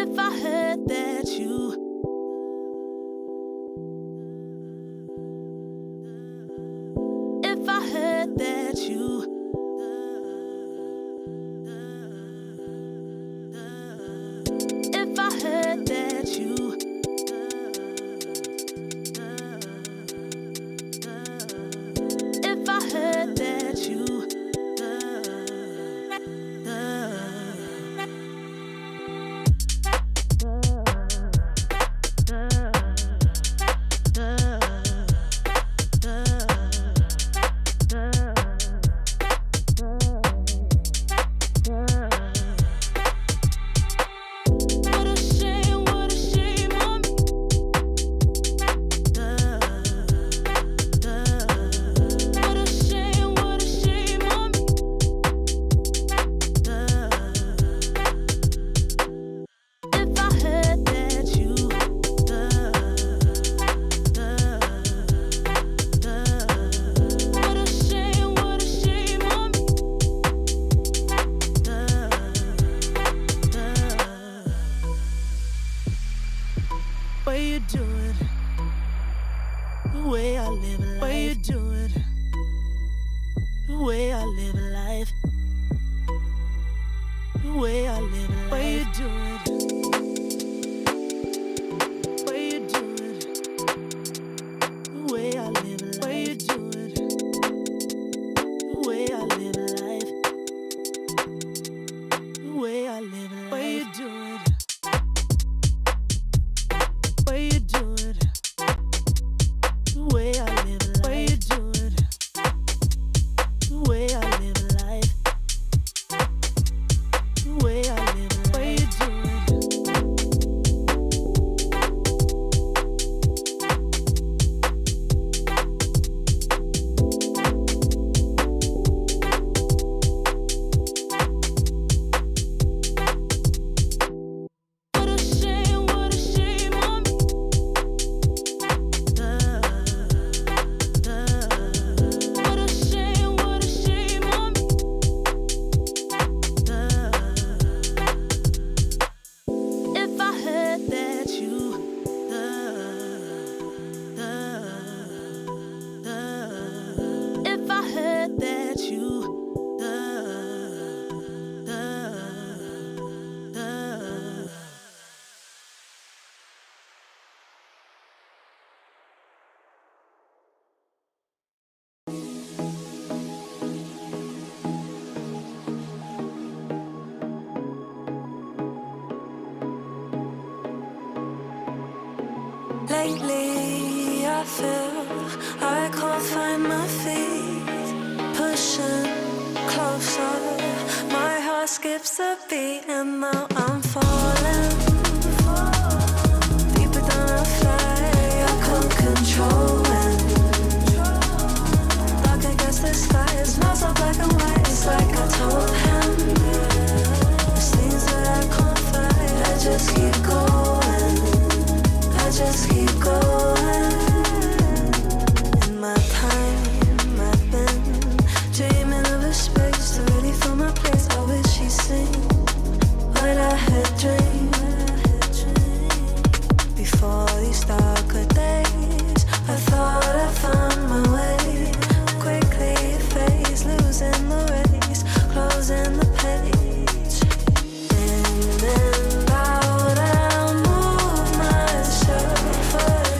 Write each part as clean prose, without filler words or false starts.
If I heard that you If I heard that you If I heard that you If I heard that you way I live Lately I feel I can't find my feet. Pushing closer, my heart skips a beat, and now I'm falling deeper than I fly. I can't control it. Dark against the sky, it's not so black and white. It's like I told him, there's things that I can't fight. I just keep going, I just keep going. In my time, I've been dreaming of a space to really fill my place. I wish he'd seen what I had dreamed. Before these darker days, I thought I found my way. Quickly it fades, losing the race, closing the page. In and out, I'll move myself.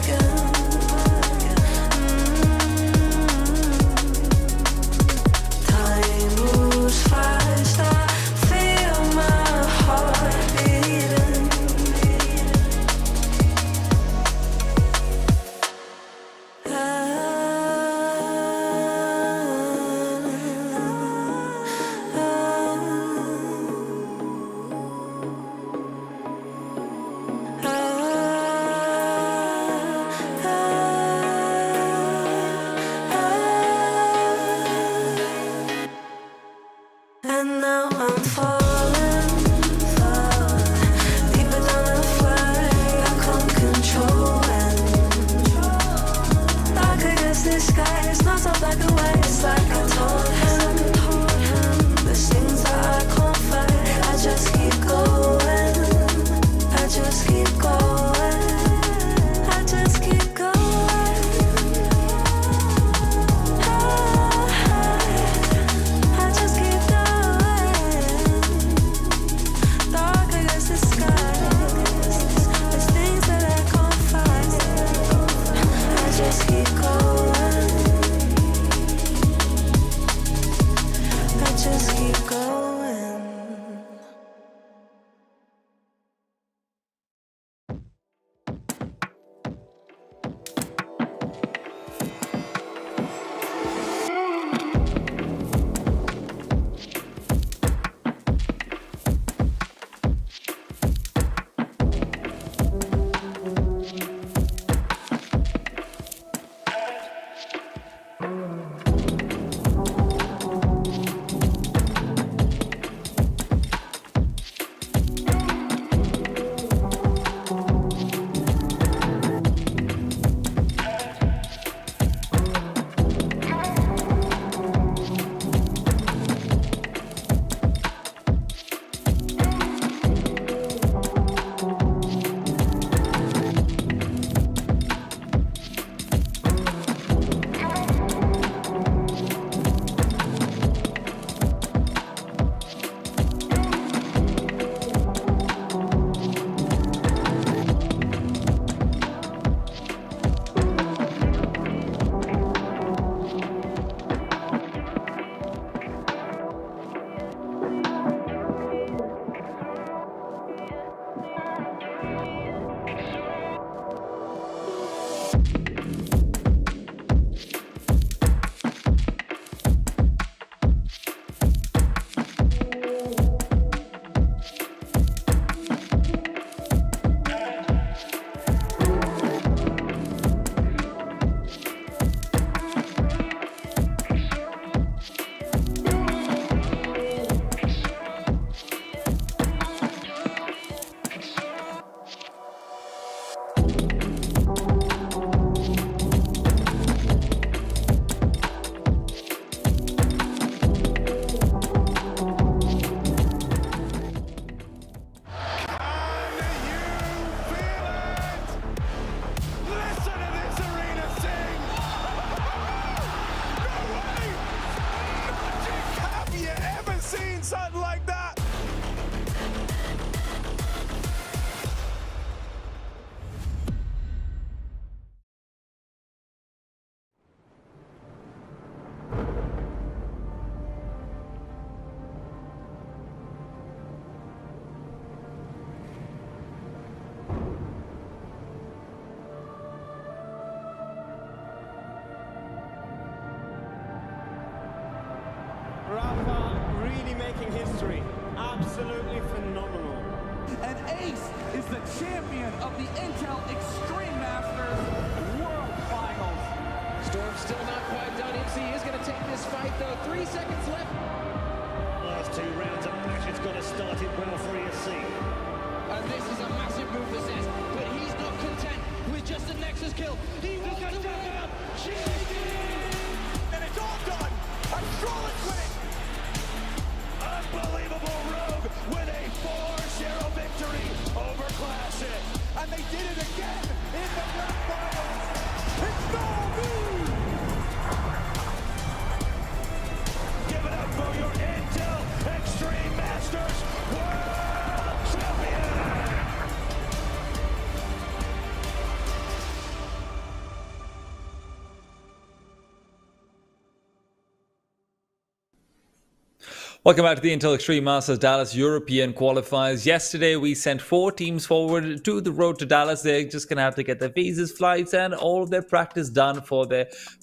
Rafa really making history. Absolutely phenomenal. And Ace is the champion of the Intel Extreme Masters World Finals. Storm's still not quite done. MC is going to take this fight, though. 3 seconds left. Last 2 rounds of action's got to start it well for ESC. And this is a massive move for Zez, but he's not content with just a Nexus kill. He wants to win. And it's all done. I'm Strolling winning. Unbelievable Rogue with a 4-0 victory over Classic. And they did it again in the Grand Finals. It's no good. Give it up for your Intel Extreme Masters World Champion! Welcome back to the Intel Extreme Masters Dallas European Qualifiers. Yesterday, we sent 4 teams forward to the road to Dallas. They're just going to have to get their visas, flights, and all of their practice done for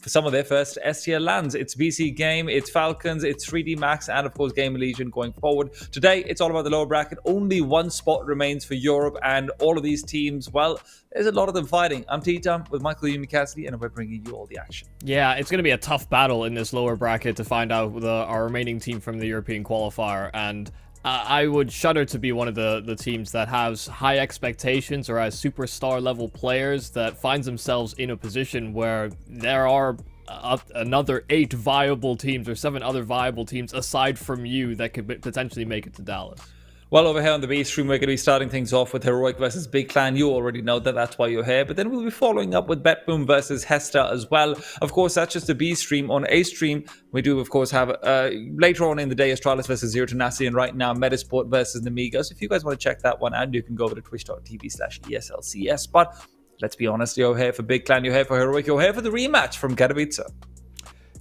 some of their first STL lands. It's BC Game, it's Falcons, it's 3D Max, and of course, Game Legion going forward. Today, it's all about the lower bracket. Only 1 spot remains for Europe, and all of these teams, well, there's a lot of them fighting. I'm T-Tom with Michael Yumi Cassidy, and we're bringing you all the action. Yeah, it's going to be a tough battle in this lower bracket to find out our remaining team from the European qualifier, and I would shudder to be one of the teams that has high expectations or has superstar level players that finds themselves in a position where there are another 8 viable teams or 7 other viable teams aside from you that could potentially make it to Dallas. Well, over here on the B stream, we're going to be starting things off with Heroic versus Big Clan. You already know that, that's why you're here. But then we'll be following up with Betboom versus Hesta as well. Of course, that's just a B stream. On A stream, we do, of course, have later on in the day, Astralis versus Zero Tenacity, and right now, Metasport versus Namiga. So if you guys want to check that one out, you can go over to twitch.tv/ESLCS. But let's be honest, you're here for Big Clan, you're here for Heroic, you're here for the rematch from Katowice.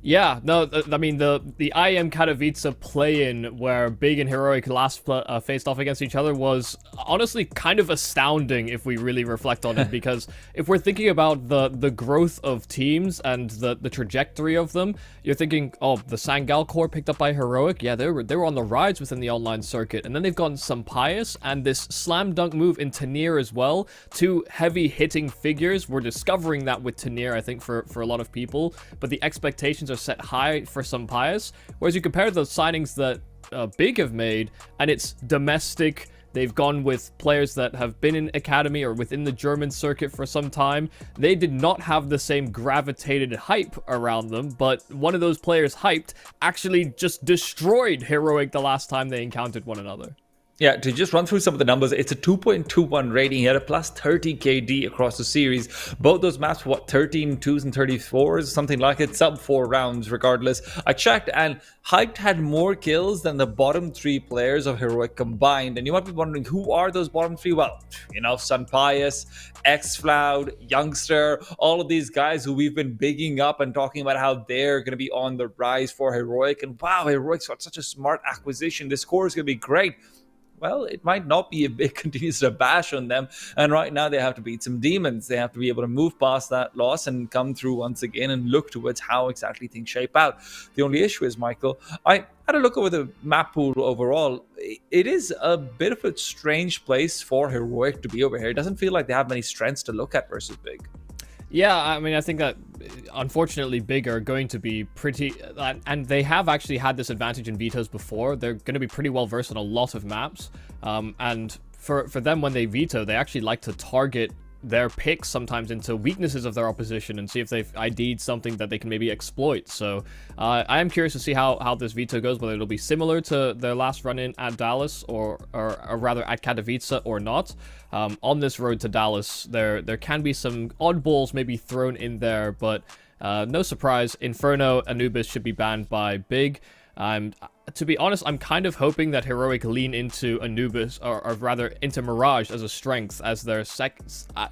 Yeah, no, I mean, the IEM Katowice play-in where Big and Heroic last faced off against each other was honestly kind of astounding if we really reflect on it, because if we're thinking about the growth of teams and the trajectory of them, you're thinking, oh, the Sangal core picked up by Heroic, yeah, they were on the rise within the online circuit, and then they've gotten some Pious and this slam dunk move in Tanir as well, 2 heavy hitting figures. We're discovering that with Tanir, I think, for a lot of people, but the expectations are set high for some Pious, whereas you compare those signings that Big have made, and it's domestic. They've gone with players that have been in Academy or within the German circuit for some time. They did not have the same gravitated hype around them, but one of those players hyped actually just destroyed Heroic the last time they encountered one another. Yeah, to just run through some of the numbers, it's a 2.21 rating. He had a plus 30 KD across the series. Both those maps, 13 2s and 34s, something like it, sub 4 rounds regardless. I checked, and Hyped had more kills than the bottom 3 players of Heroic combined. And you might be wondering, who are those bottom 3? Well, you know, Sun Pious, Xfloud, Youngster, all of these guys who we've been bigging up and talking about how they're going to be on the rise for Heroic. And wow, Heroic's got such a smart acquisition. This core is going to be great. Well, it might not be. A Big continues to bash on them, and right now they have to beat some demons. They have to be able to move past that loss and come through once again and look towards how exactly things shape out. The only issue is, Michael, I had a look over the map pool overall. It is a bit of a strange place for Heroic to be over here. It doesn't feel like they have many strengths to look at versus Big. Yeah, I mean, I think that unfortunately Big are going to be pretty, and they have actually had this advantage in Vetoes before. They're going to be pretty well versed on a lot of maps, and for them, when they veto, they actually like to target their picks sometimes into weaknesses of their opposition and see if they've ID'd something that they can maybe exploit. So I am curious to see how this veto goes, whether it'll be similar to their last run-in at Dallas or rather at Katowice or not. On this road to Dallas, there can be some oddballs maybe thrown in there, but no surprise, Inferno, Anubis should be banned by Big. To be honest, I'm kind of hoping that Heroic lean into Anubis, or rather into Mirage as a strength, as their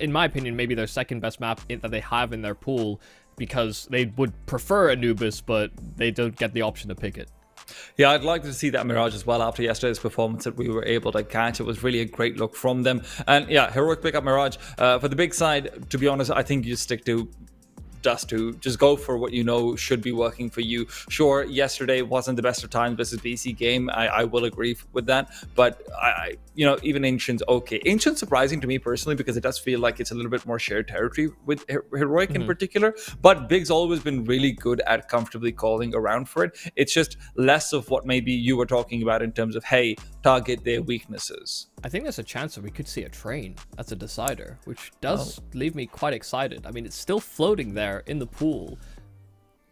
in my opinion, maybe their second best map that they have in their pool, because they would prefer Anubis, but they don't get the option to pick it. Yeah, I'd like to see that Mirage as well after yesterday's performance that we were able to catch. It was really a great look from them. And yeah, Heroic pick up Mirage. For the Big side, to be honest, I think you stick to dust to just go for what you know should be working for you. Sure, yesterday wasn't the best of times versus BC game. I will agree with that. But even Ancient's okay. Ancient's surprising to me personally because it does feel like it's a little bit more shared territory with Heroic in particular. But Big's always been really good at comfortably calling around for it. It's just less of what maybe you were talking about in terms of, hey, target their weaknesses. I think there's a chance that we could see a train as a decider, which does leave me quite excited. I mean, it's still floating there in the pool.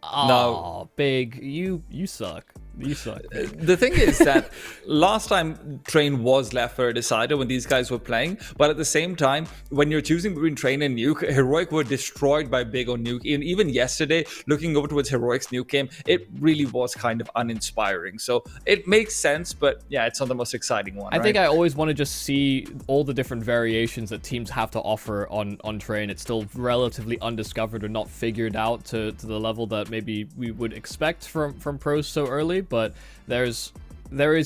Oh, Big, you suck. You suck. The thing is that last time Train was left for a decider when these guys were playing, but at the same time, when you're choosing between Train and Nuke, Heroic were destroyed by Big on Nuke. And even yesterday, looking over towards Heroic's Nuke game, it really was kind of uninspiring. So it makes sense, but yeah, it's not the most exciting one. I think I always want to just see all the different variations that teams have to offer on Train. It's still relatively undiscovered or not figured out to the level that maybe we would expect from pros so early. But there is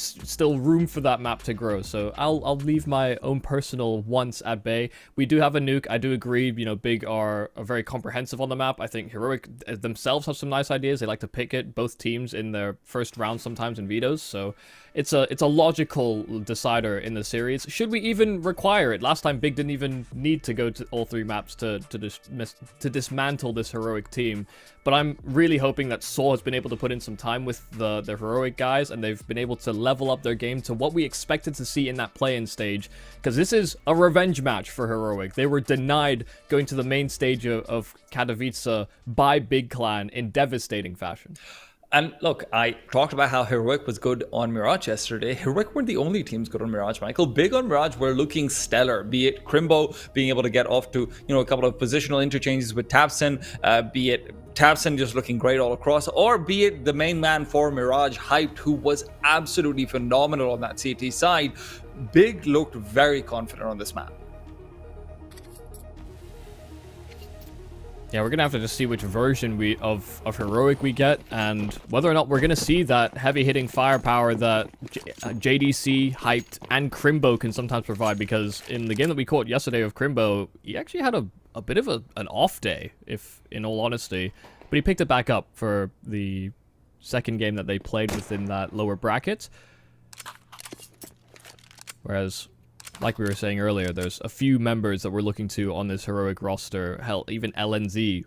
still room for that map to grow, so I'll leave my own personal wants at bay. We do have a Nuke. I do agree, Big are very comprehensive on the map. I think Heroic themselves have some nice ideas. They like to pick it, both teams, in their first round sometimes in Vetoes, so it's a logical decider in the series. Should we even require it? Last time Big didn't even need to go to all 3 maps to dismantle this Heroic team. But I'm really hoping that Saw has been able to put in some time with the Heroic guys, and they've been able to level up their game to what we expected to see in that play-in stage, because this is a revenge match for Heroic. They were denied going to the main stage of Katowice by Big Clan in devastating fashion. And look, I talked about how Heroic was good on Mirage yesterday. Heroic weren't the only teams good on Mirage, Michael. Big on Mirage were looking stellar, be it Crimbo being able to get off to, a couple of positional interchanges with Tabson, be it Tabson just looking great all across, or be it the main man for Mirage, Hyped, who was absolutely phenomenal on that CT side. Big looked very confident on this map. Yeah, we're going to have to just see which version of Heroic we get, and whether or not we're going to see that heavy-hitting firepower that JDC, Hyped, and Crimbo can sometimes provide, because in the game that we caught yesterday of Crimbo, he actually had a bit of an off day, if in all honesty, but he picked it back up for the second game that they played within that lower bracket. Whereas, like we were saying earlier, there's a few members that we're looking to on this Heroic roster. Hell, even LNZ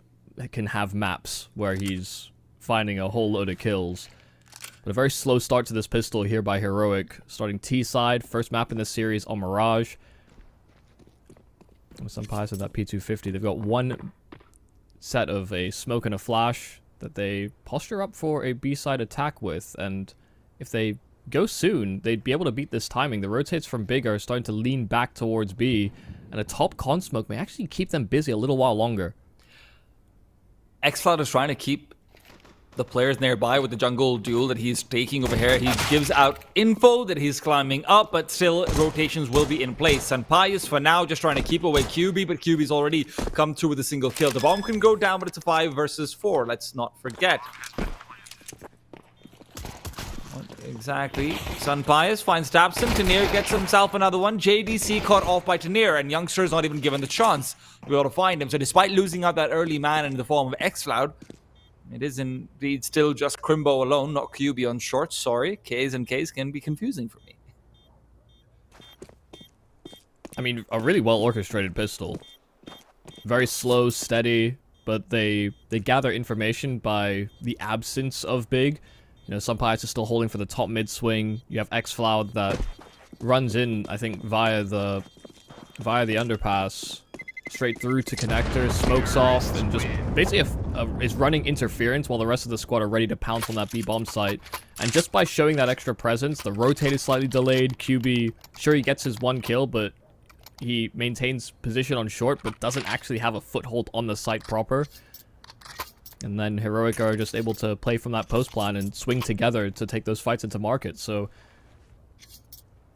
can have maps where he's finding a whole load of kills. But a very slow start to this pistol here by Heroic. Starting T-side, first map in this series on Mirage. With some pies of that P250. They've got one set of a smoke and a flash that they posture up for a B-side attack with. And if they go soon, they'd be able to beat this timing. The rotates from Big are starting to lean back towards B, and a top con smoke may actually keep them busy a little while longer. xCloud is trying to keep the players nearby with the jungle duel that he's taking over here. He gives out info that he's climbing up, but still rotations will be in place. And Pius for now just trying to keep away QB, but QB's already come through with a single kill. The bomb can go down, but it's a 5 versus 4. Let's not forget. Exactly. Sun Pius finds Tabson. Tanir gets himself another one. JDC caught off by Tanir, and Youngster's not even given the chance to be able to find him. So despite losing out that early man in the form of xCloud, it is indeed still just Crimbo alone, not QB on short. Sorry, K's and K's can be confusing for me. I mean, a really well orchestrated pistol. Very slow, steady, but they gather information by the absence of Big. Some Pies is still holding for the top mid swing. You have xCloud that runs in, I think, via the underpass, straight through to connectors, smokes off, and just basically is running interference while the rest of the squad are ready to pounce on that B bomb site. And just by showing that extra presence, the rotate is slightly delayed. QB, sure, he gets his one kill, but he maintains position on short, but doesn't actually have a foothold on the site proper. And then Heroic are just able to play from that post plan and swing together to take those fights into market. So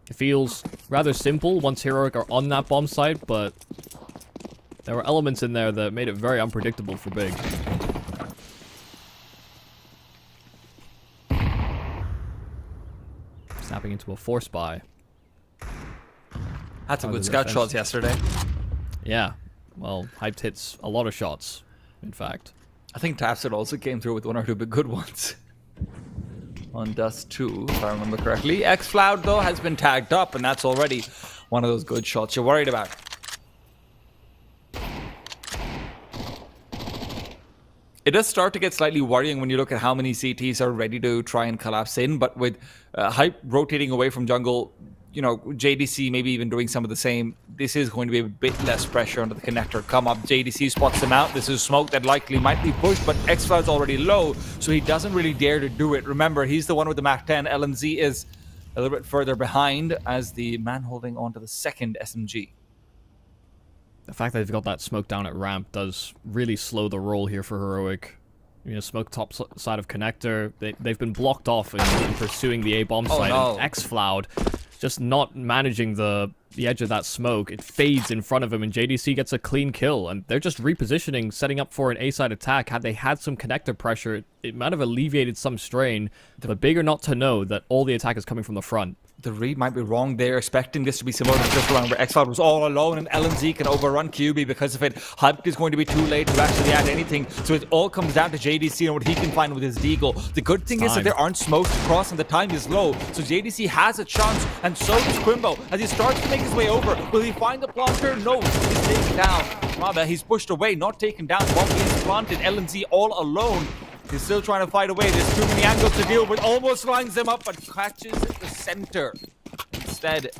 it feels rather simple once Heroic are on that bomb site, but there were elements in there that made it very unpredictable for Big. Snapping into a force buy. Had some good scout shots yesterday. Yeah. Well, Hyped hits a lot of shots in fact. I think Tapsit also came through with 1 or 2 big good ones. On Dust 2, if I remember correctly. X-Cloud, though, has been tagged up, and that's already one of those good shots you're worried about. It does start to get slightly worrying when you look at how many CTs are ready to try and collapse in, but with Hype rotating away from jungle, you know, JDC maybe even doing some of the same, this is going to be a bit less pressure under the connector. Come up, JDC spots him out. This is smoke that likely might be pushed, but X-Cloud's already low, so he doesn't really dare to do it. Remember, he's the one with the Mach 10. LNZ is a little bit further behind as the man holding on to the second SMG. The fact that they've got that smoke down at ramp does really slow the roll here for Heroic. You know, smoke top side of connector. They've been blocked off in pursuing the A bomb site. No. And X-Cloud just not managing the edge of that smoke. It fades in front of him, and JDC gets a clean kill. And they're just repositioning, setting up for an A side attack. Had they had some connector pressure, it might have alleviated some strain. But bigger not to know that all the attack is coming from the front. The read might be wrong. They're expecting this to be similar to the first round where X-Cloud was all alone and LNZ can overrun QB because of it. Hype is going to be too late to actually add anything. So it all comes down to JDC and what he can find with his deagle. The good thing is that there aren't smokes to cross and the time is low. So JDC has a chance, and so does Crimbo. As he starts to make his way over, will he find the planter? No, he's taken down. Rather, he's pushed away, not taken down. Bomb is planted. LNZ all alone. He's still trying to fight away. There's too many angles to deal with. Almost lines them up, but catches the center. Instead,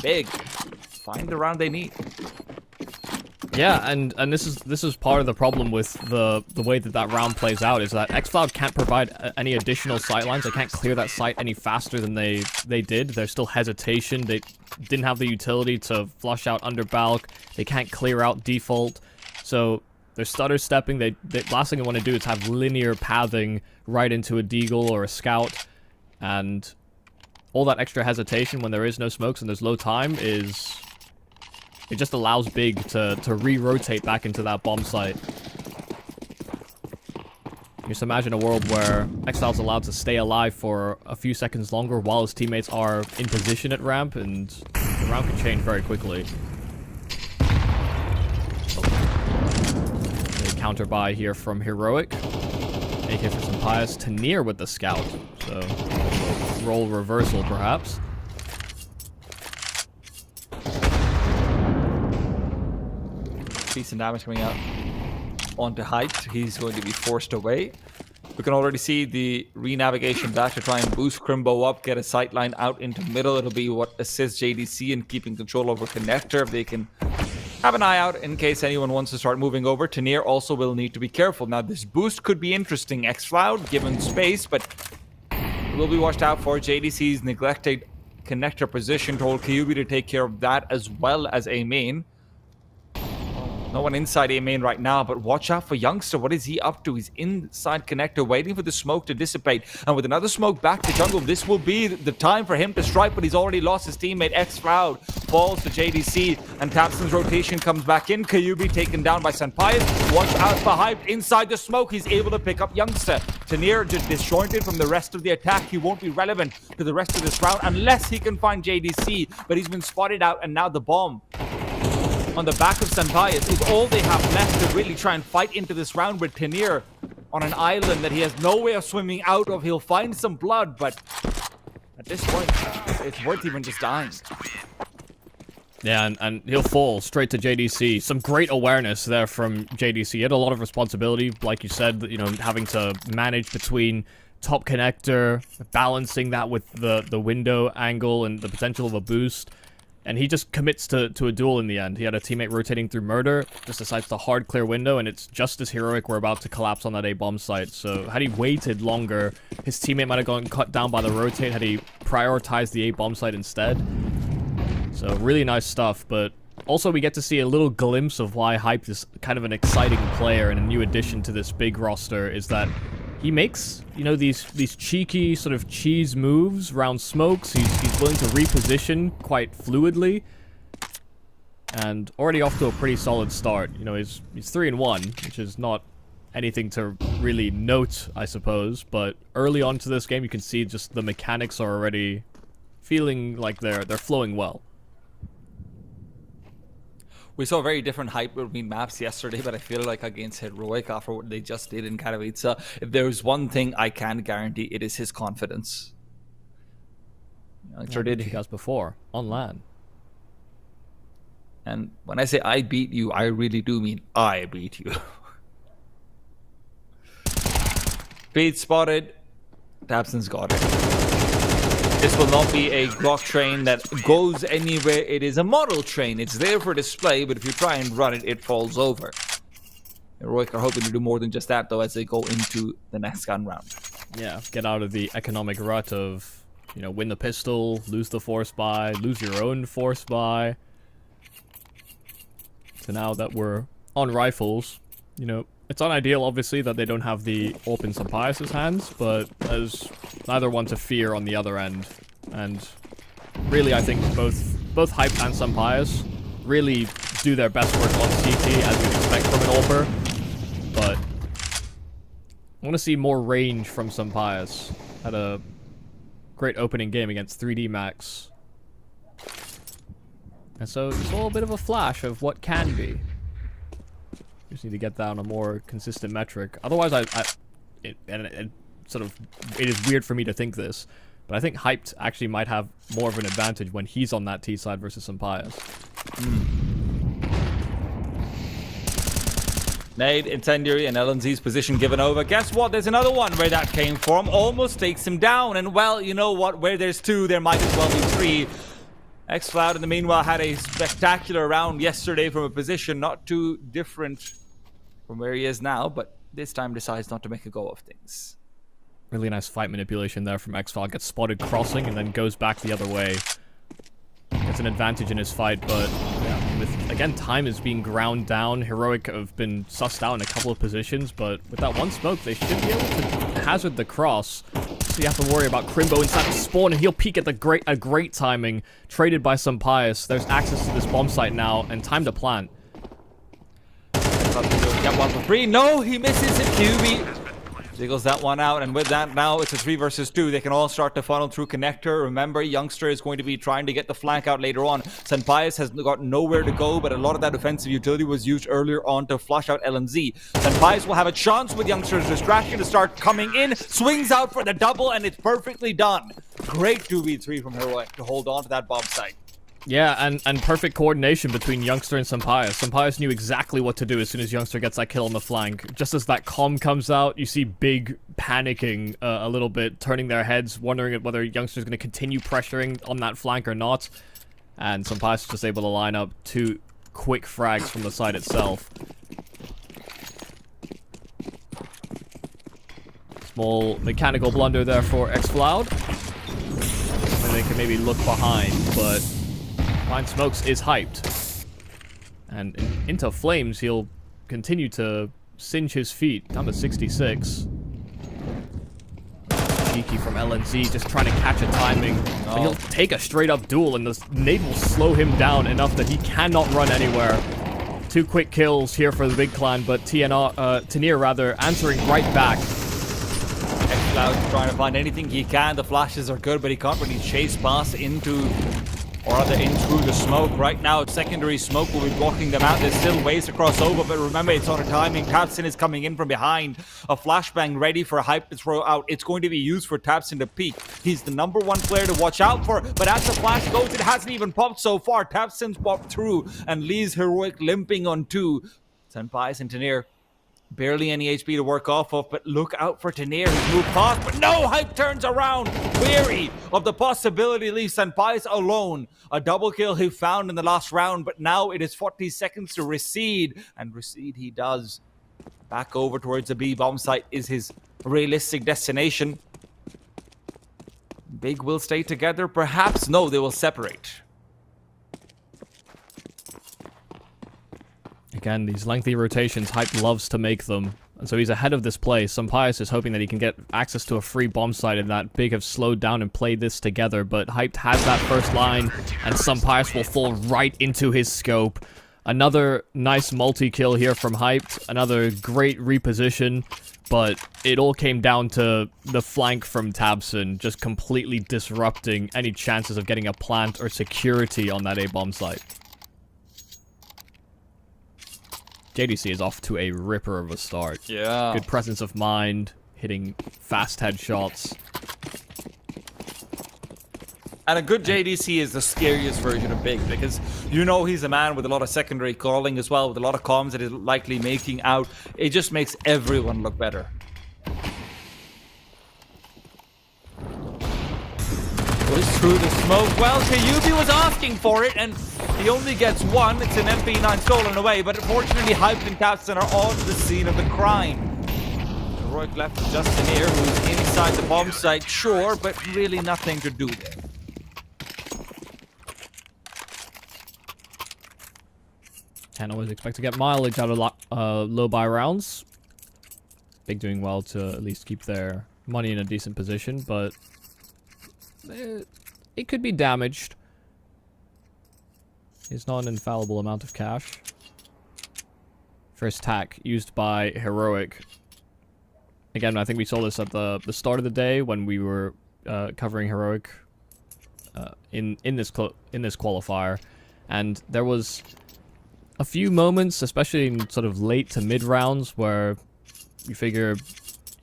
Big find the round they need. Yeah, and this is part of the problem with the way that round plays out, is that X-Cloud can't provide any additional sightlines. They can't clear that site any faster than they did. There's still hesitation. They didn't have the utility to flush out under Balk. They can't clear out default. So they're stutter stepping. The last thing they want to do is have linear pathing right into a deagle or a scout, and all that extra hesitation when there is no smokes and there's low time is... it just allows Big to re-rotate back into that bomb site. Just imagine a world where X-Cloud's allowed to stay alive for a few seconds longer while his teammates are in position at ramp, and the round can change very quickly. A counter buy here from Heroic. AK for some pious. Tanir with the scout. So, roll reversal perhaps. Decent damage coming out onto Hype. He's going to be forced away. We can already see the re-navigation back to try and boost Crimbo up, get a sightline out into middle. It'll be what assists JDC in keeping control over connector. If they can have an eye out in case anyone wants to start moving over. Tanir also will need to be careful. Now, this boost could be interesting. X-Cloud given space, but it will be watched out for. JDC's neglected connector position told Kyubi to take care of that as well as A main. No one inside A main right now, but watch out for Youngster. What is he up to? He's inside connector, waiting for the smoke to dissipate. And with another smoke back to jungle, this will be the time for him to strike, but he's already lost his teammate. X-Cloud falls to JDC, and Tapson's rotation comes back in. Kyubi taken down by Sanpias. Watch out for Hype. Inside the smoke, he's able to pick up Youngster. Tanir just disjointed from the rest of the attack. He won't be relevant to the rest of this round unless he can find JDC, but he's been spotted out, and now the bomb on the back of Sanpias is all they have left to really try and fight into this round with Tanir on an island that he has no way of swimming out of. He'll find some blood, but at this point, it's worth even just dying. Yeah, and he'll fall straight to JDC. Some great awareness there from JDC. He had a lot of responsibility, like you said, you know, having to manage between top connector, balancing that with the window angle and the potential of a boost. And he just commits to a duel in the end. He had a teammate rotating through murder, just decides to hard clear window, and it's just as Heroic were about to collapse on that A bomb site. So had he waited longer, his teammate might have gotten cut down by the rotate had he prioritized the A bomb site instead. So really nice stuff, but also we get to see a little glimpse of why Hype is kind of an exciting player and a new addition to this big roster, is that he makes, you know, these cheeky sort of cheese moves around smokes. He's willing to reposition quite fluidly, and already off to a pretty solid start. You know, he's 3-1, which is not anything to really note, I suppose. But early on to this game, you can see just the mechanics are already feeling like they're flowing well. We saw very different hype between maps yesterday, but I feel like against Heroic, after what they just did in Katowice, if there's one thing I can guarantee, it is his confidence. Youngster did he does before on LAN. And when I say I beat you, I really do mean I beat you. Speed spotted. tabseN's got it. This will not be a Glock train that goes anywhere. It is a model train. It's there for display, but if you try and run it, it falls over. Heroic are hoping to do more than just that, though, as they go into the next gun round. Yeah, get out of the economic rut of, you know, win the pistol, lose the force buy, lose your own force buy. So now that we're on rifles, you know, it's unideal, obviously, that they don't have the AWP in Sampaius' hands, but there's neither one to fear on the other end. And really, I think both Hype and Sampaius really do their best work on CT, as you'd expect from an AWPer. But I want to see more range from Sampaius. Had a great opening game against 3D Max. And so it's a little bit of a flash of what can be. Just need to get down a more consistent metric. Otherwise, it is weird for me to think this, but I think Hyped actually might have more of an advantage when he's on that T side versus Sampaius. Nade, Incendiary, and LNZ's position given over. Guess what? There's another one where that came from. Almost takes him down. And, well, you know what? Where there's two, there might as well be three. xCloud, in the meanwhile, had a spectacular round yesterday from a position not too different from where he is now, but this time decides not to make a go of things. Really nice fight manipulation there from xCloud. Gets spotted crossing and then goes back the other way. Gets an advantage in his fight, but yeah, with, again, time is being ground down. Heroic have been sussed out in a couple of positions, but with that one smoke, they should be able to hazard the cross. So you have to worry about Crimbo inside the spawn, and he'll peek at the great timing. Traded by Sampaius. There's access to this bomb site now, and time to plant. Get one for free. No, he misses it. QB jiggles that one out, and with that, now it's a 3 versus 2. They can all start to funnel through connector. Remember, Youngster is going to be trying to get the flank out later on. Sampaius has got nowhere to go, but a lot of that offensive utility was used earlier on to flush out LNZ. Sampaius will have a chance with Youngster's distraction to start coming in. Swings out for the double, and it's perfectly done. Great 2v3 from Heroic to hold on to that bomb site. Yeah, and perfect coordination between Youngster and Sampaius. Sampaius knew exactly what to do as soon as Youngster gets that kill on the flank. Just as that comm comes out, you see Big panicking a little bit, turning their heads, wondering whether Youngster's going to continue pressuring on that flank or not. And Sampaius is just able to line up 2 quick frags from the side itself. Small mechanical blunder there for xCloud. And they can maybe look behind, but Blind Smokes is hyped. And into flames, he'll continue to singe his feet down to 66. Cheeky from LNZ, just trying to catch a timing. But he'll take a straight up duel, and the nade will slow him down enough that he cannot run anywhere. 2 quick kills here for the big clan, but Tanir rather answering right back. xCloud trying to find anything he can. The flashes are good, but he can't really chase past into, or rather in through the smoke. Right now, secondary smoke will be blocking them out. There's still ways to cross over, but remember, it's on a timing. tabseN is coming in from behind. A flashbang ready for Hype to throw out. It's going to be used for tabseN to peek. He's the #1 player to watch out for, but as the flash goes, it hasn't even popped so far. tabseN's popped through and leaves Heroic limping on 2. Sampaius and Tanir, barely any HP to work off of, but look out for Tanir. He's moved past, but no! Hype turns around, weary of the possibility, leaves Sampaius alone. A double kill he found in the last round, but now it is 40 seconds to recede, and recede he does. Back over towards the B bomb site is his realistic destination. Big will stay together, perhaps? No, they will separate. Again, these lengthy rotations, Hype loves to make them. And so he's ahead of this play. Sampaius is hoping that he can get access to a free bomb site, and that Big have slowed down and played this together. But Hype has that first line, and Sampaius will fall right into his scope. Another nice multi-kill here from Hyped. Another great reposition. But it all came down to the flank from tabseN, just completely disrupting any chances of getting a plant or security on that A-bomb site. JDC is off to a ripper of a start. Yeah. Good presence of mind, hitting fast headshots. And a good JDC is the scariest version of Big, because you know he's a man with a lot of secondary calling as well, with a lot of comms that he's likely making out. It just makes everyone look better. Goes through the smoke. Well, Kayubi was asking for it, and he only gets one. It's an MP9 stolen away, but unfortunately, Hyped and Capstan are on the scene of the crime. Heroic left with Justin here, who's inside the bomb site, sure, but really nothing to do there. Can always expect to get mileage out of low buy rounds. Big doing well to at least keep their money in a decent position, but it could be damaged. It's not an infallible amount of cash. First tack used by Heroic. Again, I think we saw this at the start of the day when we were covering Heroic in this qualifier, and there was a few moments, especially in sort of late to mid rounds, where you figure,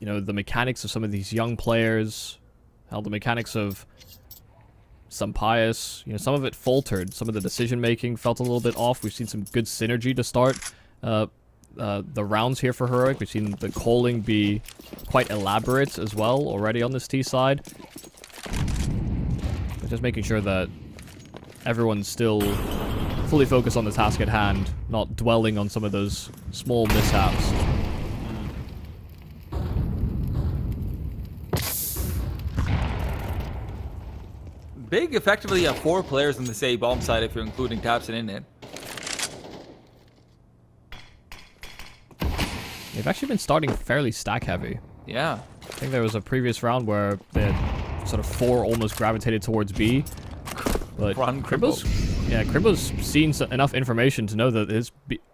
you know, the mechanics of some of these young players, how the mechanics of some Pious, you know, some of it faltered. Some of the decision making felt a little bit off. We've seen some good synergy to start the rounds here for Heroic. We've seen the calling be quite elaborate as well already on this T side. But just making sure that everyone's still fully focused on the task at hand, not dwelling on some of those small mishaps. Big effectively have 4 players in the same bomb side if you're including Tapson in it. They've actually been starting fairly stack heavy. Yeah. I think there was a previous round where they had sort of 4 almost gravitated towards B. But Crimbo's seen enough information to know that his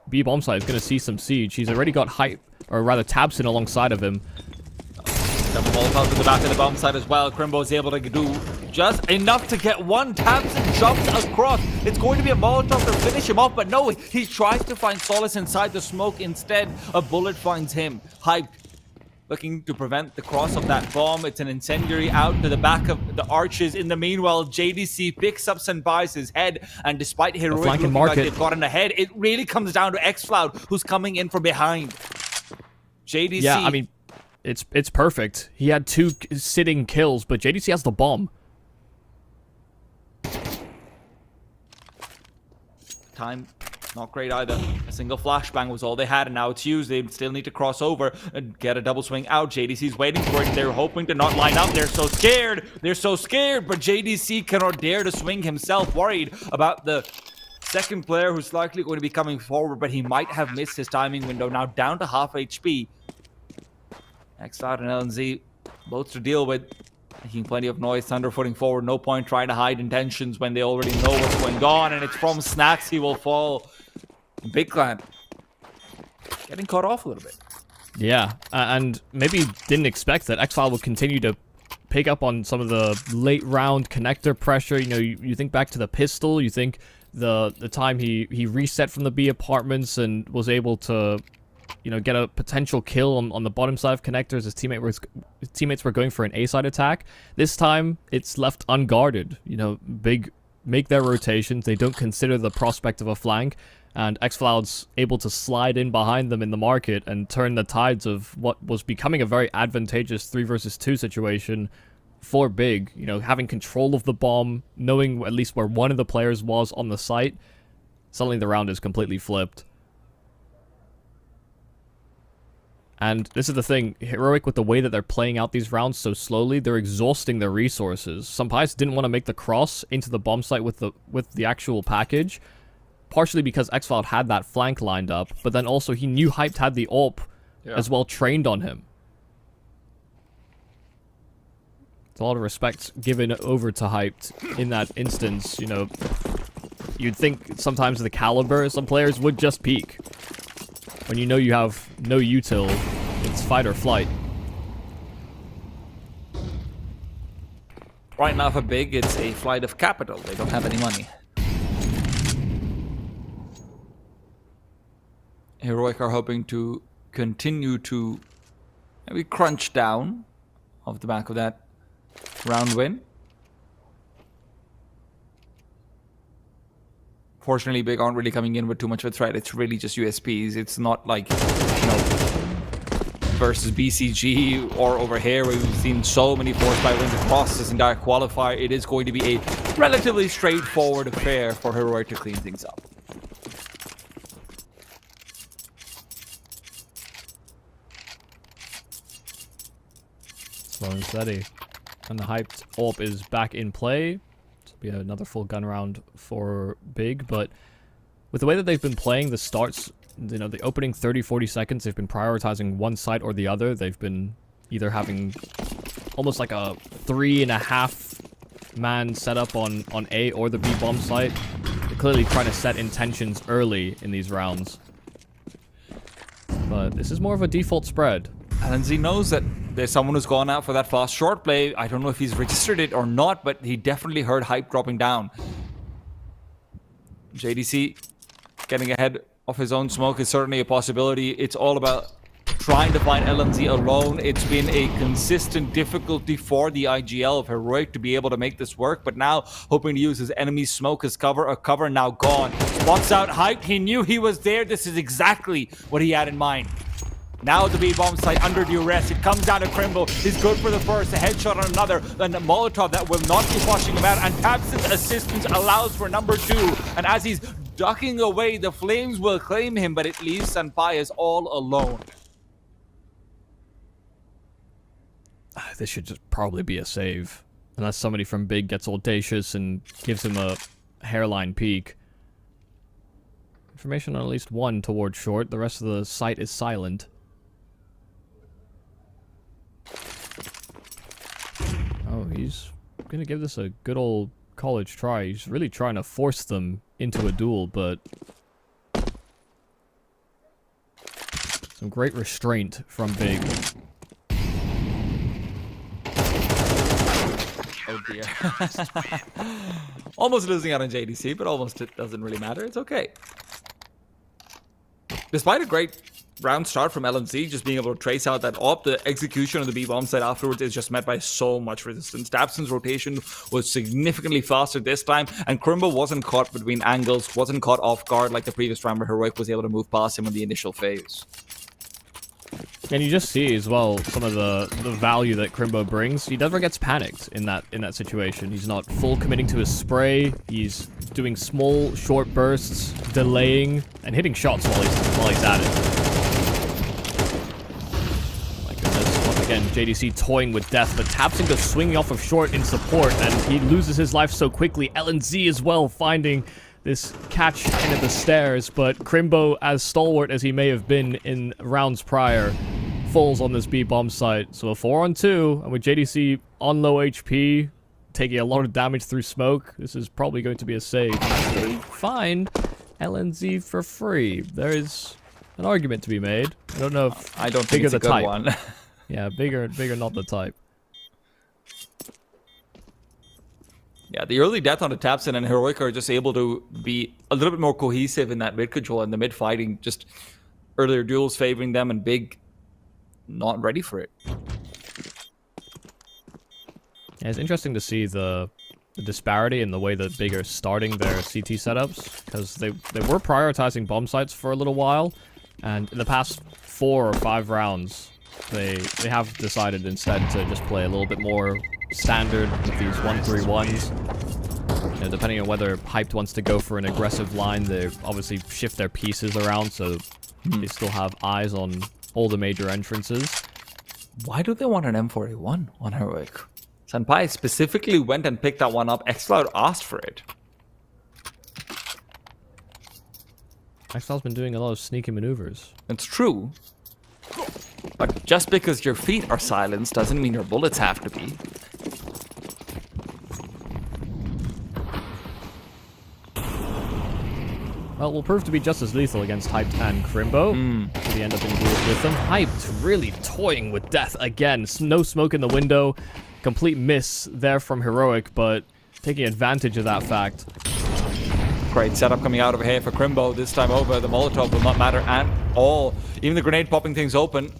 B bomb site is going to see some siege. He's already got Hype, or rather Tabson alongside of him. Double Molotov to the back of the bomb site as well. Crimbo is able to do just enough to get one. Tabson jumps across. It's going to be a Molotov to finish him off, but no, he tries to find solace inside the smoke. Instead, a bullet finds him. Hype looking to prevent the cross of that bomb. It's an incendiary out to the back of the arches. In the meanwhile, JDC picks up and buys his head, and despite Heroic looking like they've gotten ahead, it really comes down to xFloud, who's coming in from behind. JDC... Yeah, I mean, it's perfect. He had 2 sitting kills, but JDC has the bomb. Time not great either. A single flashbang was all they had, and now it's used. They still need to cross over and get a double swing out. JDC's waiting for it. They're hoping to not line up. They're so scared. They're so scared, but JDC cannot dare to swing himself, worried about the second player who's likely going to be coming forward, but he might have missed his timing window. Now down to half HP. xFloud and LNZ both to deal with. Making plenty of noise, Thunderfooting forward, no point trying to hide intentions when they already know what's going on, and it's from Snacks he will fall. Big Clan getting caught off a little bit. Yeah, and maybe didn't expect that xFloud would continue to pick up on some of the late round connector pressure. You know, you think back to the pistol, you think the time he reset from the B apartments and was able to, you know, get a potential kill on the bottom side of connectors. His teammates were going for an A side attack. This time, it's left unguarded. You know, Big make their rotations. They don't consider the prospect of a flank, and xFloud's able to slide in behind them in the market and turn the tides of what was becoming a very advantageous 3 versus 2 situation for Big. You know, having control of the bomb, knowing at least where one of the players was on the site. Suddenly the round is completely flipped. And this is the thing, Heroic, with the way that they're playing out these rounds so slowly, they're exhausting their resources. Some Pies didn't want to make the cross into the bomb site with the actual package, partially because xFloud had that flank lined up, but then also he knew Hyped had the AWP as well trained on him. It's a lot of respect given over to Hyped in that instance. You know, you'd think sometimes the caliber, some players would just peek. When you know you have no util, it's fight or flight. Right now for Big, it's a flight of capital. They don't have any money. Heroic are hoping to continue to maybe crunch down off the back of that round win. Fortunately, Big aren't really coming in with too much of a threat. It's really just USPs. It's not like, versus BCG or over here where we've seen so many force by wins across this entire qualifier. It is going to be a relatively straightforward affair for Heroic to clean things up. Slow and steady. And the hyped AWP is back in play. This will be another full gun round for Big, but with the way that they've been playing the starts, the opening 30-40 seconds, they've been prioritizing one side or the other. They've been either having almost like a 3.5-man setup on A or the B bomb site. They're clearly trying to set intentions early in these rounds. But this is more of a default spread. LNZ knows that there's someone who's gone out for that fast short play. I don't know if he's registered it or not, but he definitely heard hype dropping down. JDC getting ahead of his own smoke is certainly a possibility. It's all about trying to find LNZ alone. It's been a consistent difficulty for the IGL of Heroic to be able to make this work, but now hoping to use his enemy smoke as cover. A cover now gone. Spots out hype. He knew he was there. This is exactly what he had in mind. Now the B-bomb site under duress. It comes down to Crimbo. He's good for the first. A headshot on another. Then a Molotov that will not be flushing him out. And Tabson's assistance allows for number 2. And as he's ducking away, the flames will claim him, but it leaves Sanpayas all alone. This should just probably be a save. Unless somebody from Big gets audacious and gives him a hairline peek. Information on at least one towards short. The rest of the site is silent. Oh, he's gonna give this a good old college try. He's really trying to force them into a duel, but some great restraint from Big. Oh dear. Almost losing out on JDC, but almost it doesn't really matter. It's okay. Despite a great round start from LNZ, just being able to trace out that AWP, the execution on the B-bomb side afterwards is just met by so much resistance. Dabson's rotation was significantly faster this time, and Crimbo wasn't caught between angles, wasn't caught off guard like the previous round where Heroic was able to move past him in the initial phase. And you just see as well some of the value that Crimbo brings. He never gets panicked in that situation. He's not full committing to his spray. He's doing small, short bursts, delaying, and hitting shots while he's at it. My goodness. Once again, JDC toying with death, but Tabson goes swinging off of short in support, and he loses his life so quickly. LNZ as well finding this catch in at the stairs, but Crimbo, as stalwart as he may have been in rounds prior, falls on this B-bomb site. So a 4-on-2, and with JDC on low HP, taking a lot of damage through smoke, this is probably going to be a save. They find LNZ for free. There is an argument to be made. I don't know if I don't think it's a good type. one. Yeah, bigger not the type. Yeah, the early death on the Tabson and Heroic are just able to be a little bit more cohesive in that mid control and the mid fighting. Just earlier duels favoring them, and Big not ready for it. Yeah, it's interesting to see the disparity in the way that Big are starting their CT setups, because they were prioritizing bomb sites for a little while, and in the past 4 or 5 rounds, they have decided instead to just play a little bit more standard with these 1-3-1s. You know, depending on whether Hyped wants to go for an aggressive line, they obviously shift their pieces around so they still have eyes on all the major entrances. Why do they want an M4A1 on Heroic? Sanpai specifically went and picked that one up. xCloud asked for it. xCloud's been doing a lot of sneaky maneuvers. It's true. But just because your feet are silenced doesn't mean your bullets have to be. Well, will prove to be just as lethal against Hyped and Crimbo. Should he end up in duels with them. Hyped really toying with death again. No smoke in the window. Complete miss there from Heroic, but taking advantage of that fact. Great setup coming out of here for Crimbo. This time over, the Molotov will not matter, and all. Even the grenade popping things open.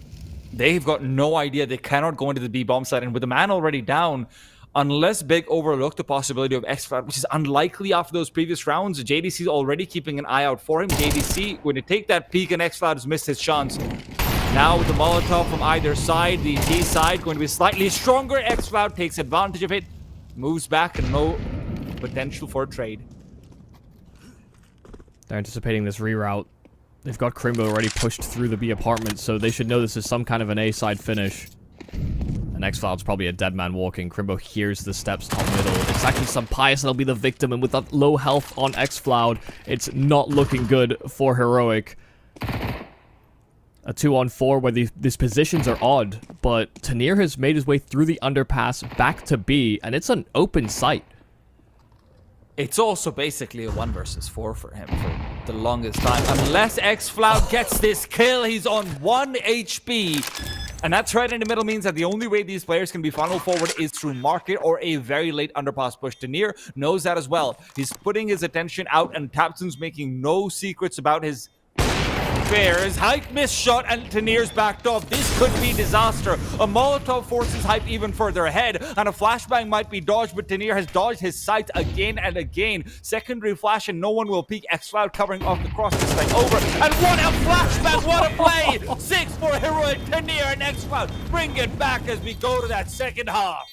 They've got no idea. They cannot go into the B bomb site. And with the man already down, unless Big overlooked the possibility of X-Cloud, which is unlikely after those previous rounds, JDC is already keeping an eye out for him. JDC, when you take that peek and X-Cloud has missed his chance. Now with the Molotov from either side, the T side going to be slightly stronger. X-Cloud takes advantage of it, moves back, and no potential for a trade. They're anticipating this reroute. They've got Crimbo already pushed through the B apartment, so they should know this is some kind of an A-side finish. And X-Cloud's probably a dead man walking. Crimbo hears the steps top middle. It's actually some Pius that'll be the victim, and with that low health on X-Cloud, it's not looking good for Heroic. A 2-on-4 where these positions are odd, but Tanir has made his way through the underpass back to B, and it's an open site. It's also basically a 1 versus 4 for him for the longest time. Unless X-Cloud gets this kill, he's on 1 HP. And that threat in the middle means that the only way these players can be funneled forward is through market or a very late underpass push. Tanir knows that as well. He's putting his attention out, and Tapson's making no secrets about his fears. Hype missed shot, and Tanir's backed off. This could be disaster. A Molotov forces Hype even further ahead, and a flashbang might be dodged, but Tanir has dodged his sights again and again. Secondary flash, and no one will peek. X-Cloud covering off the cross this time over. And what a flashbang! What a play! 6 for Heroic. Tanir and X-Cloud bring it back as we go to that second half.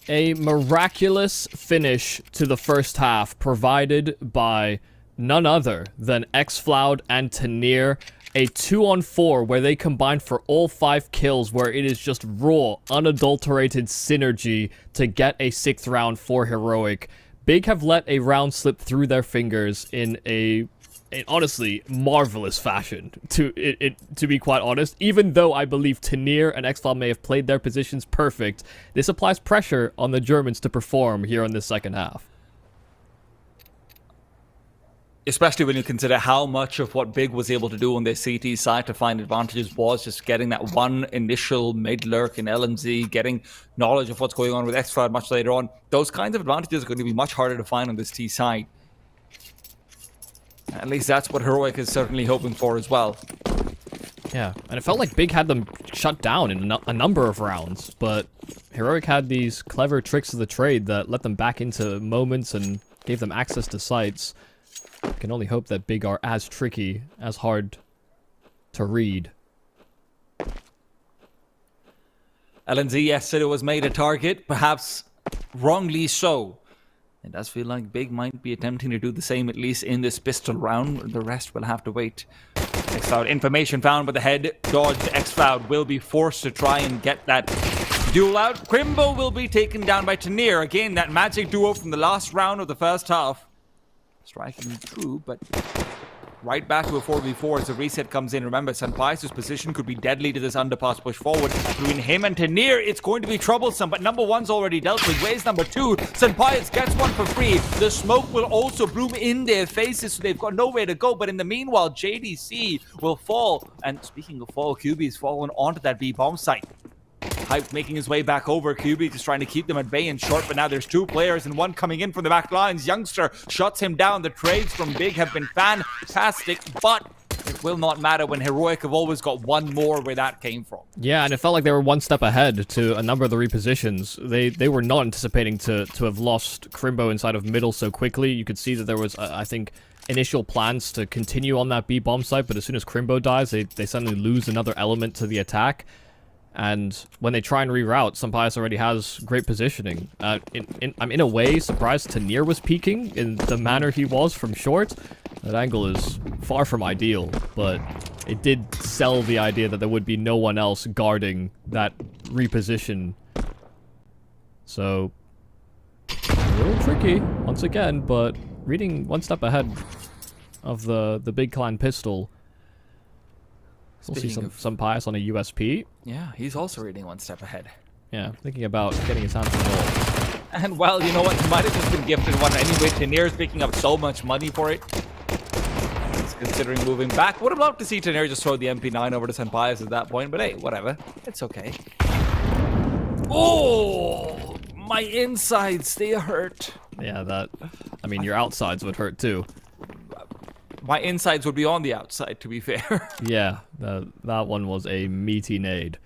A miraculous finish to the first half provided by none other than X-Cloud and Tanir a 2-on-4 where they combine for all 5 kills, where it is just raw, unadulterated synergy to get a 6th round for Heroic. Big have let a round slip through their fingers in a honestly marvelous fashion, to be quite honest. Even though I believe Tanir and X-File may have played their positions perfect, this applies pressure on the Germans to perform here in this second half. Especially when you consider how much of what Big was able to do on their CT side to find advantages was just getting that one initial mid-lurk in LMZ, getting knowledge of what's going on with X-File much later on. Those kinds of advantages are going to be much harder to find on this T side. At least that's what Heroic is certainly hoping for as well. Yeah, and it felt like Big had them shut down in a number of rounds, but Heroic had these clever tricks of the trade that let them back into moments and gave them access to sites. I can only hope that Big are as tricky, as hard to read. LNZ yesterday was made a target, perhaps wrongly so. It does feel like Big might be attempting to do the same, at least in this pistol round. The rest will have to wait. X-Cloud information found by the head. Dodged. X-Cloud will be forced to try and get that duel out. Crimbo will be taken down by Tanir. Again, that magic duo from the last round of the first half. Striking through, but right back to a 4v4 as the reset comes in. Remember, Senpai's position could be deadly to this underpass push forward. Between him and Tanir, it's going to be troublesome, but number 1's already dealt with. Where's number 2? Senpai gets one for free. The smoke will also bloom in their faces, so they've got nowhere to go. But in the meanwhile, JDC will fall. And speaking of fall, QB's fallen onto that B-bomb site. Hype making his way back over. QB just trying to keep them at bay and short, but now there's 2 players and one coming in from the back lines. Youngster shuts him down. The trades from Big have been fantastic, but it will not matter when Heroic have always got one more where that came from. Yeah, and it felt like they were one step ahead to a number of the repositions. They were not anticipating to have lost Crimbo inside of middle so quickly. You could see that there was, I think, initial plans to continue on that B-bomb site, but as soon as Crimbo dies, they suddenly lose another element to the attack. And when they try and reroute, Senpai's already has great positioning. I'm in a way surprised Tanir was peeking in the manner he was from short. That angle is far from ideal, but it did sell the idea that there would be no one else guarding that reposition. So, a little tricky, once again, but reading one step ahead of the Big Clan pistol. We'll see some Pius on a USP. Yeah, he's also reading one step ahead. Yeah, thinking about getting his hands on the ball. And well, you know what? He might have just been gifted one anyway. Tanir is picking up so much money for it. He's considering moving back. Would have loved to see Tanir just throw the MP9 over to Senpai's at that point, but hey, whatever. It's okay. Oh, my insides, they hurt. Yeah, I mean, your outsides would hurt too. My insides would be on the outside, to be fair. Yeah, that one was a meaty nade.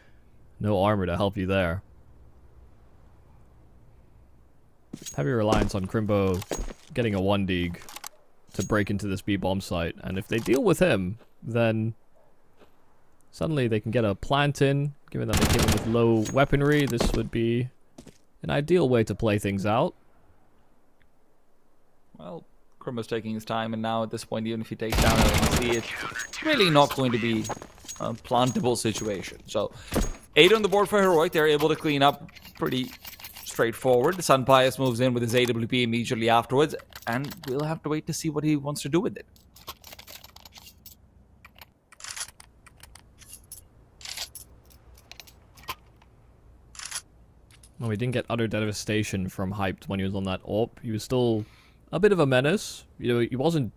No armor to help you there. Heavy reliance on Crimbo getting a 1-dig to break into this B-bomb site. And if they deal with him, then suddenly they can get a plant in. Given that they came in with low weaponry, this would be an ideal way to play things out. Well, Crimbo's taking his time, and now at this point, even if he takes down LNC, it's really not going to be a plantable situation. So, 8 on the board for Heroic. They're able to clean up pretty straightforward. The Senpai moves in with his AWP immediately afterwards, and we'll have to wait to see what he wants to do with it. Well, we didn't get utter devastation from Hyped when he was on that AWP. He was still a bit of a menace. You know, he wasn't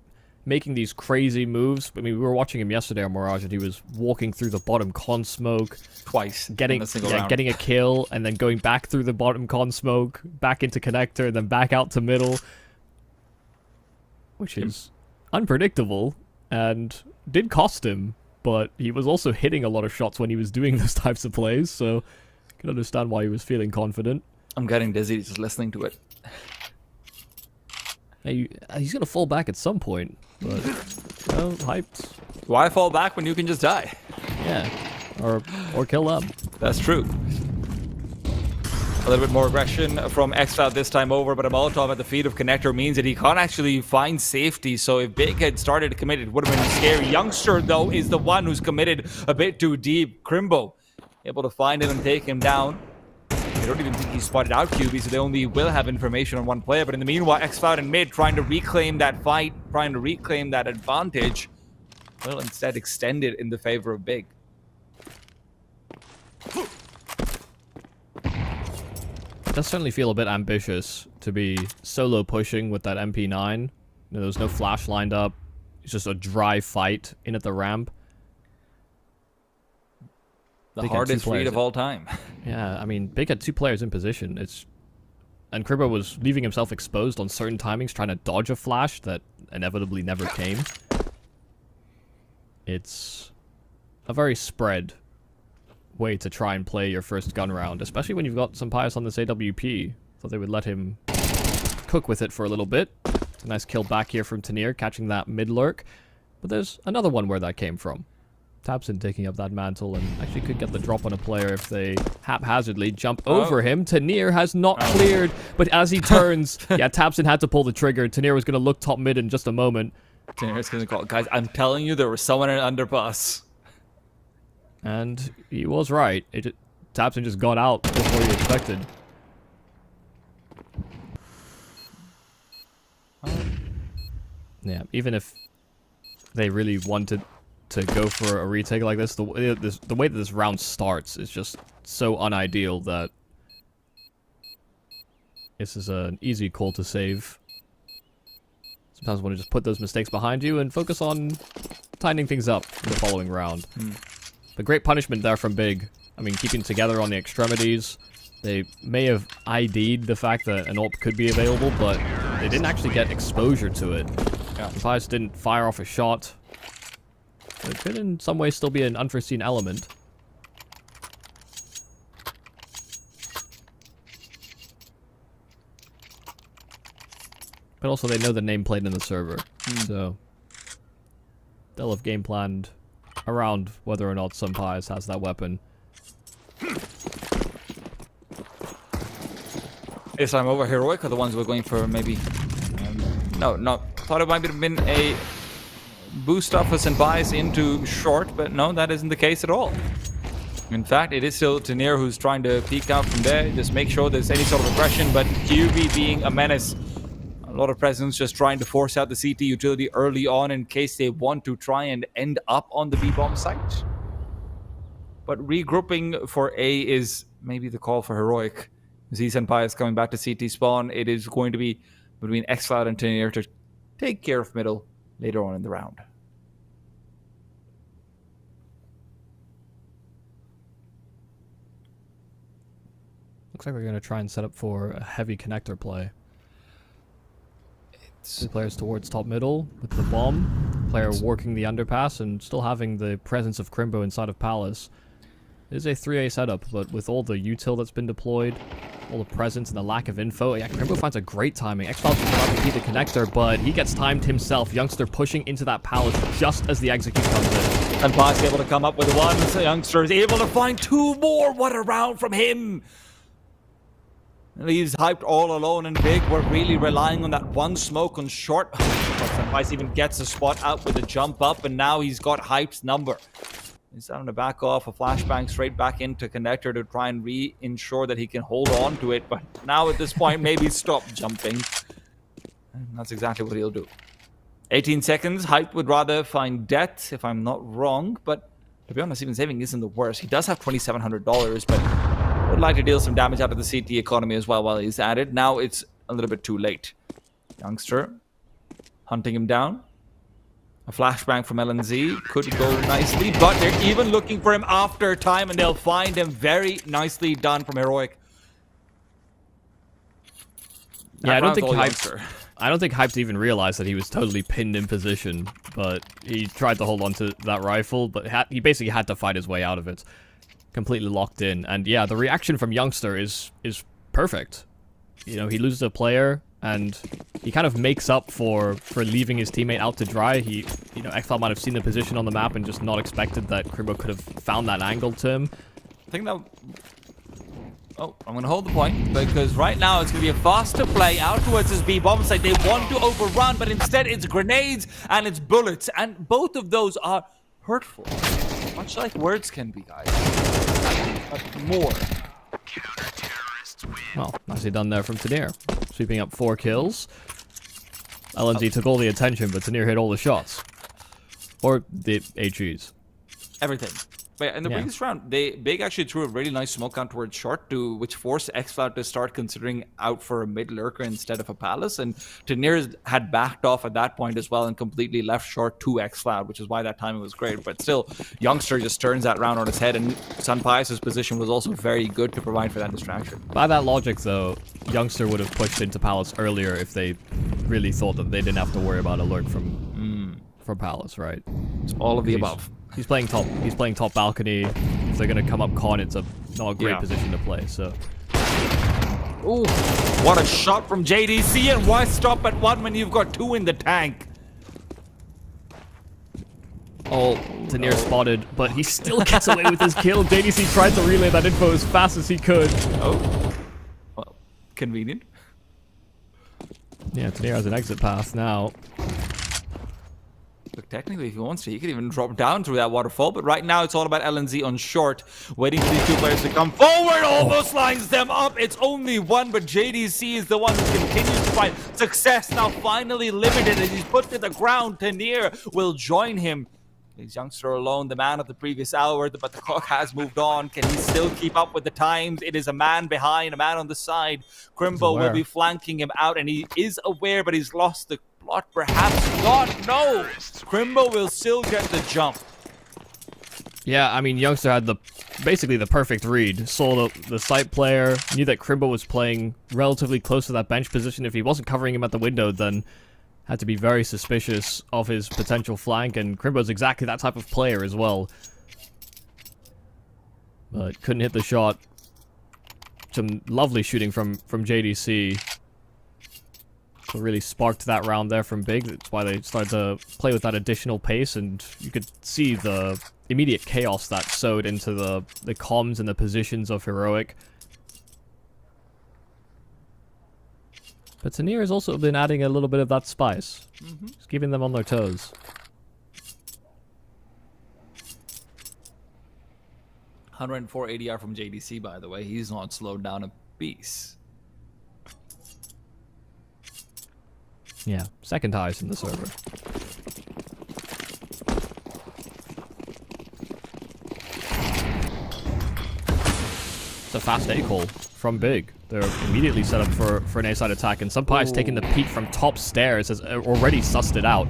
making these crazy moves. I mean, we were watching him yesterday on Mirage, and he was walking through the bottom con smoke Twice. getting a kill, and then going back through the bottom con smoke, back into connector, and then back out to middle. Which is unpredictable, and did cost him, but he was also hitting a lot of shots when he was doing those types of plays, so I can understand why he was feeling confident. I'm getting dizzy just listening to it. Hey, he's gonna fall back at some point, but Hyped. Why fall back when you can just die? Yeah, or kill them. That's true. A little bit more aggression from X-Cloud this time over, but a Molotov at the feet of Connector means that he can't actually find safety. So if Big had started to commit, it would have been scary. Youngster, though, is the one who's committed a bit too deep. Crimbo able to find him and take him down. They don't even think he spotted out QB, so they only will have information on one player. But in the meanwhile, X-Cloud and Mid trying to reclaim that fight, trying to reclaim that advantage, will instead extend it in the favor of Big. It does certainly feel a bit ambitious to be solo pushing with that MP9. There's no flash lined up. It's just a dry fight in at the ramp. The hardest read of all time. Yeah, I mean, Big had 2 players in position. And Cribbo was leaving himself exposed on certain timings, trying to dodge a flash that inevitably never came. It's a very spread way to try and play your first gun round, especially when you've got some pious on this AWP. Thought they would let him cook with it for a little bit. It's a nice kill back here from Tanir, catching that mid lurk. But there's another one where that came from. Tabson taking up that mantle and actually could get the drop on a player if they haphazardly jump over him. Tanir has not cleared, but as he turns, yeah, Tabson had to pull the trigger. Tanir was going to look top mid in just a moment. Tanir's going to call, guys, I'm telling you, there was someone in an underpass. And he was right. Tabson just got out before he expected. Yeah, even if they really wanted to go for a retake like this, the way that this round starts is just so unideal that this is an easy call to save. Sometimes you want to just put those mistakes behind you and focus on tightening things up in the following round. The great punishment there from Big. I mean, keeping together on the extremities. They may have ID'd the fact that an AWP could be available, but they didn't actually get exposure to it. Yeah. Pius didn't fire off a shot. It could in some ways still be an unforeseen element. But also they know the nameplate in the server, so they'll have game planned around whether or not some Pius has that weapon. This time over, Heroic are the ones who are going for maybe... no, thought it might have been a boost off us and bias into short, but no, that isn't the case at all. In fact, it is still Tanir who's trying to peek out from there, just make sure there's any sort of aggression, but QB being a menace. A lot of presence just trying to force out the CT utility early on in case they want to try and end up on the B-bomb site. But regrouping for A is maybe the call for Heroic. Z Senpai is coming back to CT spawn. It is going to be between X-Cloud and Tanir to take care of middle later on in the round. Looks like we're going to try and set up for a heavy connector play. 2 players towards top middle with the bomb. Player working the underpass and still having the presence of Crimbo inside of Palace. It is a 3A setup, but with all the util that's been deployed, all the presence and the lack of info, yeah, Crimbo finds a great timing. X-Files is about to keep the connector, but he gets timed himself. Youngster pushing into that Palace just as the execute comes in. And Paz able to come up with one. So Youngster is able to find 2 more. What a round from him! He's hyped all alone and Big. We're really relying on that one smoke on short. Vice even gets a spot out with a jump up, and now he's got Hype's number. He's having to back off a flashbang straight back into connector to try and ensure that he can hold on to it. But now at this point, maybe stop jumping. And that's exactly what he'll do. 18 seconds. Hype would rather find death, if I'm not wrong. But to be honest, even saving isn't the worst. He does have $2,700, but would like to deal some damage out of the CT economy as well while he's at it. Now it's a little bit too late. Youngster hunting him down. A flashbang from LNZ could go nicely, but they're even looking for him after time, and they'll find him. Very nicely done from Heroic. Yeah, I don't think Hype's even realized that he was totally pinned in position, but he tried to hold on to that rifle, but he basically had to fight his way out of it. Completely locked in, and yeah, the reaction from Youngster is perfect. You know, he loses a player, and he kind of makes up for leaving his teammate out to dry. You know, X-Cloud might have seen the position on the map and just not expected that Crimbo could have found that angle to him. I think that... Oh, I'm going to hold the point because right now it's going to be a faster play out towards this B bomb site. They want to overrun, but instead it's grenades and it's bullets. And both of those are hurtful. Much like words can be, guys. But more. Well, nicely done there from Tanir. Sweeping up 4 kills. LNZ took all the attention, but Tanir hit all the shots. Or the HEs. Everything. But in the previous round, Big actually threw a really nice smoke out towards short, which forced xCloud to start considering out for a mid lurker instead of a palace. And Tanir had backed off at that point as well and completely left short to xCloud, which is why that timing was great. But still, Youngster just turns that round on his head, and Sunpius's position was also very good to provide for that distraction. By that logic, though, Youngster would have pushed into Palace earlier if they really thought that they didn't have to worry about a lurk from Palace, right? It's all of the above. He's playing top. He's playing top balcony. If they're gonna come up con, it's not a great position to play. So, ooh, what a shot from JDC! And why stop at 1 when you've got 2 in the tank? oh, Tanir spotted, but he still gets away with his kill. JDC tried to relay that info as fast as he could. Oh, well, convenient. Yeah, Tanir has an exit path now. Look, technically, if he wants to, he could even drop down through that waterfall. But right now, it's all about LNZ on short, waiting for these 2 players to come forward. Almost lines them up. It's only 1, but JDC is the one who continues to find success. Now finally limited as he's put to the ground. Tanir will join him. He's Youngster alone, the man of the previous hour, but the clock has moved on. Can he still keep up with the times? It is a man behind, a man on the side. Crimbo will be flanking him out, and he is aware, but he's lost the plot. Perhaps not. No! Crimbo will still get the jump. Yeah, I mean, Youngster had basically the perfect read. Saw the site player, knew that Crimbo was playing relatively close to that bench position. If he wasn't covering him at the window, then had to be very suspicious of his potential flank, and Crimbo's exactly that type of player as well. But couldn't hit the shot. Some lovely shooting from JDC. So really sparked that round there from Big. That's why they started to play with that additional pace, and you could see the immediate chaos that sowed into the comms and the positions of Heroic. But Tanir has also been adding a little bit of that spice. Just keeping them on their toes. 104 ADR from JDC, by the way. He's not slowed down a piece. Yeah, second highest in the server. It's a fast A call from Big. They're immediately set up for an A-side attack, and Sunpius taking the peek from top stairs has already sussed it out.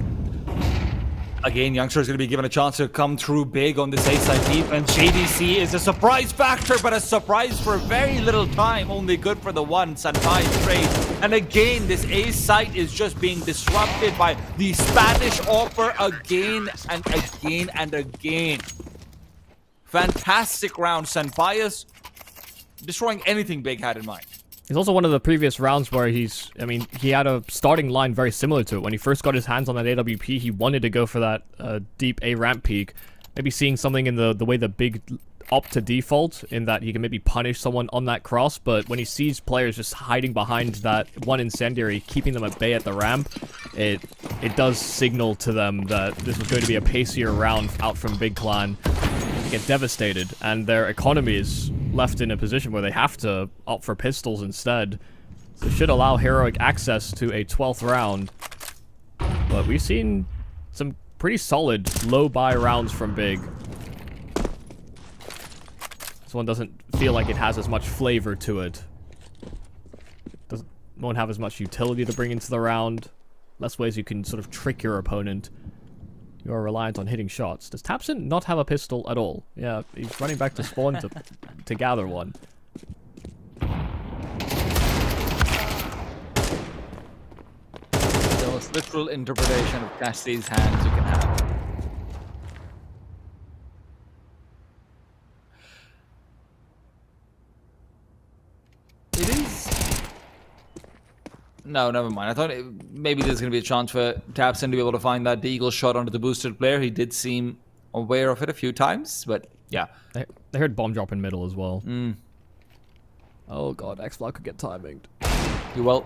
Again, Youngster is going to be given a chance to come through big on this A-side defense. JDC is a surprise factor, but a surprise for very little time. Only good for the one. Sunpius trade. And again, this A-site is just being disrupted by the Spanish offer again and again and again. Fantastic round. Sunpius destroying anything Big had in mind. It's also one of the previous rounds where he had a starting line very similar to it. When he first got his hands on that AWP, he wanted to go for that deep A ramp peak. Maybe seeing something in the way the Big opt to default, in that he can maybe punish someone on that cross, but when he sees players just hiding behind that one incendiary, keeping them at bay at the ramp, it does signal to them that this was going to be a pacier round out from Big Clan. They get devastated, and their economy is left in a position where they have to opt for pistols instead. So it should allow Heroic access to a 12th round. But we've seen some pretty solid low buy rounds from Big. This one doesn't feel like it has as much flavor to it. Won't have as much utility to bring into the round. Less ways you can sort of trick your opponent. You are reliant on hitting shots. Does Tapson not have a pistol at all? Yeah, he's running back to spawn to gather one. The most literal interpretation of Cassidy's hands you can have. It is... No, never mind. I thought maybe there's going to be a chance for Tapson to be able to find that deagle shot onto the boosted player. He did seem aware of it a few times, but yeah. They heard bomb drop in middle as well. Oh god, X-Flag could get timinged. Well,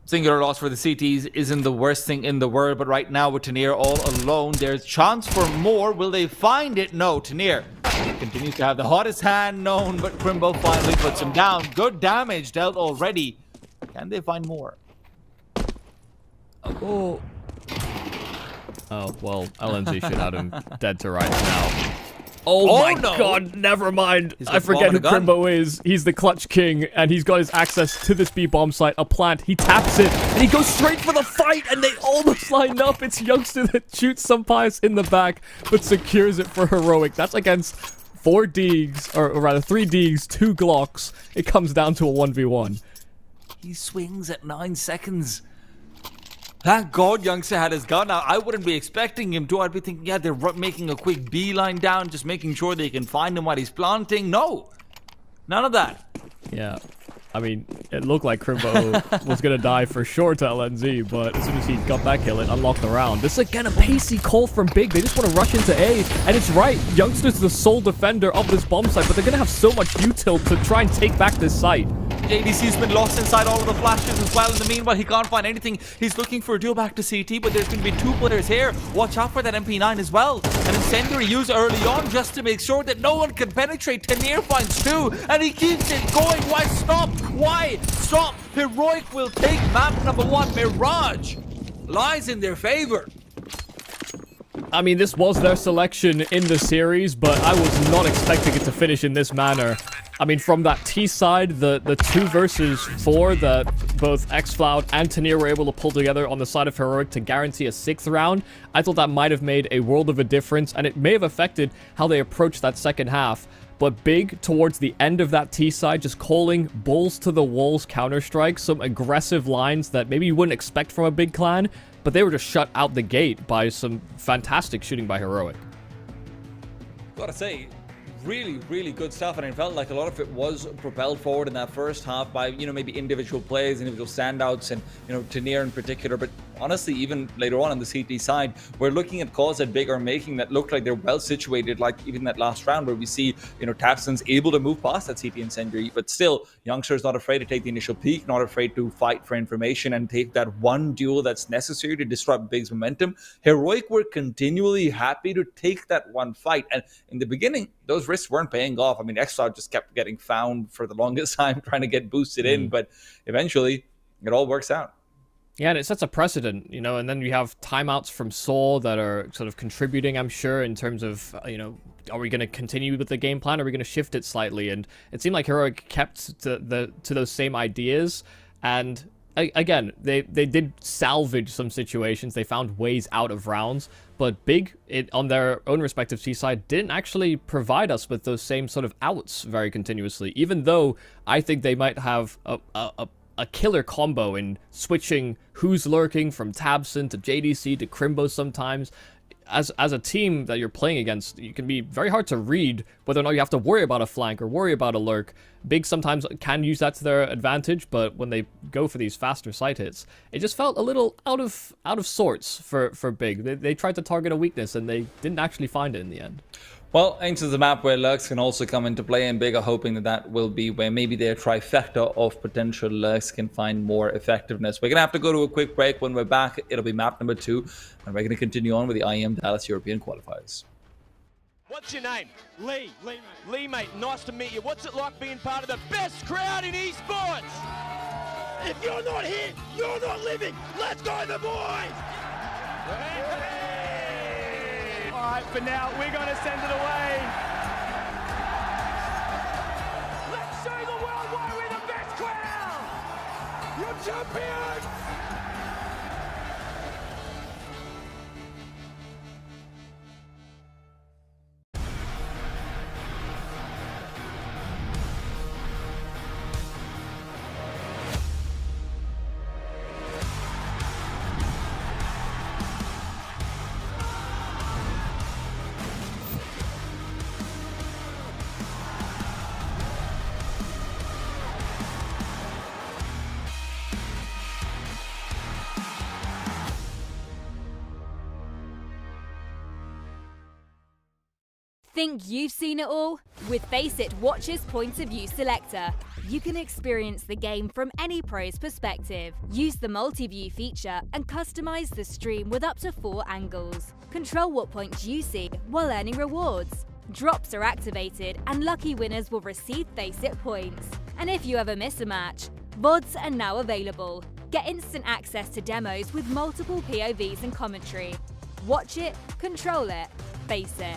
singular loss for the CTs isn't the worst thing in the world, but right now with Tanier all alone, there's chance for more. Will they find it? No, Tanier continues to have the hottest hand known, but Crimbo finally puts him down. Good damage dealt already. Can they find more? Oh. Oh, well, LNZ should have him dead to rights now. Oh my god, never mind. I forget who Crimbo is. He's the clutch king, and he's got his access to this B-bomb site, a plant. He taps it, and he goes straight for the fight, and they almost line up. It's Youngster that shoots some pies in the back, but secures it for Heroic. That's against 4 Deegs, or rather 3 Deegs, 2 Glocks. It comes down to a 1v1. He swings at 9 seconds. Thank God Youngster had his gun out. I wouldn't be expecting him to. I'd be thinking, yeah, they're making a quick beeline down, just making sure they can find him while he's planting. No. None of that. Yeah. I mean, it looked like Crimbo was going to die for sure to LNZ, but as soon as he got that kill, it unlocked the round. This is again a pacey call from Big. They just want to rush into A, and it's right. Youngster's the sole defender of this bomb site, but they're going to have so much util to try and take back this site. JDC's been lost inside all of the flashes as well. In the meanwhile, he can't find anything. He's looking for a duel back to CT, but there's going to be 2 players here. Watch out for that MP9 as well. An incendiary used early on just to make sure that no one can penetrate. Tanier finds 2, and he keeps it going. Why stop? Why stop? Heroic will take map number 1. Mirage lies in their favor. I mean, this was their selection in the series, but I was not expecting it to finish in this manner. I mean, from that T side, the 2 versus 4 that both X-Cloud and Tanier were able to pull together on the side of Heroic to guarantee a 6th round, I thought that might have made a world of a difference, and it may have affected how they approached that second half. But Big, towards the end of that T side, just calling balls to the walls counter-strike, some aggressive lines that maybe you wouldn't expect from a Big clan, but they were just shut out the gate by some fantastic shooting by Heroic. Gotta say, really good stuff, and I felt like a lot of it was propelled forward in that first half by, you know, maybe individual plays, individual standouts, and, you know, Tanier in particular. But honestly, even later on the CT side, we're looking at calls that Big are making that look like they're well situated, like even that last round where we see, you know, Tapson's able to move past that CT incendiary, but still, Youngster's not afraid to take the initial peek, not afraid to fight for information and take that one duel that's necessary to disrupt Big's momentum. Heroic were continually happy to take that one fight, and in the beginning, those risks weren't paying off. I mean, X-Cloud just kept getting found for the longest time trying to get boosted in, but eventually it all works out. Yeah, and it sets a precedent, you know, and then you have timeouts from Saul that are sort of contributing, I'm sure, in terms of, you know, are we going to continue with the game plan? Or are we going to shift it slightly? And it seemed like Heroic kept to those same ideas. And again, they did salvage some situations. They found ways out of rounds. But Big, on their own respective T-side, didn't actually provide us with those same sort of outs very continuously. Even though I think they might have a killer combo in switching who's lurking from Tabson to JDC to Crimbo sometimes. As a team that you're playing against, you can be very hard to read whether or not you have to worry about a flank or worry about a lurk. Big sometimes can use that to their advantage, but when they go for these faster side hits, it just felt a little out of sorts for Big. They tried to target a weakness and they didn't actually find it in the end. Well, into the map where lurks can also come into play, and Big are hoping that will be where maybe their trifecta of potential lurks can find more effectiveness. We're going to have to go to a quick break. When we're back, it'll be map number 2, and we're going to continue on with the IEM Dallas European Qualifiers. What's your name? Lee. Lee, mate, nice to meet you. What's it like being part of the best crowd in esports? If you're not here, you're not living. Let's go, the boys! All right, for now, we're going to send it away. Let's show the world why we're the best crowd! You're champions! Think you've seen it all? With Faceit Watch's Point of View Selector, you can experience the game from any pro's perspective. Use the multi-view feature and customize the stream with up to 4 angles. Control what points you see while earning rewards. Drops are activated and lucky winners will receive Faceit points. And if you ever miss a match, VODs are now available. Get instant access to demos with multiple POVs and commentary. Watch it, control it, Faceit.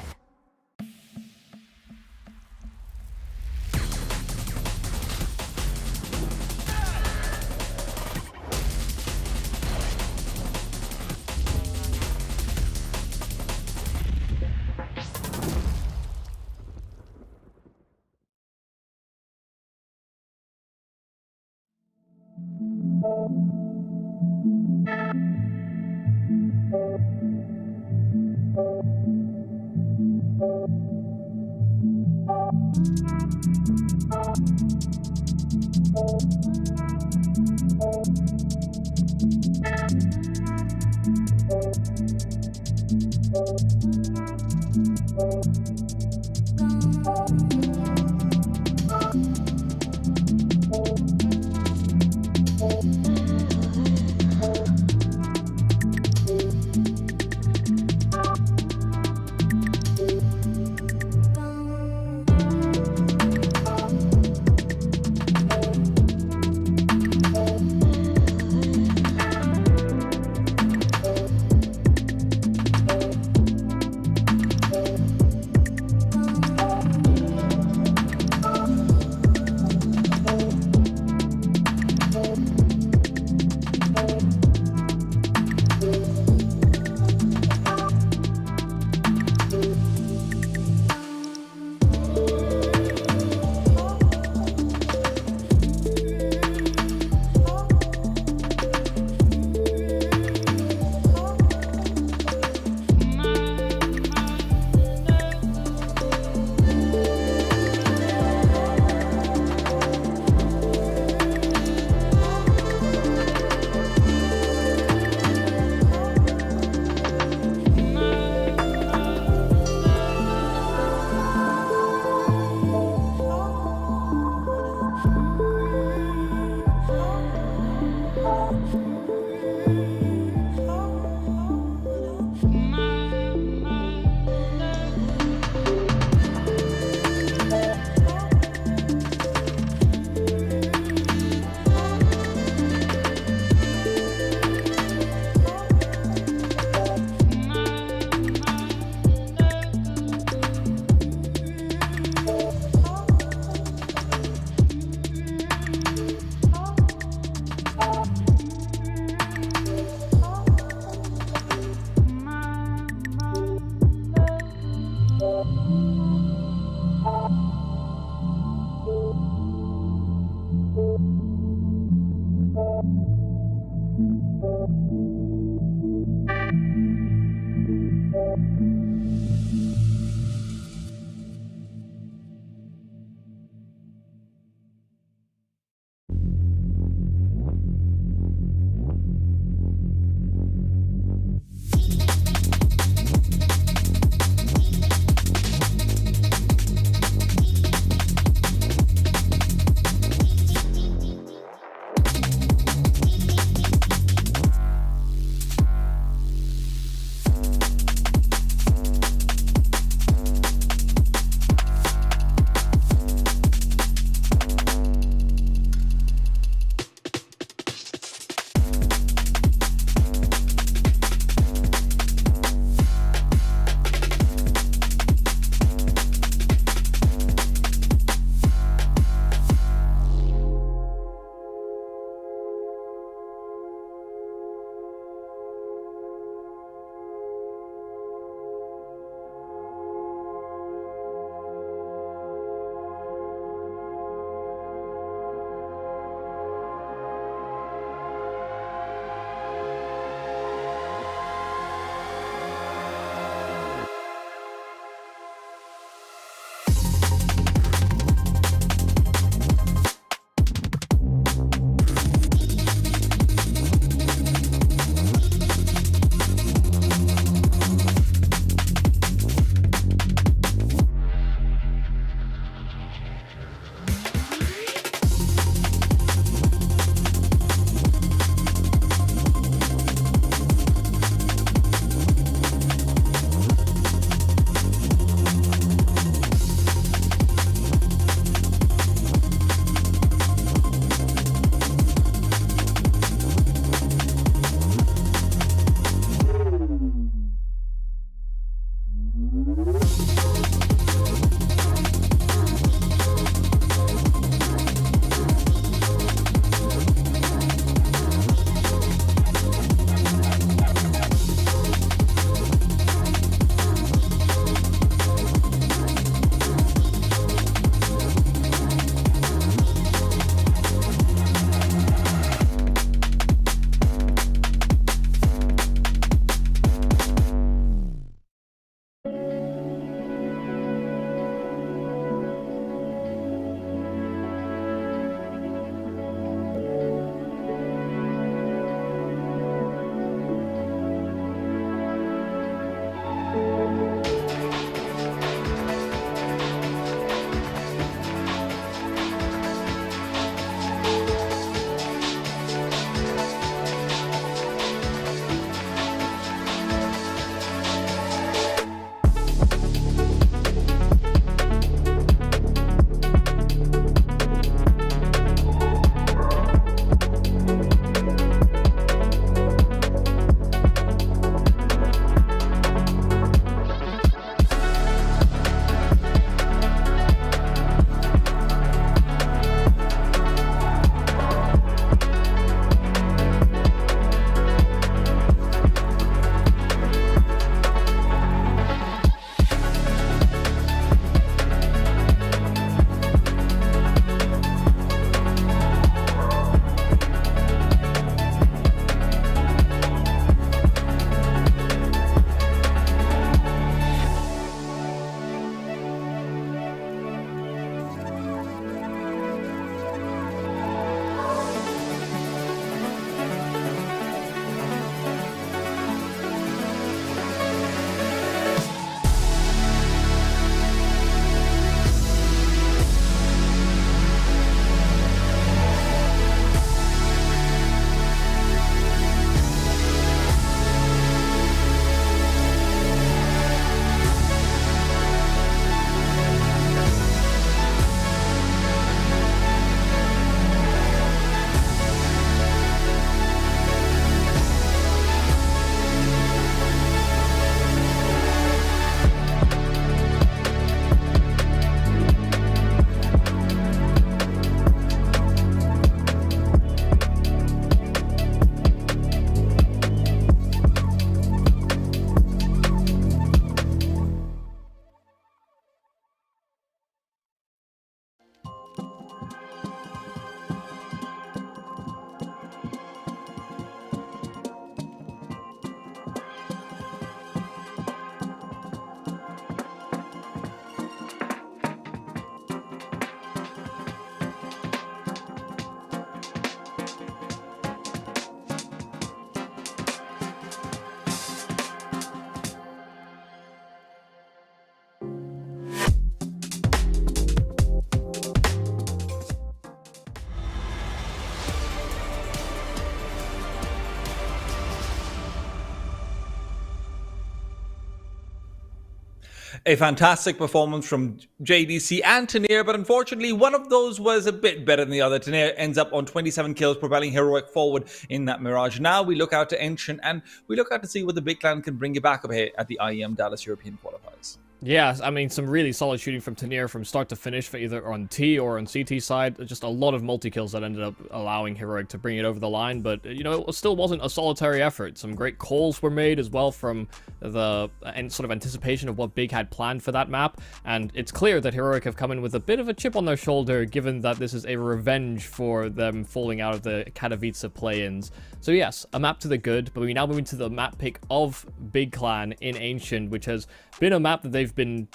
A fantastic performance from JDC and Tanir, but unfortunately one of those was a bit better than the other. Tanir ends up on 27 kills, propelling Heroic forward in that Mirage. Now we look out to Ancient, and we look out to see what the big clan can bring you back up here at the IEM Dallas European Qualifiers. Yeah, I mean, some really solid shooting from Tanir from start to finish for either on T or on CT side. Just a lot of multi-kills that ended up allowing Heroic to bring it over the line, but, you know, it still wasn't a solitary effort. Some great calls were made as well from the sort of anticipation of what Big had planned for that map, and it's clear that Heroic have come in with a bit of a chip on their shoulder, given that this is a revenge for them falling out of the Katowice play-ins. So yes, a map to the good, but we now move into the map pick of Big Clan in Ancient, which has been a map that they've been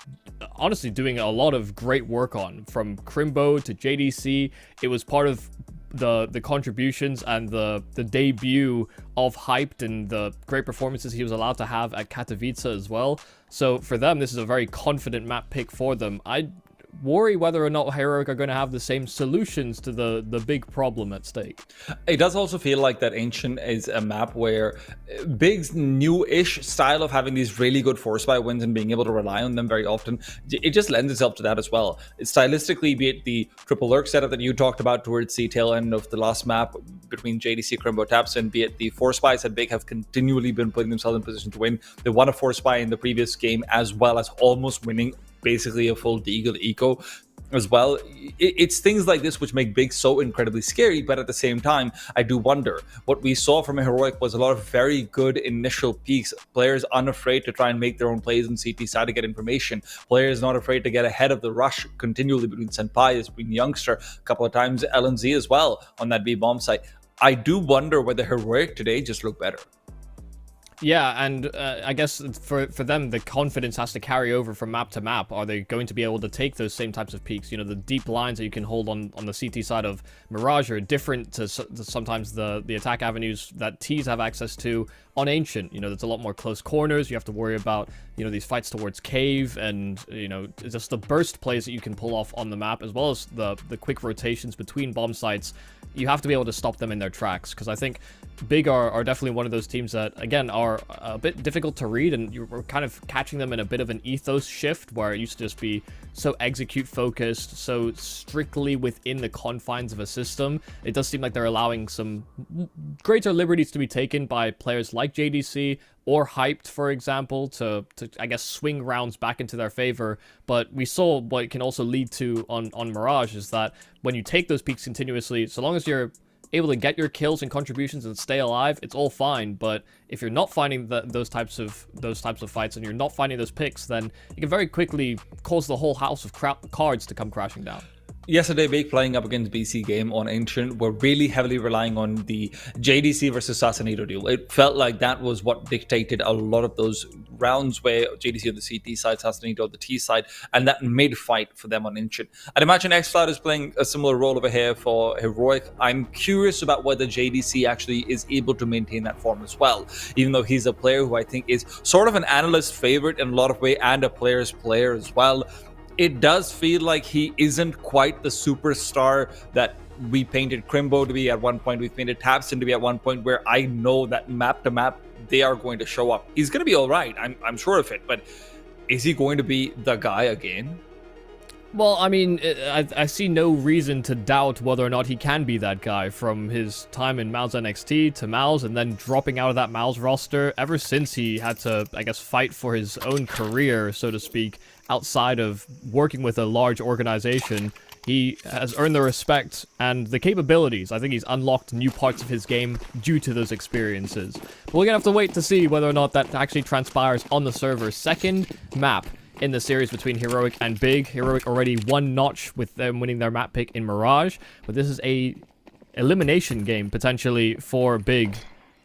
honestly doing a lot of great work on. From Crimbo to JDC, it was part of the contributions and the debut of Hyped and the great performances he was allowed to have at Katowice as well. So for them, this is a very confident map pick for them. I worry whether or not Heroic are going to have the same solutions to the big problem at stake. It does also feel like that Ancient is a map where Big's new-ish style of having these really good force buy wins and being able to rely on them very often, it just lends itself to that as well. Stylistically, be it the triple lurk setup that you talked about towards the tail end of the last map between JDC, Crimbo, Taps, and be it the force buys that Big have continually been putting themselves in position to win. They won a force buy in the previous game, as well as almost winning basically a full Deagle eco as well. It's things like this which make Big so incredibly scary, but at the same time, I do wonder. What we saw from Heroic was a lot of very good initial peaks. Players unafraid to try and make their own plays on CT side to get information. Players not afraid to get ahead of the rush continually between Senpai, between Youngster, a couple of times LNZ as well on that B bomb site. I do wonder whether Heroic today just look better. Yeah, and I guess for them, the confidence has to carry over from map to map. Are they going to be able to take those same types of peaks? You know, the deep lines that you can hold on the CT side of Mirage are different to sometimes the attack avenues that Ts have access to on Ancient. You know, there's a lot more close corners. You have to worry about, you know, these fights towards Cave and, you know, just the burst plays that you can pull off on the map, as well as the quick rotations between bomb sites. You have to be able to stop them in their tracks, because I think Big are definitely one of those teams that, again, are a bit difficult to read, and you're kind of catching them in a bit of an ethos shift where it used to just be so execute focused, so strictly within the confines of a system. It does seem like they're allowing some greater liberties to be taken by players like JDC or Hyped, for example, to I guess swing rounds back into their favor. But we saw what it can also lead to on Mirage is that when you take those peaks continuously, so long as you're able to get your kills and contributions and stay alive, it's all fine. But if you're not finding those types of fights and you're not finding those picks, then it can very quickly cause the whole house of cards to come crashing down. Yesterday, Big playing up against BC game on Ancient were really heavily relying on the JDC versus Sassanito duel. It felt like that was what dictated a lot of those rounds where JDC on the CT side, Sassanito on the T side, and that mid-fight for them on Ancient. I'd imagine xCloud is playing a similar role over here for Heroic. I'm curious about whether JDC actually is able to maintain that form as well, even though he's a player who I think is sort of an analyst favorite in a lot of ways and a player's player as well. It does feel like he isn't quite the superstar that we painted Crimbo to be at one point. We painted Tabson to be at one point, where I know that map to map, they are going to show up. He's going to be all right. I'm sure of it. But is he going to be the guy again? Well, I mean, I see no reason to doubt whether or not he can be that guy from his time in Mao's NXT to Mao's and then dropping out of that Mao's roster ever since he had to, I guess, fight for his own career, so to speak, outside of working with a large organization. He has earned the respect and the capabilities. I think he's unlocked new parts of his game due to those experiences. But we're going to have to wait to see whether or not that actually transpires on the server. Second map in the series between Heroic and Big. Heroic already one notch with them winning their map pick in Mirage, but this is a elimination game potentially for Big.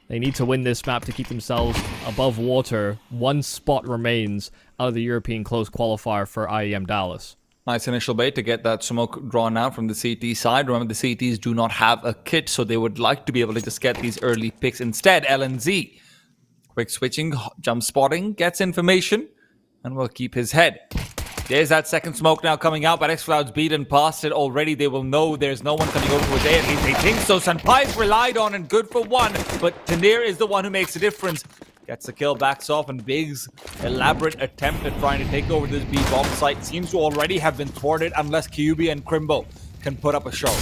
They need to win this map to keep themselves above water. One spot remains out of the European close qualifier for IEM Dallas. Nice initial bait to get that smoke drawn out from the CT side. Remember, the CTs do not have a kit, so they would like to be able to just get these early picks. Instead, LNZ, quick switching, jump spotting, gets information, and will keep his head. There's that second smoke now coming out, but xCloud's beaten past it already. They will know there's no one coming over with it. They think so. Senpai's relied on and good for one, but Tanir is the one who makes the difference. Gets the kill, backs off, and Big's elaborate attempt at trying to take over this B-bomb site seems to already have been thwarted unless QB and Crimbo can put up a show.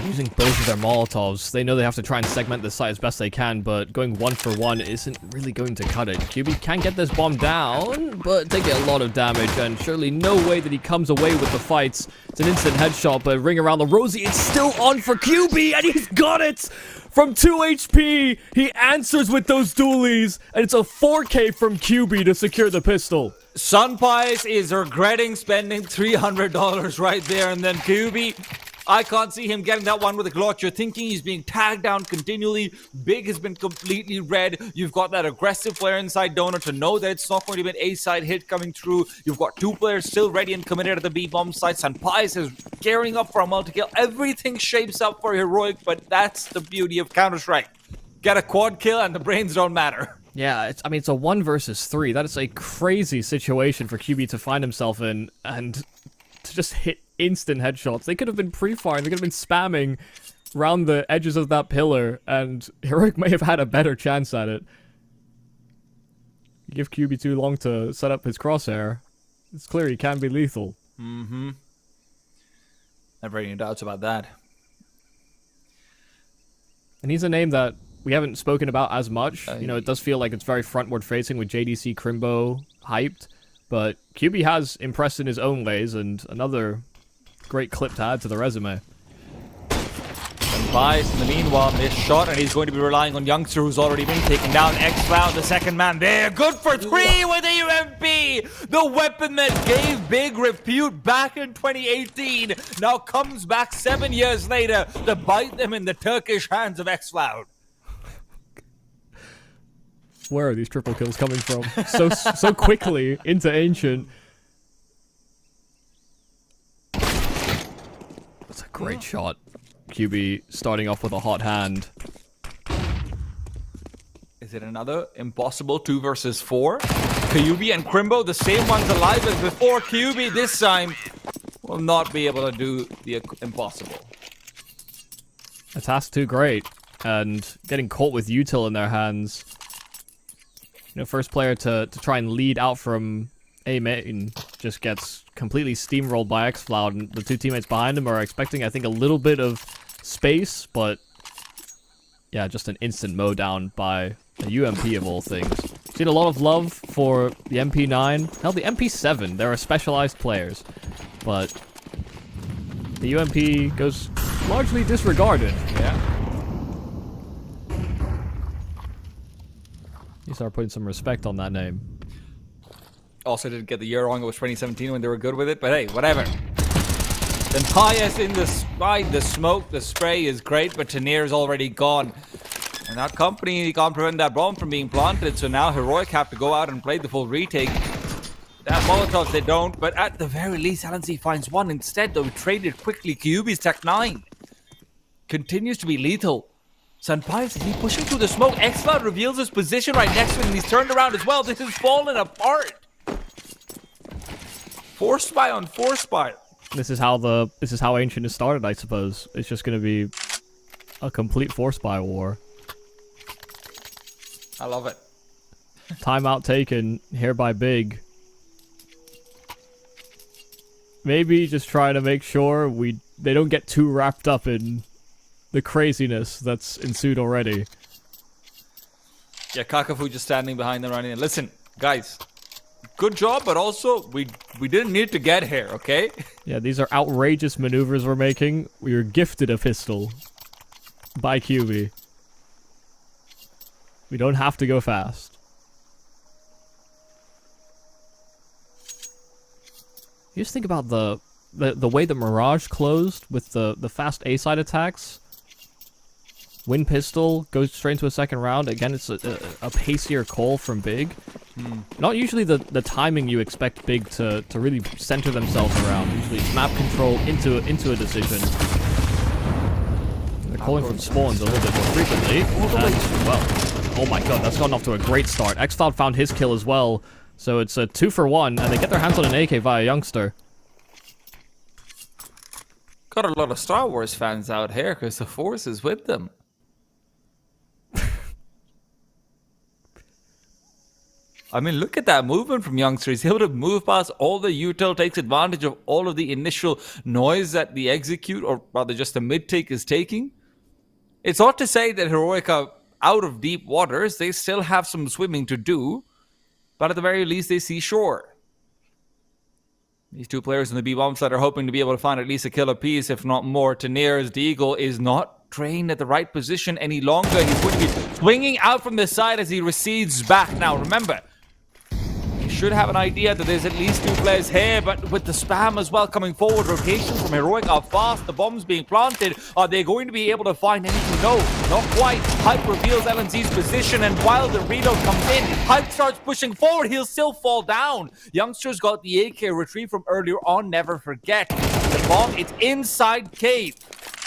Using both of their Molotovs, they know they have to try and segment the site as best they can, but going 1-for-1 isn't really going to cut it. QB can get this bomb down, but they get a lot of damage, and surely no way that he comes away with the fights. It's an instant headshot, but ring around the rosy, it's still on for QB, and he's got it! From 2 HP, he answers with those dualies, and it's a 4K from QB to secure the pistol. Sunpies is regretting spending $300 right there, and then QB, I can't see him getting that one with a clutch. You're thinking he's being tagged down continually. Big has been completely red. You've got that aggressive player inside Donut to know that it's not going to be an A-side hit coming through. You've got 2 players still ready and committed at the B-bomb site. Sunpies is gearing up for a multi-kill. Everything shapes up for Heroic, but that's the beauty of Counter-Strike. Get a quad kill and the brains don't matter. Yeah, it's a 1 versus 3. That is a crazy situation for QB to find himself in, and to just hit instant headshots. They could have been pre-firing, they could have been spamming around the edges of that pillar, and Heroic may have had a better chance at it. You give QB too long to set up his crosshair, it's clear he can be lethal. Mm-hmm. Never any doubts about that. And he's a name that we haven't spoken about as much. You know, it does feel like it's very frontward facing with JDC Crimbo hyped, but QB has impressed in his own ways, and another great clip to add to the resume. And Bias in the meanwhile missed shot, and he's going to be relying on Youngster, who's already been taken down. xCloud, the second man there, good for 3 with a UMP. The weapon that gave Big repute back in 2018 now comes back 7 years later to bite them in the Turkish hands of xCloud. Where are these triple kills coming from? So quickly into Ancient. That's a great shot. QB starting off with a hot hand. Is it another impossible 2 versus 4? QB and Crimbo, the same ones alive as before. QB this time will not be able to do the impossible. A task too great, and getting caught with util in their hands. You know, first player to try and lead out from A main just gets completely steamrolled by xCloud, and the 2 teammates behind him are expecting, I think, a little bit of space, but yeah, just an instant mow down by a UMP of all things. Seen a lot of love for the MP9. Hell, the MP7, there are specialized players, but the UMP goes largely disregarded. Yeah. You start putting some respect on that name. Also didn't get the year wrong. It was 2017 when they were good with it, but hey, whatever. Then Pius in the spike, the smoke, the spray is great, but Tanir is already gone. And that company can't prevent that bomb from being planted, so now Heroic have to go out and play the full retake. That Molotov they don't, but at the very least, LNC finds one instead, though traded quickly. QB's Tech 9 continues to be lethal. Sunpies, is he pushing through the smoke? xCloud reveals his position right next to him, and he's turned around as well. This is falling apart. 4 spy on 4 spy. This is how Ancient is started, I suppose. It's just gonna be a complete 4 spy war. I love it. Timeout taken here by Big. Maybe just trying to make sure they don't get too wrapped up in the craziness that's ensued already. Yeah, Kakafu just standing behind them running in. Listen, guys, good job, but also we didn't need to get here, okay? Yeah, these are outrageous maneuvers we're making. We were gifted a pistol by QB. We don't have to go fast. You just think about the way the Mirage closed with the fast A-side attacks. Win pistol, goes straight into a second round. Again, it's a pacier call from Big. Not usually the timing you expect Big to really center themselves around. Usually it's map control into a decision. They're calling from spawns a little bit more frequently. Well, oh my god, that's gotten off to a great start. xCloud found his kill as well. So it's a 2-for-1, and they get their hands on an AK via Youngster. Got a lot of Star Wars fans out here because the Force is with them. I mean, look at that movement from Youngster. He's able to move past all the util, takes advantage of all of the initial noise that the execute, or rather just the mid-take is taking. It's not to say that Heroic are out of deep waters. They still have some swimming to do, but at the very least, they see shore. These two players in the B-bomb side are hoping to be able to find at least a kill apiece, if not more. Teniers, the Eagle, is not trained at the right position any longer. He's going to be swinging out from the side as he recedes back. Now, remember, you should have an idea that there's at least two players here, but with the spam as well coming forward, rotations from Heroic are fast, the bombs being planted. Are they going to be able to find anything? No, not quite. Hype reveals LNZ's position, and while the reload comes in, Hype starts pushing forward. He'll still fall down. Youngster's got the AK retrieved from earlier on, never forget. The bomb, it's inside cave.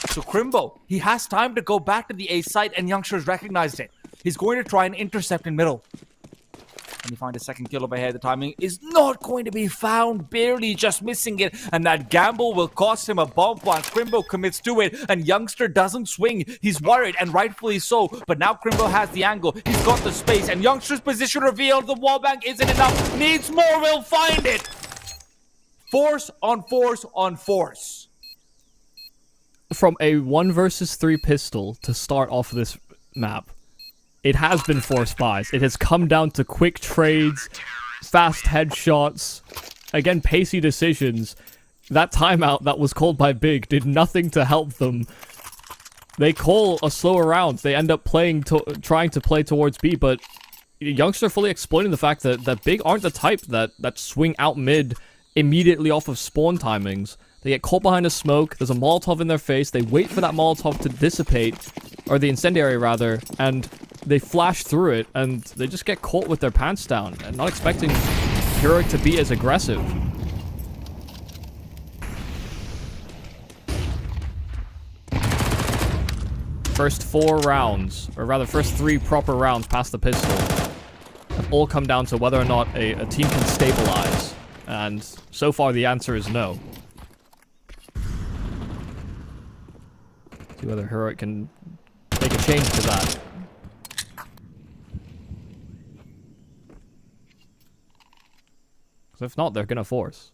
So Crimbo, he has time to go back to the A site, and Youngster's recognized it. He's going to try and intercept in middle. And you find a second kill over here. The timing is not going to be found, barely just missing it, and that gamble will cost him a bomb plant. Crimbo commits to it, and Youngster doesn't swing. He's worried, and rightfully so, but now Crimbo has the angle. He's got the space, and Youngster's position revealed. The wallbang isn't enough. Needs more, will find it. Force on force on force. From a 1 versus 3 pistol to start off this map, it has been forced buys. It has come down to quick trades, fast headshots, again, pacey decisions. That timeout that was called by Big did nothing to help them. They call a slower round. They end up trying to play towards B, but Youngster fully exploiting the fact that Big aren't the type that swing out mid immediately off of spawn timings. They get caught behind a smoke, there's a Molotov in their face, they wait for that Molotov to dissipate, or the incendiary rather, and they flash through it, and they just get caught with their pants down, and not expecting Heroic to be as aggressive. First 4 rounds, or rather first 3 proper rounds past the pistol, have all come down to whether or not a team can stabilize, and so far the answer is no. See whether Heroic can make a change to that. Because if not, they're gonna force.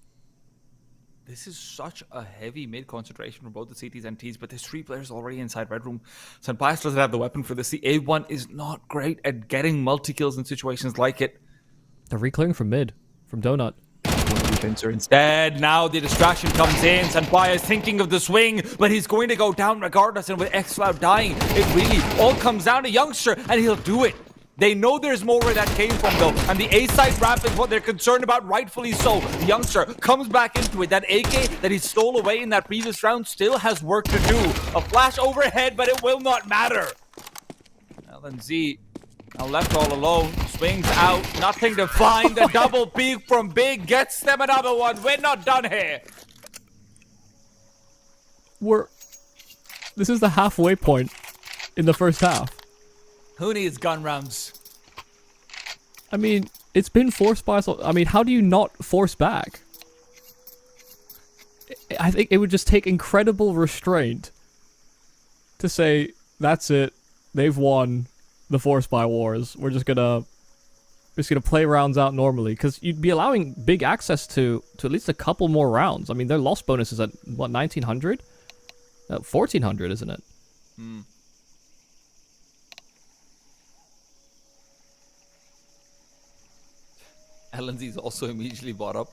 This is such a heavy mid concentration for both the CTs and Ts, but there's 3 players already inside Red Room. Senpai doesn't have the weapon for this. The A1 is not great at getting multi-kills in situations like it. They're reclearing from mid, from Donut. Instead, now the distraction comes in. Senpai is thinking of the swing, but he's going to go down regardless, and with X-Cloud dying, it really all comes down to Youngster, and he'll do it. They know there's more where that came from, though, and the A-side ramp is what they're concerned about, rightfully so. The Youngster comes back into it. That AK that he stole away in that previous round still has work to do. A flash overhead, but it will not matter. LNZ now left all alone, swings out, nothing to find. The double peek from Big gets them another one. We're not done here. This is the halfway point in the first half. Who needs gun rounds? I mean, it's been forced by... I mean, how do you not force back? I think it would just take incredible restraint to say, that's it, they've won the force buy wars. We're just gonna play rounds out normally, because you'd be allowing Big access to at least a couple more rounds. I mean, their loss bonus is at what, 1900? 1400, isn't it? LNZ's also immediately brought up.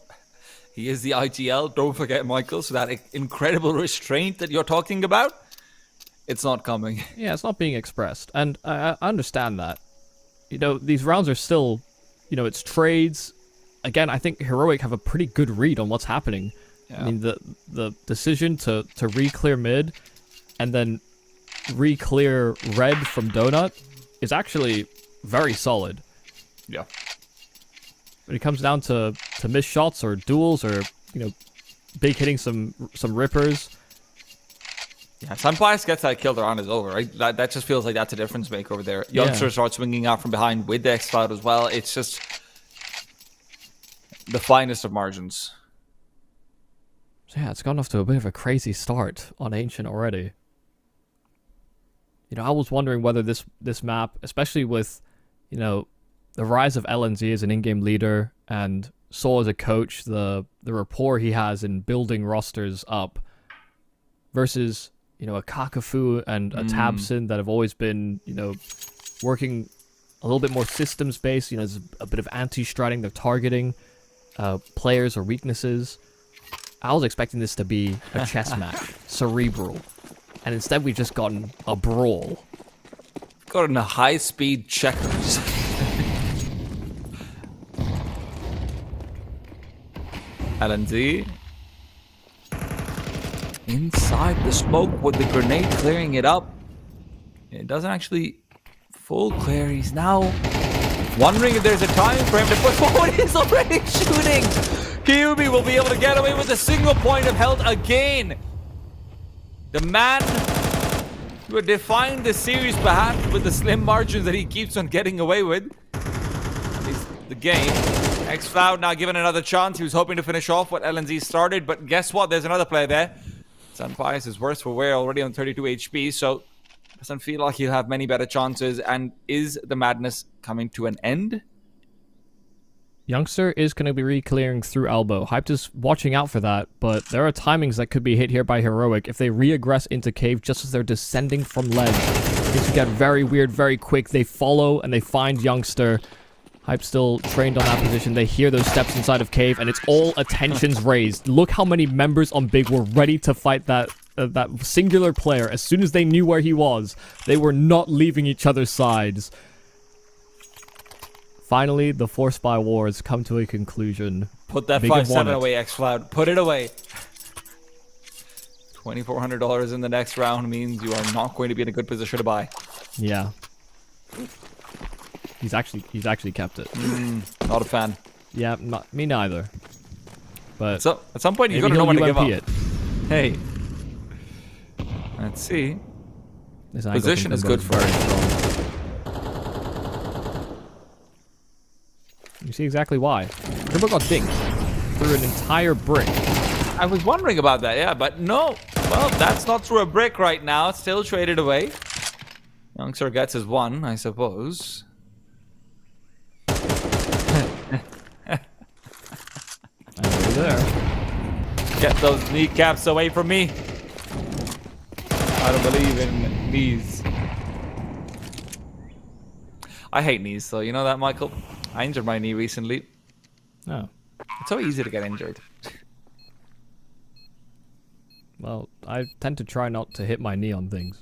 He is the IGL, don't forget, Michael, so that incredible restraint that you're talking about, it's not coming. Yeah, it's not being expressed, and I understand that. You know, these rounds are still, you know, it's trades. Again, I think Heroic have a pretty good read on what's happening. Yeah. I mean, the decision to re-clear mid and then re-clear red from Donut is actually very solid. Yeah. When it comes down to missed shots or duels or, you know, Big hitting some rippers. Yeah, Sunbias gets that kill, the round is over, right? That just feels like that's a difference maker over there. Youngster starts swinging out from behind with the X-Cloud as well. It's just the finest of margins. So yeah, it's gone off to a bit of a crazy start on Ancient already. You know, I was wondering whether this map, especially with, you know, the rise of LNZ as an in-game leader and Saw as a coach, the rapport he has in building rosters up versus, you know, a Kakafu and a Tabson that have always been, you know, working a little bit more systems-based. You know, there's a bit of anti-stratting. They're targeting players or weaknesses. I was expecting this to be a chess match, cerebral. And instead we've just gotten a brawl. Gotten a high-speed checkers. LNZ. Inside the smoke with the grenade clearing it up. It doesn't actually full clear. He's now wondering if there's a time frame to push forward. He's already shooting. Kyubi will be able to get away with a single point of health again. The man who had defined the series perhaps with the slim margins that he keeps on getting away with. At least the game. xCloud now given another chance. He was hoping to finish off what LNZ started, but guess what? There's another player there. Sunpies is worse for wear, already on 32 HP, so doesn't feel like he'll have many better chances. And is the madness coming to an end? Youngster is going to be re-clearing through elbow. Hyped is watching out for that, but there are timings that could be hit here by Heroic. If they re-aggress into cave just as they're descending from ledge, things could get very weird, very quick. They follow and they find Youngster. Hype still trained on that position. They hear those steps inside of cave, and it's all attentions raised. Look how many members on Big were ready to fight that singular player. As soon as they knew where he was, they were not leaving each other's sides. Finally, the Force by Wars come to a conclusion. Put that 5-7 away, xCloud. Put it away. $2,400 in the next round means you are not going to be in a good position to buy. Yeah. He's actually kept it. Not a fan. Yeah, me neither. But so at some point you gotta know when to give up. It. Hey, let's see. Position is good for it. You see exactly why. Turbo got dinked through an entire brick. I was wondering about that, yeah, but no. Well, that's not through a brick right now. It's still traded away. Youngster gets his one, I suppose. There. Get those kneecaps away from me. I don't believe in knees. I hate knees, so you know that, Michael? I injured my knee recently. Oh. It's so easy to get injured. Well, I tend to try not to hit my knee on things.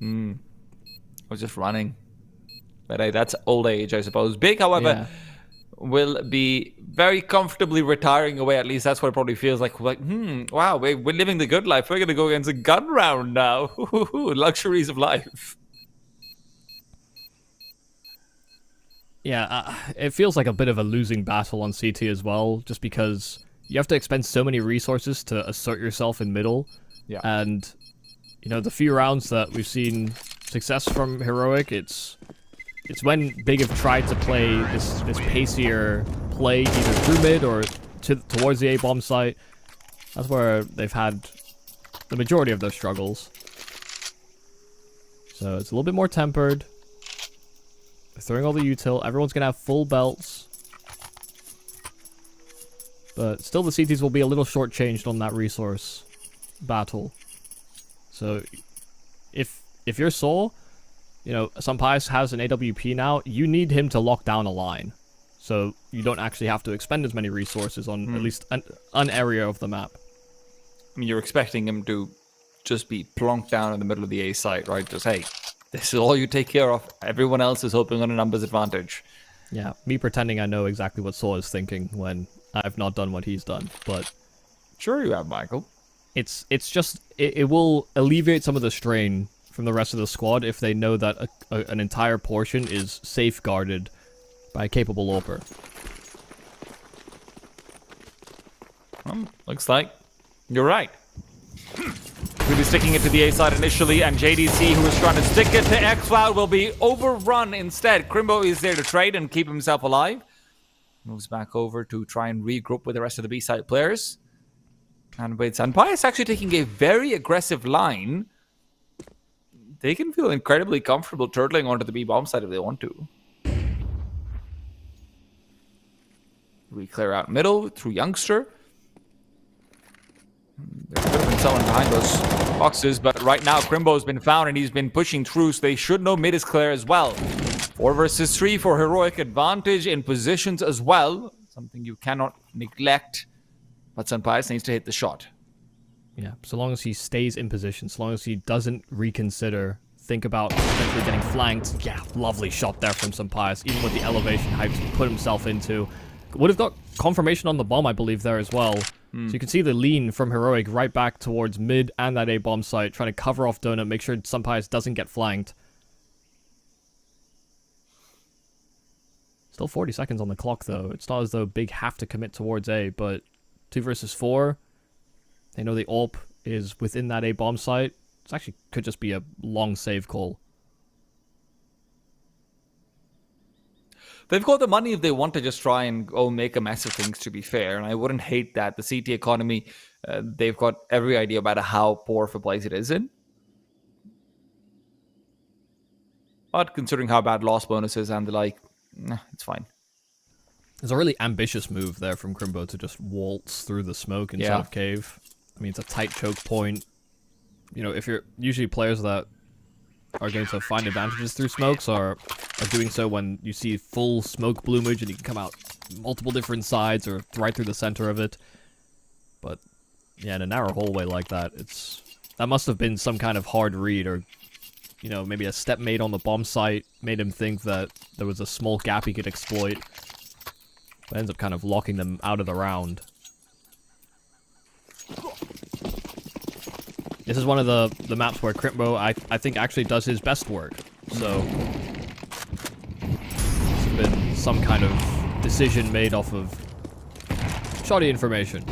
I was just running. But hey, that's old age, I suppose. Big, however, will be very comfortably retiring away. At least that's what it probably feels like. Like, wow, we're living the good life. We're going to go against a gun round now. Luxuries of life. Yeah, it feels like a bit of a losing battle on CT as well, just because you have to expend so many resources to assert yourself in middle. Yeah. And, you know, the few rounds that we've seen success from Heroic, it's when Big have tried to play this pacier play either through mid or towards the A-bomb site. That's where they've had the majority of their struggles. So it's a little bit more tempered. They're throwing all the util. Everyone's going to have full belts. But still the CTs will be a little shortchanged on that resource battle. So if you're Soul, you know, Sunpies has an AWP now, you need him to lock down a line. So you don't actually have to expend as many resources on at least an area of the map. I mean, you're expecting him to just be plonked down in the middle of the A site, right? Just, hey, this is all you take care of. Everyone else is hoping on a numbers advantage. Yeah, me pretending I know exactly what Saw is thinking when I've not done what he's done, but... Sure you have, Michael. It's just... It will alleviate some of the strain from the rest of the squad if they know that an entire portion is safeguarded by a capable AWPer. Looks like you're right. We'll be sticking it to the A side initially, and JDC, who is trying to stick it to xCloud, will be overrun instead. Crimbo is there to trade and keep himself alive. Moves back over to try and regroup with the rest of the B side players. And with Sunpies actually taking a very aggressive line, they can feel incredibly comfortable turtling onto the B bomb side if they want to. We clear out middle through Youngster. There could have been someone behind those boxes, but right now Crimbo's been found and he's been pushing through, so they should know mid is clear as well. 4 versus 3 for Heroic, advantage in positions as well. Something you cannot neglect. But Sunpius needs to hit the shot. Yeah, so long as he stays in position, so long as he doesn't reconsider, think about potentially getting flanked. Yeah, lovely shot there from Sunpius, even with the elevation hype to put himself into. Would have got confirmation on the bomb, I believe, there as well. So you can see the lean from Heroic right back towards mid and that A bomb site, trying to cover off Donut, make sure Sunpius doesn't get flanked. Still 40 seconds on the clock, though. It's not as though Big have to commit towards A, but 2 versus 4. They know the AWP is within that A bomb site. It actually could just be a long save call. They've got the money if they want to just try and go make a mess of things, to be fair. And I wouldn't hate that. The CT economy, they've got every idea about how poor of a place it is in. But considering how bad loss bonus is and the like, it's fine. It's a really ambitious move there from Crimbo to just waltz through the smoke inside of cave. I mean, it's a tight choke point. You know, if you're usually players that are going to find advantages through smokes are doing so when you see full smoke bloomage and you can come out multiple different sides or right through the center of it. But yeah, in a narrow hallway like that, that must have been some kind of hard read, or you know, maybe a step made on the bomb site made him think that there was a small gap he could exploit. But ends up kind of locking them out of the round. This is one of the maps where Crimbo, I think, actually does his best work. So, it's been some kind of decision made off of shoddy information.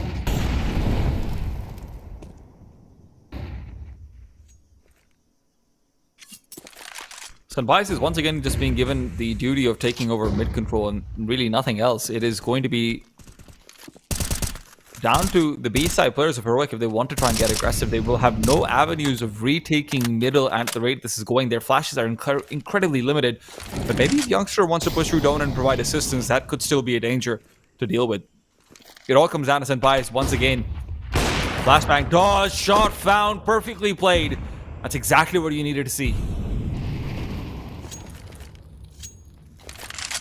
Sunbias is once again just being given the duty of taking over mid control and really nothing else. It is going to be down to the B-side players of Heroic. If they want to try and get aggressive, they will have no avenues of retaking middle at the rate this is going. Their flashes are incredibly limited. But maybe if Youngster wants to push through Donut and provide assistance, that could still be a danger to deal with. It all comes down to Sunbias once again. Flashbang, dodge, shot found, perfectly played. That's exactly what you needed to see.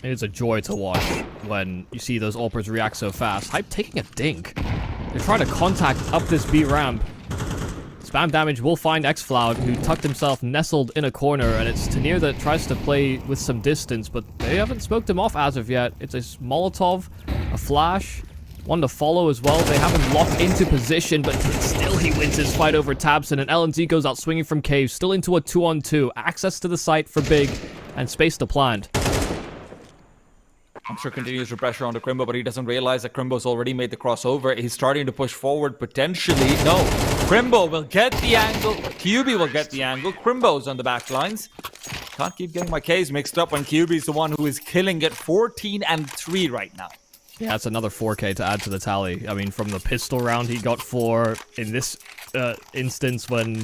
It's a joy to watch when you see those AWPers react so fast. Hype taking a dink. They're trying to contact up this B ramp. Spam damage will find xFloud, who tucked himself nestled in a corner, and it's Tanir that tries to play with some distance, but they haven't smoked him off as of yet. It's a Molotov, a flash, one to follow as well. They have him locked into position, but still he wins his fight over Tabson, and LNZ goes out swinging from cave, still into a 2-on-2. Access to the site for Big, and space to plant. I'm sure continues to pressure onto Crimbo, but he doesn't realize that Crimbo's already made the crossover. He's starting to push forward, potentially. No, Crimbo will get the angle. QB will get the angle. Crimbo's on the back lines. Can't keep getting my Ks mixed up when QB's the one who is killing it. 14 and 3 right now. Yeah, it's another 4K to add to the tally. I mean, from the pistol round, he got 4. In this instance, when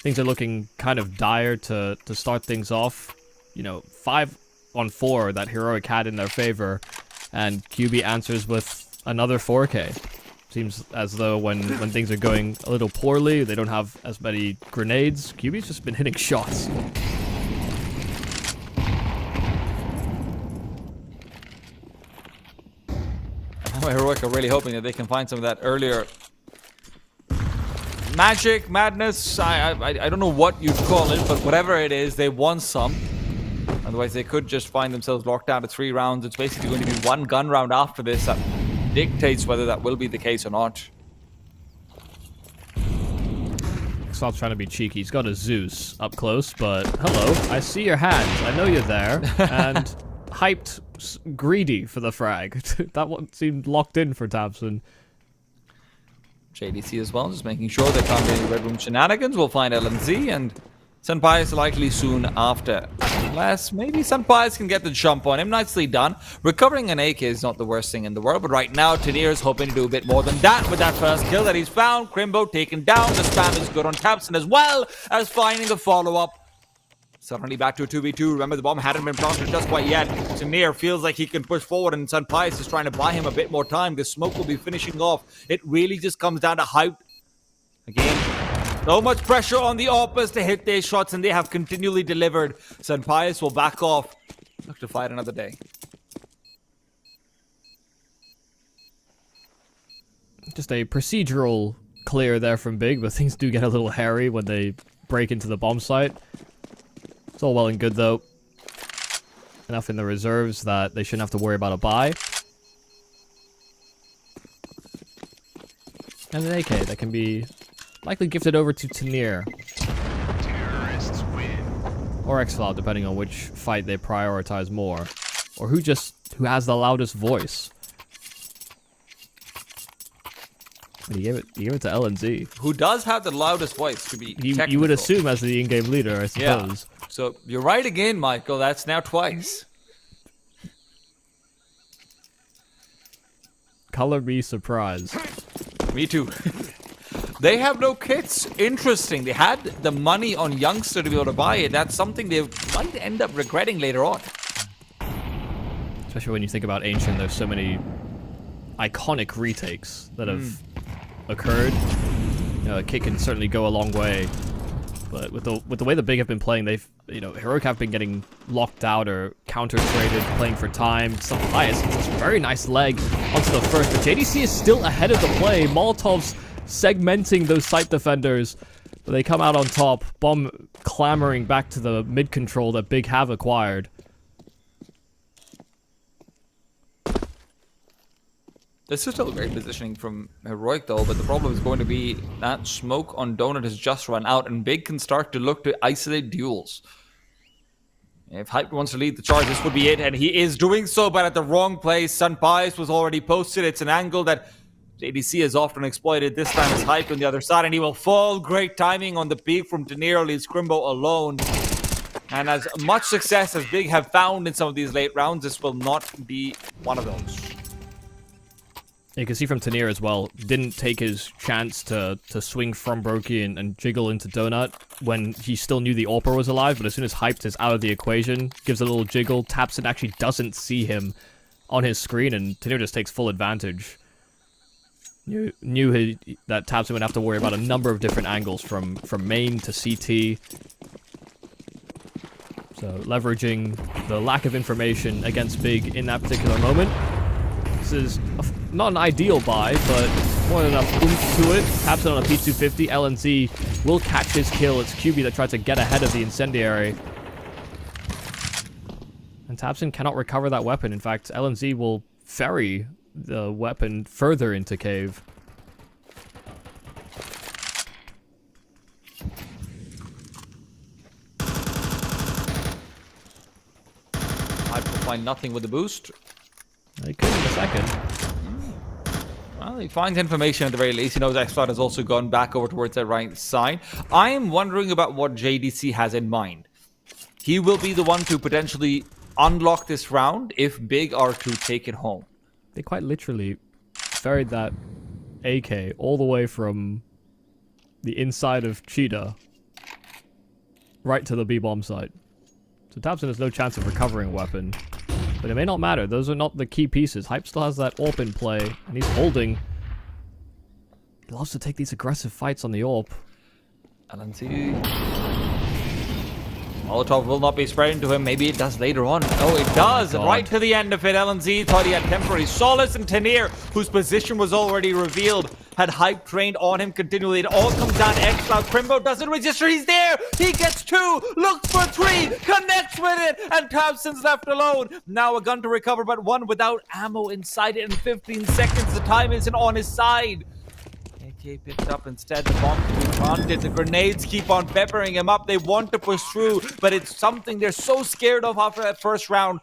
things are looking kind of dire to start things off, you know, 5-on-4 that Heroic had in their favor, and QB answers with another 4K. Seems as though when things are going a little poorly, they don't have as many grenades. QB's just been hitting shots. Heroic are really hoping that they can find some of that earlier magic, madness, I don't know what you'd call it, but whatever it is, they won some. Otherwise, they could just find themselves locked down to 3 rounds. It's basically going to be 1 gun round after this that dictates whether that will be the case or not. Xal's trying to be cheeky. He's got a Zeus up close, but hello, I see your hands. I know you're there. And hyped, greedy for the frag. That one seemed locked in for Tabson. JDC as well, just making sure they can't do any Red Room shenanigans. We'll find LNZ and Sunpius likely soon after. Unless maybe Sunpius can get the jump on him. Nicely done. Recovering an AK is not the worst thing in the world, but right now Tanir is hoping to do a bit more than that with that first kill that he's found. Crimbo taken down. The spam is good on Tabson as well as finding the follow-up. Suddenly back to a 2v2. Remember, the bomb hadn't been planted just quite yet. Tanir feels like he can push forward, and Sunpius is trying to buy him a bit more time. The smoke will be finishing off. It really just comes down to hype. Again, so much pressure on the Oppas to hit their shots, and they have continually delivered. Sunpius will back off. Look to fight another day. Just a procedural clear there from Big, but things do get a little hairy when they break into the bomb site. It's all well and good, though. Enough in the reserves that they shouldn't have to worry about a buy. And an AK that can be likely gifted over to Tanir. Terrorists win. Or Xcloud, depending on which fight they prioritize more. Or who has the loudest voice. You gave it to LNZ. Who does have the loudest voice, to be You would assume as the in-game leader, I suppose. Yeah. So you're right again, Michael. That's now twice. Color me surprised. Me too. They have no kits. Interesting. They had the money on Youngster to be able to buy it. That's something they might end up regretting later on. Especially when you think about Ancient, there's so many iconic retakes that have occurred. You know, a kit can certainly go a long way. But with the way the Big have been playing, they've, Heroic have been getting locked out or counter-traded, playing for time. Some bias. It's a very nice leg onto the first, but JDC is still ahead of the play. Molotov's segmenting those site defenders, but they come out on top. Bomb clamoring back to the mid-control that Big have acquired. This is still great positioning from Heroic, though, but the problem is going to be that smoke on Donut has just run out, and Big can start to look to isolate duels. If Hype wants to lead the charge, this would be it, and he is doing so, but at the wrong place. Sunpius was already posted. It's an angle that JDC has often exploited. This time it's Hype on the other side, and he will fall. Great timing on the peak from Tanir, leaves Crimbo alone. And as much success as Big have found in some of these late rounds, this will not be one of those. You can see from Tanir as well, didn't take his chance to swing from Brokey and jiggle into Donut when he still knew the AWPer was alive, but as soon as Hyped is out of the equation, gives a little jiggle, taps and actually doesn't see him on his screen, and Tanir just takes full advantage. Knew that Tabson would have to worry about a number of different angles from main to CT. So leveraging the lack of information against Big in that particular moment. This is not an ideal buy, but more than enough oomph to it. Tabson on a P250. LNZ will catch his kill. It's QB that tried to get ahead of the incendiary. And Tabson cannot recover that weapon. In fact, LNZ will ferry the weapon further into cave. I will find nothing with the boost. They could in a second. Well, he finds information at the very least. He knows Xcloud has also gone back over towards that right side. I am wondering about what JDC has in mind. He will be the one to potentially unlock this round if Big are to take it home. They quite literally ferried that AK all the way from the inside of Cheetah right to the B-bomb site. So Tabson has no chance of recovering a weapon. But it may not matter. Those are not the key pieces. Hype still has that AWP in play, and he's holding. He loves to take these aggressive fights on the AWP. LNC. Molotov will not be spreading to him. Maybe it does later on. Oh, it does. God. Right to the end of it. LNZ thought he had temporary solace, and Tanir, whose position was already revealed, had Hype trained on him continually. It all comes down to Xcloud. Crimbo doesn't register. He's there. He gets 2. Looks for 3. Connects with it. And Tabson's left alone. Now a gun to recover, but one without ammo inside it in 15 seconds. The time isn't on his side. AK picked up instead. The bomb can be planted. The grenades keep on peppering him up. They want to push through, but it's something they're so scared of after that first round.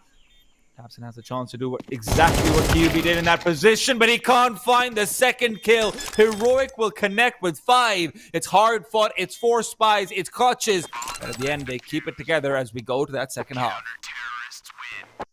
Tabson has a chance to do exactly what QB did in that position, but he can't find the second kill. Heroic will connect with 5. It's hard fought. It's 4 spies. It's clutches. But at the end, they keep it together as we go to that second half. Terrorists win.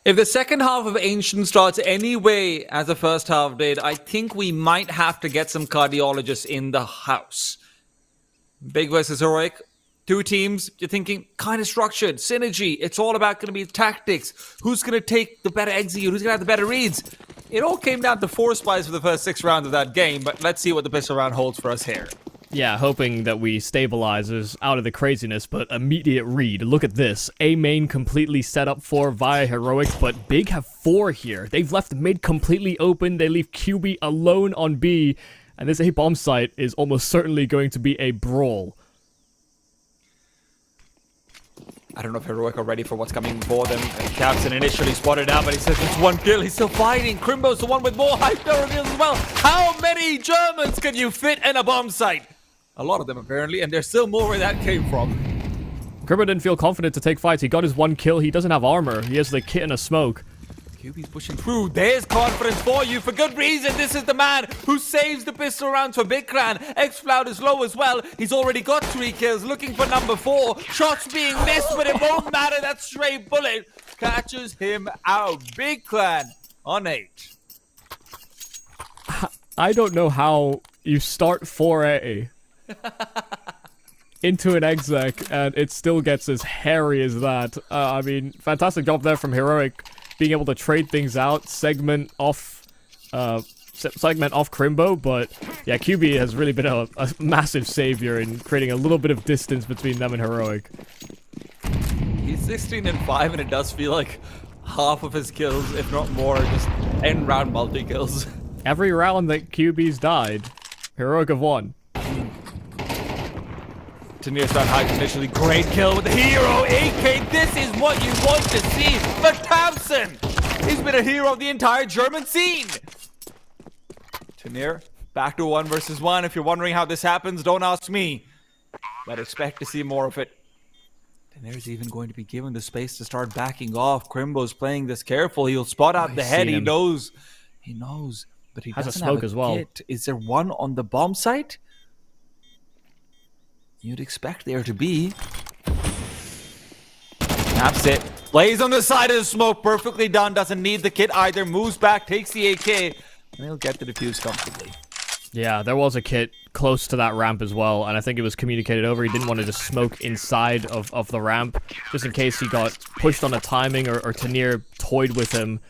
If the second half of Ancient starts any way as the first half did, I think we might have to get some cardiologists in the house. Big versus Heroic. Two teams, you're thinking, kind of structured, synergy. It's all about going to be tactics. Who's going to take the better execute? Who's going to have the better reads? It all came down to 4 spies for the first 6 rounds of that game, but let's see what the pistol round holds for us here. Yeah, hoping that we stabilize us out of the craziness, but immediate read. Look at this. A main completely set up for via Heroic, but Big have 4 here. They've left mid completely open. They leave QB alone on B, and this A bomb site is almost certainly going to be a brawl. I don't know if Heroic are ready for what's coming for them. Capson initially spotted out, but he says it's 1 kill. He's still fighting. Crimbo's the one with more hyper reveals as well. How many Germans can you fit in a bomb site? A lot of them, apparently, and there's still more where that came from. Crimbo didn't feel confident to take fights. He got his 1 kill. He doesn't have armor. He has the kit and a smoke. QB's pushing through. There's confidence for you for good reason. This is the man who saves the pistol rounds for Big Clan. X-Cloud is low as well. He's already got 3 kills, looking for number 4. Shots being missed, but it won't matter. That stray bullet catches him out. Big Clan on 8. I don't know how you start 4A into an exec and it still gets as hairy as that. I mean, fantastic job there from Heroic, being able to trade things out, segment off Crimbo, but yeah, QB has really been a massive savior in creating a little bit of distance between them and Heroic. He's 16-5, and it does feel like half of his kills, if not more, are just end round multi-kills. Every round that QB's died, Heroic have won. Tanir started high initially. Great kill with the hero. AK, this is what you want to see. But Thompson, he's been a hero of the entire German scene. Tanir, back to 1 versus 1. If you're wondering how this happens, don't ask me. But expect to see more of it. Tanir's even going to be given the space to start backing off. Crimbo's playing this careful. He'll spot out the head. He knows. He knows. But he has doesn't a smoke have a as well. kit. Is there one on the bomb site? You'd expect there to be. Snaps it. Plays on the side of the smoke. Perfectly done. Doesn't need the kit either. Moves back. Takes the AK. And he'll get the defuse comfortably. Yeah, there was a kit close to that ramp as well. And I think it was communicated over. He didn't want to just smoke inside of the ramp. Just in case he got pushed on a timing or Tanir toyed with him.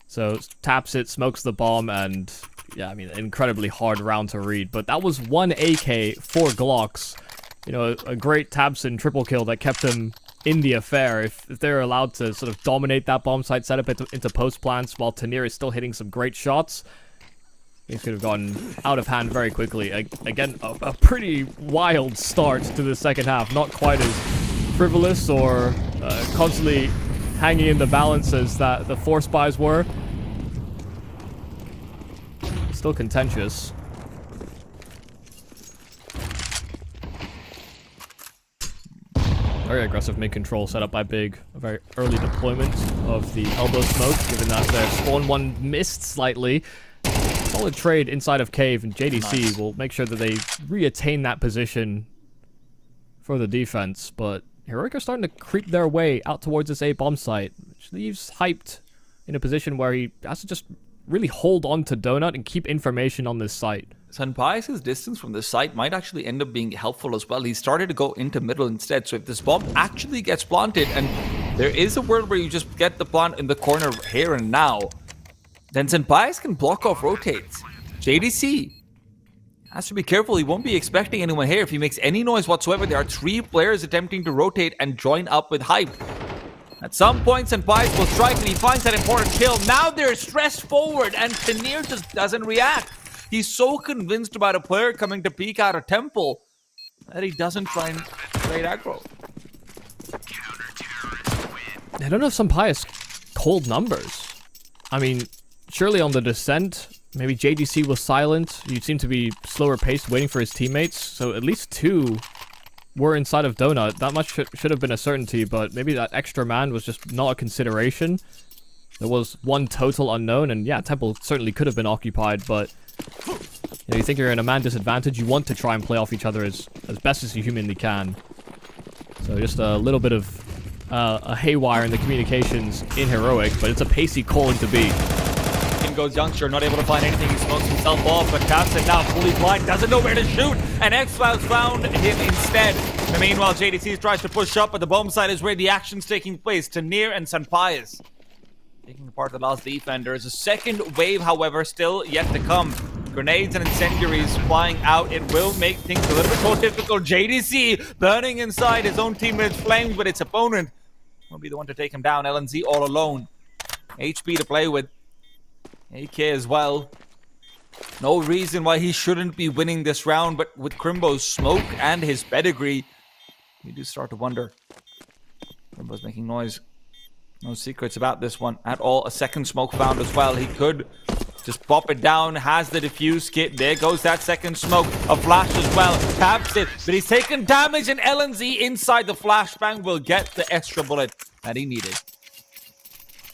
So taps it. Smokes the bomb. And yeah, I mean, incredibly hard round to read. But that was 1 AK, 4 Glocks. You know, a great Tabson triple kill that kept him in the affair. If they're allowed to sort of dominate that bomb site setup into post plants while Tanir is still hitting some great shots, things could have gone out of hand very quickly. Again, a pretty wild start to the second half. Not quite as frivolous or constantly hanging in the balance as that the 4 spies were. Still contentious. Very aggressive mid-control set up by Big. A very early deployment of the elbow smoke, given that their spawn 1 missed slightly. Solid trade inside of Cave, and JDC will make sure that they reattain that position for the defense. But Heroic are starting to creep their way out towards this A bomb site, which leaves Hyped in a position where he has to just really hold on to Donut and keep information on this site. Sunpius' distance from the site might actually end up being helpful as well. He started to go into middle instead. So if this bomb actually gets planted, and there is a world where you just get the plant in the corner here and now, then Sunpius can block off rotates. JDC has to be careful. He won't be expecting anyone here. If he makes any noise whatsoever, there are 3 players attempting to rotate and join up with Hype. At some point, Sunpius will strike and he finds that important kill. Now they're stressed forward and Tanir just doesn't react. He's so convinced about a player coming to peek out of Temple that he doesn't try and trade aggro. I don't know if Sunpius cold numbers. I mean, surely on the descent, maybe JDC was silent. You seem to be slower paced, waiting for his teammates. So at least 2 were inside of Donut. That much should have been a certainty, but maybe that extra man was just not a consideration. There was 1 total unknown, and yeah, Temple certainly could have been occupied, but you know, you think you're in a man disadvantage, you want to try and play off each other as best as you humanly can. So just a little bit of a haywire in the communications in Heroic, but it's a pacey calling to be. In goes Youngster, not able to find anything. He smokes himself off, but Captain now fully blind, doesn't know where to shoot, and X-Files found him instead. And meanwhile, JDC tries to push up, but the bomb site is where the action's taking place. Tanir and Sanpayas taking apart the last defenders. A second wave, however, still yet to come. Grenades and incendiaries flying out. It will make things a little bit more difficult. JDC burning inside his own teammates' flames, but its opponent will be the one to take him down. LNZ all alone. HP to play with. AK as well. No reason why he shouldn't be winning this round, but with Crimbo's smoke and his pedigree, you do start to wonder. Crimbo's making noise. No secrets about this one at all. A second smoke found as well. He could just pop it down. Has the defuse kit. There goes that second smoke. A flash as well. Taps it, but he's taken damage, and LNZ inside the flashbang will get the extra bullet that he needed.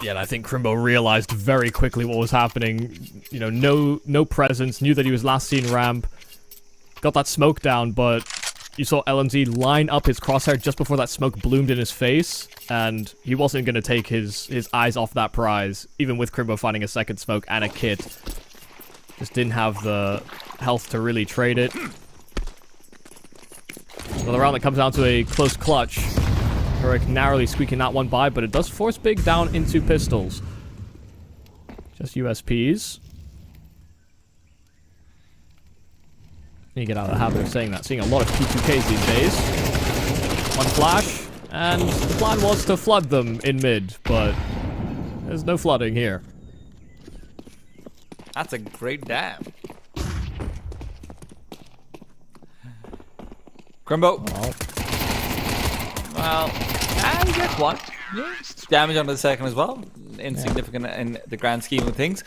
Yeah, and I think Crimbo realized very quickly what was happening. You know, no presence. Knew that he was last seen ramp. Got that smoke down, but you saw LNZ line up his crosshair just before that smoke bloomed in his face, and he wasn't going to take his eyes off that prize, even with Crimbo finding a second smoke and a kit. Just didn't have the health to really trade it. Another round that comes down to a close clutch. Heroic narrowly squeaking that one by, but it does force Big down into pistols. Just USPs. You get out of the habit of saying that. Seeing a lot of P2Ks these days. One flash, and the plan was to flood them in mid, but there's no flooding here. That's a great dam. Crimbo. Well, and you get one. Yeah. Damage on the second as well. Insignificant in the grand scheme of things.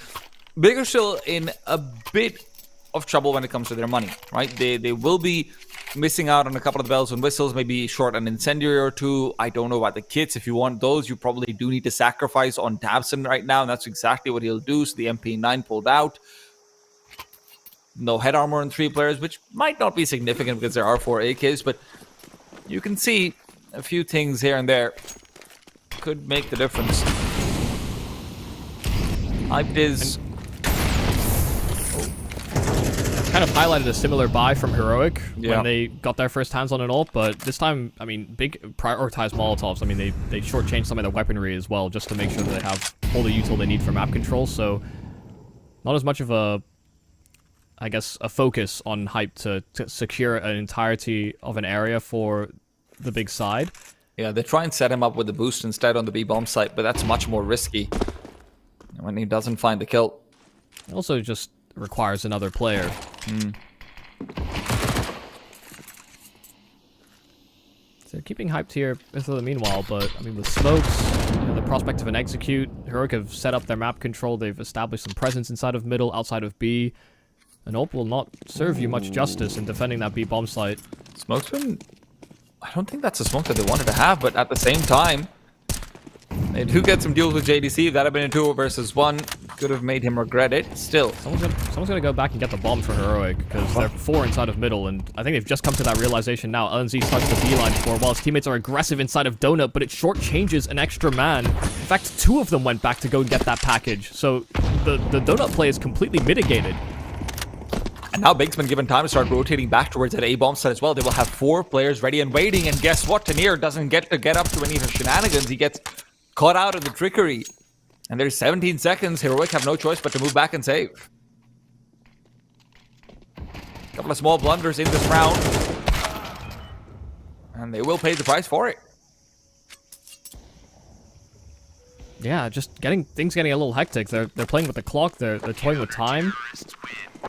Bigger still in a bit of trouble when it comes to their money, right? They will be missing out on a couple of the bells and whistles, maybe short an incendiary or two. I don't know about the kits. If you want those, you probably do need to sacrifice on Dabson right now, and that's exactly what he'll do. So the MP9 pulled out. No head armor on 3 players, which might not be significant because there are 4 AKs, but you can see a few things here and there could make the difference. Hyped is kind of highlighted a similar buy from Heroic when they got their first hands on an ult, but this time, I mean, big prioritized Molotovs. I mean, they shortchanged some of their weaponry as well, just to make sure that they have all the util they need for map control, so not as much of a, I guess, a focus on Hype to secure an entirety of an area for the big side. Yeah, they try and set him up with the boost instead on the B-bomb site, but that's much more risky when he doesn't find the kill. It also just requires another player. So keeping Hyped here for the meanwhile, but I mean with smokes, you know, the prospect of an execute, Heroic have set up their map control, they've established some presence inside of middle, outside of B. An ult will not serve you much justice in defending that B bomb site. Smoke's been... I don't think that's a smoke that they wanted to have, but at the same time, they do get some deals with JDC. If that had been a 2 versus 1, could have made him regret it. Still, someone's gonna go back and get the bomb for Heroic, because they're 4 inside of middle, and I think they've just come to that realization now. LNZ starts the beeline for while his teammates are aggressive inside of Donut, but it shortchanges an extra man. In fact, 2 of them went back to go get that package, so the Donut play is completely mitigated. And now Big's been given time to start rotating back towards that A-bomb site as well. They will have 4 players ready and waiting, and guess what? Tanir doesn't get to get up to any of his shenanigans. He gets caught out of the trickery. And there's 17 seconds. Heroic have no choice but to move back and save. A couple of small blunders in this round. And they will pay the price for it. Yeah, just things getting a little hectic. They're playing with the clock, they're toying with time.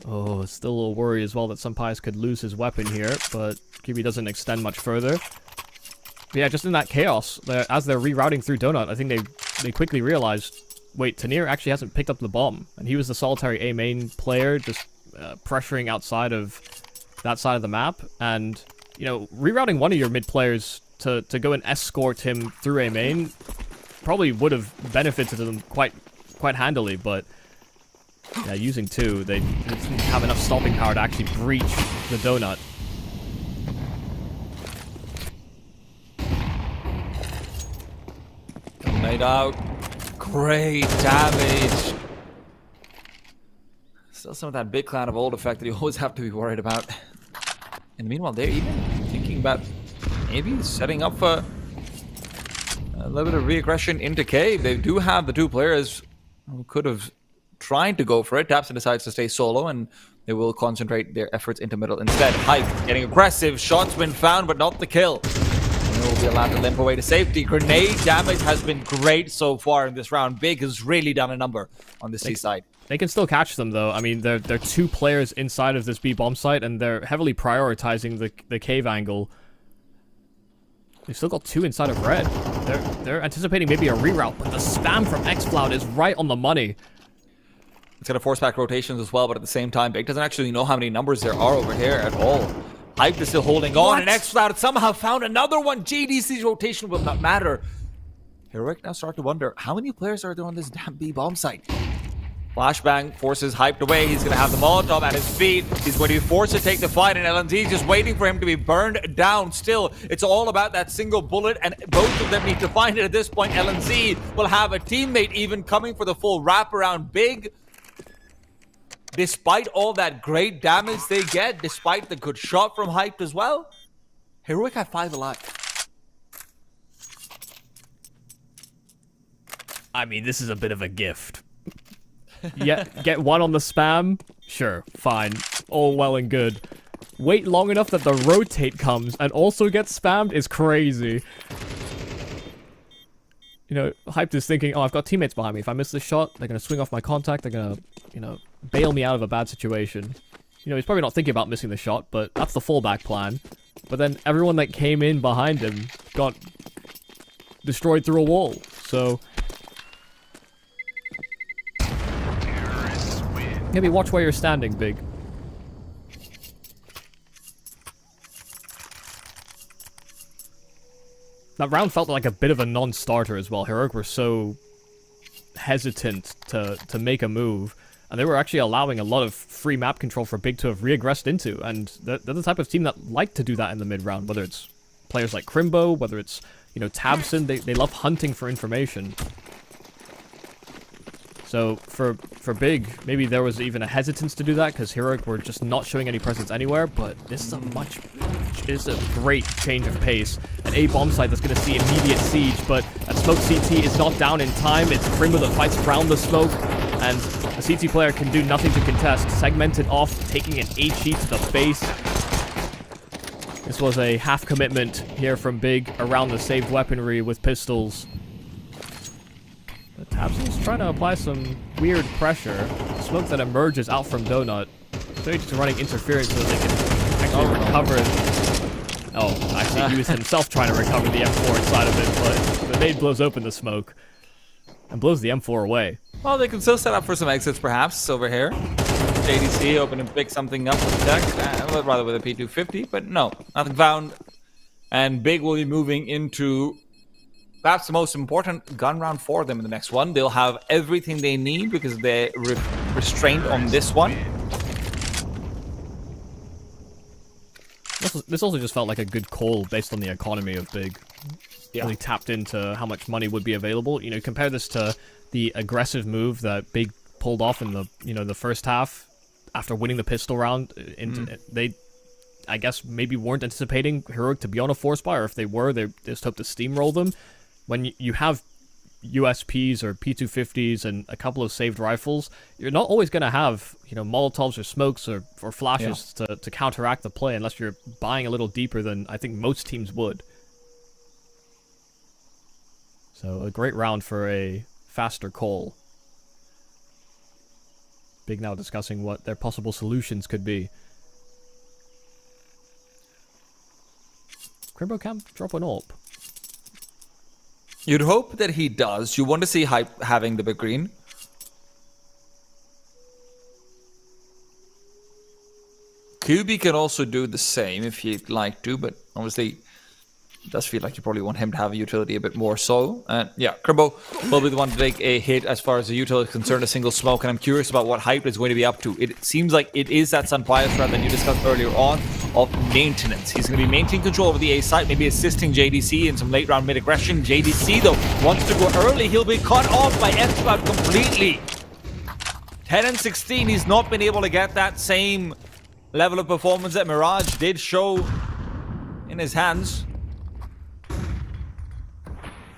Oh, it's still a little worry as well that Senpais could lose his weapon here, but Kiwi doesn't extend much further. But yeah, just in that chaos, as they're rerouting through Donut, I think they quickly realized, wait, Tanir actually hasn't picked up the bomb, and he was the solitary A main player, just pressuring outside of that side of the map, and, you know, rerouting one of your mid players to go and escort him through A main probably would have benefited them quite handily, but yeah, using 2, they didn't have enough stopping power to actually breach the Donut. Teammate out. Great damage. Still some of that big cloud of old effect that you always have to be worried about. And meanwhile, they're even thinking about maybe setting up for a little bit of re-aggression into cave. They do have the two players who could have tried to go for it. Tapson decides to stay solo, and they will concentrate their efforts into middle instead. Hype getting aggressive. Shots been found, but not the kill. And they will be allowed to limp away to safety. Grenade damage has been great so far in this round. Big has really done a number on the C side. They can still catch them, though. I mean, they're two players inside of this B bomb site, and they're heavily prioritizing the cave angle. They've still got two inside of red. They're anticipating maybe a reroute, but the spam from xCloud is right on the money. It's going to force back rotations as well, but at the same time, Big doesn't actually know how many numbers there are over here at all. Hype is still holding on, and xCloud somehow found another one. JDC's rotation will not matter. Heroic now start to wonder, how many players are there on this damn B bomb site? Flashbang forces Hyped away. He's going to have the Molotov at his feet. He's going to be forced to take the fight, and LNZ is just waiting for him to be burned down. Still, it's all about that single bullet, and both of them need to find it at this point. LNZ will have a teammate even coming for the full wraparound. Big, despite all that great damage they get, despite the good shot from Hyped as well, Heroic have 5 alive. I mean, this is a bit of a gift. Yeah, get one on the spam? Sure, fine. All well and good. Wait long enough that the rotate comes and also get spammed is crazy. You know, Hyped is thinking, oh, I've got teammates behind me. If I miss this shot, they're going to swing off my contact. They're going to, you know, bail me out of a bad situation. You know, he's probably not thinking about missing the shot, but that's the fallback plan. But then everyone that came in behind him got destroyed through a wall. So maybe watch where you're standing, Big. That round felt like a bit of a non-starter as well. Heroic were so hesitant to make a move, and they were actually allowing a lot of free map control for Big to have regressed into, and they're the type of team that like to do that in the mid-round, whether it's players like Crimbo, whether it's, you know, Tabson, they love hunting for information. So for Big, maybe there was even a hesitance to do that because Heroic were just not showing any presence anywhere, but this is a great change of pace. An A bomb site that's going to see immediate siege, but that smoke CT is not down in time. It's Crimbo that fights around the smoke, and the CT player can do nothing to contest. Segmented off, taking an HE to the face. This was a half commitment here from Big around the saved weaponry with pistols. Tabson's trying to apply some weird pressure. Smoke that emerges out from Donut. So he's just running interference so they can actually recover it. Oh, actually he was himself trying to recover the M4 inside of it, but the nade blows open the smoke and blows the M4 away. Well, they can still set up for some exits perhaps over here. JDC open and pick something up with the deck, rather with a P250, but no, nothing found. And Big will be moving into perhaps the most important gun round for them in the next one. They'll have everything they need because they're restrained on this one. This also just felt like a good call based on the economy of Big. Yeah. Really tapped into how much money would be available. You know, compare this to the aggressive move that Big pulled off in the, you know, the first half after winning the pistol round. They, I guess, maybe weren't anticipating Heroic to be on a 4-spy, or if they were, they just hoped to steamroll them. When you have USPs or P250s and a couple of saved rifles, you're not always going to have, you know, Molotovs or smokes or flashes to counteract the play unless you're buying a little deeper than I think most teams would. So a great round for a faster call. Big now discussing what their possible solutions could be. Crimbo can't drop an AWP. You'd hope that he does. You want to see Hype having the big green. QB can also do the same if he'd like to, but obviously it does feel like you probably want him to have a utility a bit more so. And yeah, Crimbo will be the one to take a hit as far as the utility is concerned, a single smoke, and I'm curious about what Hype is going to be up to. It seems like it is that Sun Fire strat that you discussed earlier on of maintenance. He's going to be maintaining control over the A site, maybe assisting JDC in some late round mid aggression. JDC though wants to go early. He'll be cut off by xCloud completely. 10 and 16, he's not been able to get that same level of performance that Mirage did show in his hands.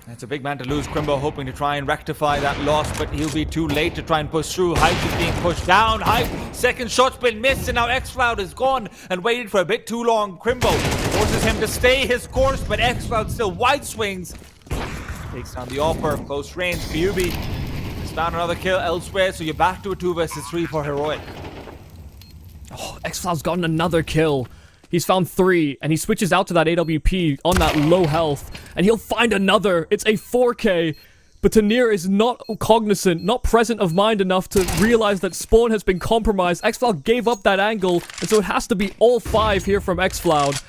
It's a big man to lose. Crimbo hoping to try and rectify that loss, but he'll be too late to try and push through. Hype is being pushed down. Hype, second shot's been missed, and now xCloud is gone and waited for a bit too long. Crimbo forces him to stay his course, but xCloud still wide swings. Takes down the offer, close range. Kyubi has found another kill elsewhere, so you're back to a 2 versus 3 for Heroic. Oh, xCloud's gotten another kill. He's found 3, and he switches out to that AWP on that low health, and he'll find another. It's a 4K, but Tanir is not cognizant, not present of mind enough to realize that Spawn has been compromised. xCloud gave up that angle, and so it has to be all 5 here from xCloud.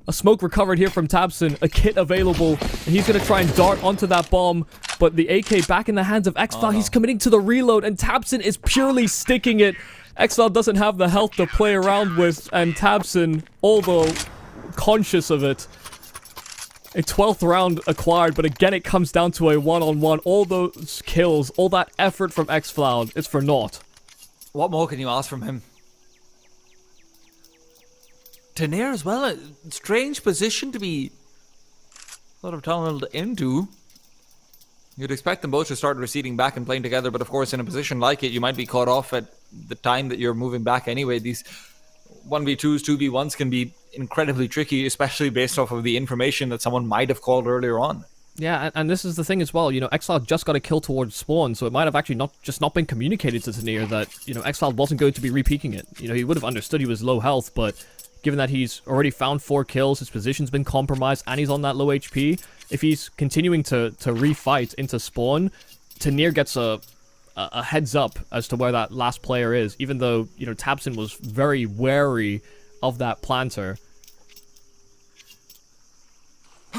A smoke recovered here from Tabson, a kit available, and he's going to try and dart onto that bomb, but the AK back in the hands of xCloud. He's committing to the reload, and Tabson is purely sticking it. xCloud doesn't have the health to play around with, and Tabson, although conscious of it. A 12th round acquired, but again it comes down to a one-on-one. All those kills, all that effort from xCloud, it's for naught. What more can you ask from him? Tanir as well, a strange position to be sort of tunneled into. You'd expect them both to start receding back and playing together, but of course in a position like it, you might be caught off at the time that you're moving back anyway. These 1v2s, 2v1s can be incredibly tricky, especially based off of the information that someone might have called earlier on. Yeah, and this is the thing as well, you know, xCloud just got a kill towards Spawn, so it might have actually not been communicated to Tanir that, you know, xCloud wasn't going to be repeaking it. You know, he would have understood he was low health, but given that he's already found 4 kills, his position's been compromised, and he's on that low HP, if he's continuing to refight into Spawn, Tanir gets a heads up as to where that last player is, even though, you know, Tabson was very wary of that planter.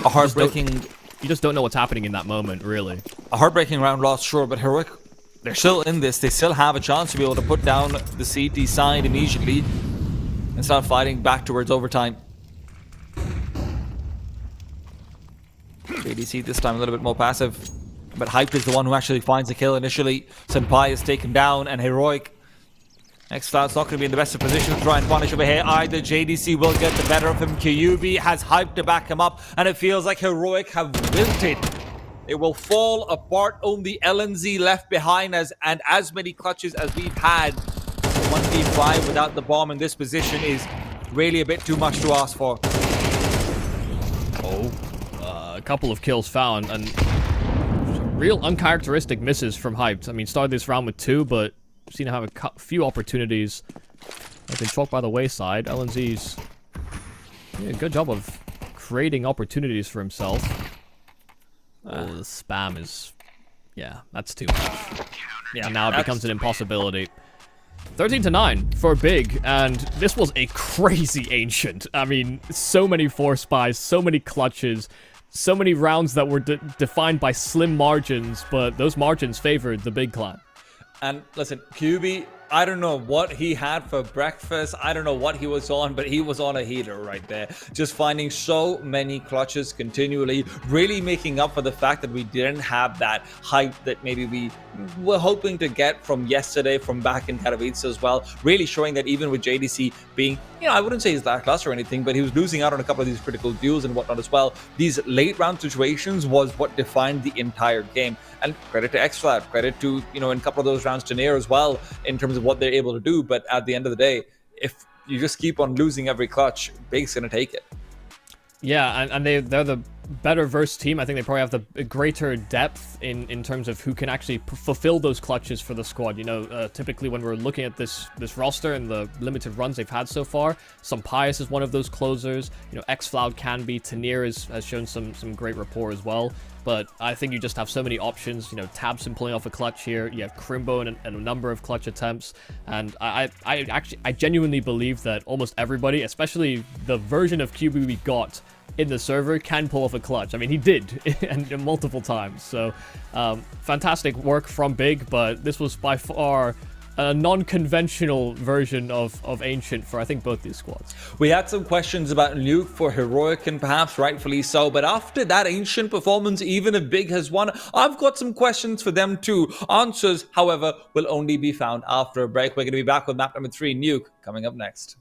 A heartbreaking... You just don't know what's happening in that moment, really. A heartbreaking round loss, sure, but Heroic, they're still in this. They still have a chance to be able to put down the CT side immediately and start fighting back towards overtime. JDC this time a little bit more passive, but Hype is the one who actually finds the kill initially. Senpai is taken down, and Heroic, xCloud's not going to be in the best of position to try and punish over here either. JDC will get the better of him. Kyubi has Hype to back him up, and it feels like Heroic have wilted. They will fall apart. Only LNZ left behind, and as many clutches as we've had. 1v5 without the bomb in this position is really a bit too much to ask for. A couple of kills found, and real uncharacteristic misses from Hyped. I mean, started this round with 2, but seen him have a few opportunities that been chalked by the wayside. LNZ's doing a good job of creating opportunities for himself. The spam is... yeah, that's too much. Yeah, now it becomes an impossibility. 13-9 for Big, and this was a crazy ancient. I mean, so many force buys, so many clutches, so many rounds that were defined by slim margins, but those margins favored the Big clan. And listen, QB, I don't know what he had for breakfast. I don't know what he was on, but he was on a heater right there. Just finding so many clutches continually, really making up for the fact that we didn't have that hype that maybe we were hoping to get from yesterday, from back in Katowice as well. Really showing that even with JDC being, you know, I wouldn't say he's lackluster or anything, but he was losing out on a couple of these critical duels and whatnot as well. These late round situations was what defined the entire game. And credit to xCloud, credit to, you know, in a couple of those rounds to Nair as well, in terms of what they're able to do. But at the end of the day, if you just keep on losing every clutch, Big's going to take it. Yeah, and they're the better versed team. I think they probably have the greater depth in terms of who can actually fulfill those clutches for the squad. You know, typically when we're looking at this roster and the limited runs they've had so far, Pius is one of those closers. You know, xCloud can be. Tanir has shown some great rapport as well. But I think you just have so many options. You know, Tabson pulling off a clutch here. You have Crimbo and a number of clutch attempts. And I genuinely believe that almost everybody, especially the version of QB we got in the server, can pull off a clutch. I mean, he did, and multiple times. So, fantastic work from Big, but this was by far a non-conventional version of Ancient for, I think, both these squads. We had some questions about Nuke for Heroic, and perhaps rightfully so, but after that Ancient performance, even if Big has won, I've got some questions for them too. Answers, however, will only be found after a break. We're going to be back with map number 3, Nuke, coming up next.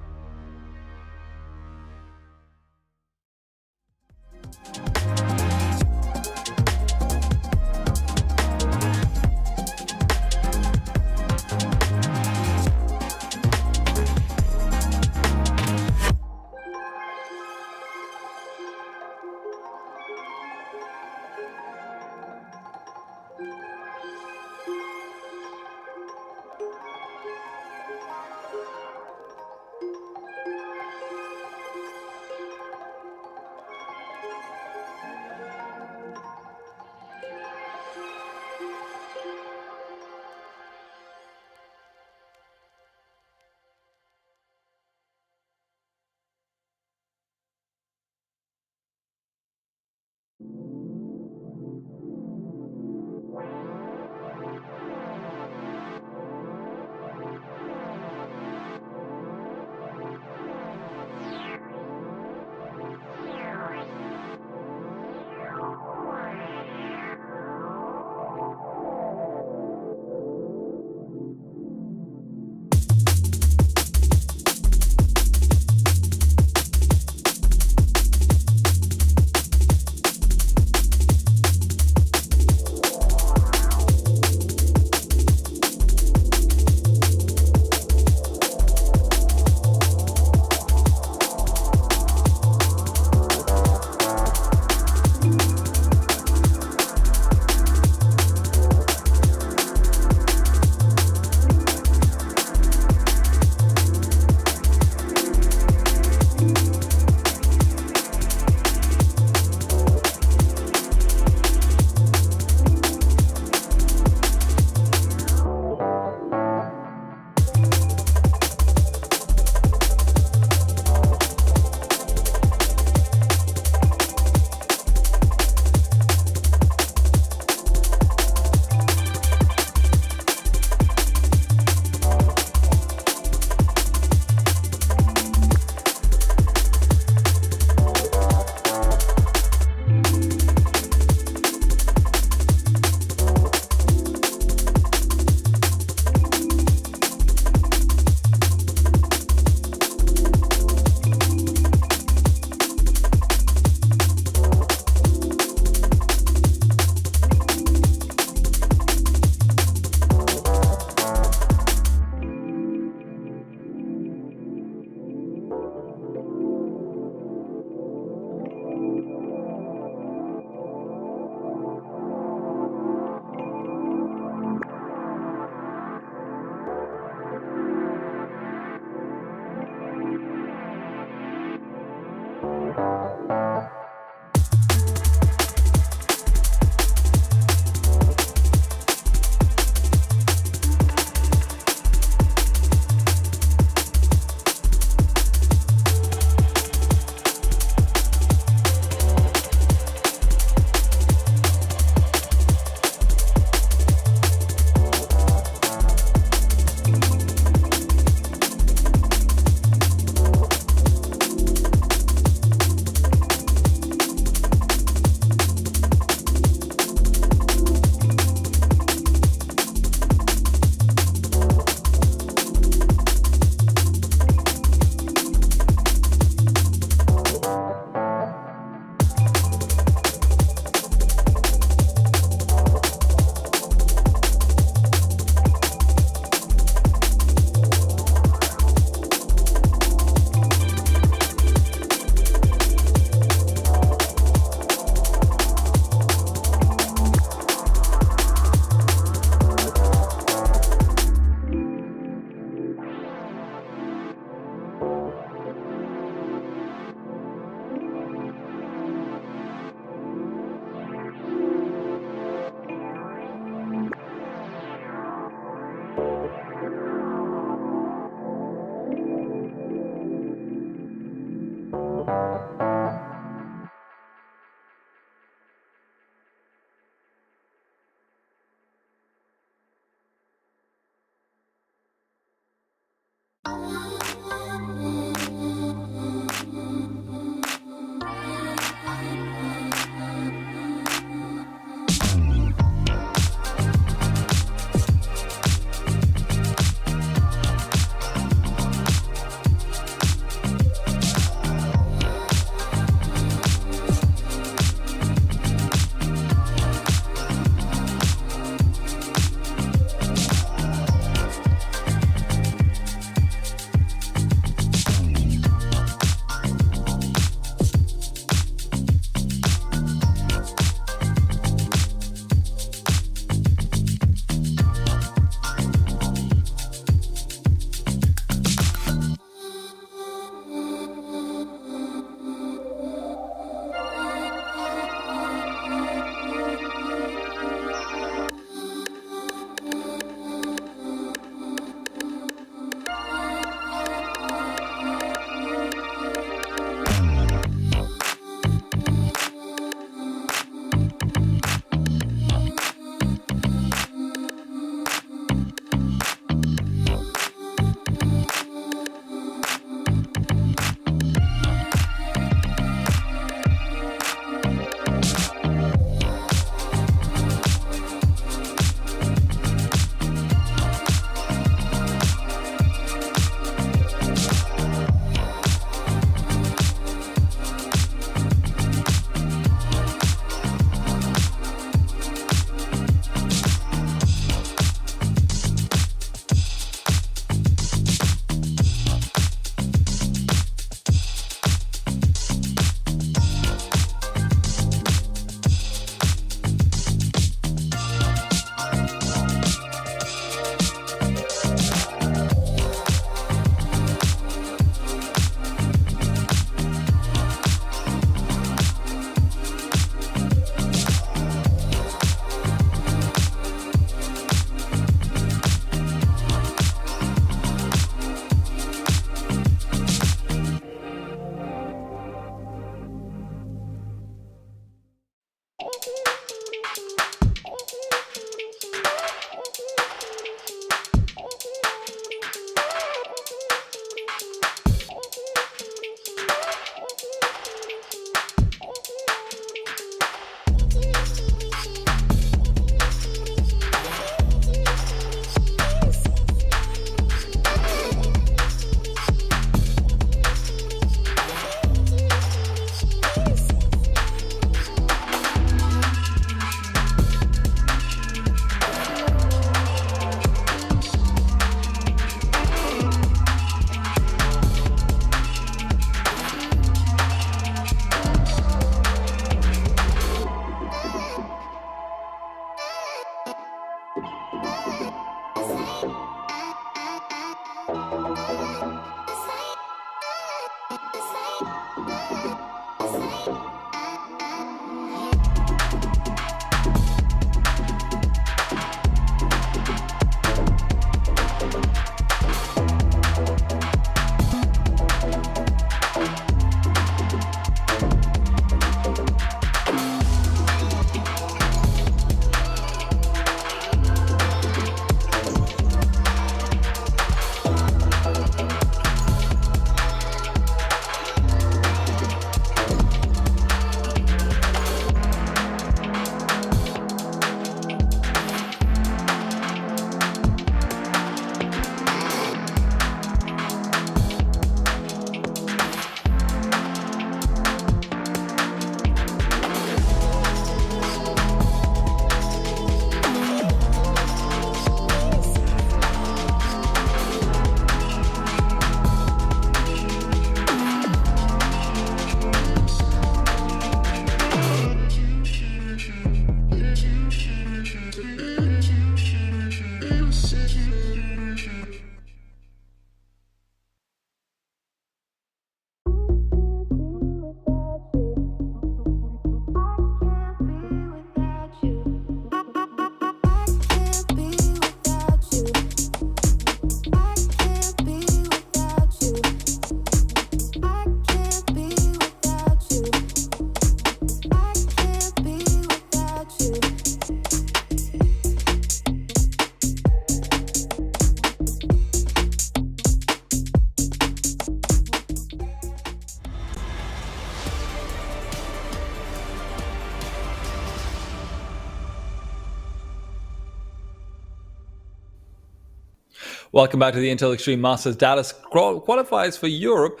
Welcome back to the Intel Extreme Masters Dallas qualifiers for Europe.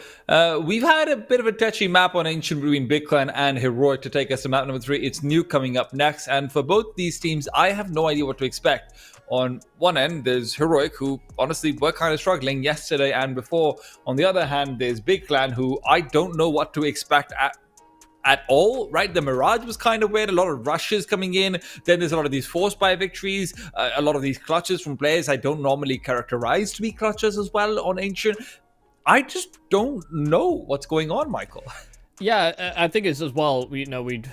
We've had a bit of a touchy map on Ancient between Big Clan and Heroic to take us to map number 3. It's Nuke coming up next. And for both these teams, I have no idea what to expect. On one end, there's Heroic, who honestly were kind of struggling yesterday and before. On the other hand, there's Big Clan, who I don't know what to expect at all, right? The Mirage was kind of weird, a lot of rushes coming in, then there's a lot of these forced by victories, a lot of these clutches from players I don't normally characterize to be clutches as well on Ancient. I just don't know what's going on, Michael. Yeah, I think it's as well, we'd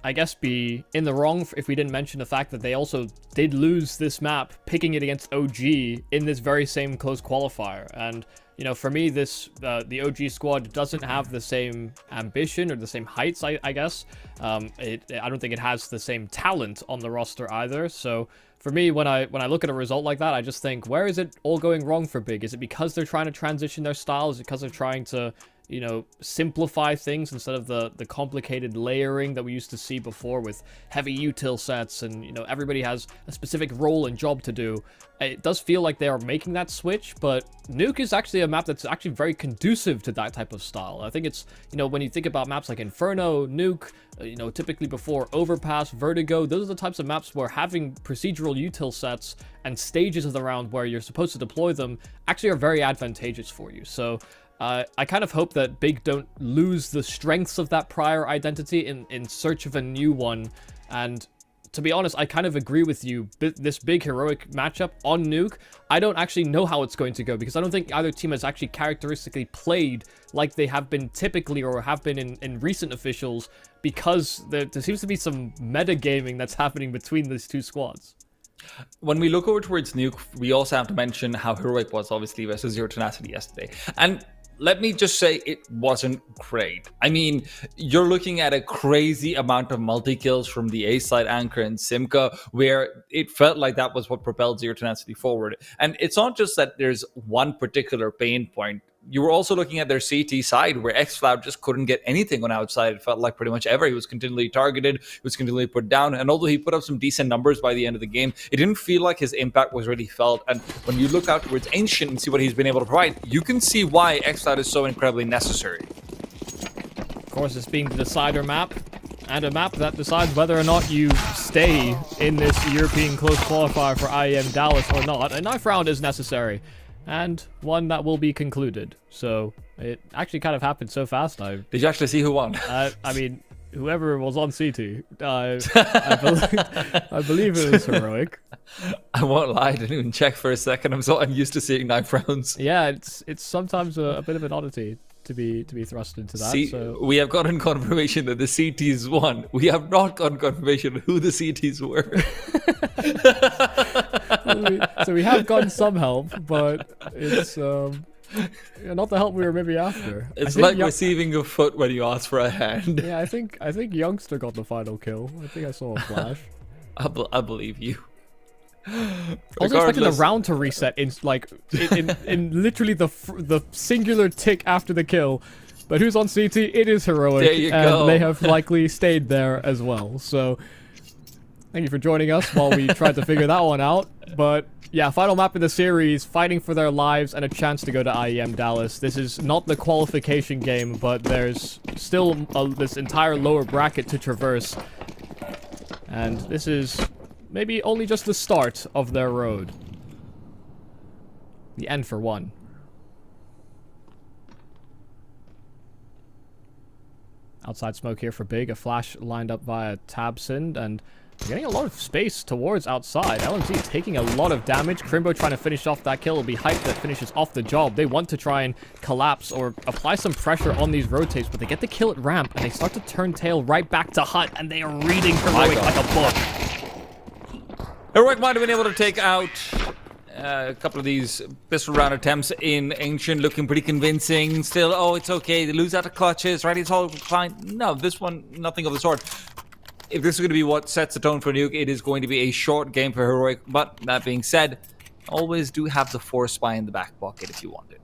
I guess be in the wrong if we didn't mention the fact that they also did lose this map, picking it against OG in this very same close qualifier. And you know, for me, this the OG squad doesn't have the same ambition or the same heights, I guess. I don't think it has the same talent on the roster either. So for me, when I look at a result like that, I just think, where is it all going wrong for Big? Is it because they're trying to transition their style? Is it because they're trying to, you know, simplify things instead of the complicated layering that we used to see before with heavy util sets and, you know, everybody has a specific role and job to do? It does feel like they are making that switch, but Nuke is actually a map that's actually very conducive to that type of style. I think it's, you know, when you think about maps like Inferno, Nuke, you know, typically before Overpass, Vertigo, those are the types of maps where having procedural util sets and stages of the round where you're supposed to deploy them actually are very advantageous for you. So I kind of hope that Big don't lose the strengths of that prior identity in search of a new one. And to be honest, I kind of agree with you. This Big Heroic matchup on Nuke, I don't actually know how it's going to go because I don't think either team has actually characteristically played like they have been typically or have been in recent officials, because there seems to be some metagaming that's happening between these two squads. When we look over towards Nuke, we also have to mention how Heroic was obviously versus Zero Tenacity yesterday. And let me just say, it wasn't great. I mean, you're looking at a crazy amount of multi-kills from the A-side Anchor and Simca, where it felt like that was what propelled Zero Tenacity forward. And it's not just that there's one particular pain point. You were also looking at their CT side, where xFloud just couldn't get anything on outside. It felt like pretty much ever. He was continually targeted, he was continually put down, and although he put up some decent numbers by the end of the game, it didn't feel like his impact was really felt. And when you look out towards Ancient and see what he's been able to provide, you can see why xFloud is so incredibly necessary. Of course, it's being the decider map, and a map that decides whether or not you stay in this European close qualifier for IEM Dallas or not. A knife round is necessary, and one that will be concluded. So it actually kind of happened so fast now. Did you actually see who won? I mean, whoever was on CT, I believe it was heroic. I won't lie, I didn't even check for a second. I'm used to seeing knife rounds. Yeah, it's sometimes a bit of an oddity to be thrust into that. See, so. we have gotten confirmation that the CTs won. We have not gotten confirmation of who the CTs were. So we have gotten some help, but it's not the help we were maybe after. It's like receiving a foot when you ask for a hand. Yeah, I think Youngster got the final kill. I think I saw a flash. I believe you. I was expecting the round to reset in literally the singular tick after the kill. But who's on CT? It is heroic. There you go. They have likely stayed there as well. So thank you for joining us while we tried to figure that one out. But yeah, final map in the series, fighting for their lives and a chance to go to IEM Dallas. This is not the qualification game, but there's still this entire lower bracket to traverse. And this is maybe only just the start of their road. The end for one. Outside smoke here for Big. A flash lined up via Tabsend, and getting a lot of space towards outside. LMZ taking a lot of damage. Crimbo trying to finish off that kill. Will be hype that finishes off the job. They want to try and collapse or apply some pressure on these rotates, but they get the kill at ramp, and they start to turn tail right back to Hut, and they are reading Heroic like a book. Heroic might have been able to take out a couple of these pistol round attempts in Ancient, looking pretty convincing. Still, oh, it's okay. They lose out of clutches, right? It's all fine. No, this one, nothing of the sort. If this is going to be what sets the tone for Nuke, it is going to be a short game for Heroic. But that being said, always do have the force spy in the back pocket if you want it.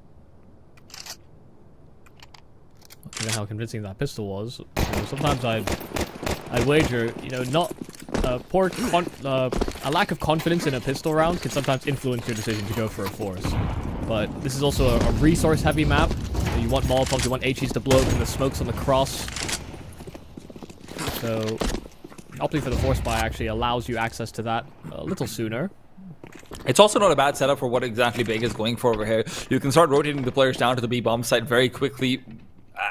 Given how convincing that pistol was, sometimes I'd wager, not a lack of confidence in a pistol round can sometimes influence your decision to go for a force. But this is also a resource-heavy map. So you want Molotovs, you want HEs to blow from the smokes on the cross. So opting for the force buy actually allows you access to that a little sooner. It's also not a bad setup for what exactly Big is going for over here. You can start rotating the players down to the B bomb site very quickly.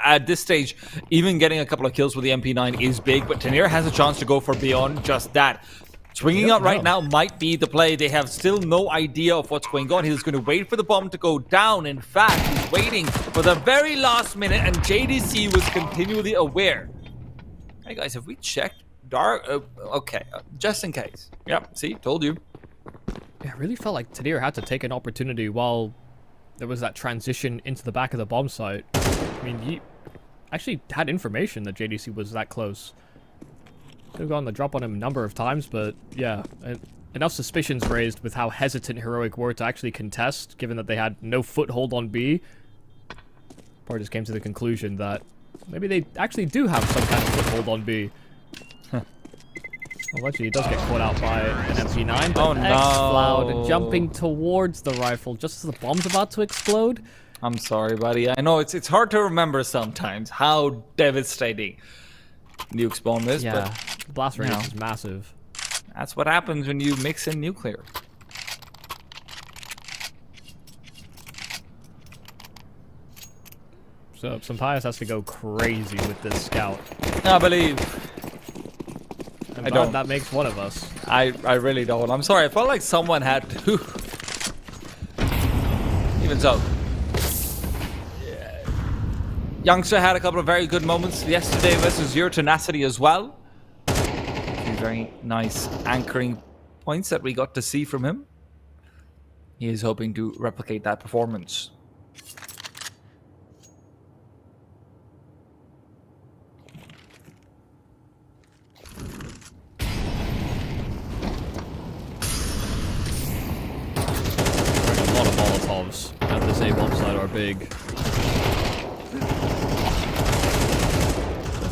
At this stage, even getting a couple of kills with the MP9 is big, but Tenir has a chance to go for beyond just that. Swinging out right now might be the play. They have still no idea of what's going on. He's going to wait for the bomb to go down. In fact, he's waiting for the very last minute, and JDC was continually aware. Hey guys, have we checked? Okay, just in case. Yep, see, told you. Yeah, it really felt like Tenir had to take an opportunity while there was that transition into the back of the bomb site. I mean, he actually had information that JDC was that close. Could have gone the drop on him a number of times, but yeah, enough suspicions raised with how hesitant Heroic were to actually contest, given that they had no foothold on B. Part just came to the conclusion that maybe they actually do have some kind of foothold on B. Well, actually, he does get caught out by an MP9. But oh no! X-Cloud jumping towards the rifle just as the bomb's about to explode. I'm sorry, buddy. I know it's hard to remember sometimes how devastating Nuke's bomb is, yeah, but blast radius is massive. That's what happens when you mix in nuclear. So Sampaias has to go crazy with this scout. I believe. I don't. That makes one of us. I really don't. I'm sorry. I felt like someone had to. Even so. Youngster had a couple of very good moments yesterday versus your tenacity as well. A few very nice anchoring points that we got to see from him. He is hoping to replicate that performance. A lot of Molotovs at the same bomb site are big.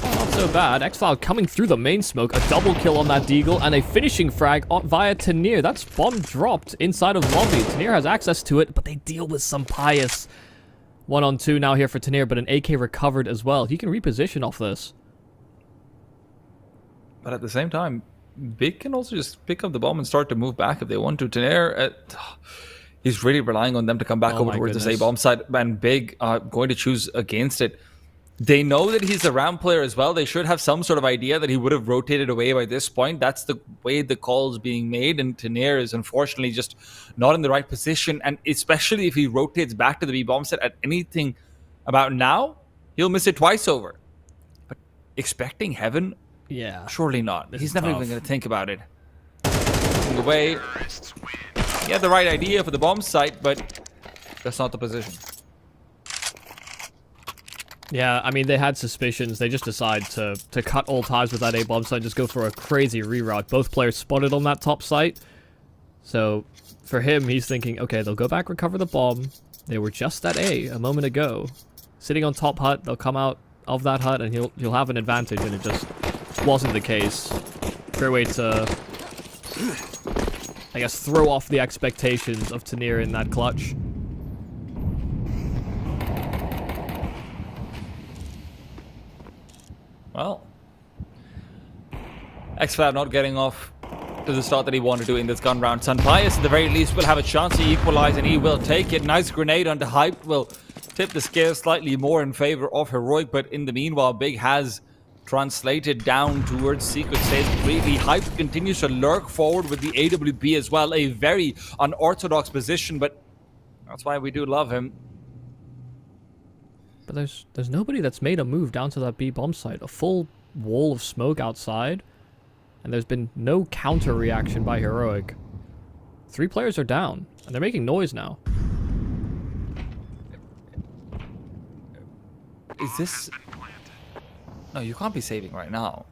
Not so bad. X-Cloud coming through the main smoke. A double kill on that Deagle and a finishing frag via Tenir. That's bomb dropped inside of lobby. Tenir has access to it, but they deal with some pious. 1-on-2 now here for Tenir, but an AK recovered as well. He can reposition off this. But at the same time, Big can also just pick up the bomb and start to move back if they want to. Tenir, he's really relying on them to come back over towards the A bomb side, and Big going to choose against it. They know that he's a round player as well. They should have some sort of idea that he would have rotated away by this point. That's the way the call is being made, and Tanir is unfortunately just not in the right position. And especially if he rotates back to the B-bomb set at anything about now, he'll miss it twice over. But expecting heaven? Yeah. Surely not. This He's is never tough. even going to think about it. In the way, he had the right idea for the bomb site, but that's not the position. Yeah, I mean, they had suspicions. They just decide to cut all ties with that A bomb site and just go for a crazy reroute. Both players spotted on that top site. So, for him, he's thinking, okay, they'll go back, recover the bomb. They were just at A moment ago. Sitting on top hut, they'll come out of that hut and he'll have an advantage, and it just wasn't the case. Fair way to, I guess, throw off the expectations of Tanir in that clutch. Well, X-Fab not getting off to the start that he wanted to in this gun round. Sunbias, at the very least, will have a chance to equalize, and he will take it. Nice grenade onto Hype will tip the scale slightly more in favor of Heroic, but in the meanwhile, Big has translated down towards Secret Safe completely. Hype continues to lurk forward with the AWP as well. A very unorthodox position, but that's why we do love him. But there's nobody that's made a move down to that B bomb site. A full wall of smoke outside, and there's been no counter reaction by Heroic. 3 players are down, and they're making noise now. Is this... No, you can't be saving right now.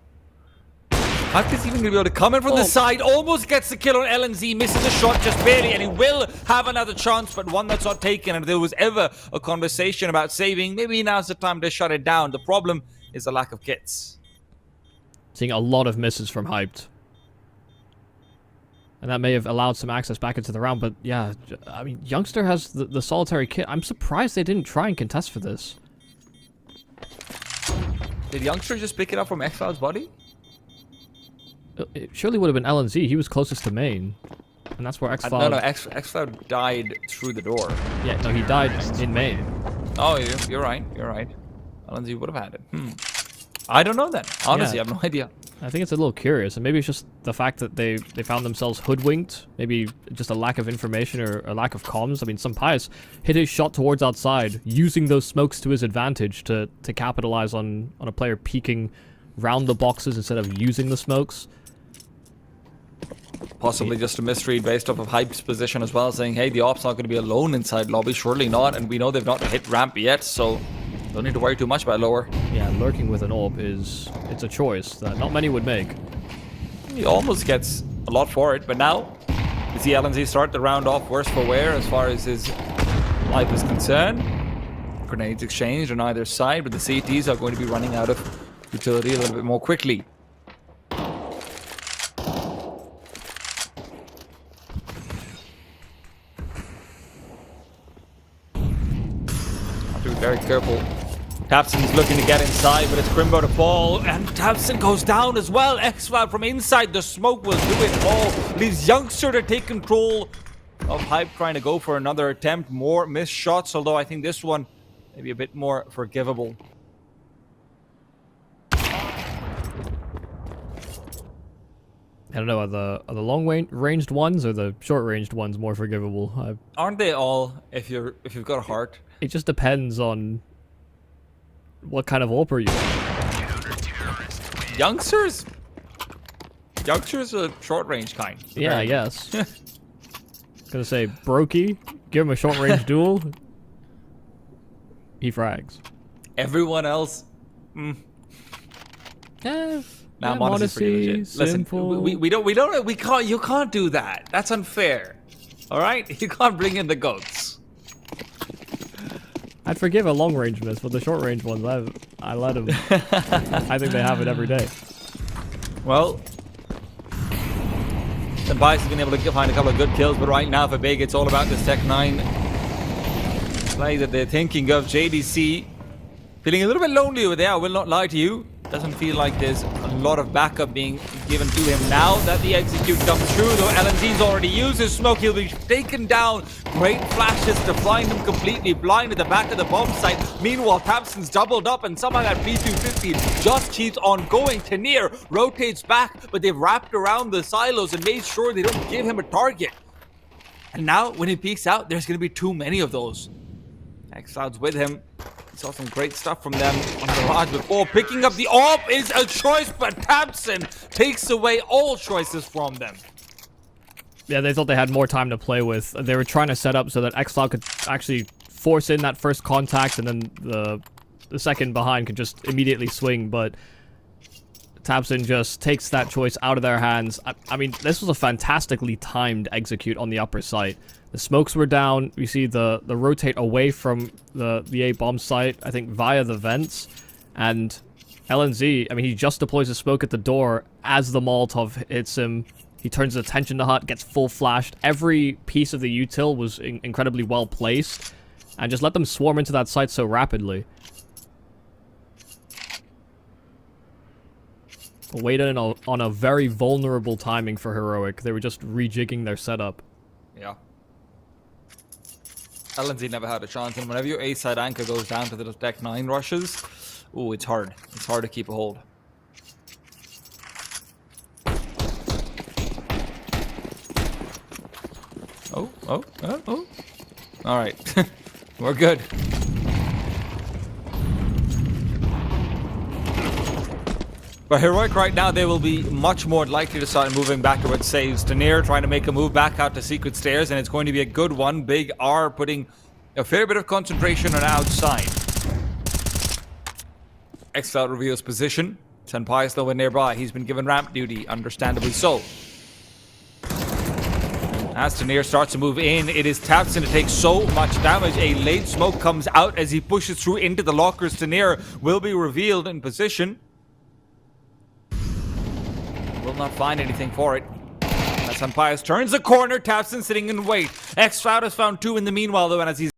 Hype is even going to be able to come in from the side. Almost gets the kill on LNZ. Misses a shot just barely. And he will have another chance, but one that's not taken. And if there was ever a conversation about saving, maybe now's the time to shut it down. The problem is the lack of kits. Seeing a lot of misses from Hyped. And that may have allowed some access back into the round. But yeah, I mean, Youngster has the solitary kit. I'm surprised they didn't try and contest for this. Did Youngster just pick it up from X-Cloud's body? It surely would have been LNZ. He was closest to main. And that's where X-Cloud... No, X-Cloud died through the door. Yeah, no, he died in main. Oh, you're right. You're right. LNZ would have had it. I don't know then. Honestly, Yeah. I have no idea. I think it's a little curious, and maybe it's just the fact that they found themselves hoodwinked. Maybe just a lack of information or a lack of comms. I mean, Sunbias hit his shot towards outside, using those smokes to his advantage to capitalize on a player peeking round the boxes instead of using the smokes. Possibly just a misread based off of Hype's position as well, saying, hey, the op's not going to be alone inside lobby. Surely not, and we know they've not hit ramp yet, so don't need to worry too much about lower. Yeah, lurking with an AWP it's a choice that not many would make. He almost gets a lot for it, but now we see LNZ start the round off worse for wear as far as his life is concerned. Grenades exchanged on either side, but the CTs are going to be running out of utility a little bit more quickly. Have to be very careful. Tapson's looking to get inside, but it's Crimbo to fall, and Tapson goes down as well. X-Cloud from inside, the smoke will do it all. Leaves Youngster to take control of Hype, trying to go for another attempt. More missed shots, although I think this one maybe a bit more forgivable. I don't know, are the long-ranged ones or the short-ranged ones more forgivable? Aren't they all, if you've got a heart? It just depends on what kind of AWPer you are. Youngsters a short-range kind. Yeah, I guess. Gonna say, Brokey, give him a short-range duel. He frags. Everyone else, Nah, Modest is pretty legit. Listen, we can't. You can't do that. That's unfair. All right, you can't bring in the goats. I'd forgive a long-range miss, but the short-range ones, I let them. I think they have it every day. Well, the Bias has been able to find a couple of good kills, but right now for Big, it's all about this Tech 9 play that they're thinking of. JDC feeling a little bit lonely over there. I will not lie to you. Doesn't feel like there's a A lot of backup being given to him now that the execute comes through, though LNZ's already used his smoke. He'll be taken down. Great flashes to blind him completely blind at the back of the bomb site. Meanwhile, Thompson's doubled up and somehow that P250 just keeps on going. Tanir rotates back, but they've wrapped around the silos and made sure they don't give him a target. And now, when he peeks out, there's going to be too many of those. X-Cloud's with him. He saw some great stuff from them on Mirage before. Picking up the AWP is a choice, but Thompson takes away all choices from them. Yeah, they thought they had more time to play with. They were trying to set up so that X-Cloud could actually force in that first contact, and then the second behind could just immediately swing, but Thompson just takes that choice out of their hands. I mean, this was a fantastically timed execute on the upper site. The smokes were down. You see the rotate away from the A bomb site, I think via the vents. And LNZ, I mean, he just deploys a smoke at the door as the Molotov hits him. He turns his attention to hut, gets full flashed. Every piece of the util was incredibly well placed. And just let them swarm into that site so rapidly. Waited on a very vulnerable timing for Heroic. They were just rejigging their setup. Yeah. LNZ never had a chance, and whenever your A-side anchor goes down to the deck 9 rushes, ooh, it's hard. It's hard to keep a hold. Oh. Alright. We're good. But Heroic right now, they will be much more likely to start moving back towards saves. Tanir trying to make a move back out to secret stairs, and it's going to be a good one. Big R putting a fair bit of concentration on outside. X-Cloud reveals position. Senpai is nowhere nearby. He's been given ramp duty, understandably so. As Tanir starts to move in, it is Thompson to take so much damage. A late smoke comes out as he pushes through into the lockers. Tanir will be revealed in position. Will not find anything for it. As Senpai turns the corner, Thompson sitting in wait. X-Cloud has found 2 in the meanwhile, though, and as he's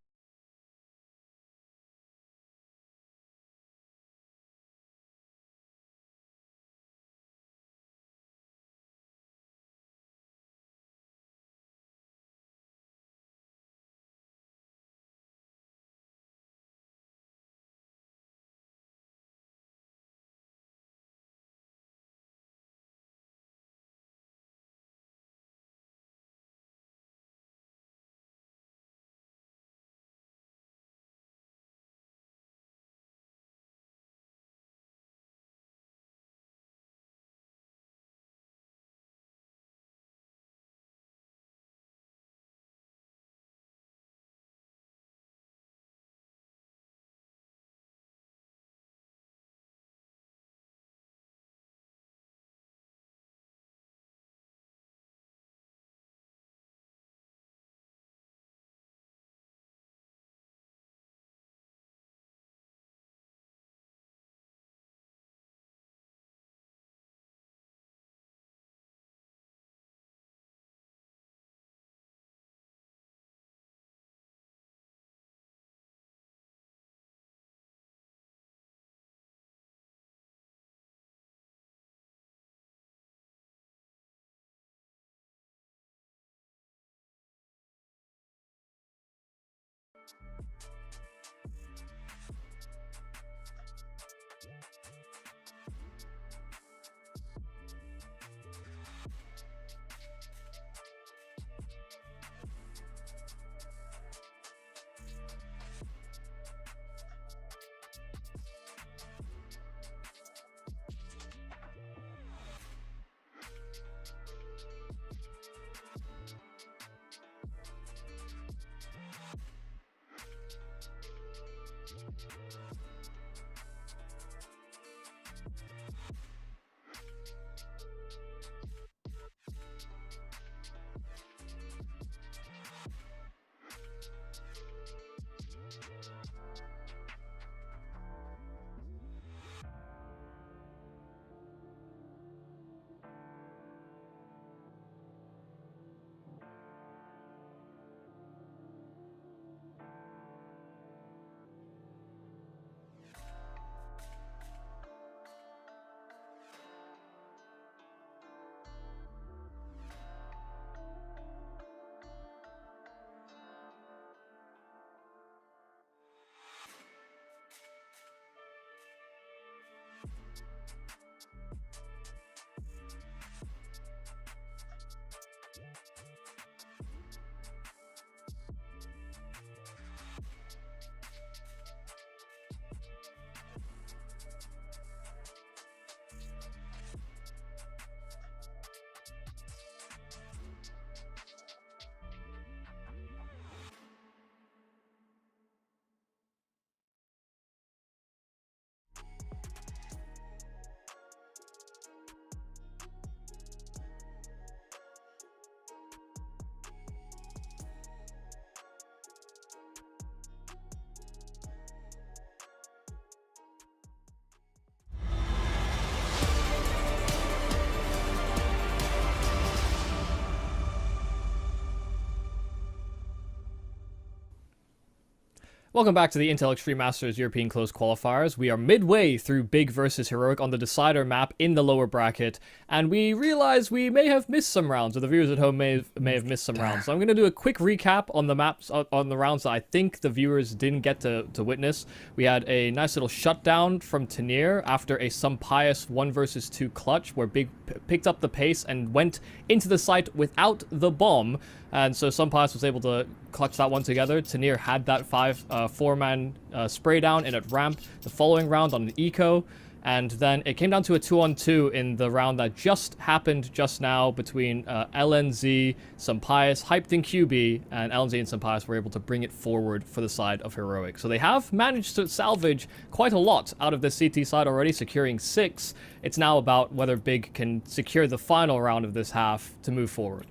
Welcome back to the Intel Extreme Masters European Close Qualifiers. We are midway through Big versus Heroic on the Decider map in the lower bracket, and we realize we may have missed some rounds, or the viewers at home may have missed some rounds. So I'm going to do a quick recap on the maps, on the rounds that I think the viewers didn't get to witness. We had a nice little shutdown from Tanir after a Sumpious 1 versus 2 clutch, where Big picked up the pace and went into the site without the bomb. And so Sumpious was able to clutch that one together. Tanir had that 4-man spray down in at ramp the following round on an eco. And then it came down to a 2-on-2 in the round that just happened just now between LNZ, Sumpious, Hyped in QB, and LNZ and Sumpious were able to bring it forward for the side of Heroic. So they have managed to salvage quite a lot out of the CT side already, securing 6. It's now about whether Big can secure the final round of this half to move forward.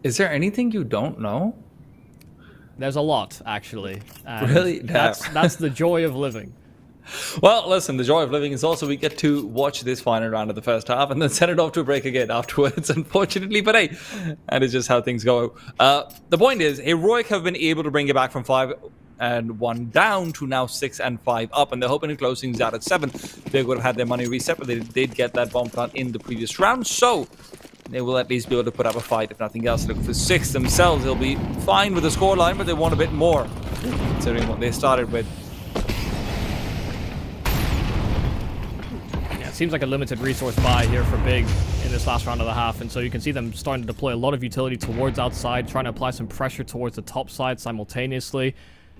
Is there anything you don't know? There's a lot, actually. And really? That's the joy of living. Well, listen, the joy of living is also we get to watch this final round of the first half and then send it off to a break again afterwards, unfortunately. But hey, that is just how things go. The point is, Heroic have been able to bring it back from 5-1 down to now 6-5 up, and they're hoping to close things out at 7. They would have had their money reset, but they did get that bomb plant in the previous round, so they will at least be able to put up a fight, if nothing else. Look for 6 themselves. They'll be fine with the scoreline, but they want a bit more, considering what they started with. Yeah, it seems like a limited resource buy here for Big in this last round of the half, and so you can see them starting to deploy a lot of utility towards outside, trying to apply some pressure towards the top side simultaneously.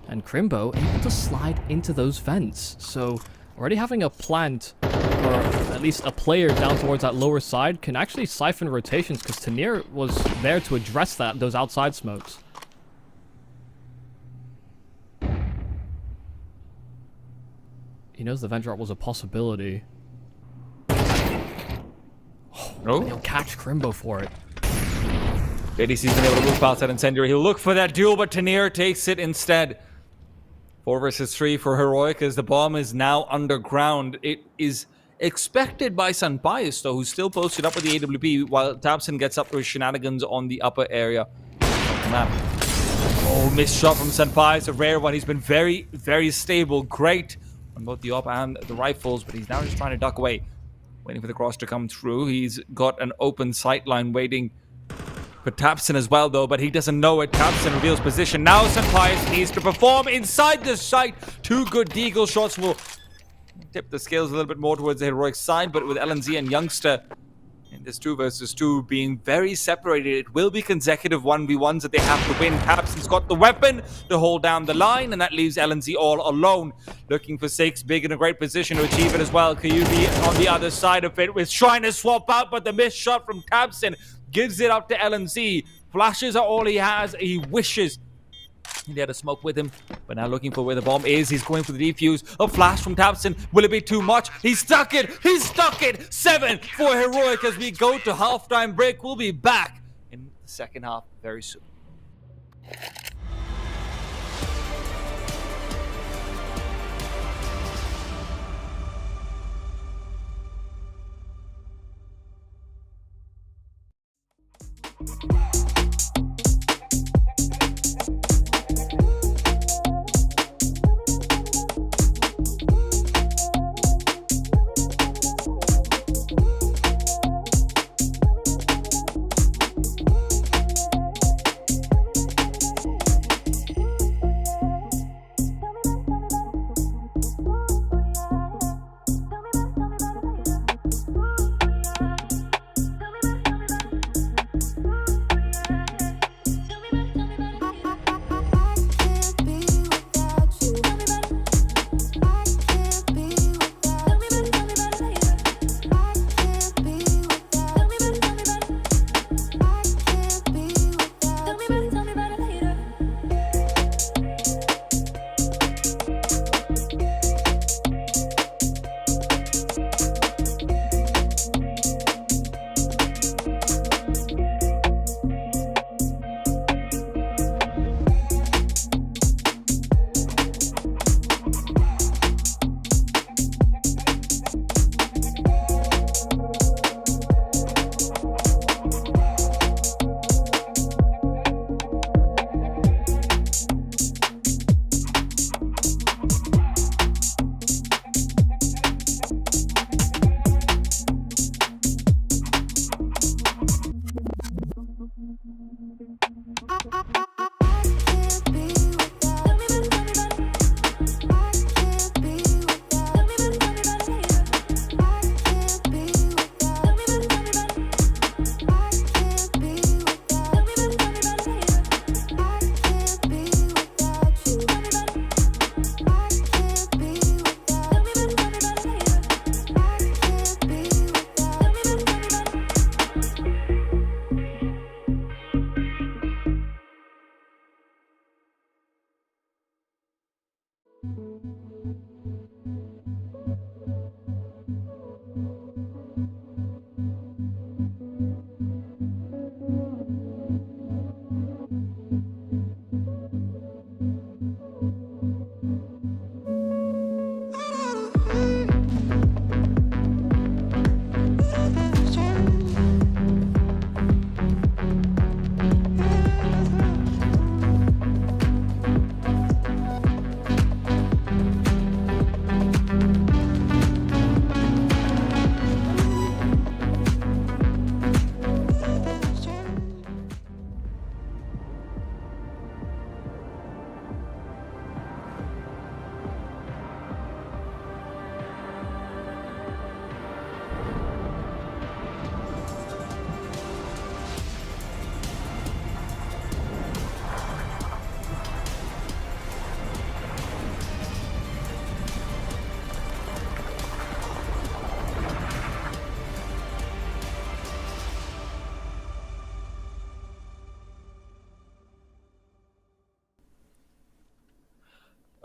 And Crimbo able to slide into those vents. So already having a plant, or at least a player down towards that lower side, can actually siphon rotations, because Tanir was there to address those outside smokes. He knows the vent drop was a possibility. Oh, he'll catch Crimbo for it. JDC's been able to move past that incendiary. He'll look for that duel, but Tanir takes it instead. 4 versus 3 for Heroic as the bomb is now underground. It is expected by Sumpious, though, who's still posted up with the AWP, while Tabson gets up to his shenanigans on the upper area of the map. Oh, missed shot from Sumpious, a rare one. He's been very, very stable. Great on both the op and the rifles, but he's now just trying to duck away. Waiting for the cross to come through. He's got an open sight line waiting for Tabson as well, though, but he doesn't know it. Tabson reveals position. Now Sumpious needs to perform inside the site. 2 good deagle shots will tip the scales a little bit more towards the Heroic side, but with LNZ and Youngster in this 2 versus 2 being very separated, it will be consecutive 1v1s that they have to win. Tabson's got the weapon to hold down the line, and that leaves LNZ all alone. Looking for 6, Big in a great position to achieve it as well. Kyubi on the other side of it with trying to swap out, but the missed shot from Tabson gives it up to LNZ. Flashes are all he has. He wishes he had a smoke with him, but now looking for where the bomb is. He's going for the defuse. A flash from Tabson. Will it be too much? He stuck it. He stuck it. 7 for Heroic as we go to halftime break. We'll be back in the second half very soon.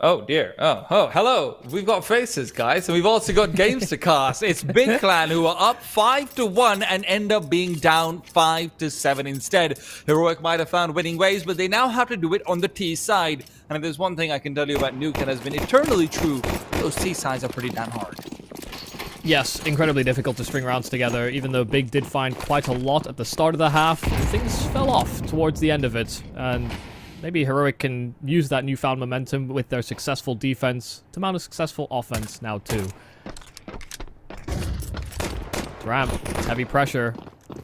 Oh dear. Oh, hello. We've got faces, guys, and we've also got games to cast. It's Big Clan who are up 5-1 and end up being down 5-7 instead. Heroic might have found winning ways, but they now have to do it on the T side. And if there's one thing I can tell you about Nuke that has been eternally true, those T sides are pretty damn hard. Yes, incredibly difficult to string rounds together, even though Big did find quite a lot at the start of the half. Things fell off towards the end of it, and maybe Heroic can use that newfound momentum with their successful defense to mount a successful offense now too. Ramp, heavy pressure.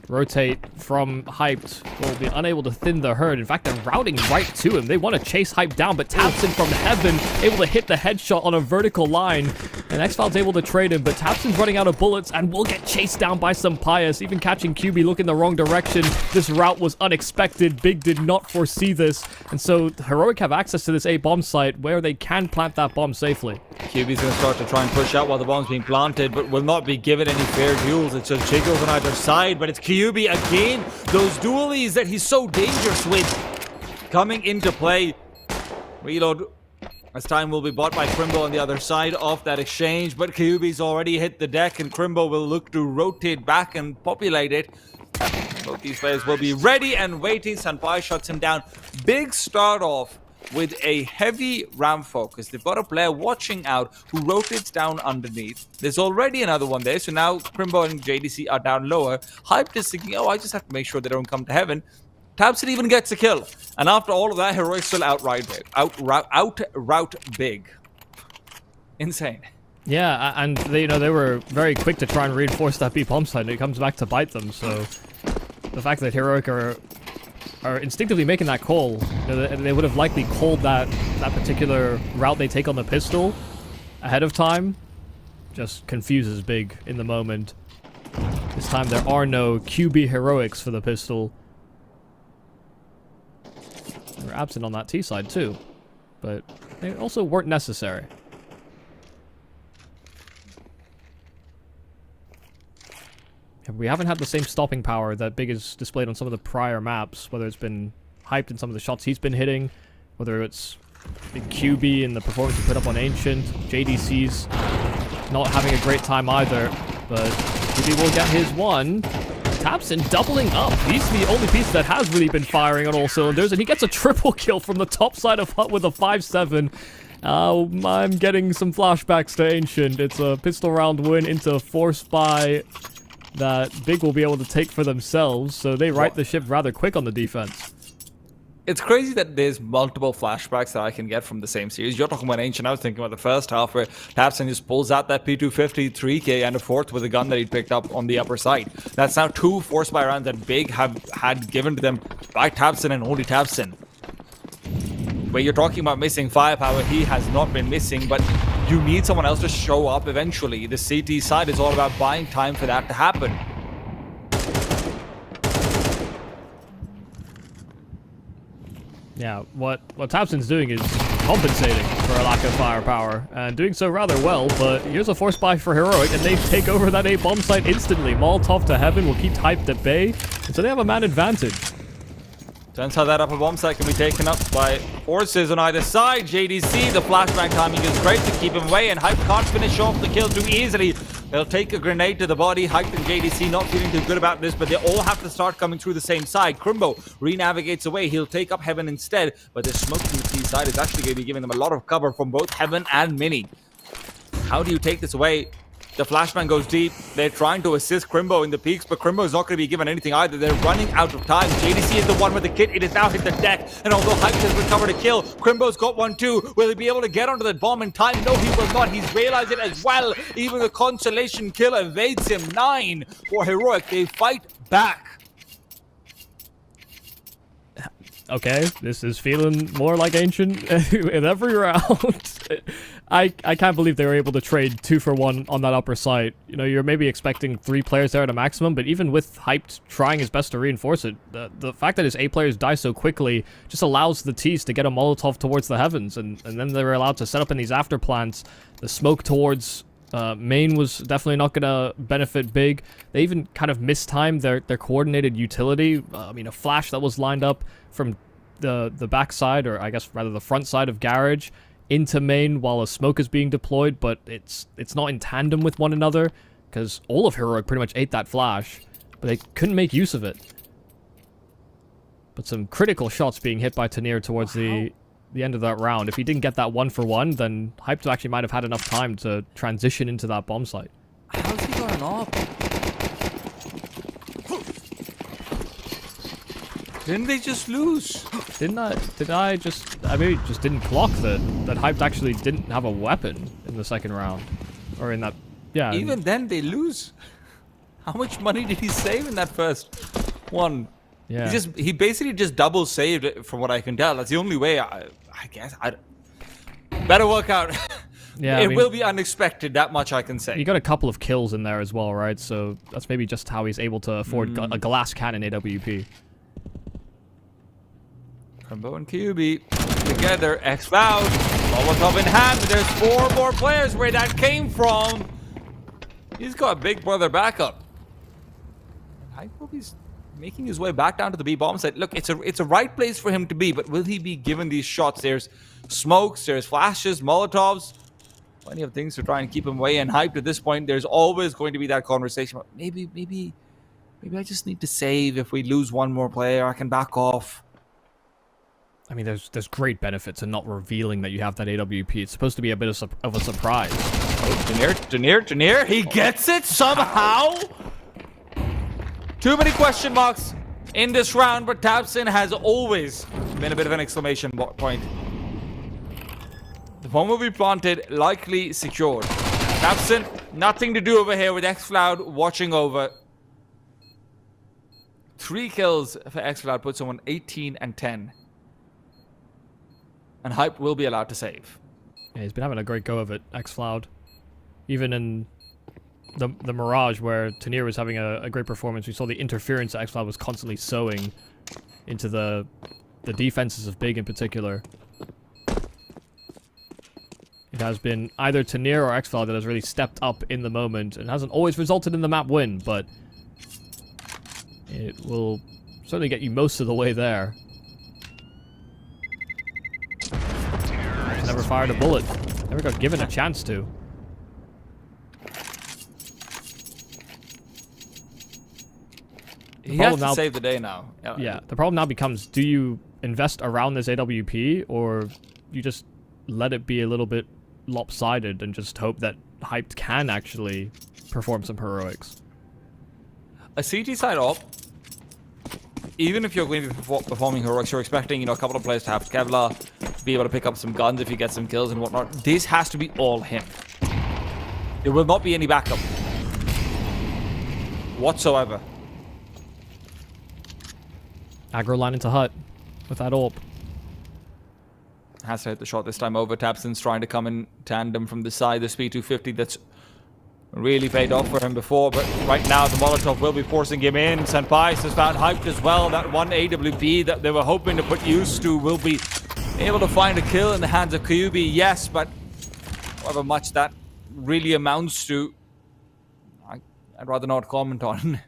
Rotate from Hyped will be unable to thin the herd. In fact, they're routing right to him. They want to chase Hype down, but Tapson from heaven able to hit the headshot on a vertical line. And X-File's able to trade him, but Tapson's running out of bullets and will get chased down by some Pius. Even catching QB looking the wrong direction. This route was unexpected. Big did not foresee this. And so Heroic have access to this A bomb site where they can plant that bomb safely. QB's going to start to try and push out while the bomb's being planted, but will not be given any fair duels. It's just jiggles on either side, but it's QB again. Those dualies that he's so dangerous with coming into play. Reload as time will be bought by Crimbo on the other side of that exchange, but QB's already hit the deck and Crimbo will look to rotate back and populate it. Both these players will be ready and waiting. Sanpai shuts him down. Big start off with a heavy ramp focus. They've got a player watching out who rotates down underneath. There's already another one there, so now Crimbo and JDC are down lower. Hyped is thinking, oh, I just have to make sure they don't come to heaven. Tabson even gets a kill. And after all of that, Heroic still outright Big. Insane. Yeah, and they were very quick to try and reinforce that B bomb site, and it comes back to bite them. So the fact that Heroic are instinctively making that call, they would have likely called that particular route they take on the pistol ahead of time, just confuses Big in the moment. This time there are no QB Heroics for the pistol. They were absent on that T side too, but they also weren't necessary. We haven't had the same stopping power that Big has displayed on some of the prior maps, whether it's been Hyped in some of the shots he's been hitting, whether it's Big QB in the performance he put up on Ancient. JDC's not having a great time either, but QB will get his one. Tapson doubling up. He's the only piece that has really been firing on all cylinders, and he gets a triple kill from the top side of Hut with a 5-7. I'm getting some flashbacks to Ancient. It's a pistol round win into Force by that Big will be able to take for themselves, so they right the ship rather quick on the defense. It's crazy that there's multiple flashbacks that I can get from the same series. You're talking about Ancient, I was thinking about the first half where Tapson just pulls out that P250 3K and a fourth with a gun that he'd picked up on the upper side. That's now 2 force by rounds that Big have had given to them by Tapson and only Tapson. Where you're talking about missing firepower, he has not been missing, but you need someone else to show up eventually. The CT side is all about buying time for that to happen. Yeah, what Tapson's doing is compensating for a lack of firepower, and doing so rather well, but here's a force buy for Heroic, and they take over that A bomb site instantly. Molotov to heaven will keep Hyped at bay, and so they have a man advantage. Turns how that upper bomb site can be taken up by forces on either side. JDC, the flashbang timing is great to keep him away, and Hype can't finish off the kill too easily. They'll take a grenade to the body. Hype and JDC not feeling too good about this, but they all have to start coming through the same side. Crimbo re-navigates away. He'll take up Heaven instead, but the smoke from the T side is actually going to be giving them a lot of cover from both Heaven and Mini. How do you take this away? The flashbang goes deep. They're trying to assist Crimbo in the peaks, but Crimbo is not going to be given anything either. They're running out of time. JDC is the one with the kit. It has now hit the deck, and although Hype has recovered a kill, Crimbo's got one too. Will he be able to get onto that bomb in time? No, he will not. He's realized it as well. Even the consolation kill evades him. 9 for Heroic. They fight back. Okay, this is feeling more like Ancient in every round. I can't believe they were able to trade 2 for 1 on that upper site. You know, you're maybe expecting 3 players there at a maximum, but even with Hyped trying his best to reinforce it, the fact that his A players die so quickly just allows the T's to get a Molotov towards the heavens, and then they're allowed to set up in these after plants. The smoke towards main was definitely not going to benefit big. They even kind of mistimed their coordinated utility. I mean, a flash that was lined up from the back side, or I guess rather the front side of Garage, into main while a smoke is being deployed, but it's not in tandem with one another, because all of Heroic pretty much ate that flash, but they couldn't make use of it. But some critical shots being hit by Tanier towards the end of that round. If he didn't get that 1 for 1, then Hyped actually might have had enough time to transition into that bomb site. How's he going up? Didn't they just lose? Did I maybe just didn't clock that Hyped actually didn't have a weapon in the second round. Or in that, yeah. Even then they lose. How much money did he save in that first one? Yeah. He basically just double saved it from what I can tell. That's the only way I guess. Better work out. Yeah, it will be unexpected, that much I can say. He got a couple of kills in there as well, right? So that's maybe just how he's able to afford a glass cannon AWP. Crimbo and QB together. X-Cloud, Molotov in hand. There's 4 more players where that came from. He's got Big Brother backup. I hope he's making his way back down to the B bomb site. Look, it's a right place for him to be, but will he be given these shots? There's smokes, there's flashes, Molotovs. Plenty of things to try and keep him away, and Hyped at this point. There's always going to be that conversation about maybe I just need to save. If we lose one more player, I can back off. I mean, there's great benefits in not revealing that you have that AWP. It's supposed to be a bit of a surprise. Oh, Tanier, he gets it somehow. Too many question marks in this round, but Tabson has always been a bit of an exclamation point. The bomb will be planted, likely secured. Tabson, nothing to do over here with X-Cloud watching over. 3 kills for X-Cloud puts him on 18 and 10. And Hype will be allowed to save. Yeah, he's been having a great go of it, X-Cloud. Even in the Mirage, where Tanier was having a great performance, we saw the interference that X-Cloud was constantly sowing into the defenses of Big in particular. It has been either Tanier or X-Cloud that has really stepped up in the moment, and hasn't always resulted in the map win, but it will certainly get you most of the way there. Never fired a bullet. Never got given a chance to. He has to save the day now. Yeah, the problem now becomes, do you invest around this AWP, or you just let it be a little bit lopsided and just hope that Hyped can actually perform some heroics? A CT side op, even if you're going to be performing heroics, you're expecting, a couple of players to have Kevlar, be able to pick up some guns if you get some kills and whatnot. This has to be all him. There will not be any backup whatsoever. Aggro line into hut with that AWP. Has to hit the shot this time over. Tabson's trying to come in tandem from the side. The speed 250 that's really paid off for him before, but right now the Molotov will be forcing him in. Senpais has found Hyped as well. That one AWP that they were hoping to put use to will be able to find a kill in the hands of Kyubi, yes, but however much that really amounts to, I'd rather not comment on.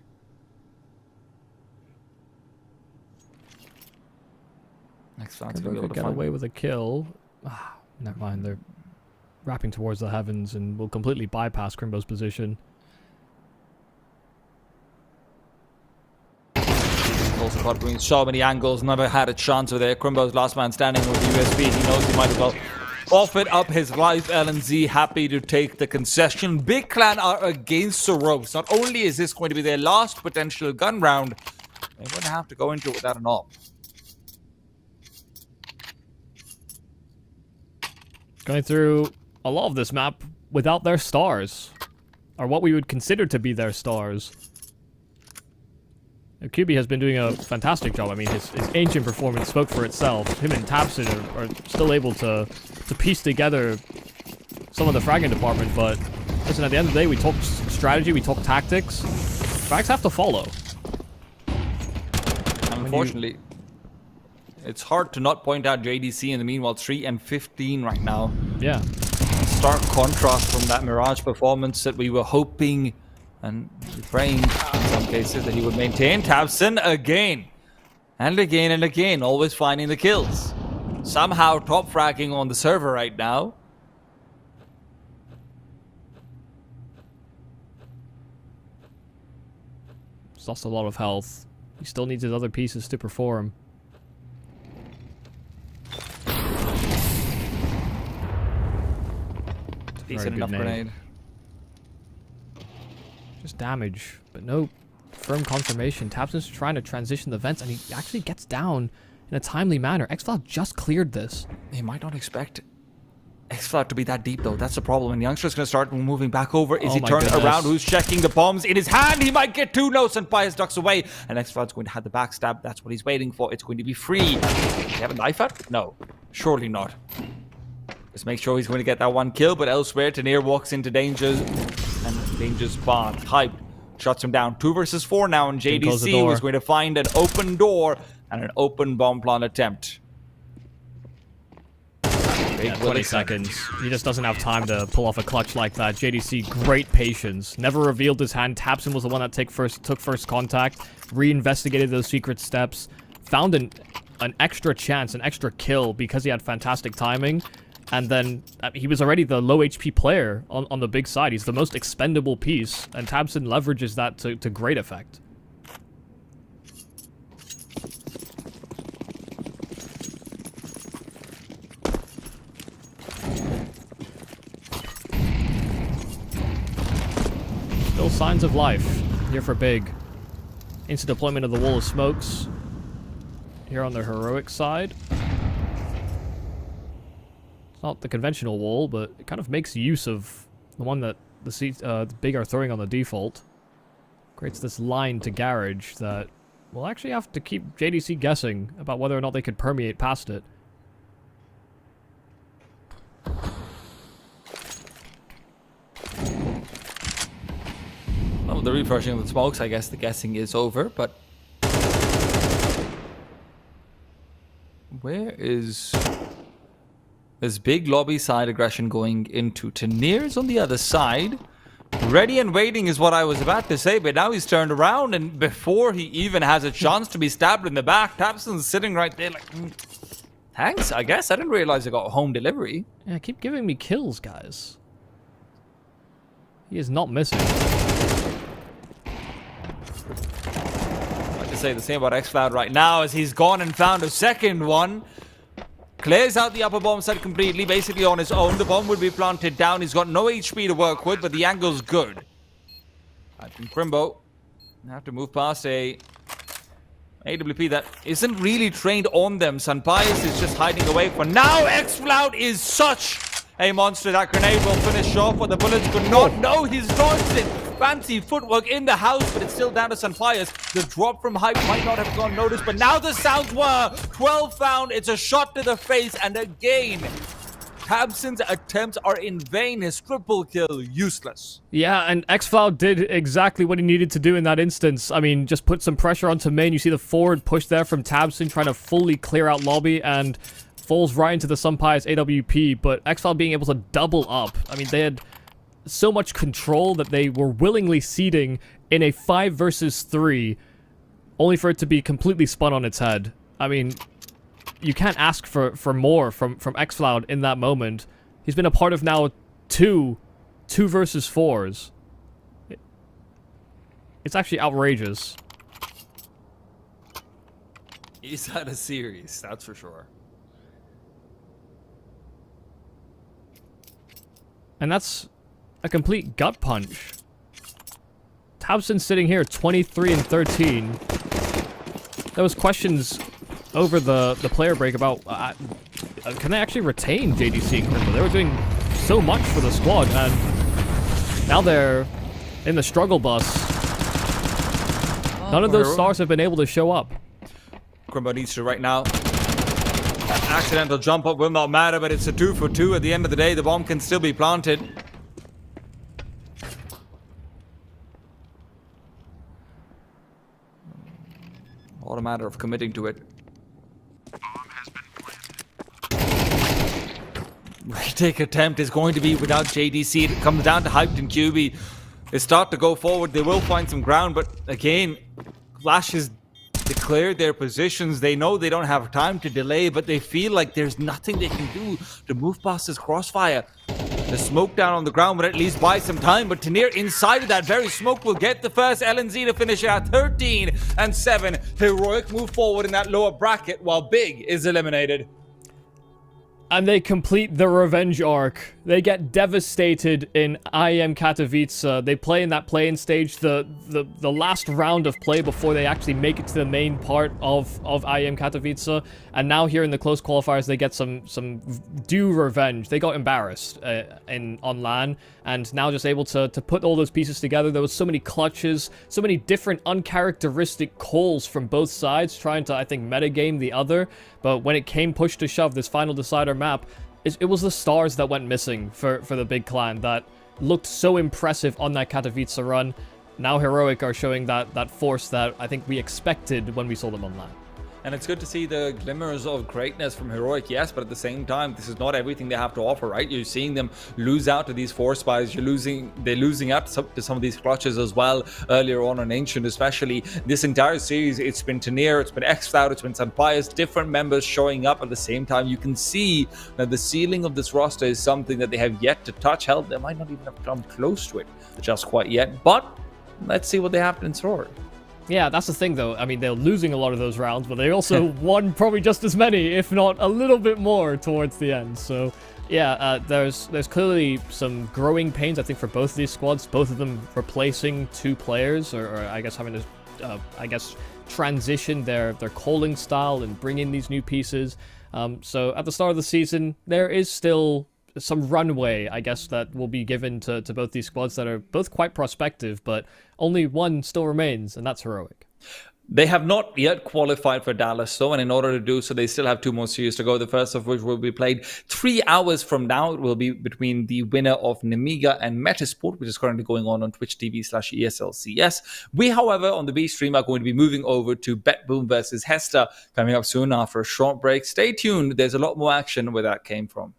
X-Cloud's Crimbo going to be able could to get find away with a kill. Ah, never mind. They're wrapping towards the heavens and will completely bypass Crimbo's position. Also caught bringing so many angles, never had a chance with it. Crimbo's last man standing with the USB. He knows he might as well forfeit up his life. LNZ happy to take the concession. Big Clan are against the ropes. Not only is this going to be their last potential gun round, they wouldn't have to go into it without an op. Going through a lot of this map without their stars. Or what we would consider to be their stars. QB has been doing a fantastic job. I mean, his ancient performance spoke for itself. Him and Tapson are still able to piece together some of the fragging department, but listen, at the end of the day, we talk strategy, we talk tactics. Frags have to follow. Unfortunately, it's hard to not point out JDC in the meanwhile 3 and 15 right now. Yeah. Stark contrast from that Mirage performance that we were hoping and praying in some cases that he would maintain. Tabson again and again and again, always finding the kills. Somehow top fragging on the server right now. He's lost a lot of health. He still needs his other pieces to perform. Decent enough grenade. Just damage, but no firm confirmation. Tapson's trying to transition the vents, and he actually gets down in a timely manner. X-Cloud just cleared this. He might not expect X-Cloud to be that deep, though. That's the problem. And Youngster's going to start moving back over. Is he turned around? Who's checking the bombs in his hand? He might get 2. No, Senpai's ducks away. And X-Cloud's going to have the backstab. That's what he's waiting for. It's going to be free. Does he have a knife out? No. Surely not. Just make sure he's going to get that one kill. But elsewhere, Tanir walks into danger. And danger spot. Hyped. Shuts him down. 2 versus 4 now. And JDC was going to find an open door and an open bomb plant attempt. Yeah, 20 seconds. He just doesn't have time to pull off a clutch like that. JDC, great patience. Never revealed his hand. Tapson was the one that took first contact. Reinvestigated those secret steps. Found an extra chance, an extra kill because he had fantastic timing. And then he was already the low HP player on the big side. He's the most expendable piece. And Tapson leverages that to great effect. Still signs of life here for Big. Instant deployment of the wall of smokes here on the heroic side. It's not the conventional wall, but it kind of makes use of the one that the Big are throwing on the default. Creates this line to garage that will actually have to keep JDC guessing about whether or not they could permeate past it. Well, the refreshing of the smokes, I guess the guessing is over, but where is this big lobby side aggression going into? Tanir's on the other side. Ready and waiting is what I was about to say, but now he's turned around, and before he even has a chance to be stabbed in the back, Tapson's sitting right there like, thanks, I guess. I didn't realize I got home delivery. Yeah, keep giving me kills, guys. He is not missing. I like to say the same about X-Cloud right now, as he's gone and found a second one. Clears out the upper bomb site completely, basically on his own. The bomb would be planted down. He's got no HP to work with, but the angle's good. I think Crimbo have to move past a AWP that isn't really trained on them. Sunpias is just hiding away for now. X-Cloud is such a monster. That grenade will finish off, but the bullets could not. No, he's dodged it. Fancy footwork in the house, but it's still down to Sunpias. The drop from Hype might not have gone noticed, but now the sounds were 12 found. It's a shot to the face, and again, Tabson's attempts are in vain. His triple kill, useless. Yeah, and X-Cloud did exactly what he needed to do in that instance. I mean, just put some pressure onto main. You see the forward push there from Tabson, trying to fully clear out lobby, and falls right into the Sunpias AWP, but X-Cloud being able to double up. I mean, they had so much control that they were willingly ceding in a 5 versus 3, only for it to be completely spun on its head. I mean, you can't ask for more from xCloud in that moment. He's been a part of now two versus 4s. It's actually outrageous. He's had a series, that's for sure. And that's a complete gut punch. Tabson sitting here 23 and 13. There was questions over the player break about can they actually retain JDC and Crimbo? They were doing so much for the squad, and now they're in the struggle bus. None of those stars have been able to show up. Crimbo needs to right now. An accidental jump up will not matter, but it's a 2 for 2. At the end of the day, the bomb can still be planted. All a matter of committing to it. Retake attempt is going to be without JDC. It comes down to Hyped and QB. They start to go forward. They will find some ground, but again, Flash has declared their positions. They know they don't have time to delay, but they feel like there's nothing they can do to move past this crossfire. The smoke down on the ground would at least buy some time, but Tanir inside of that very smoke will get the first LNZ to finish at 13 and 7. Heroic move forward in that lower bracket while Big is eliminated. And they complete the revenge arc. They get devastated in IEM Katowice. They play in that play-in stage, the last round of play before they actually make it to the main part of IEM Katowice. And now here in the close qualifiers, they get some due revenge. They got embarrassed on LAN, and now just able to put all those pieces together. There was so many clutches, so many different uncharacteristic calls from both sides, trying to, I think, metagame the other. But when it came push to shove, this final decider map, it was the stars that went missing for the big clan that looked so impressive on that Katowice run. Now Heroic are showing that force that I think we expected when we saw them on LAN. And it's good to see the glimmers of greatness from Heroic, yes, but at the same time, this is not everything they have to offer, right? You're seeing them lose out to these 4 spies. They're losing out to some of these clutches as well earlier on Ancient, especially. This entire series, it's been Tanir, it's been xCloud, it's been Sunfires, different members showing up at the same time. You can see that the ceiling of this roster is something that they have yet to touch. Hell, they might not even have come close to it just quite yet, but let's see what they have in store. Yeah, that's the thing, though. I mean, they're losing a lot of those rounds, but they also won probably just as many, if not a little bit more, towards the end. So, yeah, there's clearly some growing pains, I think, for both of these squads. Both of them replacing 2 players, or I guess having to, transition their calling style and bring in these new pieces. So, at the start of the season, there is still some runway, I guess, that will be given to both these squads that are both quite prospective, but only one still remains, and that's Heroic. They have not yet qualified for Dallas, though, and in order to do so, they still have 2 more series to go, the first of which will be played 3 hours from now. It will be between the winner of Nemiga and Metasport, which is currently going on Twitch TV/ESLCS. We, however, on the B stream are going to be moving over to BetBoom versus Hesta, coming up soon after a short break. Stay tuned. There's a lot more action where that came from.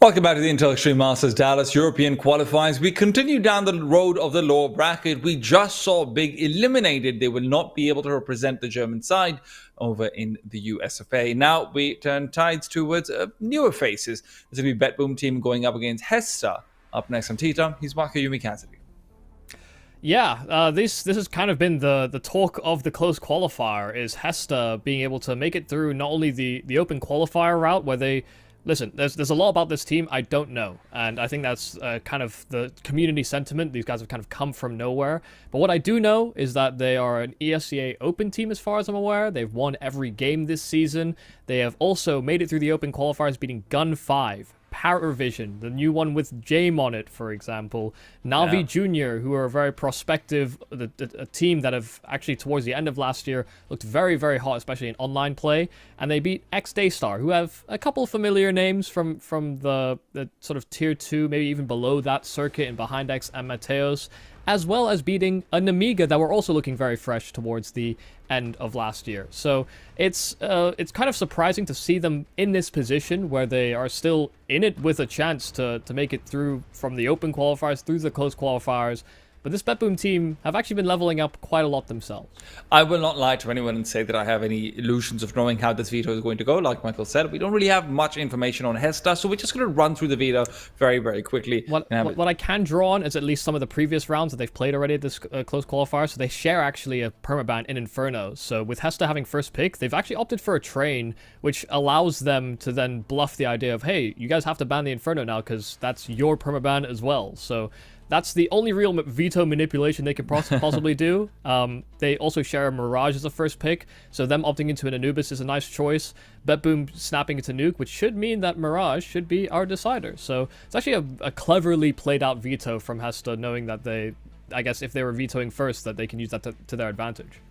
Welcome back to the Intel Extreme Masters Dallas European Qualifiers. We continue down the road of the lower bracket. We just saw Big eliminated. They will not be able to represent the German side over in the USFA. Now we turn tides towards newer faces. This will be Bet Boom team going up against Hesta. Up next on Tita, he's Wakayumi Cassidy. Yeah, this has kind of been the talk of the close qualifier, is Hesta being able to make it through not only the open qualifier route where they... Listen, there's a lot about this team I don't know, and I think that's kind of the community sentiment. These guys have kind of come from nowhere. But what I do know is that they are an ESEA Open team as far as I'm aware. They've won every game this season. They have also made it through the Open qualifiers, beating Gun 5, Paravision, the new one with Jame on it, for example, Navi Jr., who are a very prospective a team that have actually towards the end of last year looked very, very hot, especially in online play, and they beat X-Daystar, who have a couple of familiar names from the sort of tier 2, maybe even below that circuit, and behind X and Mateos, as well as beating a Namiga that were also looking very fresh towards the end of last year. So it's kind of surprising to see them in this position where they are still in it with a chance to make it through from the open qualifiers through the closed qualifiers. But this BetBoom team have actually been leveling up quite a lot themselves. I will not lie to anyone and say that I have any illusions of knowing how this Veto is going to go. Like Michael said, we don't really have much information on Hesta, so we're just going to run through the Veto very, very quickly. What I can draw on is at least some of the previous rounds that they've played already at this close qualifier. So they share actually a permaban in Inferno. So with Hesta having first pick, they've actually opted for a train, which allows them to then bluff the idea of, hey, you guys have to ban the Inferno now because that's your permaban as well. So that's the only real Veto manipulation they could possibly do. They also share a Mirage as a first pick, so them opting into an Anubis is a nice choice. BetBoom snapping into Nuke, which should mean that Mirage should be our decider. So it's actually a cleverly played out Veto from Hesta, knowing that they, I guess if they were vetoing first, that they can use that to their advantage.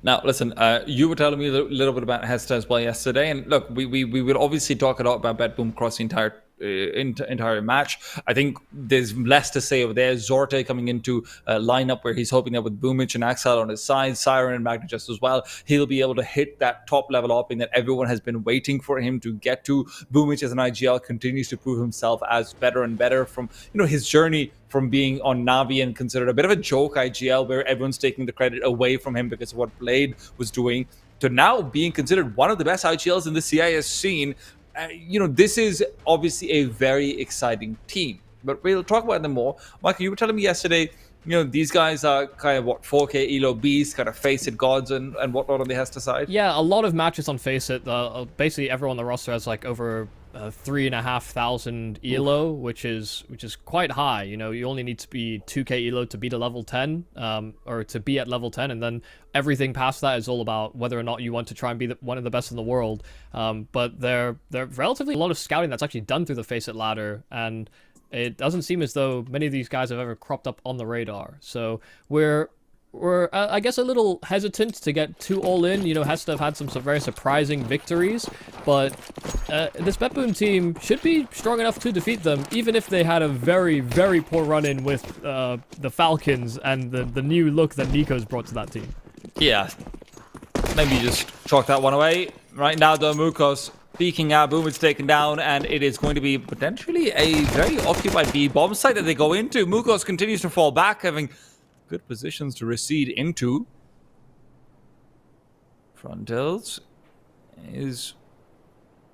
Now, listen, you were telling me a little bit about Hesta as well yesterday, and look, we will obviously talk a lot about BetBoom across the entire match. I think there's less to say over there. Zorte coming into a lineup where he's hoping that with Boomich and Axel on his side, Siren and Magnajust as well, he'll be able to hit that top level opening that everyone has been waiting for him to get to. Boomich as an IGL continues to prove himself as better and better from his journey from being on Navi and considered a bit of a joke IGL where everyone's taking the credit away from him because of what Blade was doing, to now being considered one of the best IGLs in the CIS scene. This is obviously a very exciting team, but we'll talk about them more. Michael, you were telling me yesterday, these guys are kind of 4K elo beasts, kind of face it gods and whatnot on the Hesta side. Yeah, a lot of matches on Face It. Basically, everyone on the roster has like over 3,500 elo, which is quite high. You only need to be 2K elo to beat a level 10, or to be at level 10, and then everything past that is all about whether or not you want to try and be one of the best in the world. But they're relatively a lot of scouting that's actually done through the Face It ladder, and it doesn't seem as though many of these guys have ever cropped up on the radar. So we're I guess a little hesitant to get too all in. Hesta have had some very surprising victories, but this BetBoom team should be strong enough to defeat them, even if they had a very, very poor run-in with the Falcons and the new look that Nico's brought to that team. Yeah, maybe just chalk that one away. Right now, though, Mukos peeking out, Boom is taken down, and it is going to be potentially a very occupied B bomb site that they go into. Mukos continues to fall back, having good positions to recede into. Frontals is...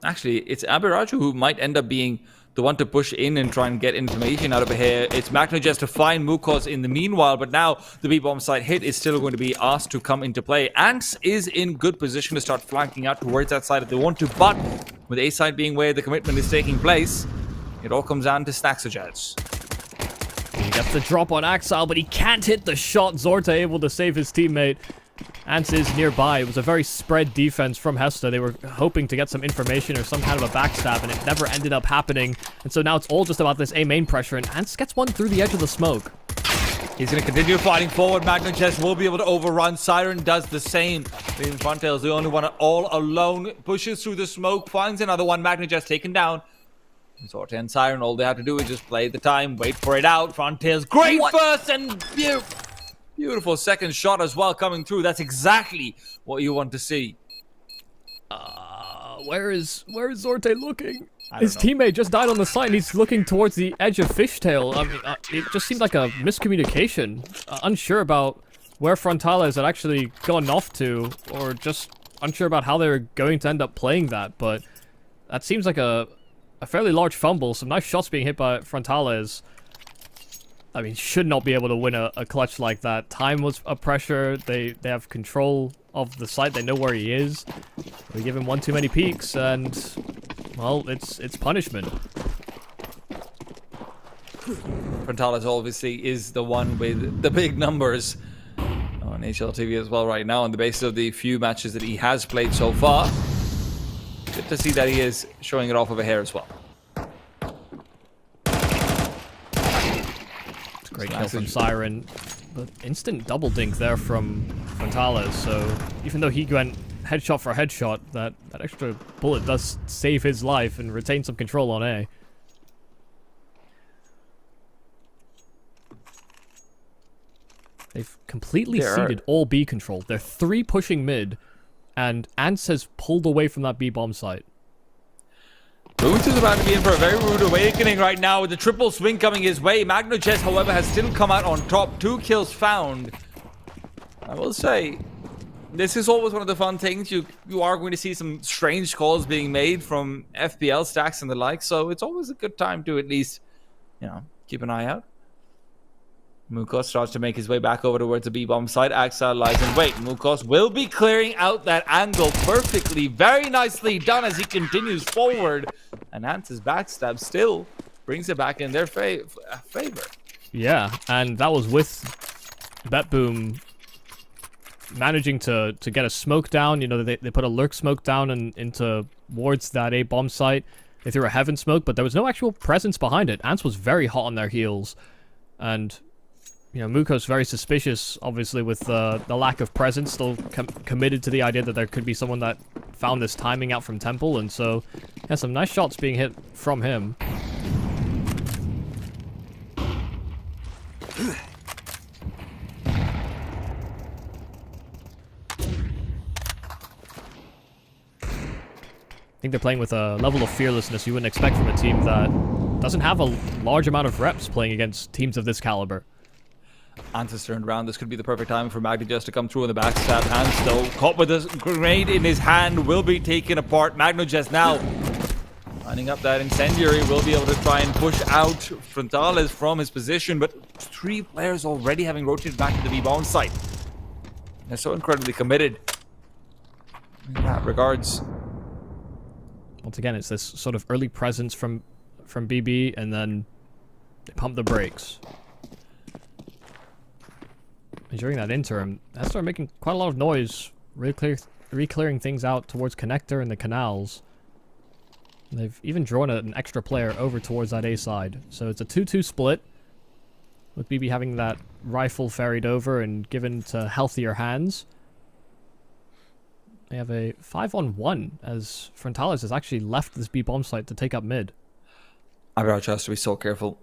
Actually, it's Abiraju who might end up being the one to push in and try and get information out of here. It's Magnajust to find Mukos in the meanwhile, but now the B-bomb site hit is still going to be asked to come into play. Ants is in good position to start flanking out towards that side if they want to, but with A side being where the commitment is taking place, it all comes down to Snaxajaz. He gets the drop on Axel, but he can't hit the shot. Zorte able to save his teammate. Ants is nearby. It was a very spread defense from Hesta. They were hoping to get some information or some kind of a backstab, and it never ended up happening. And so now it's all just about this A main pressure, and Ants gets one through the edge of the smoke. He's going to continue fighting forward. Magnajust will be able to overrun. Siren does the same. Leaving Frontail is the only one all alone. Pushes through the smoke, finds another one. Magnajust taken down. Zorte and Siren, all they have to do is just play the time, wait for it out. Frontail's great first and beautiful second shot as well coming through. That's exactly what you want to see. Where is Zorte looking? His teammate just died on the side and he's looking towards the edge of Fishtail. I mean, it just seemed like a miscommunication. Unsure about where Frontales had actually gone off to, or just unsure about how they were going to end up playing that. But that seems like a fairly large fumble. Some nice shots being hit by Frontales. I mean, should not be able to win a clutch like that. Time was a pressure. They have control of the site. They know where he is. We give him one too many peeks, and well, it's punishment. Frontalis obviously is the one with the big numbers on HLTV as well right now on the basis of the few matches that he has played so far. Good to see that he is showing it off over here as well. Great kill from Siren, but instant double dink there from Frontalis, so even though he went headshot for headshot, that extra bullet does save his life and retain some control on A. They've completely ceded all B control. They're 3 pushing mid, and Ants has pulled away from that B bomb site. Boots is about to be in for a very rude awakening right now with the triple swing coming his way. Magnochess, however, has still come out on top. 2 kills found. I will say, this is always one of the fun things. You are going to see some strange calls being made from FPL stacks and the like, so it's always a good time to at least, you know, keep an eye out. Mukos starts to make his way back over towards the B-bomb side. Axel lies in wait. Mukos will be clearing out that angle perfectly. Very nicely done as he continues forward. And Ants's backstab still brings it back in their favor. Yeah, and that was with BetBoom managing to get a smoke down. You know, they put a lurk smoke down and into towards that A bomb site. They threw a heaven smoke, but there was no actual presence behind it. Ants was very hot on their heels. And you know, Mukos very suspicious, obviously, with the lack of presence, still committed to the idea that there could be someone that found this timing out from Temple, and so, yeah, some nice shots being hit from him. I think they're playing with a level of fearlessness you wouldn't expect from a team that doesn't have a large amount of reps playing against teams of this caliber. Ants has turned around. This could be the perfect time for Magdi just to come through on the backstab. Ants, though, caught with a grenade in his hand, will be taken apart. Magnogest now lining up that incendiary, will be able to try and push out Frontalis from his position, but 3 players already having rotated back to the B-bomb site. They're so incredibly committed in that regards. Once again, it's this sort of early presence from BB, and then they pump the brakes. And during that interim, Hesta are making quite a lot of noise, re-clearing things out towards Connector and the canals. And they've even drawn an extra player over towards that A side. So it's a 2-2 split, with BB having that rifle ferried over and given to healthier hands. They have a 5-on-1 as Frontalis has actually left this B bomb site to take up mid. Mirage has to be so careful.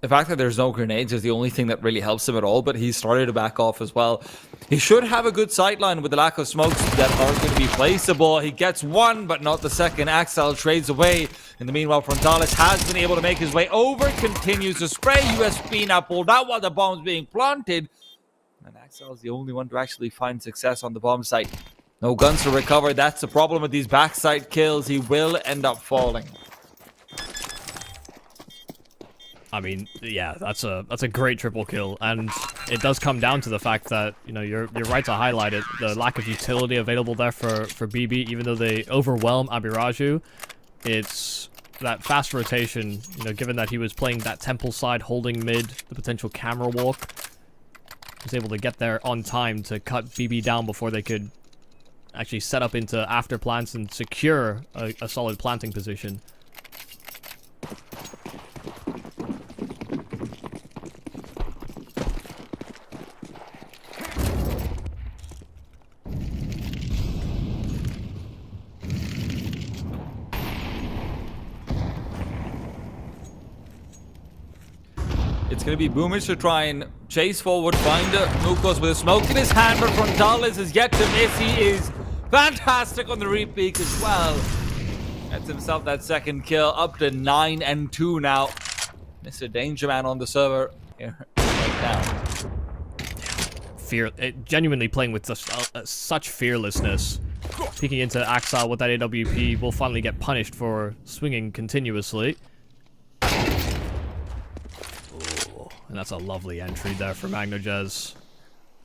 The fact that there's no grenades is the only thing that really helps him at all, but he's started to back off as well. He should have a good sightline with the lack of smokes that are going to be placeable. He gets one, but not the second. Axel trades away. In the meanwhile, Frontalis has been able to make his way over, continues to spray. USP now pulled out while the bomb's being planted. And Axel is the only one to actually find success on the bomb site. No guns to recover. That's the problem with these backside kills. He will end up falling. I mean, yeah, that's a great triple kill, and it does come down to the fact that, you know, you're right to highlight it, the lack of utility available there for BB, even though they overwhelm Abiraju. It's that fast rotation, you know, given that he was playing that temple side, holding mid, the potential camera walk, was able to get there on time to cut BB down before they could actually set up into after plants and secure a solid planting position. It's going to be Boomers to try and chase forward, find Mukos with a smoke in his hand, but Frontalis is yet to miss. He is fantastic on the repeat as well. Gets himself that second kill, up to 9-2 now. Mr. Danger Man on the server here right now. Genuinely playing with such fearlessness. Peeking into Axel with that AWP will finally get punished for swinging continuously. And that's a lovely entry there for Magnojez.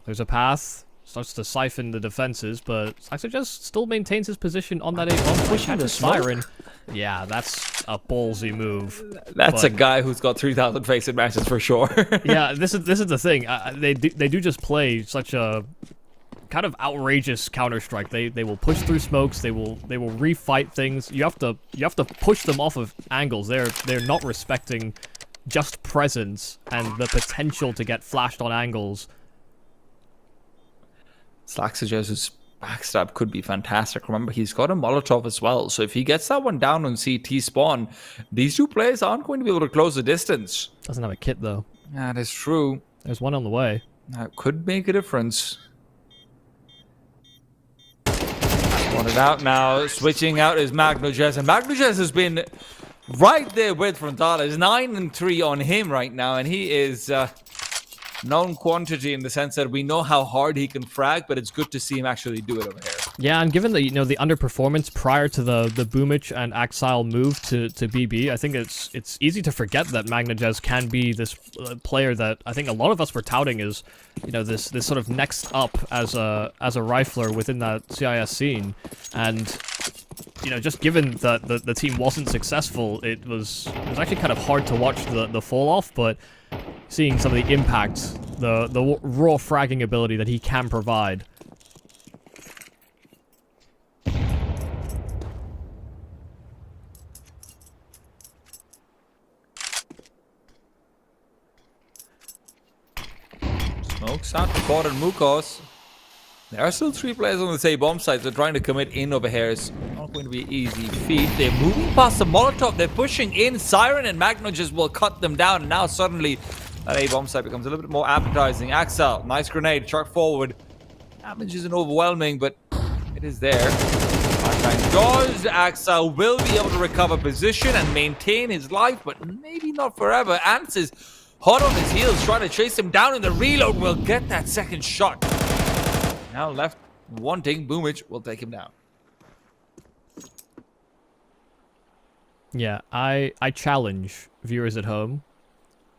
There's a path. Starts to siphon the defenses, but Saxojez still maintains his position on that A1. Pushing the Siren. Yeah, that's a ballsy move. That's a guy who's got 3,000 face-it matches for sure. Yeah, this is the thing. They do just play such a kind of outrageous Counter-Strike. They will push through smokes. They will refight things. You have to push them off of angles. They're not respecting just presence and the potential to get flashed on angles. Saxojez's backstab could be fantastic. Remember, he's got a Molotov as well. So if he gets that one down on CT spawn, these two players aren't going to be able to close the distance. Doesn't have a kit, though. That is true. There's one on the way. That could make a difference. Wanted out now. Switching out is Magnojez. And Magnojez has been right there with Frontales. 9-3 on him right now. And he is... known quantity in the sense that we know how hard he can frag, but it's good to see him actually do it over here. Yeah, and given the the underperformance prior to the Boomich and Axile move to BB, I think it's easy to forget that Magnojez can be this player that I think a lot of us were touting as this sort of next up as a rifler within that CIS scene, and just given that the team wasn't successful, it was actually kind of hard to watch the fall off, but seeing some of the impact, the raw fragging ability that he can provide. Smokes out to Bot and Mukos. There are still 3 players on the same bomb site, so trying to commit in over here is not going to be an easy feat. They're moving past the Molotov, they're pushing in. Siren and Magnojez will cut them down, and now suddenly that A-bomb site becomes a little bit more appetizing. Axel, nice grenade, truck forward. Damage isn't overwhelming, but it is there. Does Axel will be able to recover position and maintain his life, but maybe not forever. Ants is hot on his heels, trying to chase him down, and the reload will get that second shot. Now left wanting, Boomich will take him down. Yeah, I challenge viewers at home.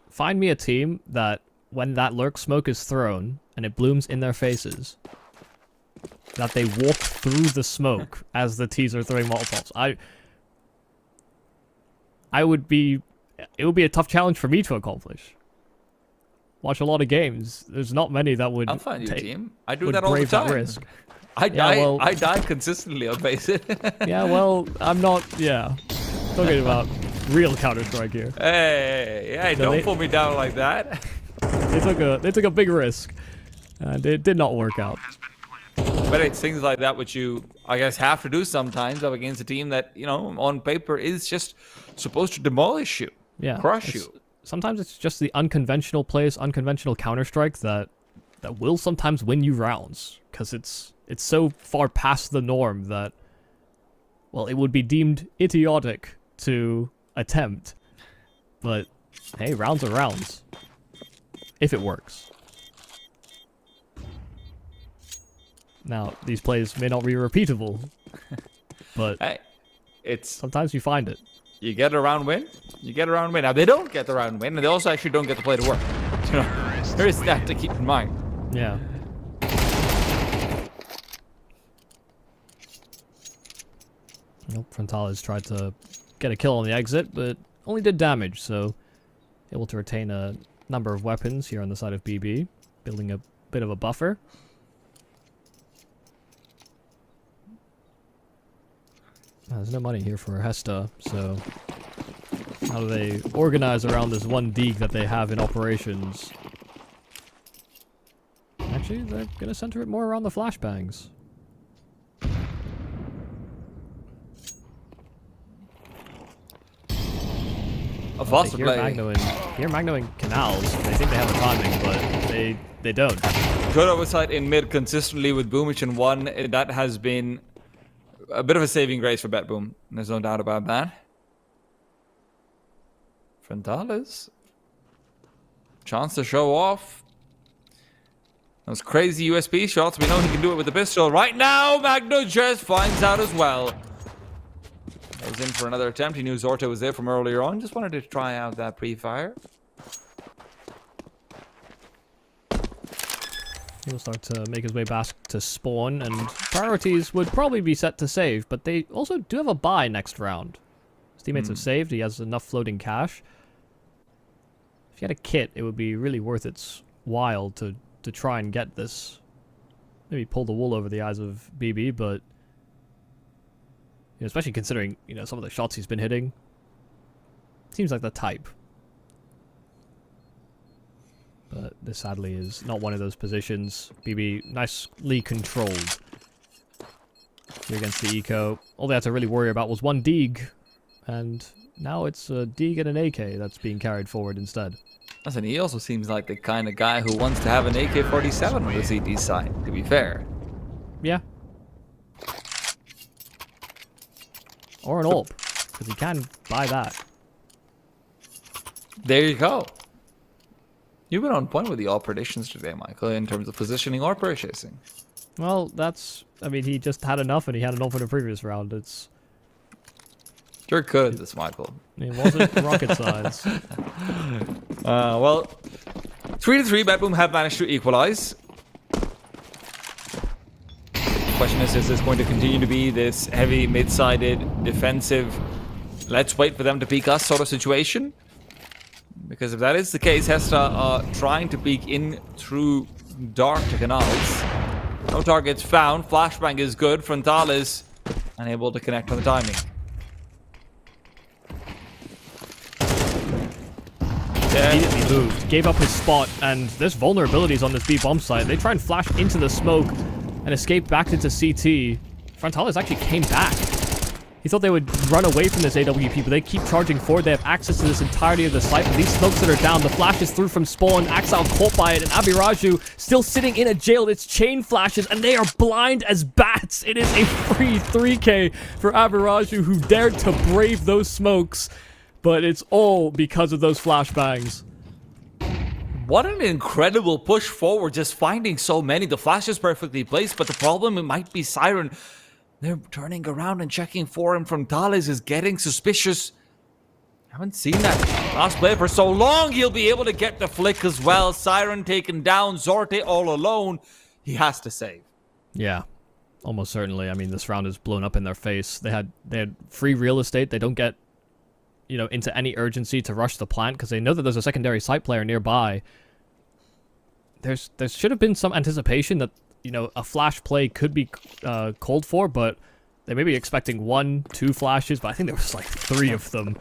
Find me a team that, when that lurk smoke is thrown and it blooms in their faces, that they walk through the smoke as the T's are throwing Molotovs. It would be a tough challenge for me to accomplish. Watch a lot of games. There's not many that would. I'll find you a team. I do that all the time. Risk. I die consistently on FACEIT. Yeah, well, I'm not. Yeah, talking about real Counter-Strike here. Hey, So don't pull me down like that. They took a big risk, and it did not work out. But it's things like that which you, I guess, have to do sometimes up against a team that, on paper is just supposed to demolish you, crush you. Sometimes it's just the unconventional plays, unconventional Counter-Strike that will sometimes win you rounds, because it's so far past the norm that, well, it would be deemed idiotic to attempt. But hey, rounds are rounds, if it works. Now, these plays may not be repeatable, but hey, sometimes you find it. You get a round win, you get a round win. Now, they don't get the round win, and they also actually don't get the play to work. There is that to keep in mind. Yeah. Nope, Frontales tried to get a kill on the exit, but only did damage, so able to retain a number of weapons here on the side of BB, building a bit of a buffer. There's no money here for Hesta, so how do they organize around this one Deeg that they have in operations? Actually, they're gonna center it more around the flashbangs. A Foster play. Here Magno and Canals, they think they have the timing, but they don't. Good oversight in mid consistently with Boomich in 1. That has been a bit of a saving grace for BetBoom. There's no doubt about that. Frontales. Chance to show off. Those crazy USP shots. We know he can do it with the pistol. Right now, Magnojez finds out as well. Goes in for another attempt. He knew Zorto was there from earlier on. Just wanted to try out that pre-fire. He'll start to make his way back to spawn, and priorities would probably be set to save, but they also do have a buy next round. His teammates have saved, he has enough floating cash. If he had a kit, it would be really worth its while to try and get this. Maybe pull the wool over the eyes of BB, but especially considering, some of the shots he's been hitting. Seems like the type. But this sadly is not one of those positions. BB nicely controlled here against the eco. All they had to really worry about was one Deeg, and now it's a Deeg and an AK that's being carried forward instead. Listen, he also seems like the kind of guy who wants to have an AK-47 on the CT side, to be fair. Yeah. Or an AWP, because he can buy that. There you go. You've been on point with the AWP predictions today, Michael, in terms of positioning or purchasing. Well, he just had enough, and he had enough in the previous round. You're good at this, Michael. It wasn't rocket science. Well, 3-3, Bedboom have managed to equalize. The question is this going to continue to be this heavy, mid-sided, defensive, let's wait for them to peek us sort of situation? Because if that is the case, Hesta are trying to peek in through dark to canals. No targets found. Flashbang is good. Frontal is unable to connect on the timing. Immediately moved, gave up his spot, and there's vulnerabilities on this B bomb site. They try and flash into the smoke and escape back into CT. Frontalis actually came back. He thought they would run away from this AWP, but they keep charging forward. They have access to this entirety of the site, but these smokes that are down, the flash is through from spawn, Axile caught by it, and Abiraju still sitting in a jail. It's chain flashes, and they are blind as bats. It is a free 3K for Abiraju, who dared to brave those smokes, but it's all because of those flashbangs. What an incredible push forward, just finding so many. The flash is perfectly placed, but the problem, it might be Siren. They're turning around and checking for him. Frontalis is getting suspicious. Haven't seen that last play for so long. He'll be able to get the flick as well. Siren taken down. Zorte all alone. He has to save. Yeah, almost certainly. I mean, this round is blown up in their face. They had free real estate. They don't get, into any urgency to rush the plant because they know that there's a secondary site player nearby. There should have been some anticipation that a flash play could be called for, but they may be expecting 1-2 flashes, but I think there was like 3 of them